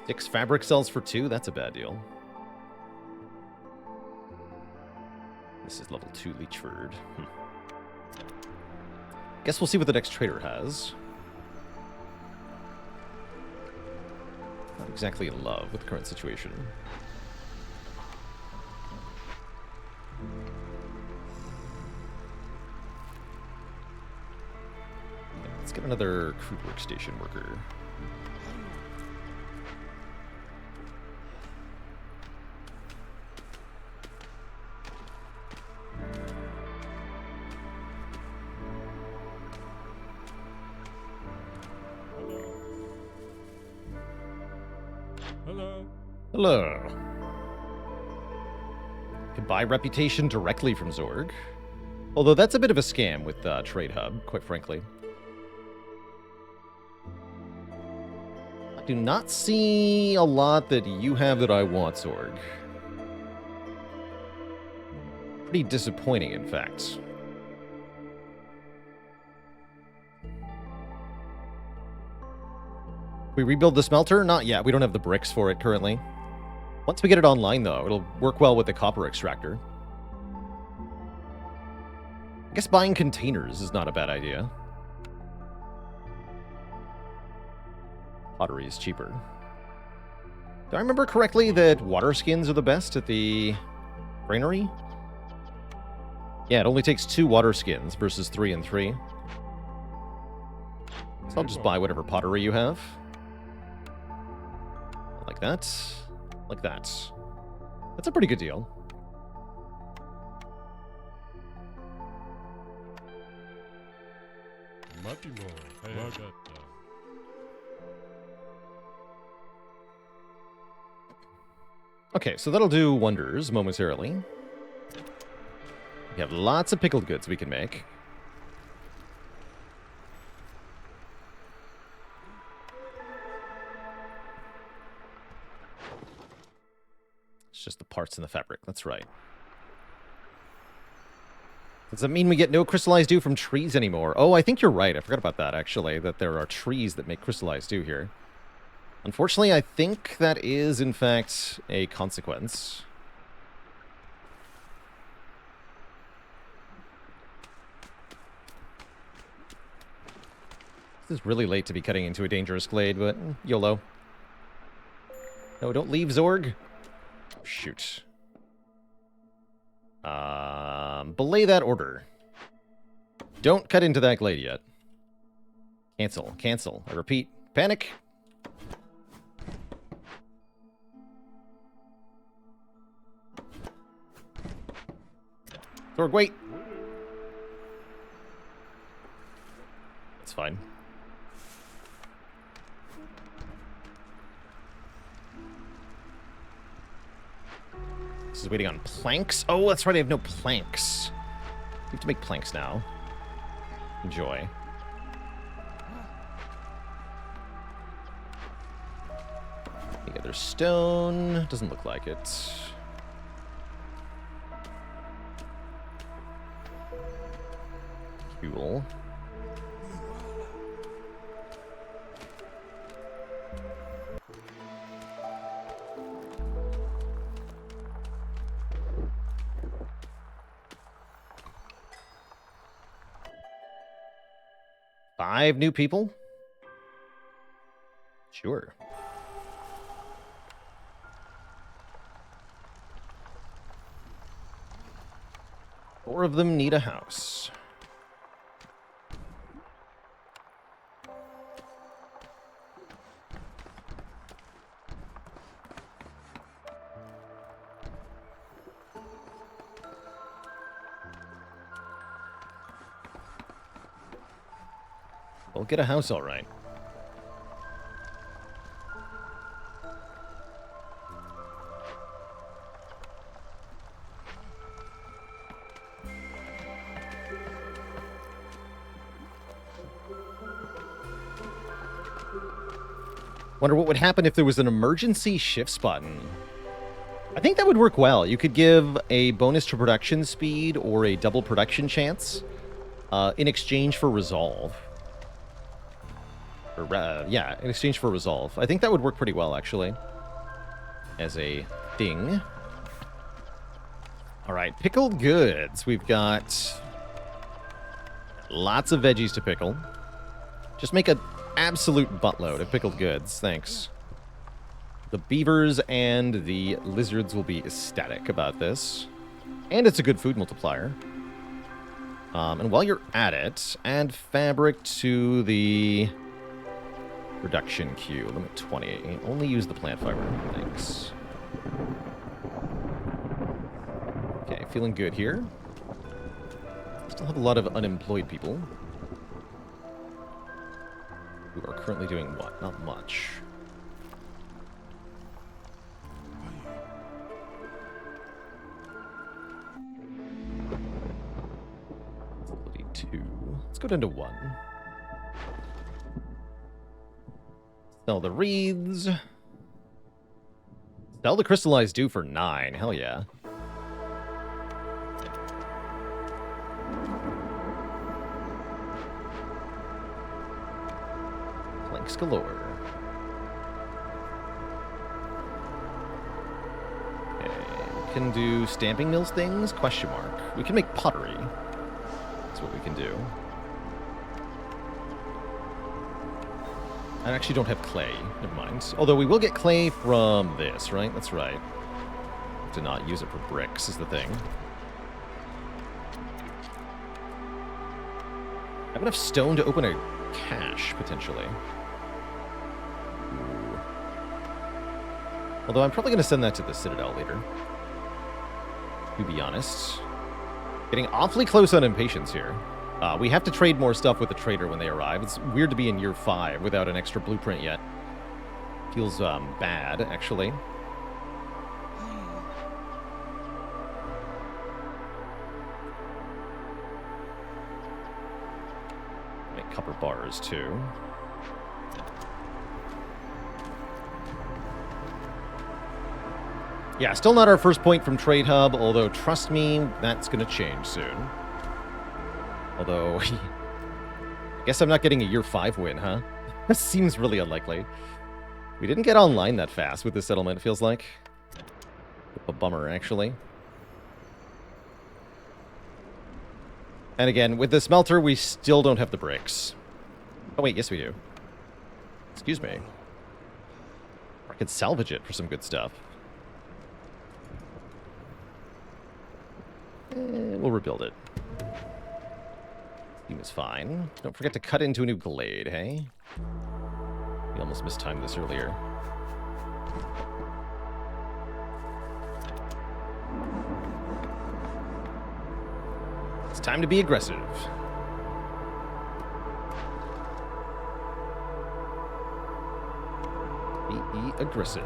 Six fabric sells for 2. That's a bad deal. This is level 2 Leechford. Guess we'll see what the next trader has. Not exactly in love with the current situation. Yeah, let's get another crude workstation worker. Hello. Can buy reputation directly from Zorg. Although that's a bit of a scam with Trade Hub, quite frankly. I do not see a lot that you have that I want, Zorg. Pretty disappointing, in fact. We rebuild the smelter? Not yet. We don't have the bricks for it currently. Once we get it online, though, it'll work well with the copper extractor. I guess buying containers is not a bad idea. Pottery is cheaper. Do I remember correctly that water skins are the best at the granary? Yeah, it only takes 2 water skins versus 3 and 3. So I'll just buy whatever pottery you have. Like that. Like that. That's a pretty good deal. Okay, so that'll do wonders momentarily. We have lots of pickled goods we can make. It's just the parts in the fabric. That's right. Does that mean we get no crystallized dew from trees anymore? Oh, I think you're right. I forgot about that, actually, that there are trees that make crystallized dew here. Unfortunately, I think that is, in fact, a consequence. This is really late to be cutting into a dangerous glade, but YOLO. No, don't leave, Zorg. Shoot. Belay that order. Don't cut into that glade yet. Cancel. Cancel. I repeat. Panic. Zorg, wait. That's fine. This is waiting on planks. Oh, that's right. I have no planks. We have to make planks now. Enjoy. there's stone. Doesn't look like it. Cool. Five new people? Sure. Four of them need a house. We'll get a house all right. Wonder what would happen if there was an emergency shifts button. I think that would work well. You could give a bonus to production speed or a double production chance in exchange for resolve. Or, yeah, in exchange for resolve. I think that would work pretty well, actually. As a thing. Alright, pickled goods. We've got lots of veggies to pickle. Just make an absolute buttload of pickled goods. Thanks. The beavers and the lizards will be ecstatic about this. And it's a good food multiplier. And while you're at it, add fabric to the production queue. Limit 20. Only use the plant fiber. Thanks. Okay, feeling good here. Still have a lot of unemployed people who are currently doing what? Not much. Ability 2. Let's go down to 1. Sell the wreaths. Sell the crystallized dew for 9. Hell yeah. Planks galore. Okay, we can do stamping mills things? Question mark. We can make pottery. That's what we can do. I actually don't have clay. Never mind. Although we will get clay from this, right? That's right. To not use it for bricks is the thing. I have enough stone to open a cache, potentially. Ooh. Although I'm probably going to send that to the Citadel later. To be honest. Getting awfully close on impatience here. We have to trade more stuff with the trader when they arrive. It's weird to be in year 5 without an extra blueprint yet. Feels bad, actually. Make copper bars, too. Yeah, still not our first point from Trade Hub, although, trust me, that's going to change soon. Although, I guess I'm not getting a year 5 win, huh? That seems really unlikely. We didn't get online that fast with this settlement, it feels like. A bummer, actually. And again, with the smelter, we still don't have the bricks. Oh wait, yes we do. Excuse me. I could salvage it for some good stuff. We'll rebuild it. Steam is fine. Don't forget to cut into a new glade, hey? We almost mistimed this earlier. It's time to be aggressive. Be aggressive.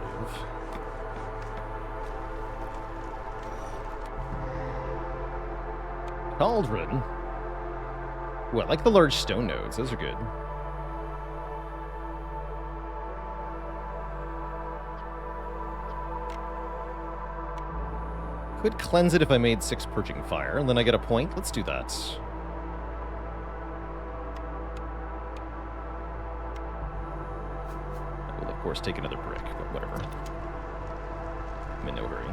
Cauldron. Ooh, I like the large stone nodes. Those are good. Could cleanse it if I made 6 Purging Fire, and then I get a point. Let's do that. I will, of course, take another brick, but whatever. I'm in no hurry.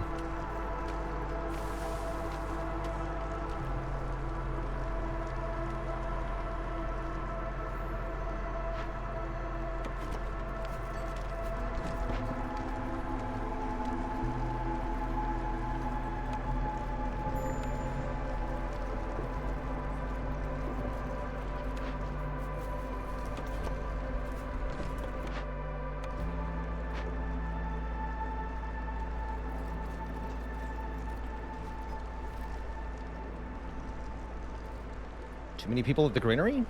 Too many people at the granary?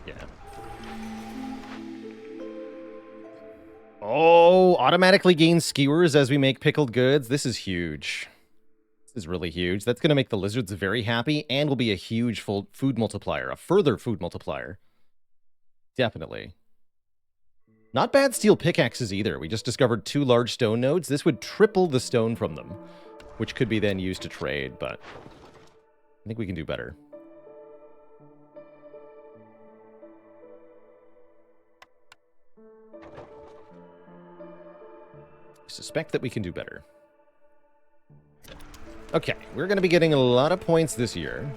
Yeah. Oh, automatically gain skewers as we make pickled goods. This is huge. This is really huge. That's going to make the lizards very happy and will be a huge food multiplier, a further food multiplier. Definitely. Not bad steel pickaxes either. We just discovered 2 large stone nodes. This would triple the stone from them, which could be then used to trade, but I think we can do better. I suspect that we can do better. Okay, we're going to be getting a lot of points this year.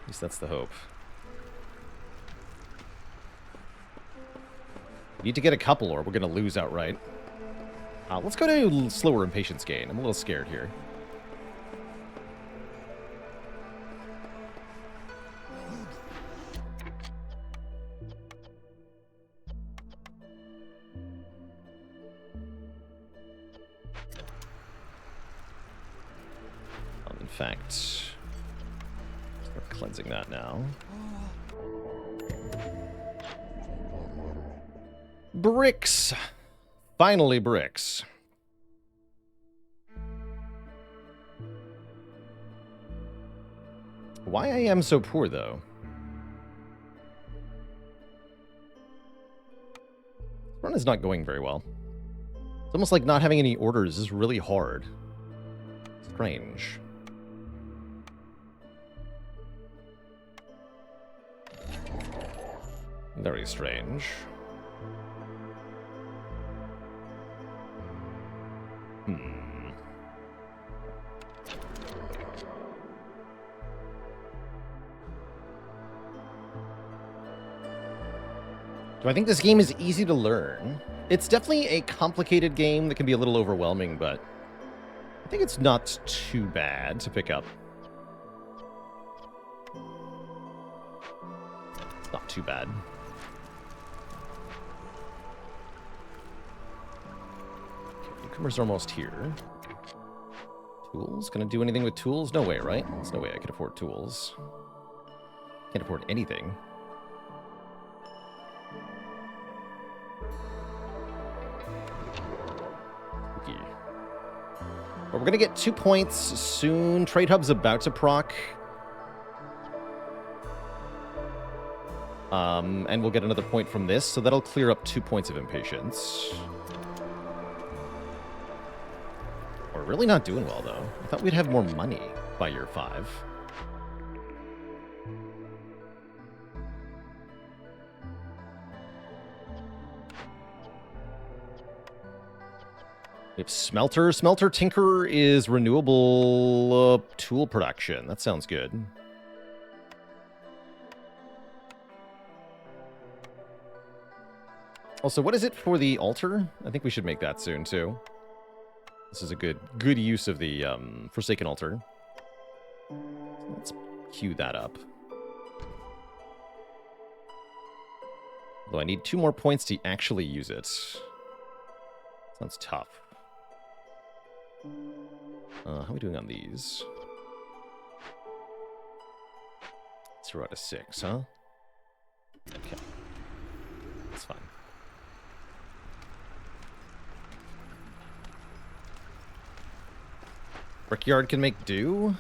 At least that's the hope. We need to get a couple or we're going to lose outright. Let's go to slower impatience gain. I'm a little scared here. In fact, start cleansing that now. Bricks! Finally, bricks. Why I am so poor, though? This run is not going very well. It's almost like not having any orders is really hard. Strange. Very strange. Do I think this game is easy to learn? It's definitely a complicated game that can be a little overwhelming, but I think it's not too bad to pick up. It's not too bad. Okay, newcomers are almost here. Tools? Can I do anything with tools? No way, right? There's no way I could afford tools. Can't afford anything. But we're going to get 2 points soon. Trade Hub's about to proc. And we'll get another point from this, so that'll clear up 2 points of impatience. We're really not doing well, though. I thought we'd have more money by year 5. We have Smelter. Smelter Tinker is renewable tool production. That sounds good. Also, what is it for the altar? I think we should make that soon, too. This is a good use of the Forsaken Altar. Let's queue that up. Although I need 2 more points to actually use it. Sounds tough. How are we doing on these? 0 out of 6, huh? Okay. That's fine. Brickyard can make do?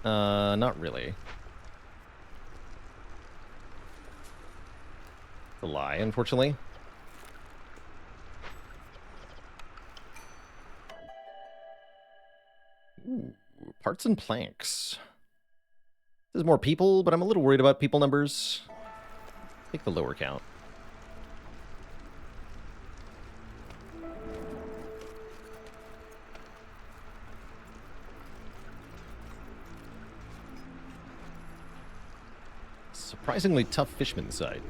Not really. the lie, unfortunately. Ooh, parts and planks. There's more people, but I'm a little worried about people numbers. Take the lower count. Surprisingly tough fisherman site.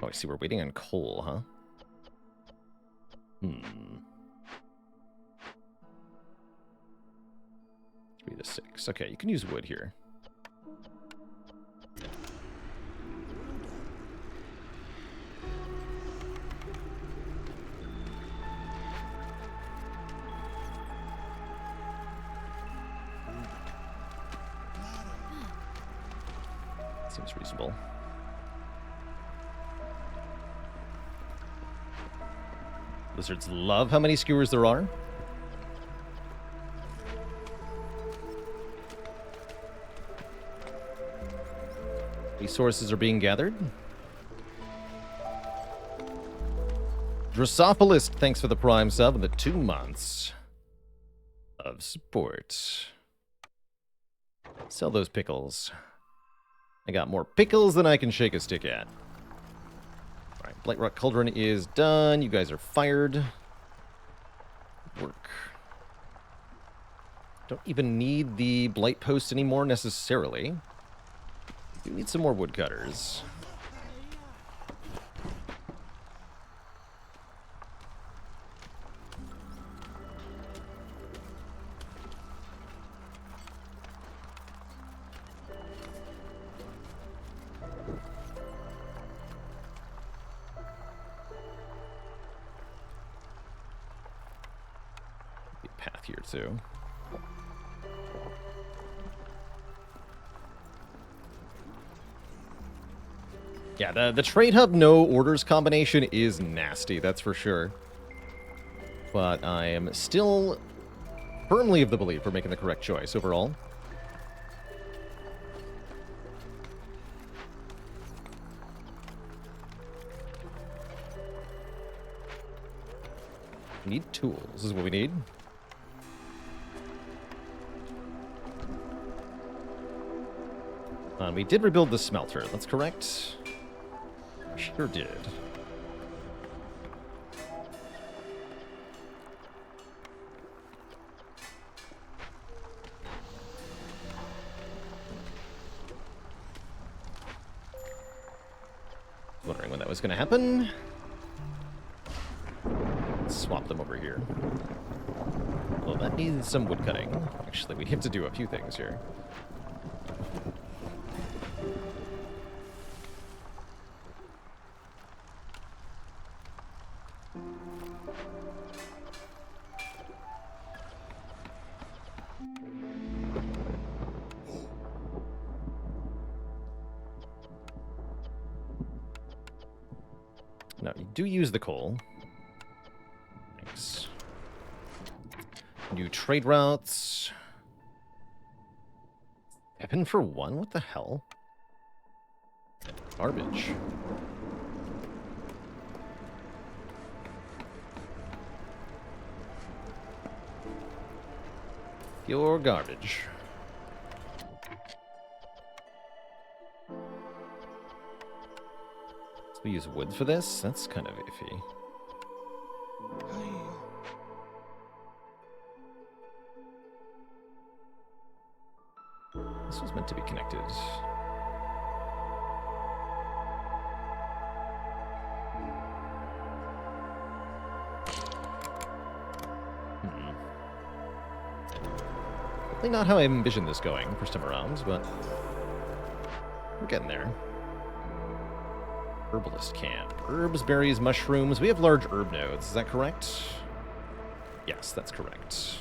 Oh, I see. We're waiting on coal, huh? 3 to 6. Okay, you can use wood here. Seems reasonable. Lizards love how many skewers there are. Resources are being gathered. Drosophilist, thanks for the Prime sub and the 2 months of support. Sell those pickles. I got more pickles than I can shake a stick at. Alright, Blightrock Cauldron is done. You guys are fired. Work. Don't even need the Blight Post anymore necessarily. You need some more woodcutters. Path here too. Yeah, the trade hub no orders combination is nasty, that's for sure. But I am still firmly of the belief we're making the correct choice overall. We need tools, is what we need. We did rebuild the smelter, that's correct. Sure did. Wondering when that was going to happen. Let's swap them over here. Well, that needs some wood cutting. Actually, we have to do a few things here. No, you do use the coal. Thanks. New trade routes. Weapon for 1? What the hell? Garbage. Pure garbage. We use wood for this? That's kind of iffy. This was meant to be connected. Probably not how I envisioned this going first time around, but we're getting there. Herbalist camp. Herbs, berries, mushrooms. We have large herb nodes. Is that correct? Yes, that's correct.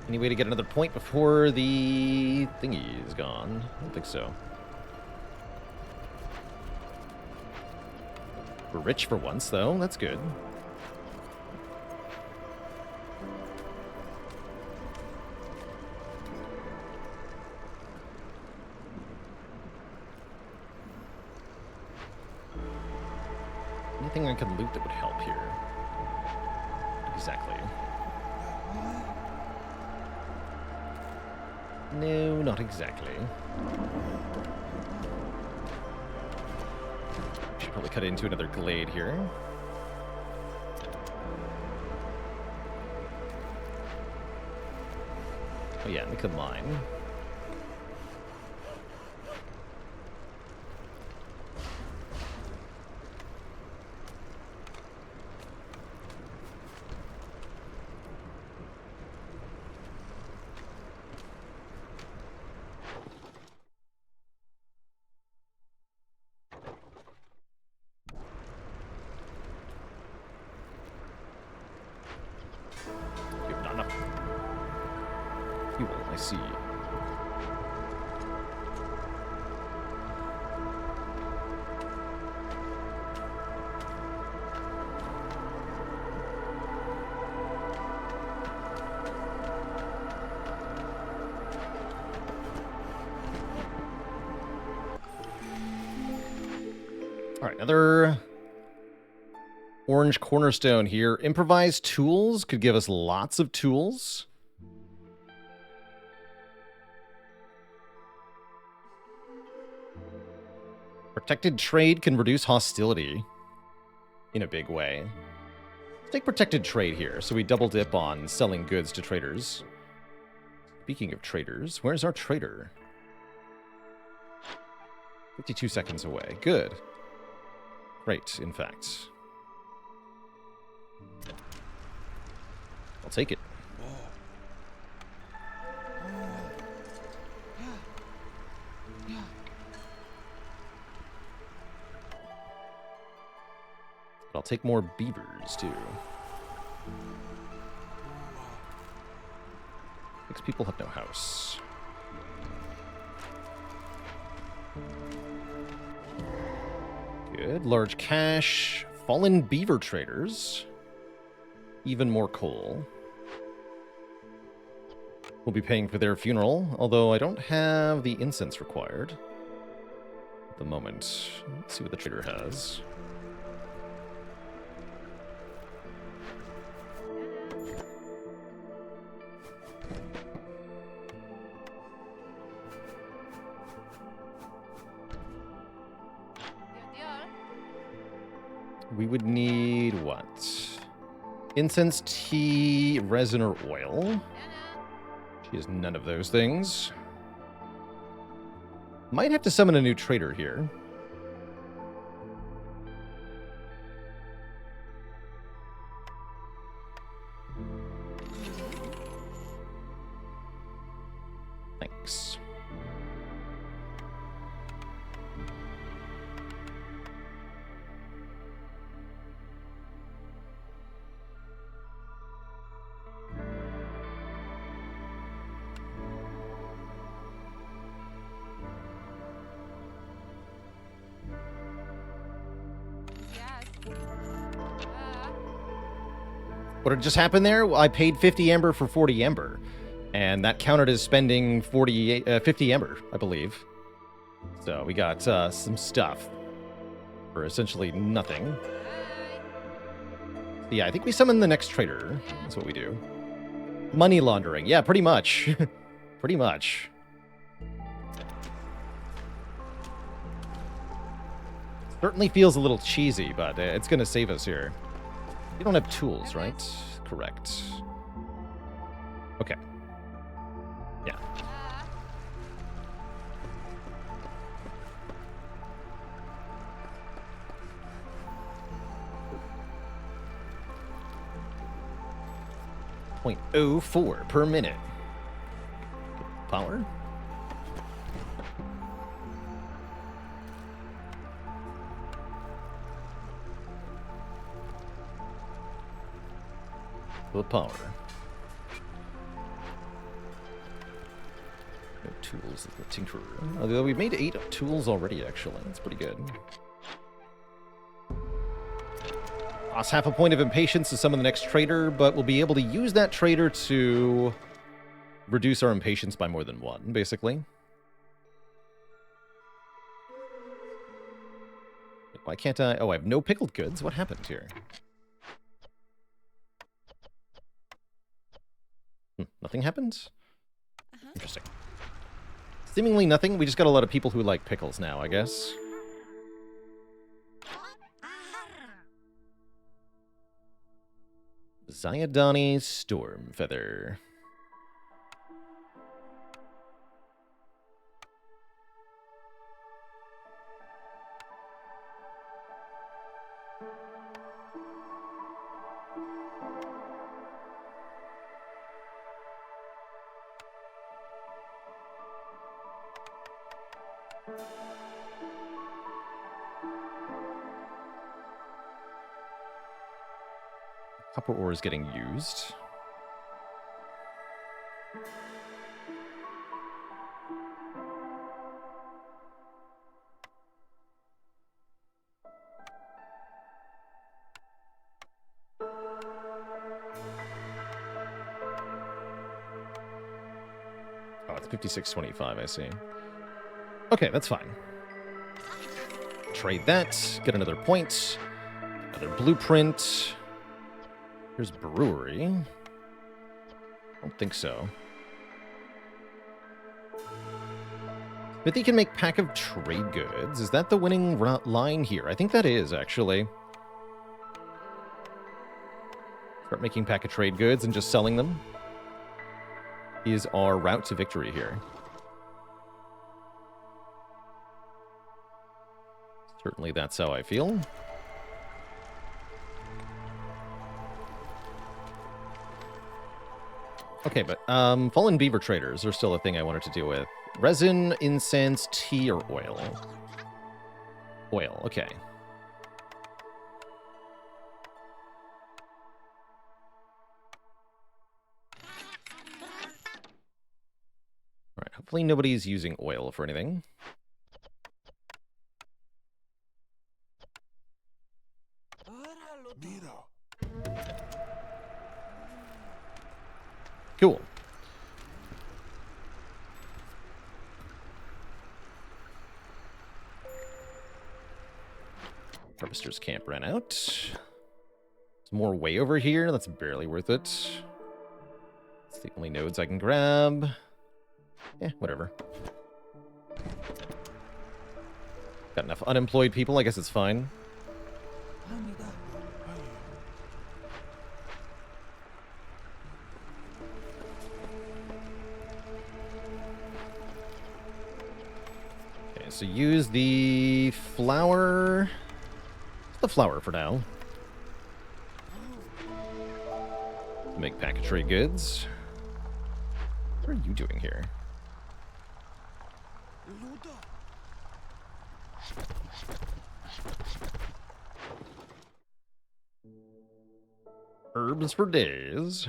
Any way to get another point before the thingy is gone? I don't think so. We're rich for once, though. That's good. Anything I can loot that would help here? Exactly. No, not exactly. Should probably cut into another glade here. Oh yeah, make a mine. I see. All right, another orange cornerstone here. Improvised tools could give us lots of tools. Protected trade can reduce hostility in a big way. Let's take protected trade here, so we double dip on selling goods to traders. Speaking of traders, where's our trader? 52 seconds away. Good. Great, in fact. I'll take it. But I'll take more beavers, too. 6 people have no house. Good. Large cash. Fallen beaver traders. Even more coal. We'll be paying for their funeral, although I don't have the incense required at the moment. Let's see what the trader has. We would need what? Incense, tea, resin, or oil. She has none of those things. Might have to summon a new trader here. Thanks. What had just happened there? Well, I paid 50 Ember for 40 Ember. And that counted as spending 50 Ember, I believe. So we got some stuff for essentially nothing. Yeah, I think we summon the next trader. That's what we do. Money laundering. Yeah, pretty much. Pretty much. Certainly feels a little cheesy, but it's going to save us here. You don't have tools, right? Correct. Okay. Yeah. .04 per minute. Power. Full power. No tools of the tinkerer. Although we've made 8 tools already, actually. That's pretty good. Costs half a point of impatience to summon the next trader, but we'll be able to use that trader to reduce our impatience by more than one, basically. Why can't I? Oh, I have no pickled goods. What happened here? Nothing happened? Interesting. Seemingly nothing. We just got a lot of people who like pickles now, I guess. Zyadani Stormfeather. Copper ore is getting used. Oh, it's 56.25, I see. Okay, that's fine. Trade that, get another point, another blueprint. Here's brewery. I don't think so. But they can make pack of trade goods. Is that the winning line here? I think that is, actually. Start making pack of trade goods and just selling them is our route to victory here. Certainly that's how I feel. Okay, but fallen beaver traders are still a thing I wanted to deal with. Resin, incense, tea, or oil? Oil, okay. Alright, hopefully nobody's using oil for anything. Cool. Harvester's camp ran out. Some more way over here. That's barely worth it. It's the only nodes I can grab. Eh, whatever. Got enough unemployed people. I guess it's fine. So use the flour. The flour for now. Make pack of trade goods. What are you doing here? Herbs for days.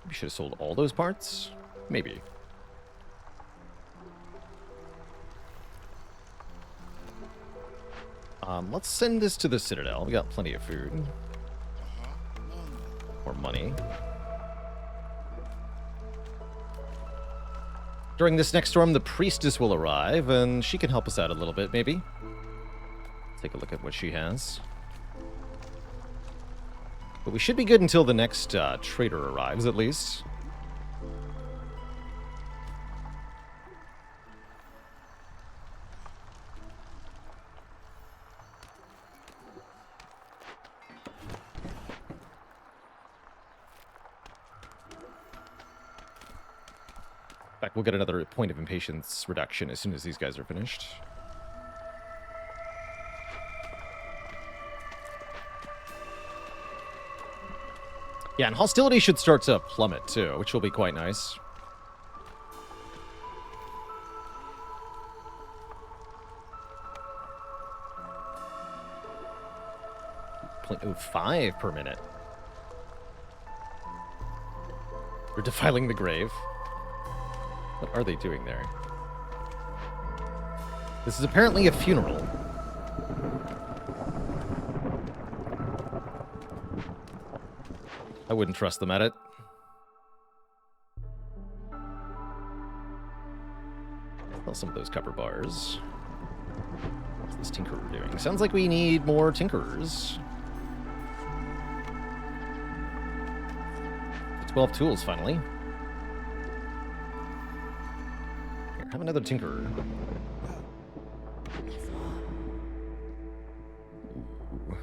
We should have sold all those parts? Maybe. Let's send this to the Citadel. We got plenty of food. Or money. During this next storm, the priestess will arrive, and she can help us out a little bit, maybe. Take a look at what she has. But we should be good until the next trader arrives, at least. In fact, we'll get another point of impatience reduction as soon as these guys are finished. Yeah, and hostility should start to plummet, too, which will be quite nice. .05 per minute. We're defiling the grave. What are they doing there? This is apparently a funeral. I wouldn't trust them at it. Sell some of those copper bars. What's this tinkerer doing? Sounds like we need more tinkerers. 12 tools, finally. Here, have another tinkerer. Ooh.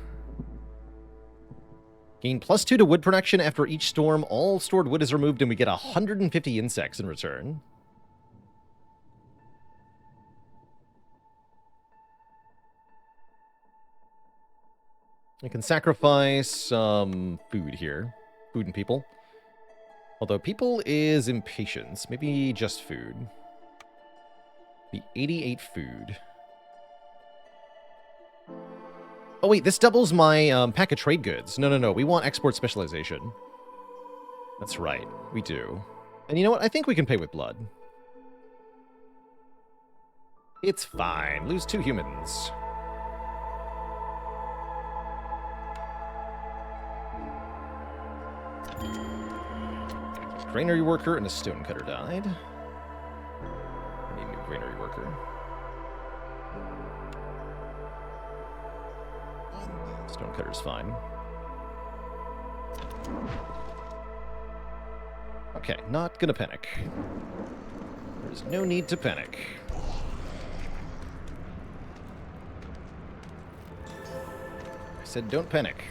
Gain +2 to wood production after each storm. All stored wood is removed, and we get 150 insects in return. I can sacrifice some food here. Food and people. Although people is impatience. Maybe just food. The 88 food. Oh wait, this doubles my pack of trade goods. No. We want export specialization. That's right. We do. And you know what? I think we can pay with blood. It's fine. Lose 2 humans. Granary worker and a stonecutter died. I need a new granary worker. Stonecutter's fine. Okay, not gonna panic. There's no need to panic. I said don't panic.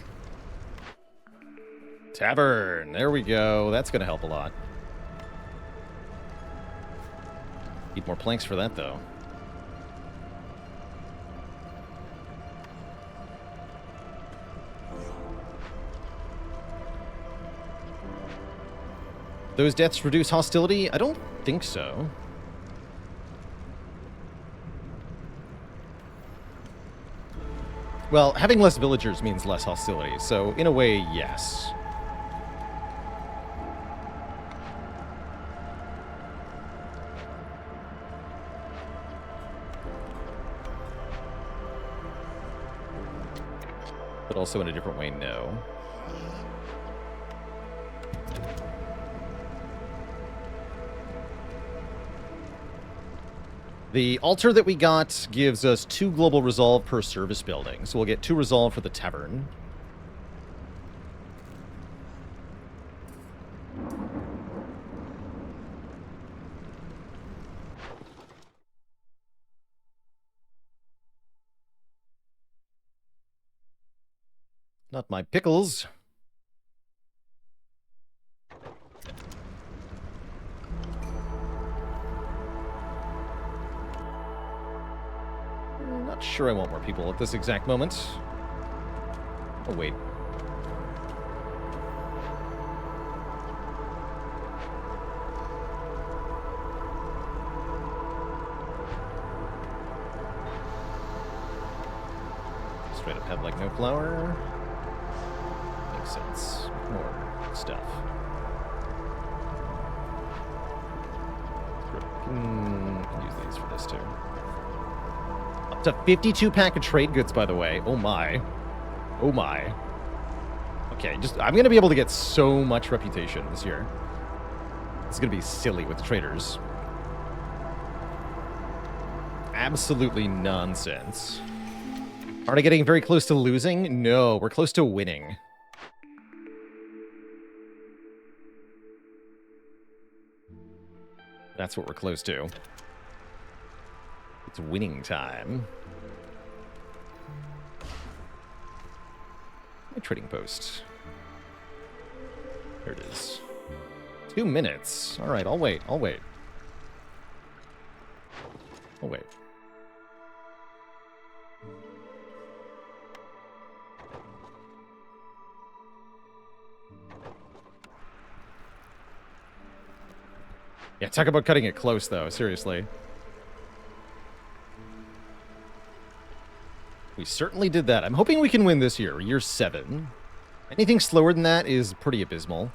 Tavern! There we go. That's gonna help a lot. Need more planks for that, though. Those deaths reduce hostility? I don't think so. Well, having less villagers means less hostility, so in a way, yes. But also in a different way, no. The altar that we got gives us 2 global resolve per service building, so we'll get 2 resolve for the tavern. Not my pickles. Not sure I want more people at this exact moment. Oh, wait. Straight up have, like, no flour. Makes sense. More stuff. Can use these for this, too. Up to 52 pack of trade goods, by the way. Oh my. Oh my. Okay, I'm gonna be able to get so much reputation this year. It's gonna be silly with traders. Absolutely nonsense. Are they getting very close to losing? No, we're close to winning. That's what we're close to. It's winning time. My trading post. There it is. 2 minutes. All right, I'll wait. I'll wait. I'll wait. Yeah, talk about cutting it close, though. Seriously. We certainly did that. I'm hoping we can win this year. Year 7. Anything slower than that is pretty abysmal.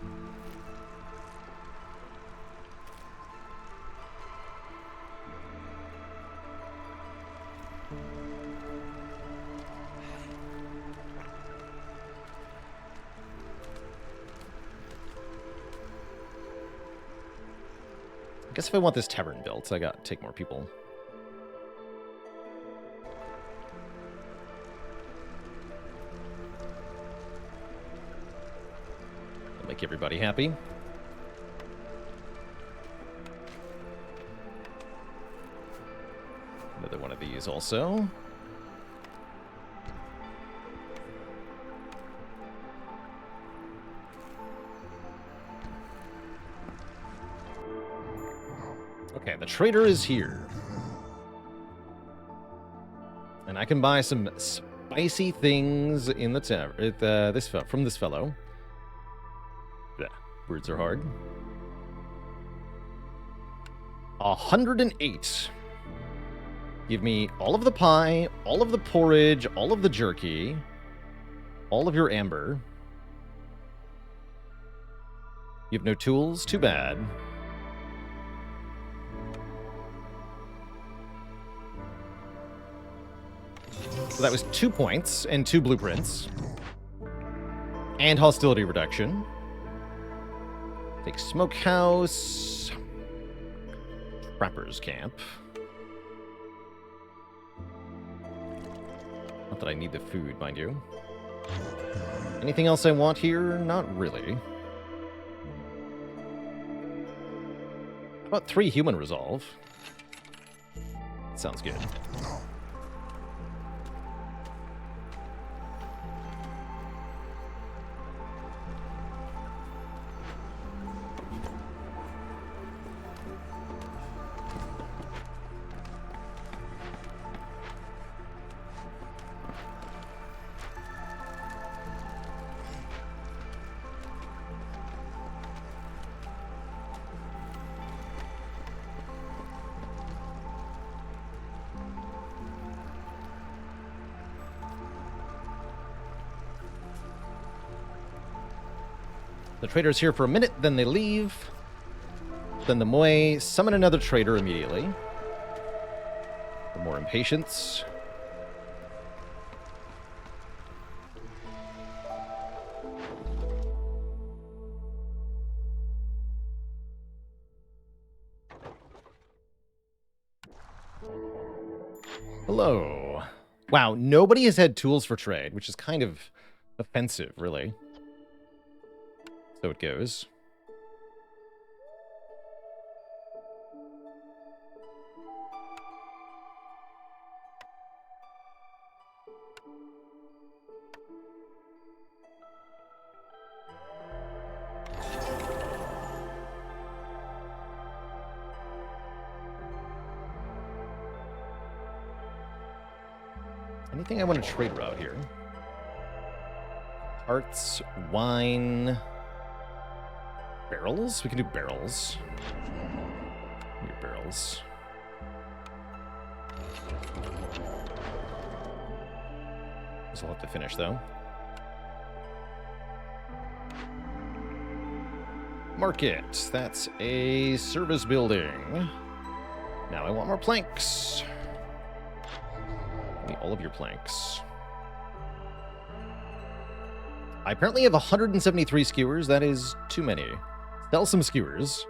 guess if I want this tavern built, I gotta take more people. Make everybody happy. Another one of these also. Okay, the trader is here. And I can buy some spicy things in the tavern from this fellow. Yeah, words are hard. 108. Give me all of the pie, all of the porridge, all of the jerky, all of your amber. You have no tools? Too bad. So that was 2 points and 2 blueprints. And hostility reduction. Take smokehouse. Trapper's camp. Not that I need the food, mind you. Anything else I want here? Not really. How about 3 human resolve? Sounds good. The trader's here for a minute, then they leave. Then the Moe summon another trader immediately. For more impatience. Hello. Wow, nobody has had tools for trade, which is kind of offensive, really. So it goes. Anything I want to trade route here? Arts, wine... Barrels? We can do barrels. Your barrels. This will have to finish, though. Market. That's a service building. Now I want more planks. Give me all of your planks. I apparently have 173 skewers. That is too many. Sell some skewers.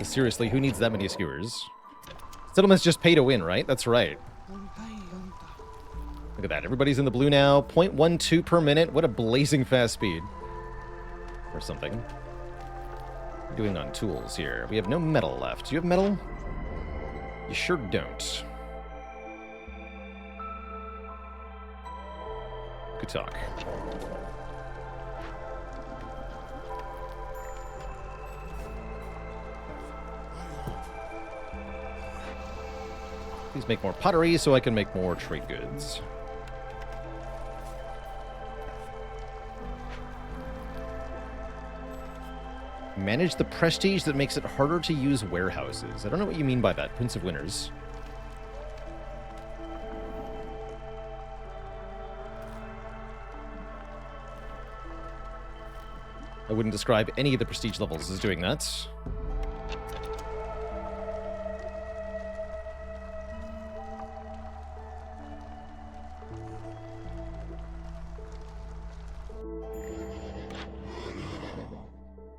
Seriously, who needs that many skewers? Settlements just pay to win, right? That's right. Look at that. Everybody's in the blue now. 0.12 per minute. What a blazing fast speed. Or something. What are we doing on tools here? We have no metal left. Do you have metal? You sure don't. Good talk. Please make more pottery so I can make more trade goods. Manage the prestige that makes it harder to use warehouses. I don't know what you mean by that, Prince of Winners. I wouldn't describe any of the prestige levels as doing that.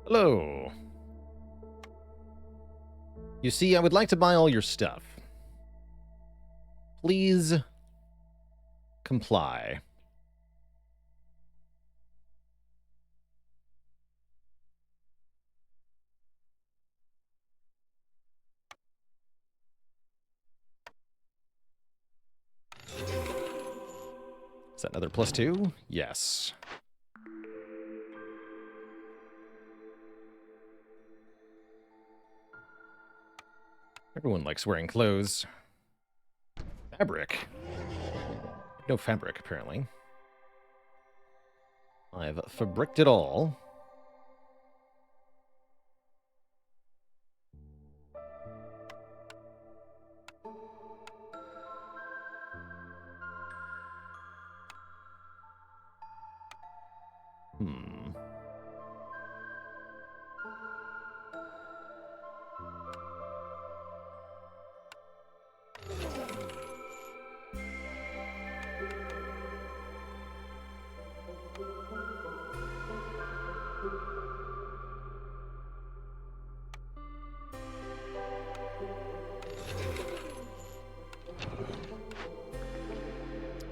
Hello. You see, I would like to buy all your stuff. Please comply. Is that another +2? Yes. Everyone likes wearing clothes. Fabric. No fabric, apparently. I've fabricked it all.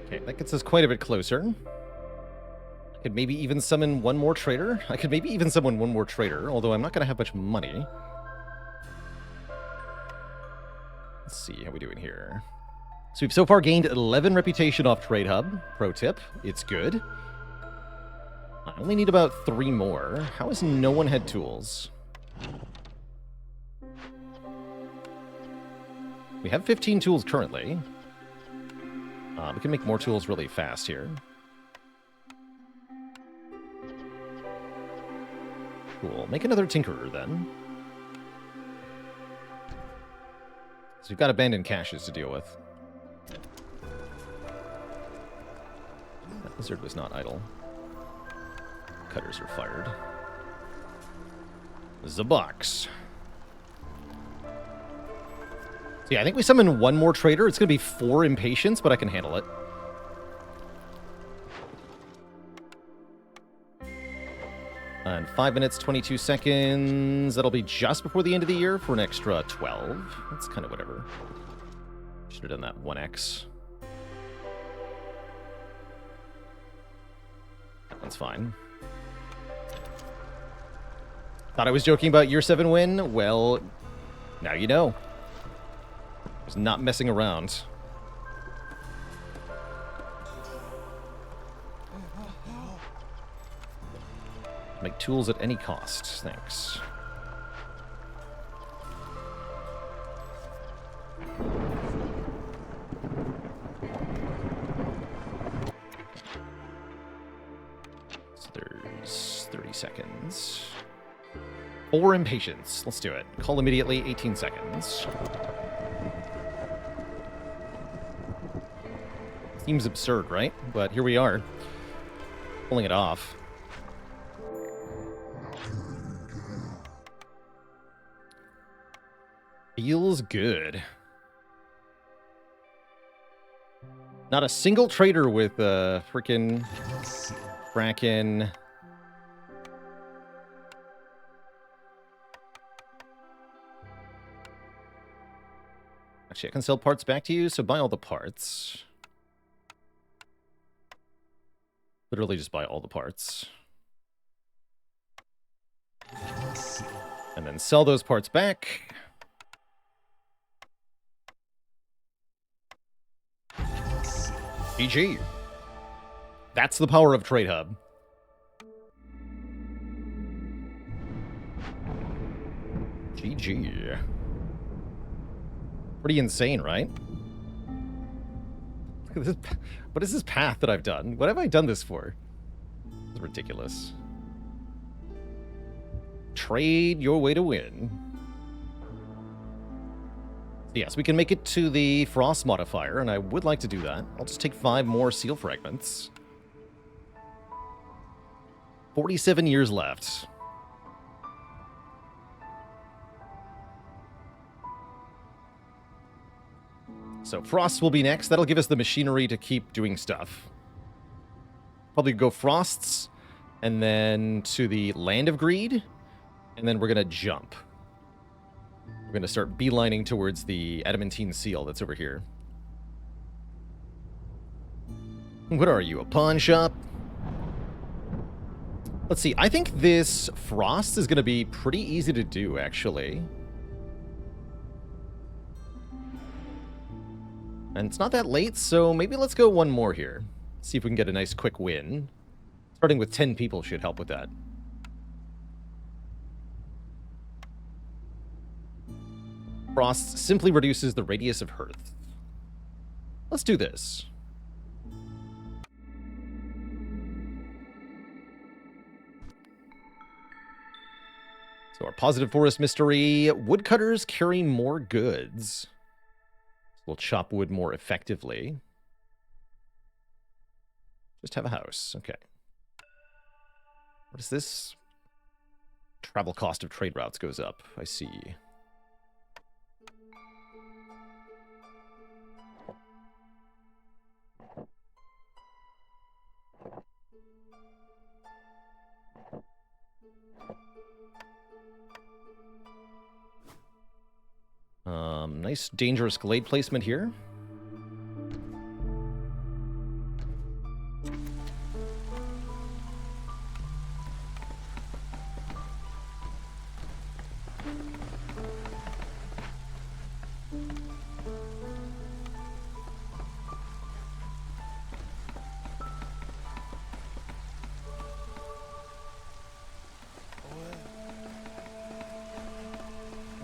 Okay, that gets us quite a bit closer. I could maybe even summon one more trader. Although I'm not going to have much money. Let's see how we doing here. So we've so far gained 11 reputation off Trade Hub. Pro tip, it's good. I only need about 3 more. How has no one had tools? We have 15 tools currently. We can make more tools really fast here. Cool. Make another Tinkerer, then. So we've got abandoned caches to deal with. That lizard was not idle. Cutters are fired. The box. So yeah, I think we summon one more trader. It's going to be 4 impatience, but I can handle it. And 5 minutes, 22 seconds. That'll be just before the end of the year for an extra 12. That's kind of whatever. Should have done that 1x. That one's fine. Thought I was joking about year 7 win? Well, now you know. I was not messing around. Make tools at any cost. Thanks. So there's 30 seconds. 4 impatience. Let's do it. Call immediately, 18 seconds. Seems absurd, right? But here we are. Pulling it off. Feels good. Not a single trader with frickin' Kraken. Actually, I can sell parts back to you, so buy all the parts. Literally just buy all the parts. And then sell those parts back. GG. That's the power of Trade Hub. GG. Pretty insane, right? Look at this. What is this path that I've done? What have I done this for? It's ridiculous. Trade your way to win. Yes, we can make it to the frost modifier, and I would like to do that. I'll just take 5 more seal fragments. 47 years left. So frost will be next. That'll give us the machinery to keep doing stuff. Probably go frosts, and then to the Land of Greed, and then we're going to jump. We're going to start beelining towards the adamantine seal that's over here. What are you, a pawn shop? Let's see, I think this frost is going to be pretty easy to do, actually. And it's not that late, so maybe let's go one more here. See if we can get a nice quick win. Starting with 10 people should help with that. Frost simply reduces the radius of hearth. Let's do this. So our positive forest mystery, woodcutters carry more goods. We'll chop wood more effectively. Just have a house, okay. What is this? Travel cost of trade routes goes up, I see. Nice dangerous glade placement here.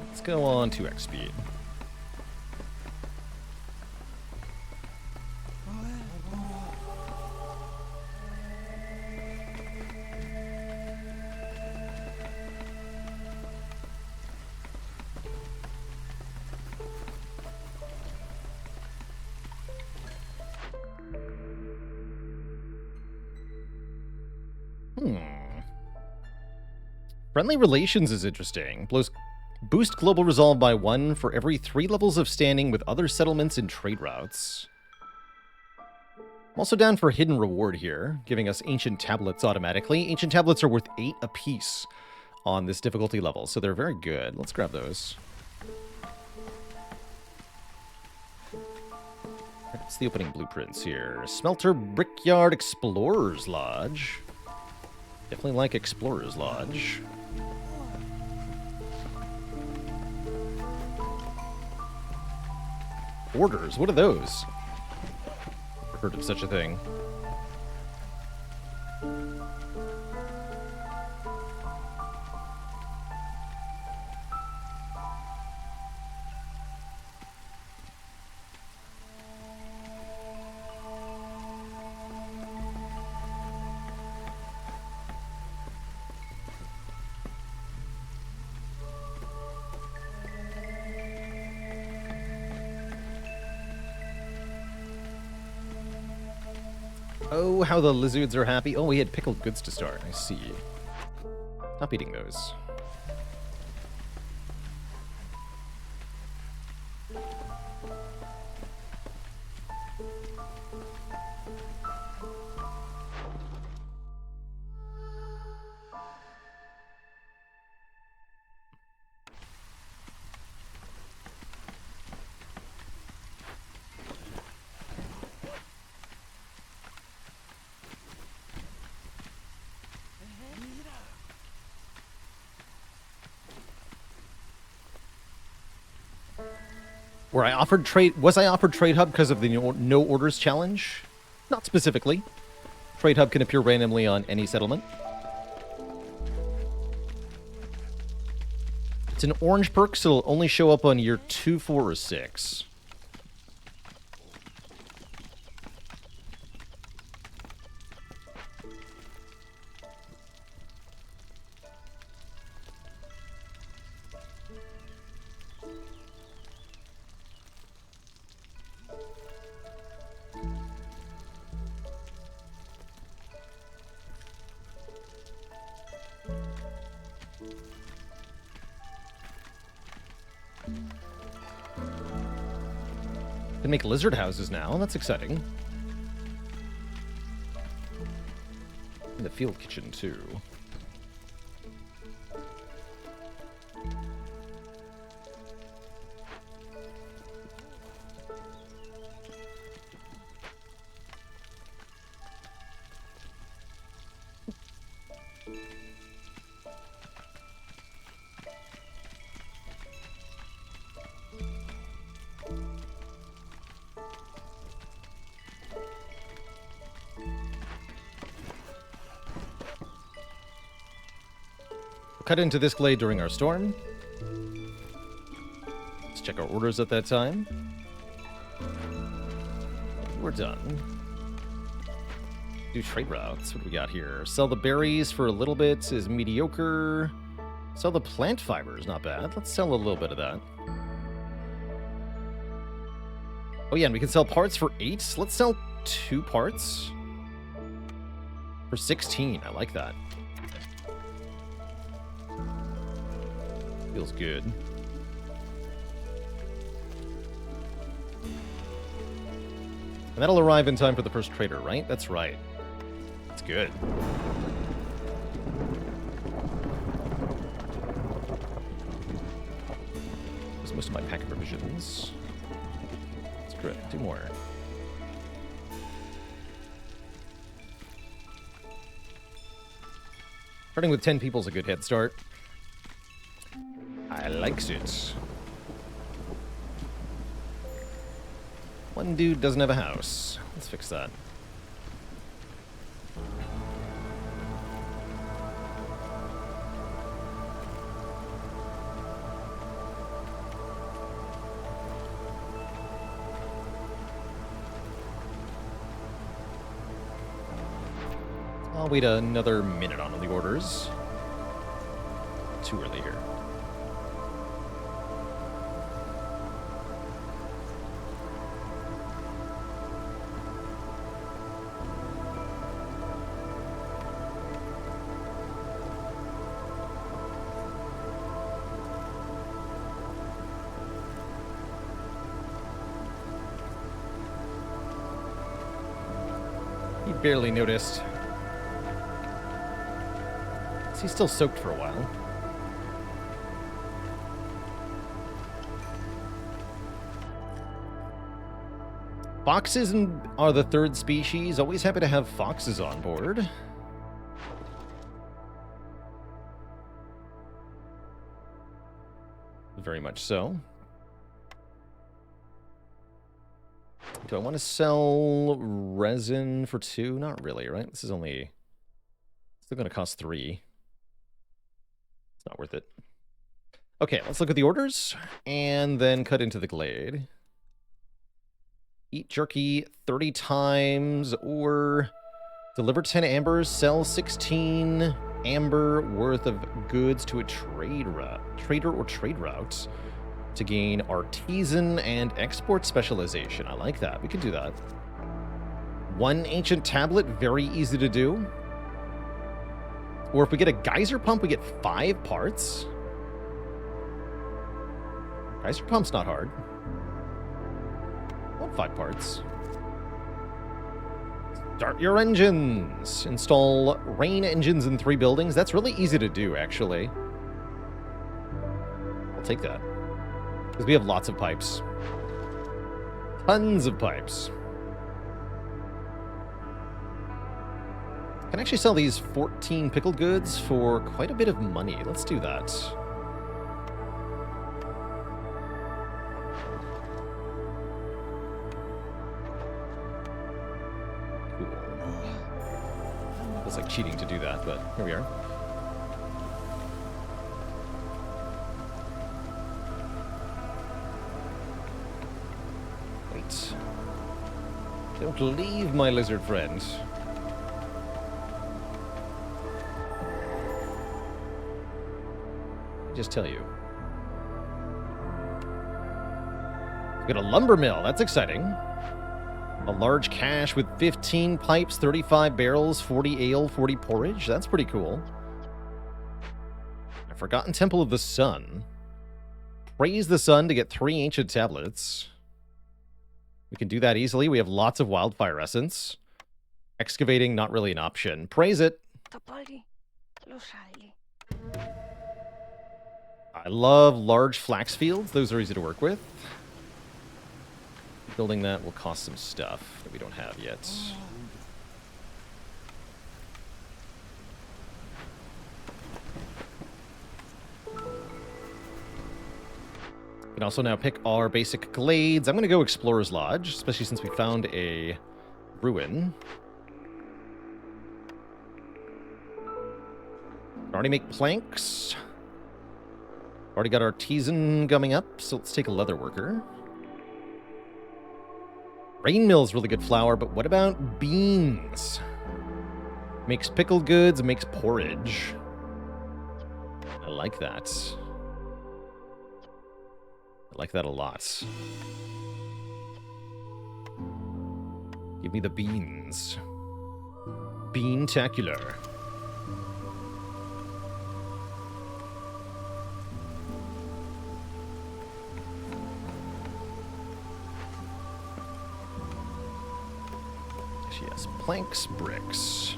Let's go on 2x speed. Friendly relations is interesting. Boost global resolve by 1 for every 3 levels of standing with other settlements and trade routes. I'm also down for hidden reward here, giving us ancient tablets automatically. Ancient tablets are worth 8 apiece on this difficulty level, so they're very good. Let's grab those. What's the opening blueprints here? Smelter Brickyard Explorer's Lodge. Definitely like Explorer's Lodge. Orders, what are those? Never heard of such a thing. Oh, how the lizards are happy. Oh, we had pickled goods to start. I see. Stop eating those. Were I offered trade? Was I offered Trade Hub because of the no orders challenge? Not specifically. Trade Hub can appear randomly on any settlement. It's an orange perk, so it'll only show up on year 2, 4, or 6. Can make lizard houses now. That's exciting. And the field kitchen, too. cut into this glade during our storm. Let's check our orders at that time. We're done. Do trade routes. What do we got here? Sell the berries for a little bit is mediocre. Sell the plant fibers, not bad. Let's sell a little bit of that. Oh yeah, and we can sell parts for 8. Let's sell 2 parts for 16. I like that. Feels good. And that'll arrive in time for the first trader, right? That's right. That's good. There's most of my pack of provisions. That's good. 2 more. Starting with 10 people is a good head start. I likes it. One dude doesn't have a house. Let's fix that. I'll wait another minute on the orders. Too early here. He barely noticed. He's still soaked for a while. Foxes are the 3rd species. Always happy to have foxes on board. Very much so. Do I want to sell resin for 2? Not really, right? This is only... still going to cost 3. It's not worth it. Okay, let's look at the orders, and then cut into the glade. Eat jerky 30 times, or deliver 10 ambers, sell 16 amber worth of goods to a trader or trade route to gain artisan and export specialization. I like that. We could do that. 1 ancient tablet, very easy to do. Or if we get a geyser pump, we get 5 parts. Geyser pump's not hard. I want 5 parts. Start your engines. Install rain engines in 3 buildings. That's really easy to do, actually. I'll take that. Because we have lots of pipes. Tons of pipes. I can actually sell these 14 pickled goods for quite a bit of money. Let's do that. Cool. Feels like cheating to do that, but here we are. Wait. Don't leave, my lizard friend. Just tell you. We got a lumber mill. That's exciting. A large cache with 15 pipes, 35 barrels, 40 ale, 40 porridge. That's pretty cool. A forgotten temple of the sun. Praise the sun to get 3 ancient tablets. We can do that easily. We have lots of wildfire essence. Excavating, not really an option. Praise it. I love large flax fields. Those are easy to work with. Building that will cost some stuff that we don't have yet. We can also now pick our basic glades. I'm going to go Explorer's Lodge, especially since we found a ruin. already make planks. Already got artisan coming up, so let's take a leather worker. Rain mill's really good flour, but what about beans? Makes pickled goods, makes porridge. I like that. I like that a lot. Give me the beans. Bean-tacular. Yes, planks, bricks.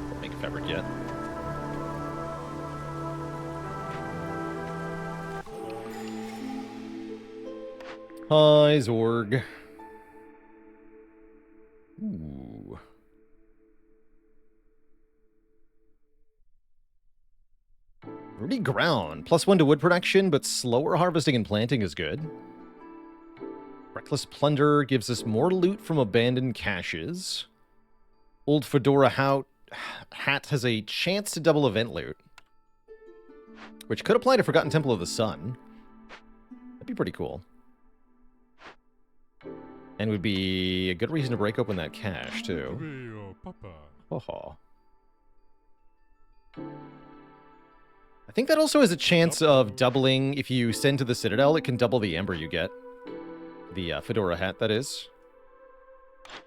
Don't make fabric yet. Hi, Zorg. Ooh. Rooty ground. +1 to wood production, but slower harvesting and planting is good. Reckless plunder gives us more loot from abandoned caches. Old fedora hat has a chance to double event loot, which could apply to Forgotten Temple of the Sun. That'd be pretty cool. And would be a good reason to break open that cache, too. Oh. I think that also has a chance of doubling. If you send to the Citadel, it can double the amber you get. The fedora hat, that is.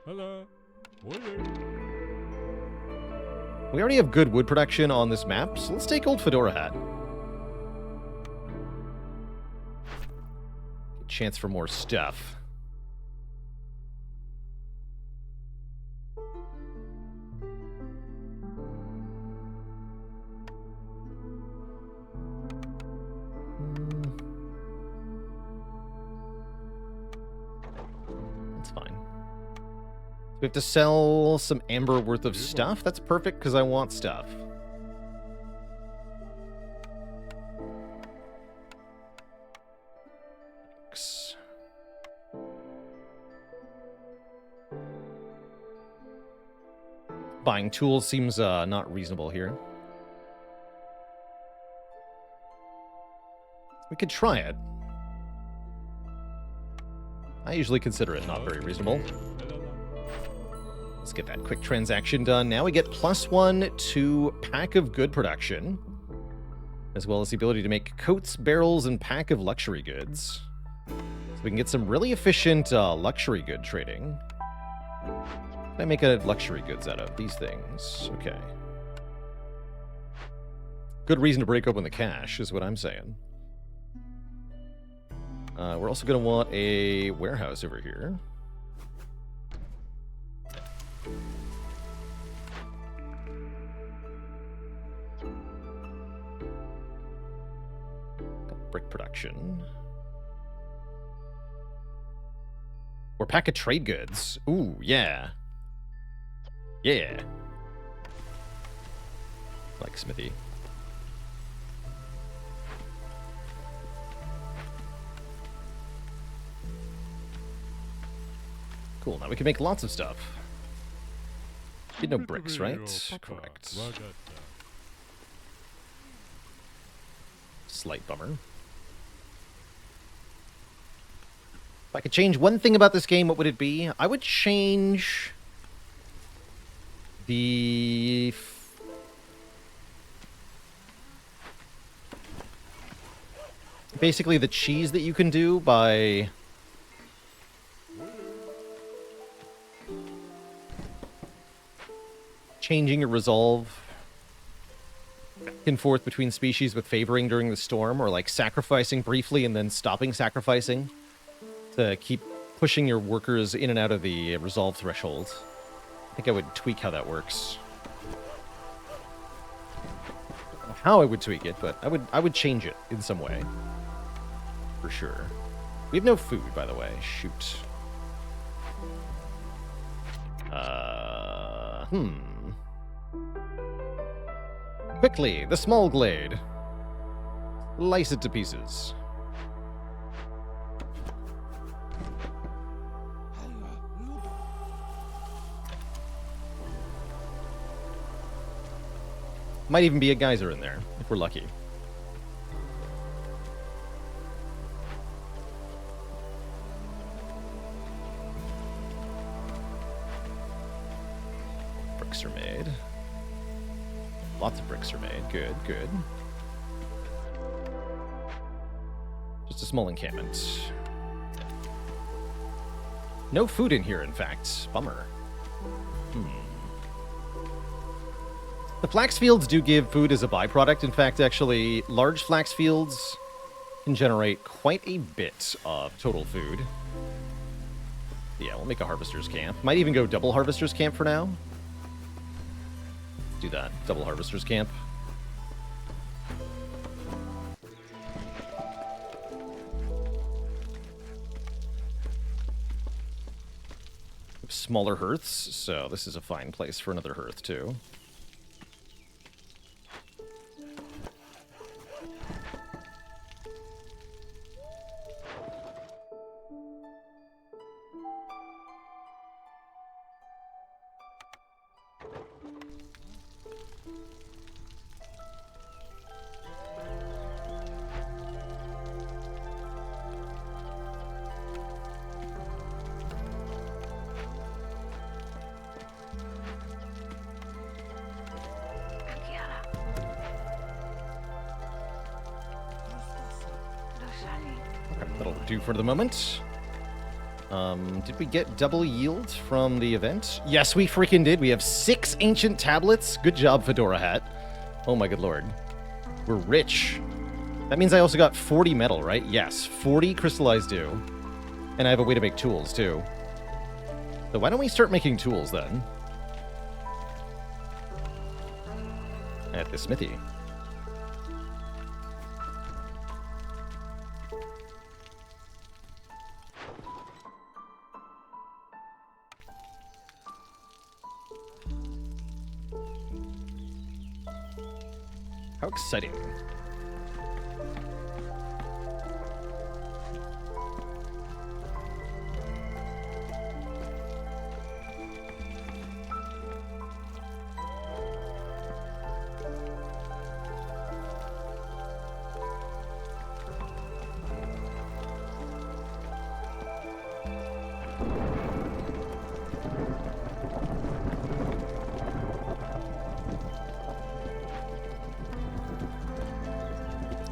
Hello. We already have good wood production on this map, so let's take old fedora hat. Chance for more stuff. We have to sell some amber worth of stuff. That's perfect, because I want stuff. Thanks. Buying tools seems not reasonable here. We could try it. I usually consider it not very reasonable. Let's get that quick transaction done. Now we get +1 to pack of good production, as well as the ability to make coats, barrels, and pack of luxury goods. So we can get some really efficient luxury good trading. What can I make luxury goods out of? These things. Okay. Good reason to break open the cache, is what I'm saying. We're also going to want a warehouse over here. Brick production. Or pack of trade goods. Ooh, yeah. Yeah. Like smithy. Cool, now we can make lots of stuff. You know bricks, right? Correct. Slight bummer. If I could change one thing about this game, what would it be? I would change the... basically the cheese that you can do by... changing your resolve back and forth between species with favoring during the storm, or like sacrificing briefly and then stopping sacrificing to keep pushing your workers in and out of the resolve threshold. I think I would tweak how that works. I don't know how I would tweak it, but I would change it in some way. For sure. We have no food, by the way. Shoot. Quickly, the small glade. Slice it to pieces. Might even be a geyser in there, if we're lucky. Bricks are made. Lots of bricks are made. Good, good. Just a small encampment. No food in here, in fact. Bummer. The flax fields do give food as a byproduct. In fact, actually, large flax fields can generate quite a bit of total food. Yeah, we'll make a harvester's camp. Might even go double harvester's camp for now. Do that. Double harvester's camp. Smaller hearths, so this is a fine place for another hearth, too. That'll do for the moment. Did we get double yield from the event? Yes, we freaking did. We have 6 ancient tablets. Good job, Fedora Hat. Oh my good lord. We're rich. That means I also got 40 metal, right? Yes, 40 crystallized dew. And I have a way to make tools, too. So why don't we start making tools, then? At the smithy. How exciting.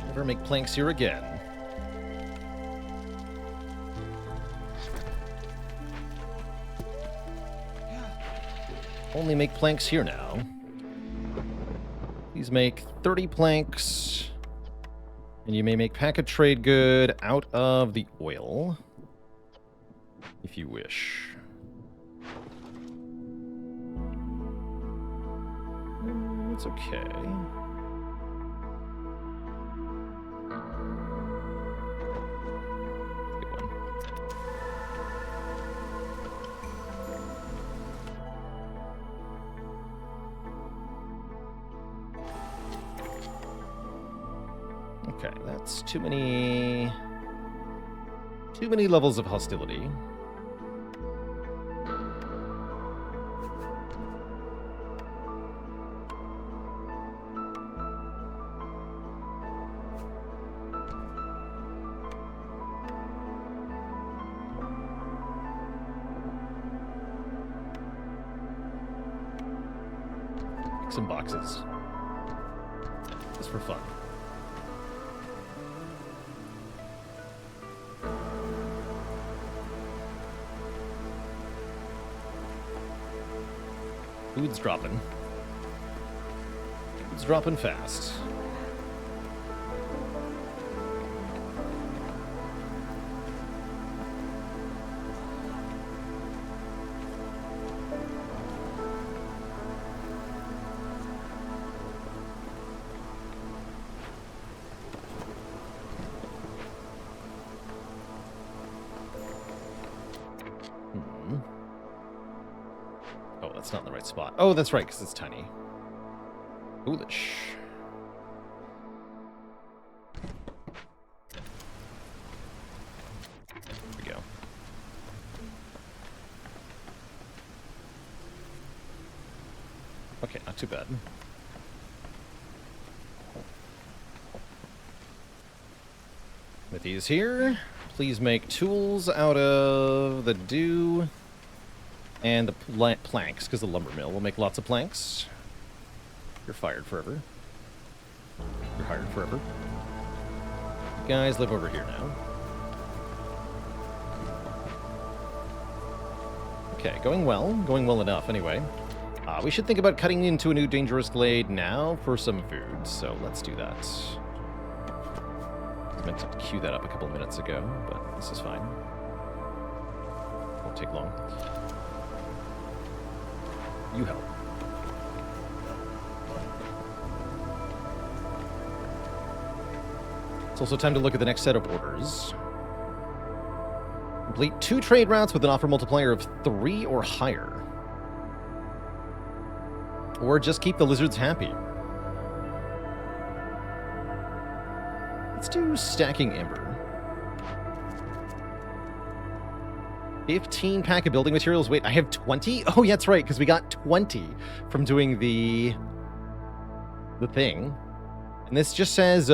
Never make planks here again. Only make planks here now. Please make 30 planks. And you may make pack of trade good out of the oil. If you wish. It's okay. Okay, that's too many levels of hostility. Make some boxes. Just for fun. Food's dropping. Food's dropping fast. Oh, that's not in the right spot. Oh, that's right, because it's tiny. Foolish. There we go. Okay, not too bad. Smithy is here. Please make tools out of the dew and the planks, because the lumber mill will make lots of planks. You're fired forever. You're hired forever. You guys live over here now. Okay, going well. Going well enough, anyway. We should think about cutting into a new dangerous glade now for some food, so let's do that. I meant to queue that up a couple minutes ago, but this is fine. Won't take long. You help. It's also time to look at the next set of orders. Complete 2 trade routes with an offer multiplier of 3 or higher. Or just keep the lizards happy. Let's do stacking ember. 15 pack of building materials. Wait, I have 20? Oh, yeah, that's right, because we got 20 from doing the thing. And this just says,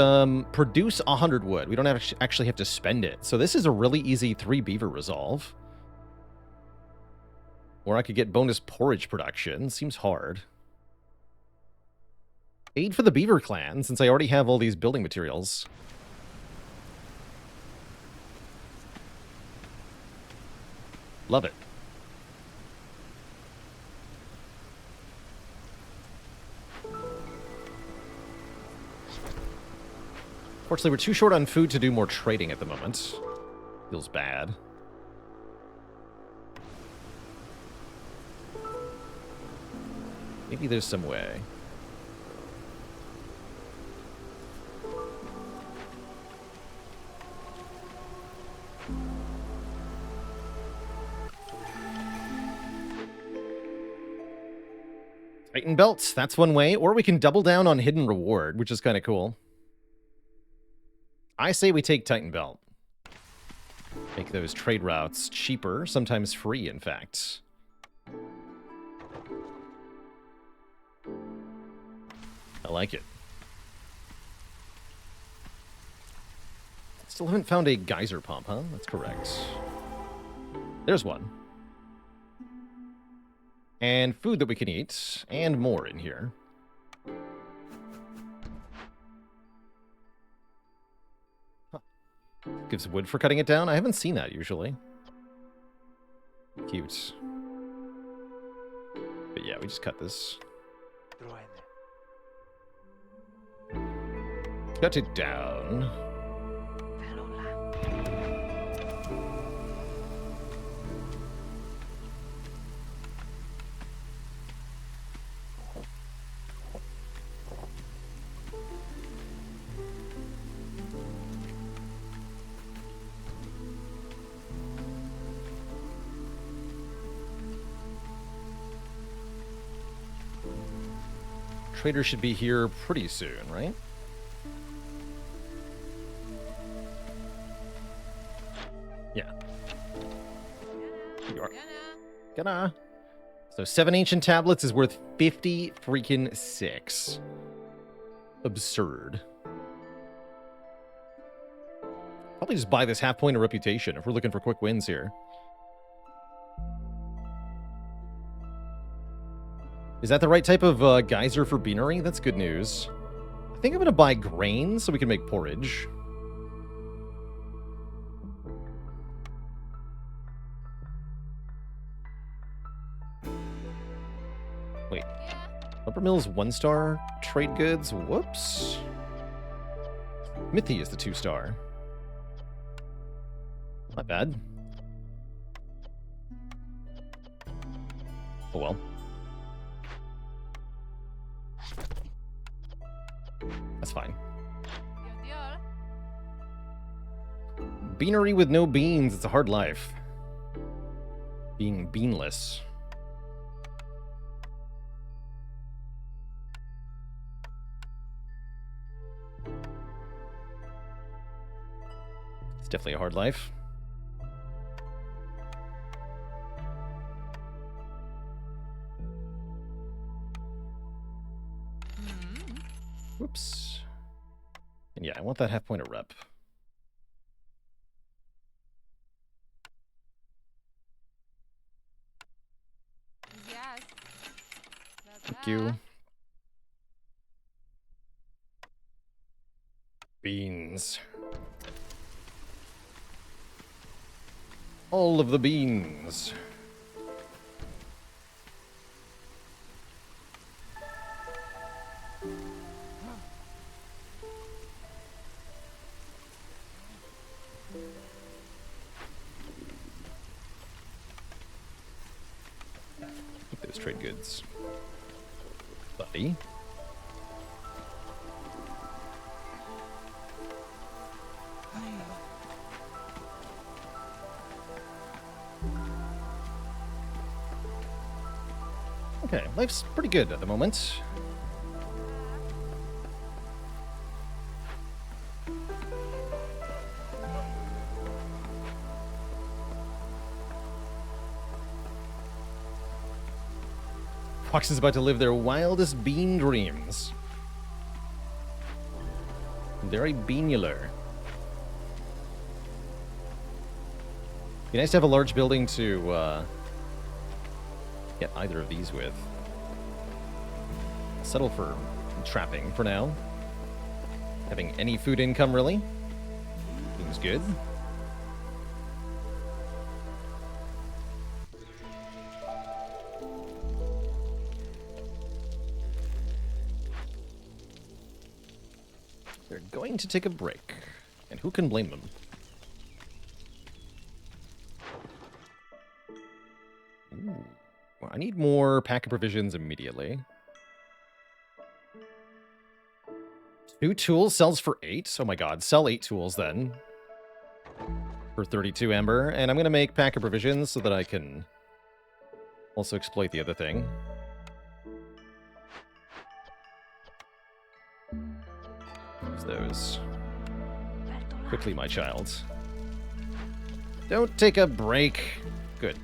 produce 100 wood. We don't actually have to spend it. So this is a really easy 3 beaver resolve. Or I could get bonus porridge production. Seems hard. Aid for the beaver clan, since I already have all these building materials. Love it. Fortunately, we're too short on food to do more trading at the moment. Feels bad. Maybe there's some way. Titan belts, that's one way. Or we can double down on hidden reward, which is kind of cool. I say we take Titan belt. Make those trade routes cheaper, sometimes free, in fact. I like it. Still haven't found a geyser pump, huh? That's correct. There's one. And food that we can eat, and more in here. Huh. Gives wood for cutting it down? I haven't seen that usually. Cute. But yeah, we just cut this. Cut it down. Trader should be here pretty soon, right? Yeah. Here you are. Gonna. So 7 ancient tablets is worth 50 freaking 6. Absurd. Probably just buy this half point of reputation if we're looking for quick wins here. Is that the right type of geyser for beanery? That's good news. I think I'm going to buy grain so we can make porridge. Wait. Lumber Mill's 1-star trade goods? Whoops. Mithy is the 2-star. Not bad. Oh well. That's fine. Beanery with no beans. It's a hard life. Being beanless. It's definitely a hard life. Whoops. And yeah, I want that half point of rep. Thank you. Beans. All of the beans. Keep those trade goods. Buddy. Okay, life's pretty good at the moment. Fox is about to live their wildest bean dreams. Very beanular. Be nice to have a large building to get either of these with. I'll settle for trapping for now. Having any food income, really? Seems good. They're going to take a break. And who can blame them? Ooh. Well, I need more pack of provisions immediately. 2 tools sells for 8. Oh my god, sell 8 tools then. For 32 amber. And I'm going to make pack of provisions so that I can also exploit the other thing. Use those. Quickly, my child. Don't take a break. Good.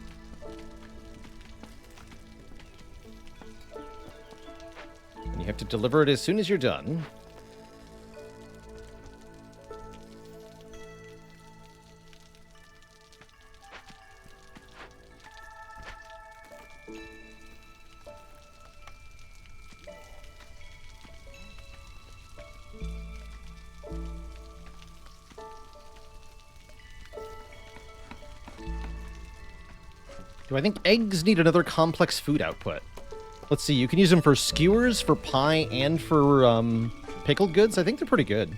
And you have to deliver it as soon as you're done. Do I think eggs need another complex food output? Let's see, you can use them for skewers, for pie, and for pickled goods. I think they're pretty good.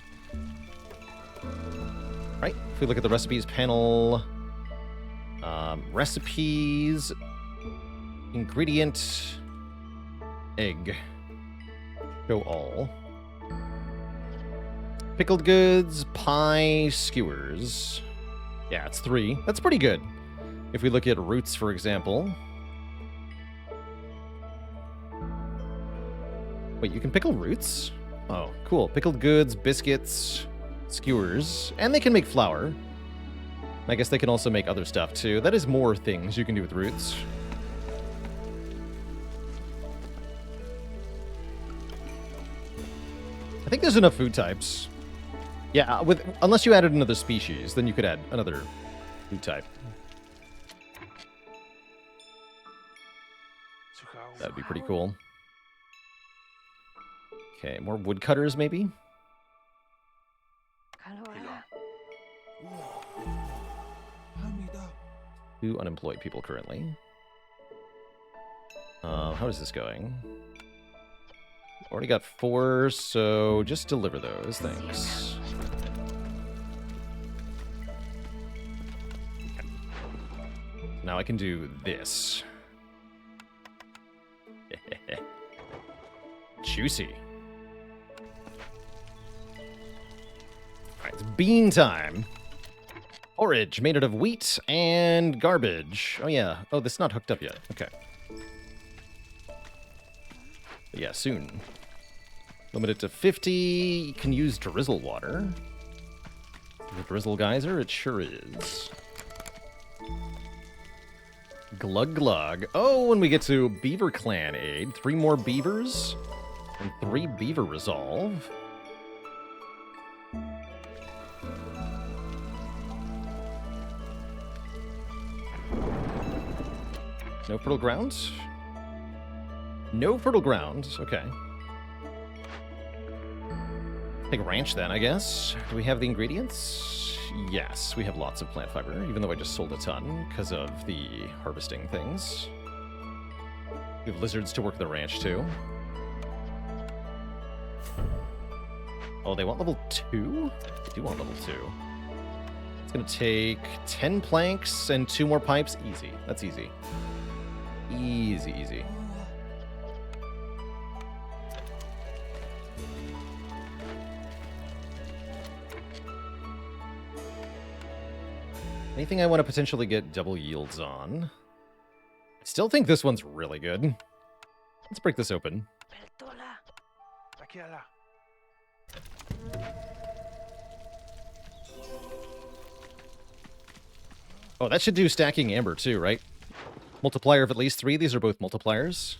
Right, if we look at the recipes panel, recipes, ingredient, egg, show all. Pickled goods, pie, skewers. Yeah, it's 3. That's pretty good. If we look at roots, for example. Wait, you can pickle roots? Oh, cool. Pickled goods, biscuits, skewers, and they can make flour. I guess they can also make other stuff, too. That is more things you can do with roots. I think there's enough food types. Yeah, unless you added another species, then you could add another food type. That'd be pretty cool. Okay, more woodcutters, maybe? 2 unemployed people currently. How is this going? Already got 4, so just deliver those, thanks. Now I can do this. Juicy. Alright, it's bean time. Porridge made out of wheat and garbage. Oh yeah. Oh, this is not hooked up yet. Okay. But yeah, soon. Limited to 50. You can use drizzle water. The drizzle geyser, it sure is. Glug glug. Oh, when we get to Beaver Clan aid, 3 more beavers and 3 beaver resolve. No fertile ground? No fertile ground. Okay. Take ranch then, I guess. Do we have the ingredients? Yes, we have lots of plant fiber, even though I just sold a ton because of the harvesting things. We have lizards to work the ranch too. Oh, they want level 2? They do want level 2. It's going to take 10 planks and 2 more pipes. Easy. That's easy. Easy, easy. Anything I want to potentially get double yields on? I still think this one's really good. Let's break this open. Oh, that should do stacking amber too, right? Multiplier of at least 3. These are both multipliers.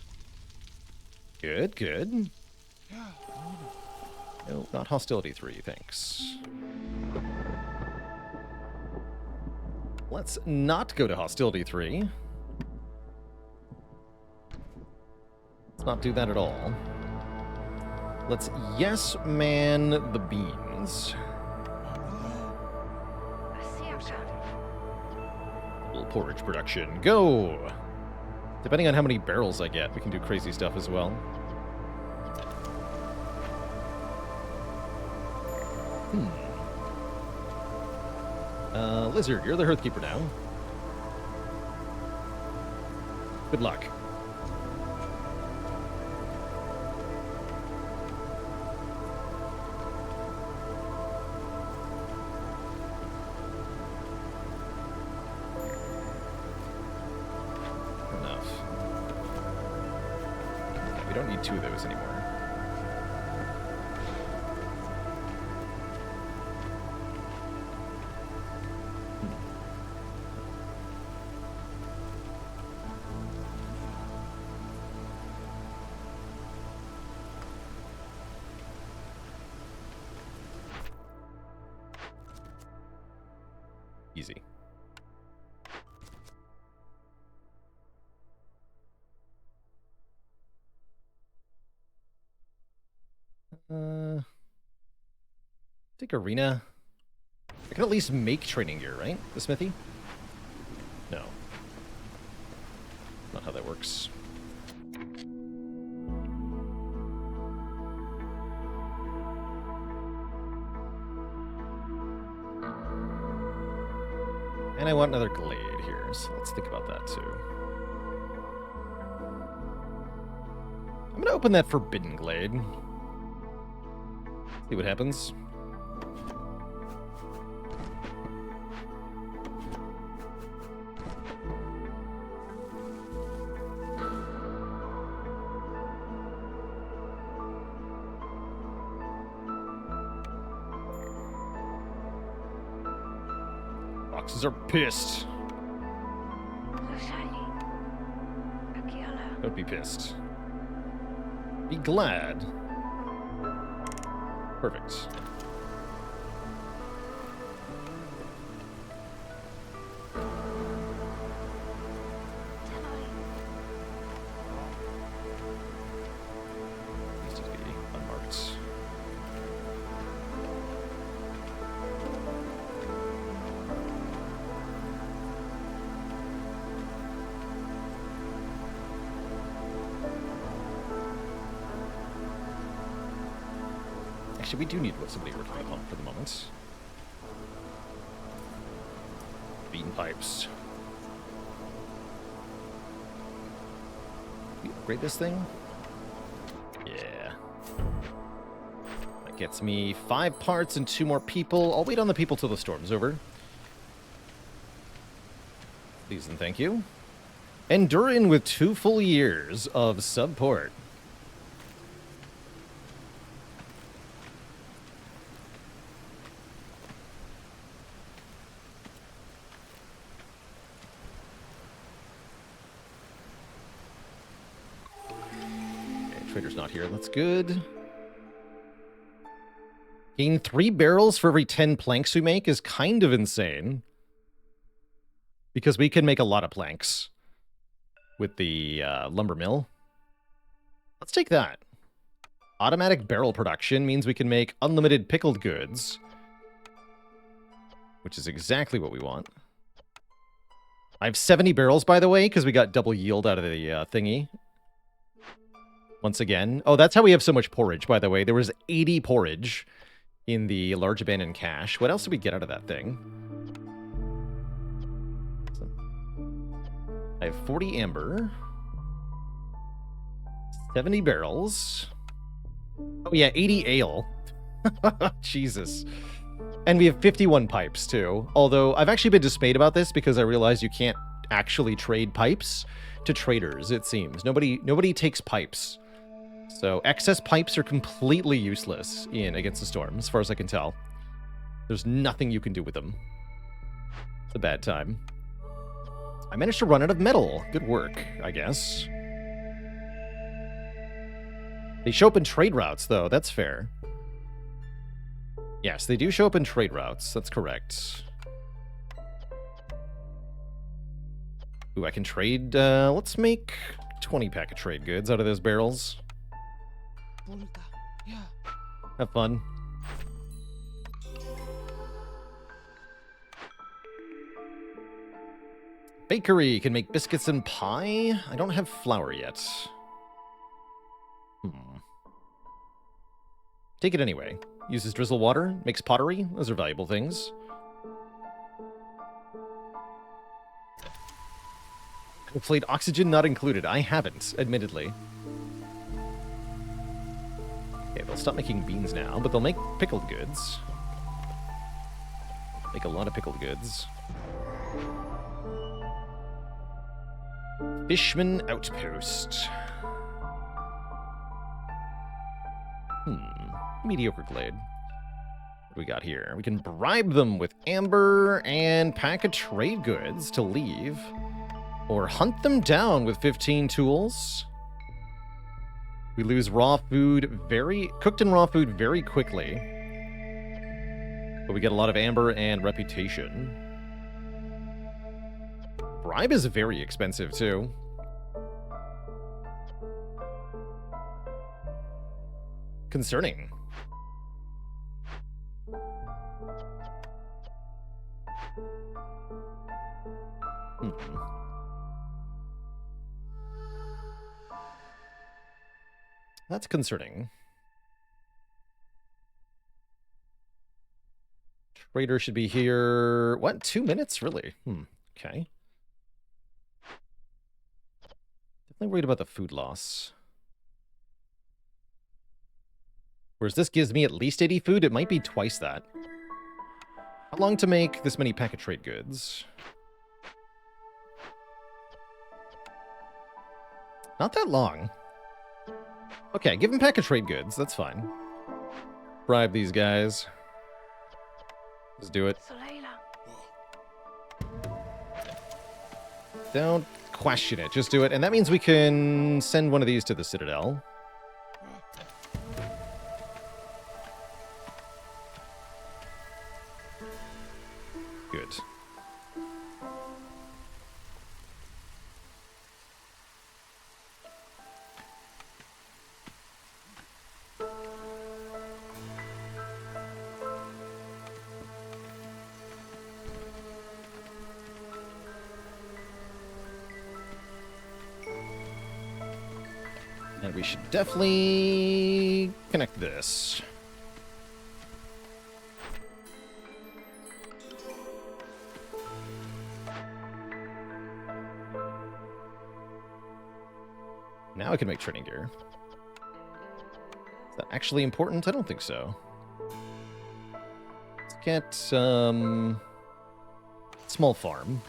Good, good. No, not hostility 3, thanks. Let's not go to hostility 3. Let's not do that at all. Let's yes man the beans. Little porridge production. Go! Depending on how many barrels I get, we can do crazy stuff as well. Lizard, you're the Hearthkeeper now. Good luck. Enough. Okay, we don't need 2 of those anymore. Easy. Take arena. I can at least make training gear, right? The smithy? No. Not how that works. And I want another glade here, so let's think about that too. I'm gonna open that forbidden glade. See what happens. Boxes are pissed. Don't be pissed. Be glad. Perfect. Needs to be unmarked. Actually, we do need somebody working the pump for the moment. Bean pipes. Can we upgrade this thing? Yeah. That gets me 5 parts and 2 more people. I'll wait on the people till the storm's over. Please and thank you. Endure in with 2 full years of support. Trader's not here. That's good. Gain 3 barrels for every 10 planks we make is kind of insane. Because we can make a lot of planks with the lumber mill. Let's take that. Automatic barrel production means we can make unlimited pickled goods, which is exactly what we want. I have 70 barrels, by the way, because we got double yield out of the thingy. Once again. Oh, that's how we have so much porridge, by the way. There was 80 porridge in the large abandoned cache. What else did we get out of that thing? I have 40 amber. 70 barrels. Oh, yeah, 80 ale. Jesus. And we have 51 pipes, too. Although, I've actually been dismayed about this because I realized you can't actually trade pipes to traders, it seems. Nobody takes pipes. So, excess pipes are completely useless in Against the Storm, as far as I can tell. There's nothing you can do with them. It's a bad time. I managed to run out of metal. Good work, I guess. They show up in trade routes, though. That's fair. Yes, they do show up in trade routes. That's correct. Ooh, I can trade... let's make 20 pack of trade goods out of those barrels. Have fun. Bakery can make biscuits and pie. I don't have flour yet. Take it anyway. Uses drizzle water, makes pottery. Those are valuable things. I've played Oxygen Not Included. I haven't, admittedly. Okay, they'll stop making beans now, but they'll make pickled goods. Make a lot of pickled goods. Fishman Outpost. Mediocre glade. What do we got here? We can bribe them with amber and pack of trade goods to leave. Or hunt them down with 15 tools. We lose raw food cooked and raw food very quickly. But we get a lot of amber and reputation. Bribe is very expensive, too. Concerning. That's concerning. Trader should be here... What? 2 minutes? Really? Okay. Definitely worried about the food loss. Whereas this gives me at least 80 food, it might be twice that. How long to make this many pack of trade goods? Not that long. Okay, give them pack of trade goods. That's fine. Bribe these guys. Let's do it. Don't question it. Just do it. And that means we can send one of these to the Citadel. Good. And we should definitely connect this. Now I can make trading gear. Is that actually important? I don't think so. Let's get, small farm.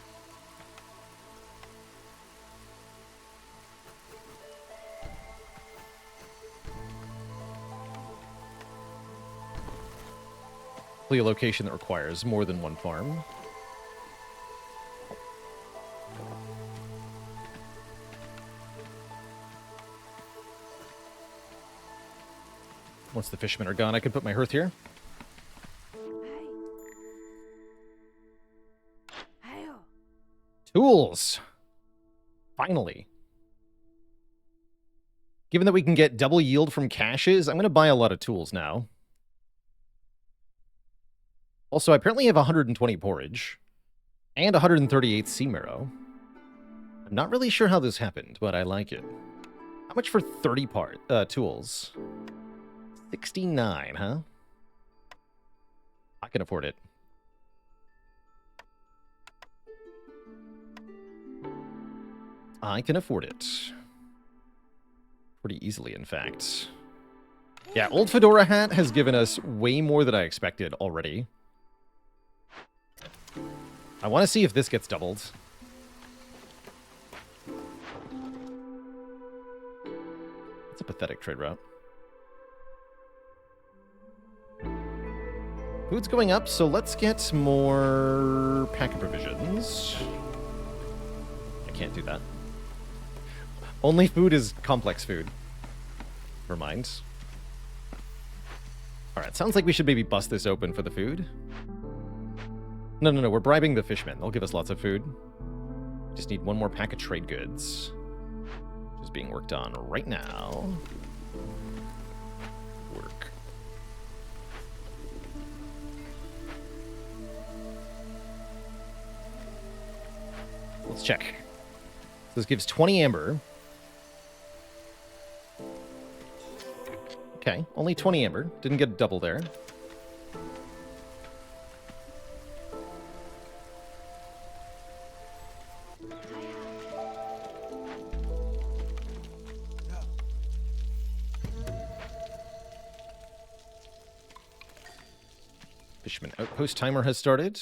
A location that requires more than one farm. Once the fishermen are gone, I can put my hearth here. Tools! Finally. Given that we can get double yield from caches, I'm going to buy a lot of tools now. Also, I apparently have 120 porridge and 138 sea marrow. I'm not really sure how this happened, but I like it. How much for 30 tools? 69, huh? I can afford it. I can afford it. Pretty easily, in fact. Yeah, old fedora hat has given us way more than I expected already. I want to see if this gets doubled. It's a pathetic trade route. Food's going up, so let's get more pack of provisions. I can't do that. Only food is complex food. Never mind. Alright, sounds like we should maybe bust this open for the food. No, we're bribing the fishmen. They'll give us lots of food. Just need one more pack of trade goods. Which is being worked on right now. Work. Let's check. So this gives 20 amber. Okay, only 20 amber. Didn't get a double there. Fisherman outpost timer has started.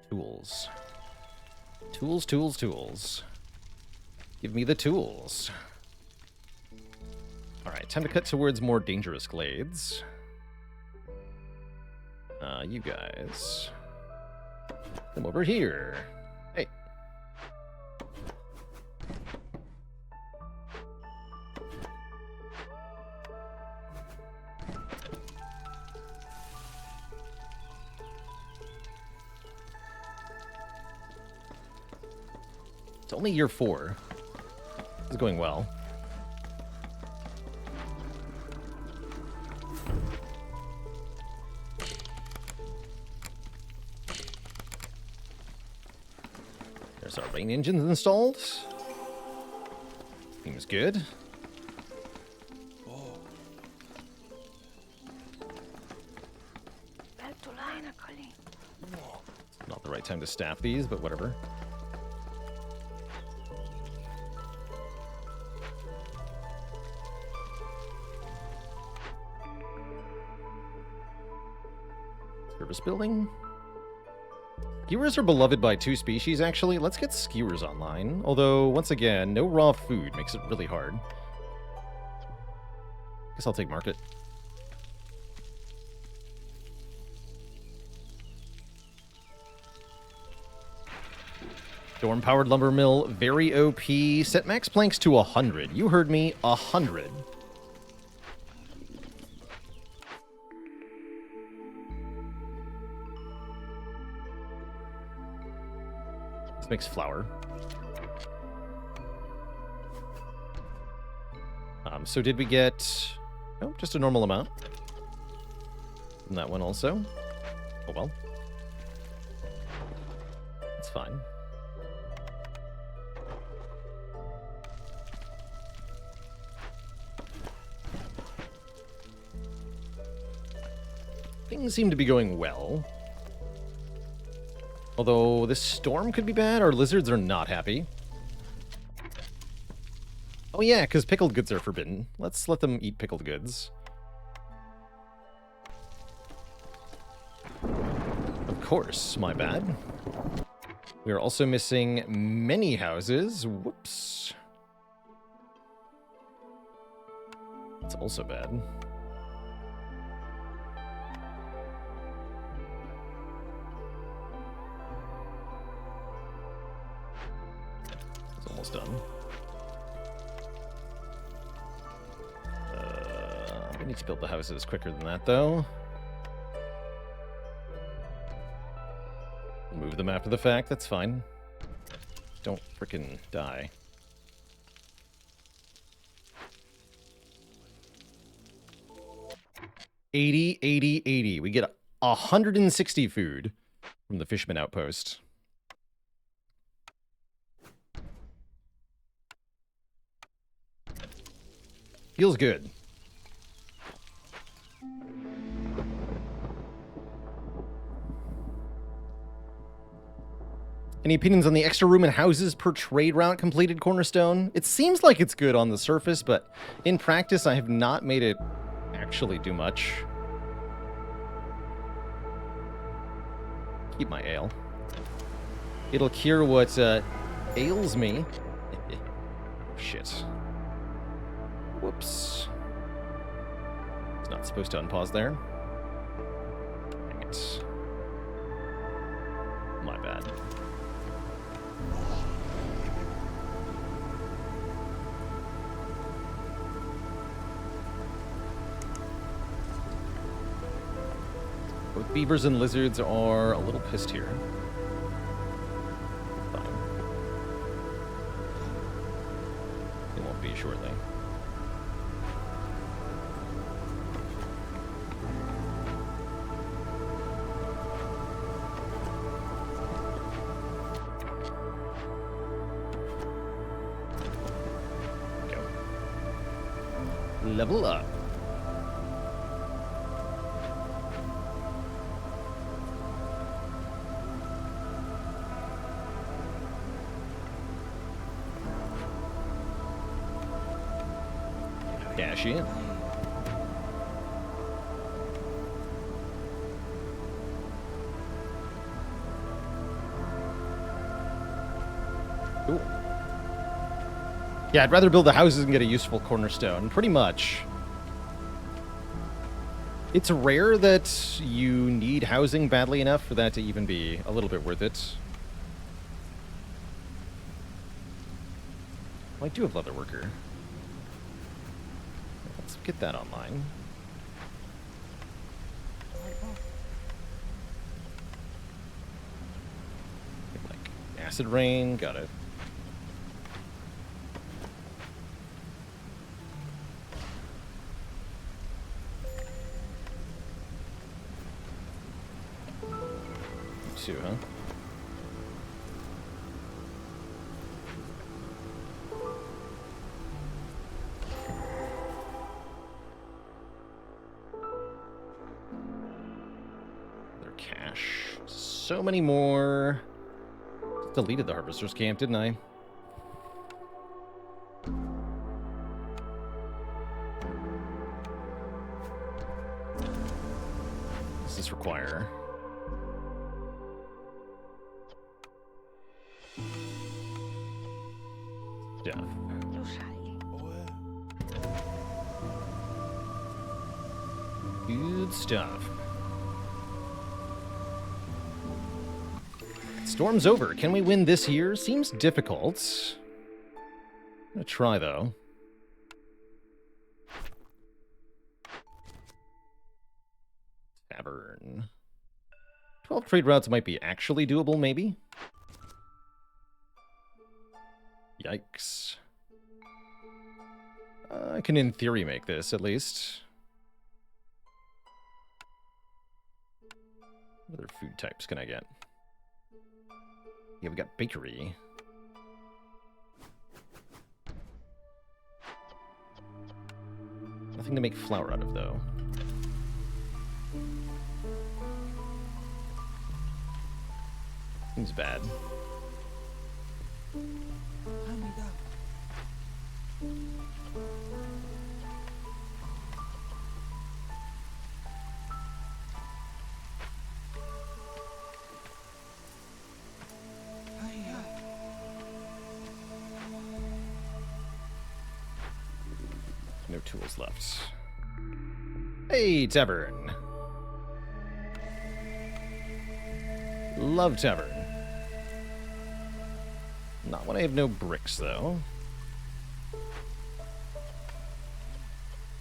Tools. Tools. Give me the tools. Alright, time to cut towards more dangerous glades. You guys. Come over here. Hey. It's only year 4. This is going well. There's our rain engines installed. Seems good. Not the right time to staff these, but whatever. Service building. Skewers are beloved by 2 species, actually. Let's get skewers online. Although, once again, no raw food makes it really hard. Guess I'll take market. Storm-powered lumber mill, very OP. Set max planks to 100. You heard me, 100. This makes flour. So did we get... Oh, just a normal amount. And that one also. Oh well. It's fine. Things seem to be going well. Although this storm could be bad, our lizards are not happy. Oh yeah, because pickled goods are forbidden. Let's let them eat pickled goods. Of course, my bad. We are also missing many houses. Whoops. That's also bad. It's almost done. We need to build the houses quicker than that, though. remove them after the fact. That's fine. Don't frickin' die. $80. We get 160 food from the Fishman Outpost. Feels good. Any opinions on the extra room and houses per trade route completed cornerstone? It seems like it's good on the surface, but in practice I have not made it actually do much. Keep my ale. It'll cure what ails me. Shit. Whoops. It's not supposed to unpause there. Dang it. My bad. Both beavers and lizards are a little pissed here. Fine. They won't be shortly. Go. Level up. Cash in. Cool. Yeah, I'd rather build the houses and get a useful cornerstone. Pretty much. It's rare that you need housing badly enough for that to even be a little bit worth it. Well, I do have Leatherworker. Let's get that online. Like acid rain, got it. You too, huh? Cash. So many more. Deleted the Harvester's Camp, didn't I? Does this require? Yeah. Good stuff. Storm's over. Can we win this year? Seems difficult. I'm gonna try, though. Tavern. 12 trade routes might be actually doable, maybe? Yikes. I can, in theory, make this, at least. What other food types can I get? Yeah, we got bakery. Nothing to make flour out of, though. Seems bad. No tools left. Hey, Tavern. Love Tavern. Not when I have no bricks, though.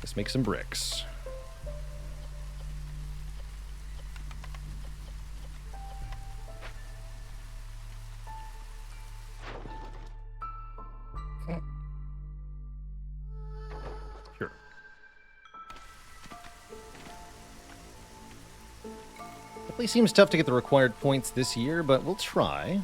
Let's make some bricks. Definitely seems tough to get the required points this year, but we'll try.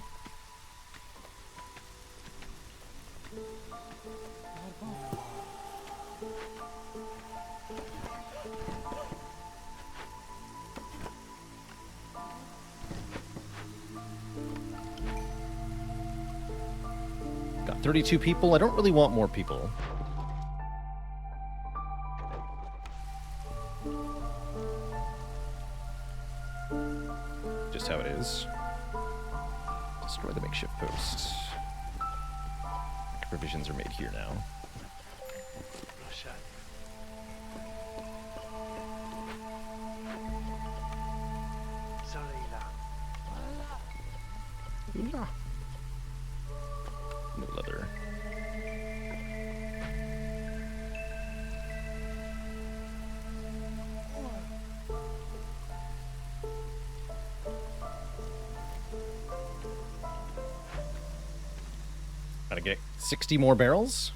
Got 32 people. I don't really want more people. Just how it is. Destroy the makeshift post. Provisions are made here now. No leather. Gotta get 60 more barrels.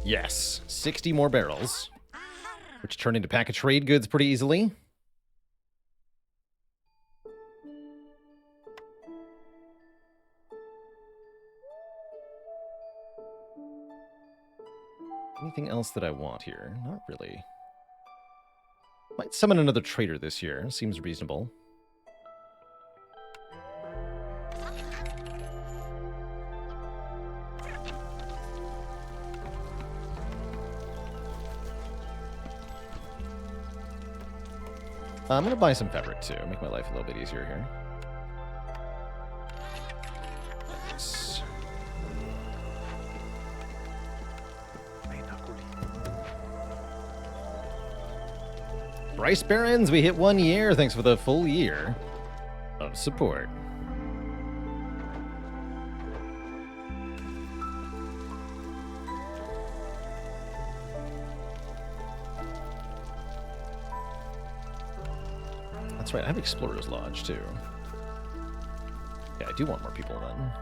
Yes, 60 more barrels, which turn into pack of trade goods pretty easily. Anything else that I want here? Not really. Might summon another trader this year. Seems reasonable. I'm going to buy some fabric, too. Make my life a little bit easier here. Nice. Bryce Barons, we hit 1 year. Thanks for the full year of support. That's right, I have Explorer's Lodge, too. Yeah, I do want more people then.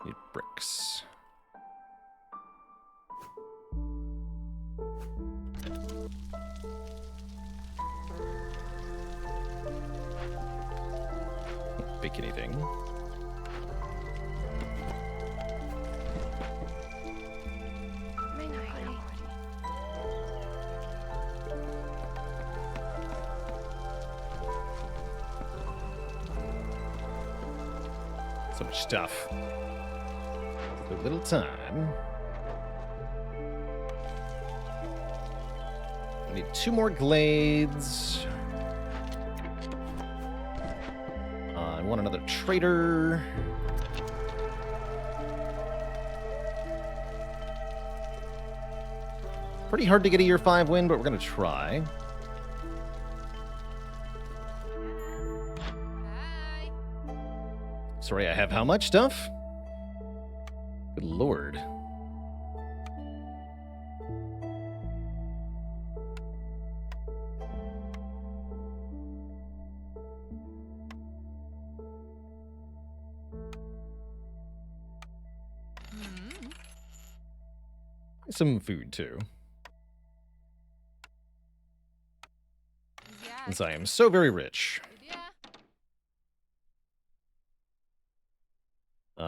Need bricks. Can't bake anything. So much stuff. So little time. I need 2 more glades. I want another trader. Pretty hard to get a year 5 win, but we're going to try. Sorry, I have how much stuff? Good lord. Some food, too. Since I am so very rich.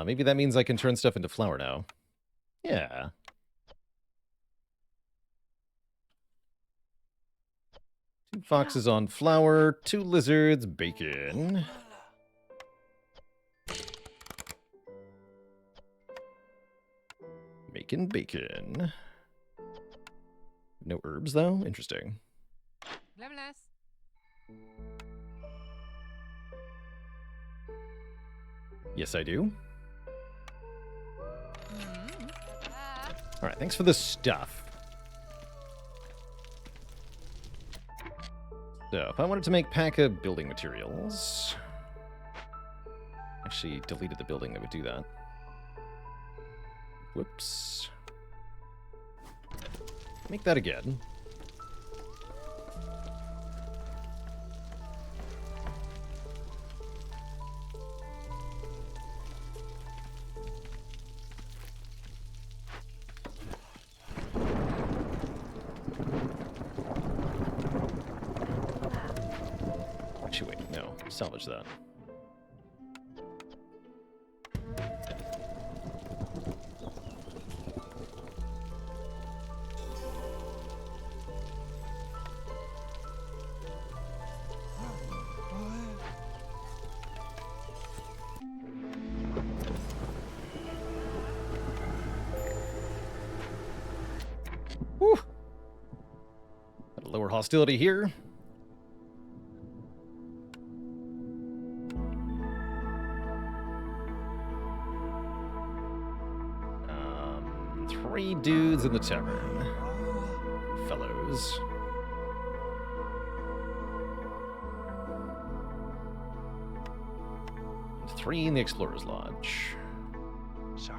Maybe that means I can turn stuff into flour now. Yeah. Two foxes on flour, 2 lizards, bacon. Making bacon. No herbs, though? Interesting. Yes, I do. Alright, thanks for the stuff. So, if I wanted to make pack of building materials... Actually, deleted the building that would do that. Whoops. Make that again. Salvage that. Whew. Got a lower hostility here. Three dudes in the tavern. Fellows. And three in the Explorer's Lodge. So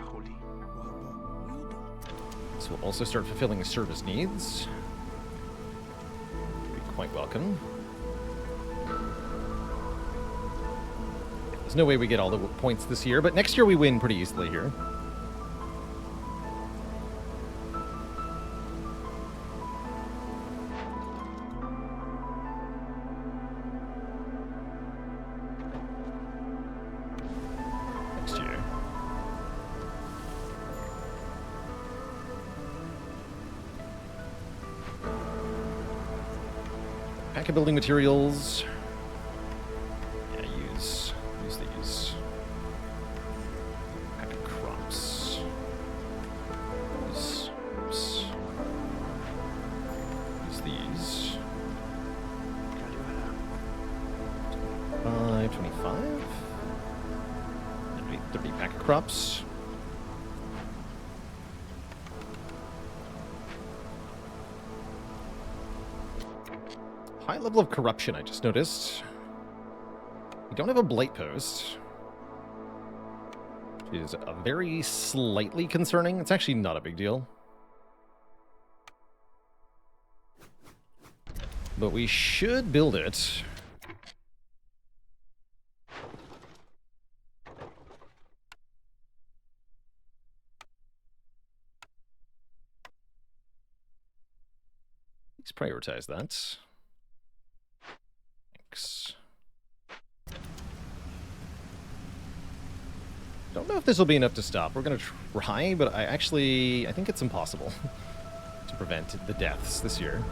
we'll also start fulfilling service needs. Be quite welcome. There's no way we get all the points this year, but next year we win pretty easily here. Pack of building materials. Yeah, use these. Pack of crops. Use these. 25. 30 pack of crops. High level of corruption, I just noticed. We don't have a blight post. Which is a very slightly concerning. It's actually not a big deal. But we should build it. Let's prioritize that. Don't know if this will be enough to stop. We're going to try, but I think it's impossible to prevent the deaths this year.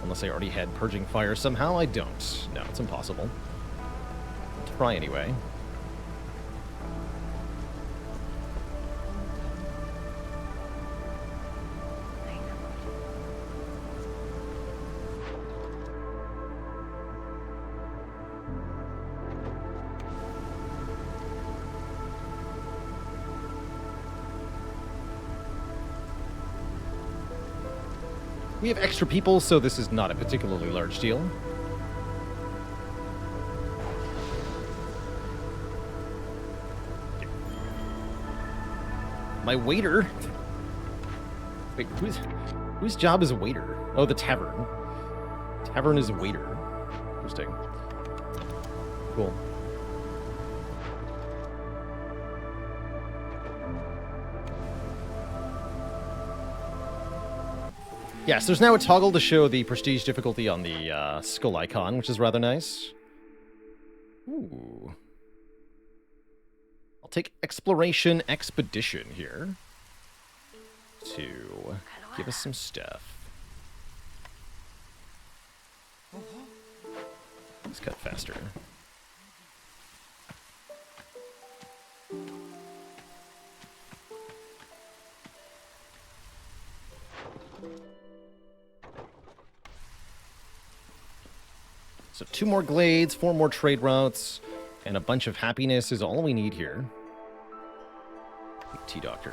Unless I already had Purging Fire somehow, I don't. No, it's impossible. I'll try anyway. We have extra people, so this is not a particularly large deal. My waiter? Wait, whose job is a waiter? Oh, the tavern. Tavern is a waiter. Interesting. Cool. Yes, there's now a toggle to show the prestige difficulty on the skull icon, which is rather nice. Ooh. I'll take Exploration Expedition here to give us some stuff. Let's cut faster. So 2 more glades, 4 more trade routes, and a bunch of happiness is all we need here. Tea Doctor.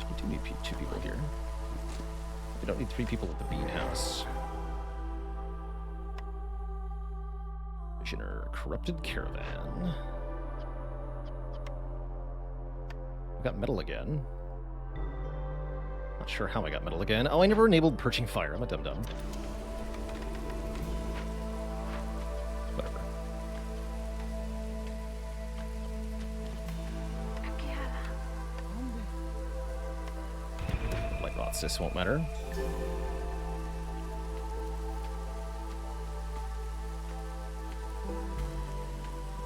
We do need 2 people here. We don't need 3 people at the bean house. Visioner, corrupted caravan. We got metal again. Not sure how I got metal again. Oh, I never enabled Perching Fire. I'm a dum-dum. Whatever. Light Rot Sys won't matter.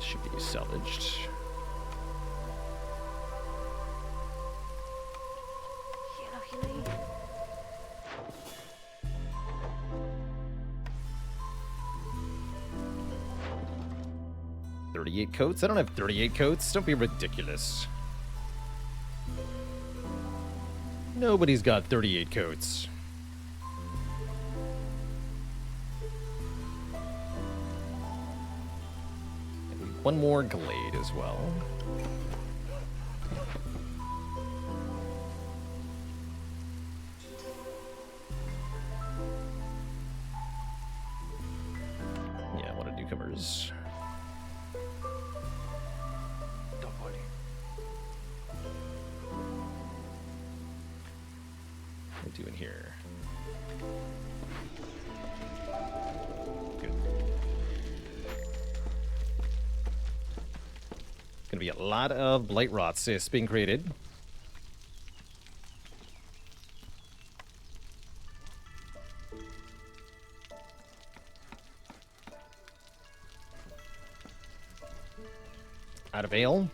Should be salvaged. .38 coats? I don't have 38 coats. Don't be ridiculous. Nobody's got 38 coats. One more Glade as well. Yeah, a lot of newcomers. What are we doing here? Good. Gonna be a lot of Blight Rot Sys being created. Out of ale.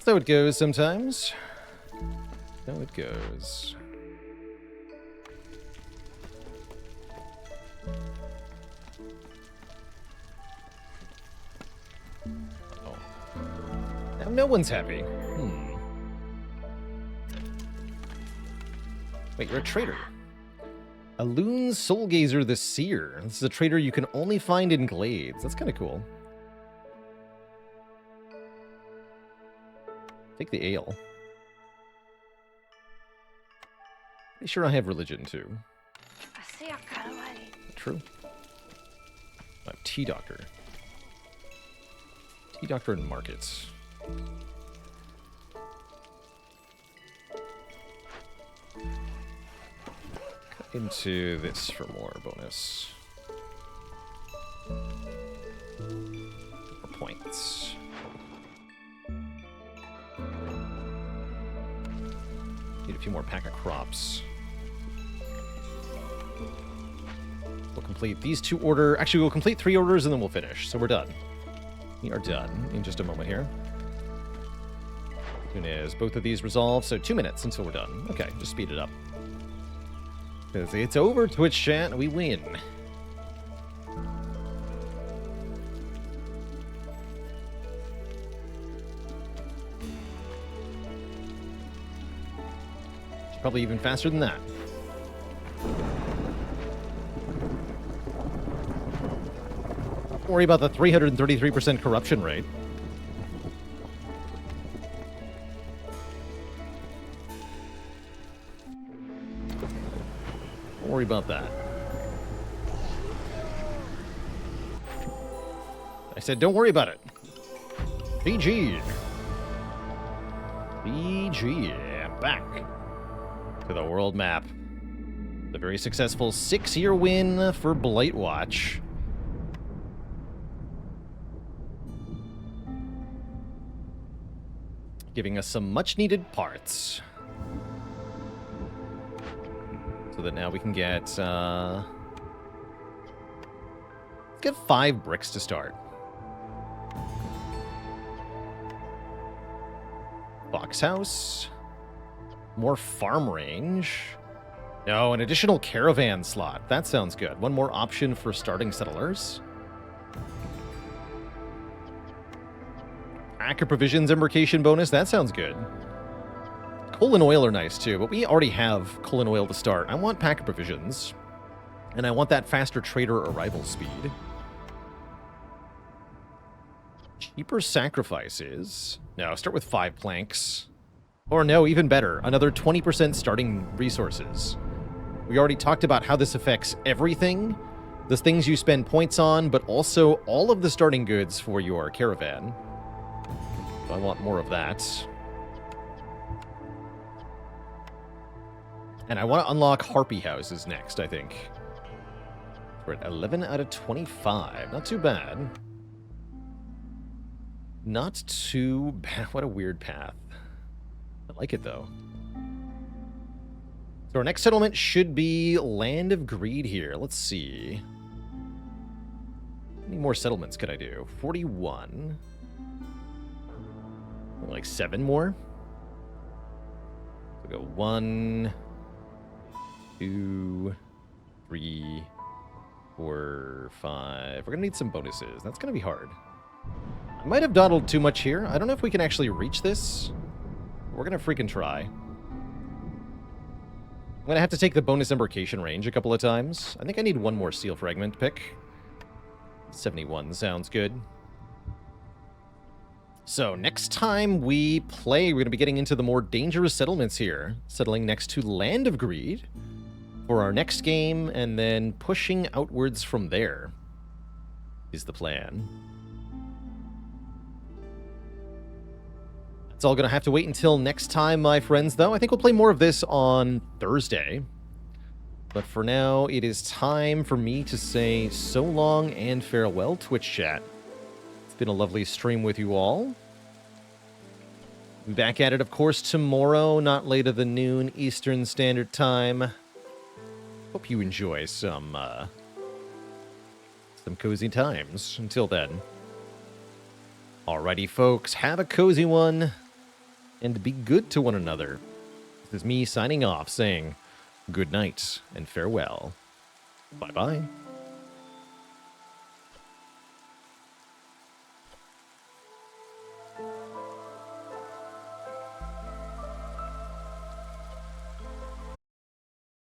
So it goes sometimes. So it goes. Oh. Now no one's happy. Wait, you're a traitor. Aloon Soulgazer the Seer. This is a traitor you can only find in Glades. That's kind of cool. Take the ale. Pretty sure I have religion too. True. I have Tea Doctor. Tea Doctor and Markets. Cut into this for more bonus. More points. Need a few more pack of crops. We'll complete these 2 orders. Actually, we'll complete 3 orders and then we'll finish. So we're done. We are done in just a moment here. As soon as both of these resolve, so 2 minutes until we're done. Okay, just speed it up. Because it's over, Twitch chat. We win. Probably even faster than that. Don't worry about the 333% corruption rate. Don't worry about that. I said don't worry about it. BG. BG. I'm back to the world map. The very successful 6-year win for Blightwatch. Giving us some much-needed parts. So that now we can get 5 bricks to start. Box house. More farm range. No, an additional caravan slot. That sounds good. One more option for starting settlers. Pack of provisions embarkation bonus. That sounds good. Coal and oil are nice too, but we already have coal and oil to start. I want pack of provisions. And I want that faster trader arrival speed. Cheaper sacrifices. No, start with 5 planks. Or no, even better, another 20% starting resources. We already talked about how this affects everything. The things you spend points on, but also all of the starting goods for your caravan. I want more of that. And I want to unlock Harpy Houses next, I think. We're at 11 out of 25. Not too bad. Not too bad. What a weird path. I like it, though. So our next settlement should be Land of Greed here. Let's see. How many more settlements could I do? 41. Like 7 more? We'll go 1, 2, 3, 4, 5. We're going to need some bonuses. That's going to be hard. I might have dawdled too much here. I don't know if we can actually reach this. We're going to freaking try. I'm going to have to take the bonus embarkation range a couple of times. I think I need one more seal fragment pick. 71 sounds good. So next time we play, we're going to be getting into the more dangerous settlements here. Settling next to Land of Greed for our next game, and then pushing outwards from there is the plan. It's all going to have to wait until next time, my friends, though. I think we'll play more of this on Thursday. But for now, it is time for me to say so long and farewell, Twitch chat. It's been a lovely stream with you all. Be back at it, of course, tomorrow, not later than noon Eastern Standard Time. Hope you enjoy some cozy times. Until then. Alrighty, folks, have a cozy one, and be good to one another. This is me signing off, saying good night and farewell. Bye-bye.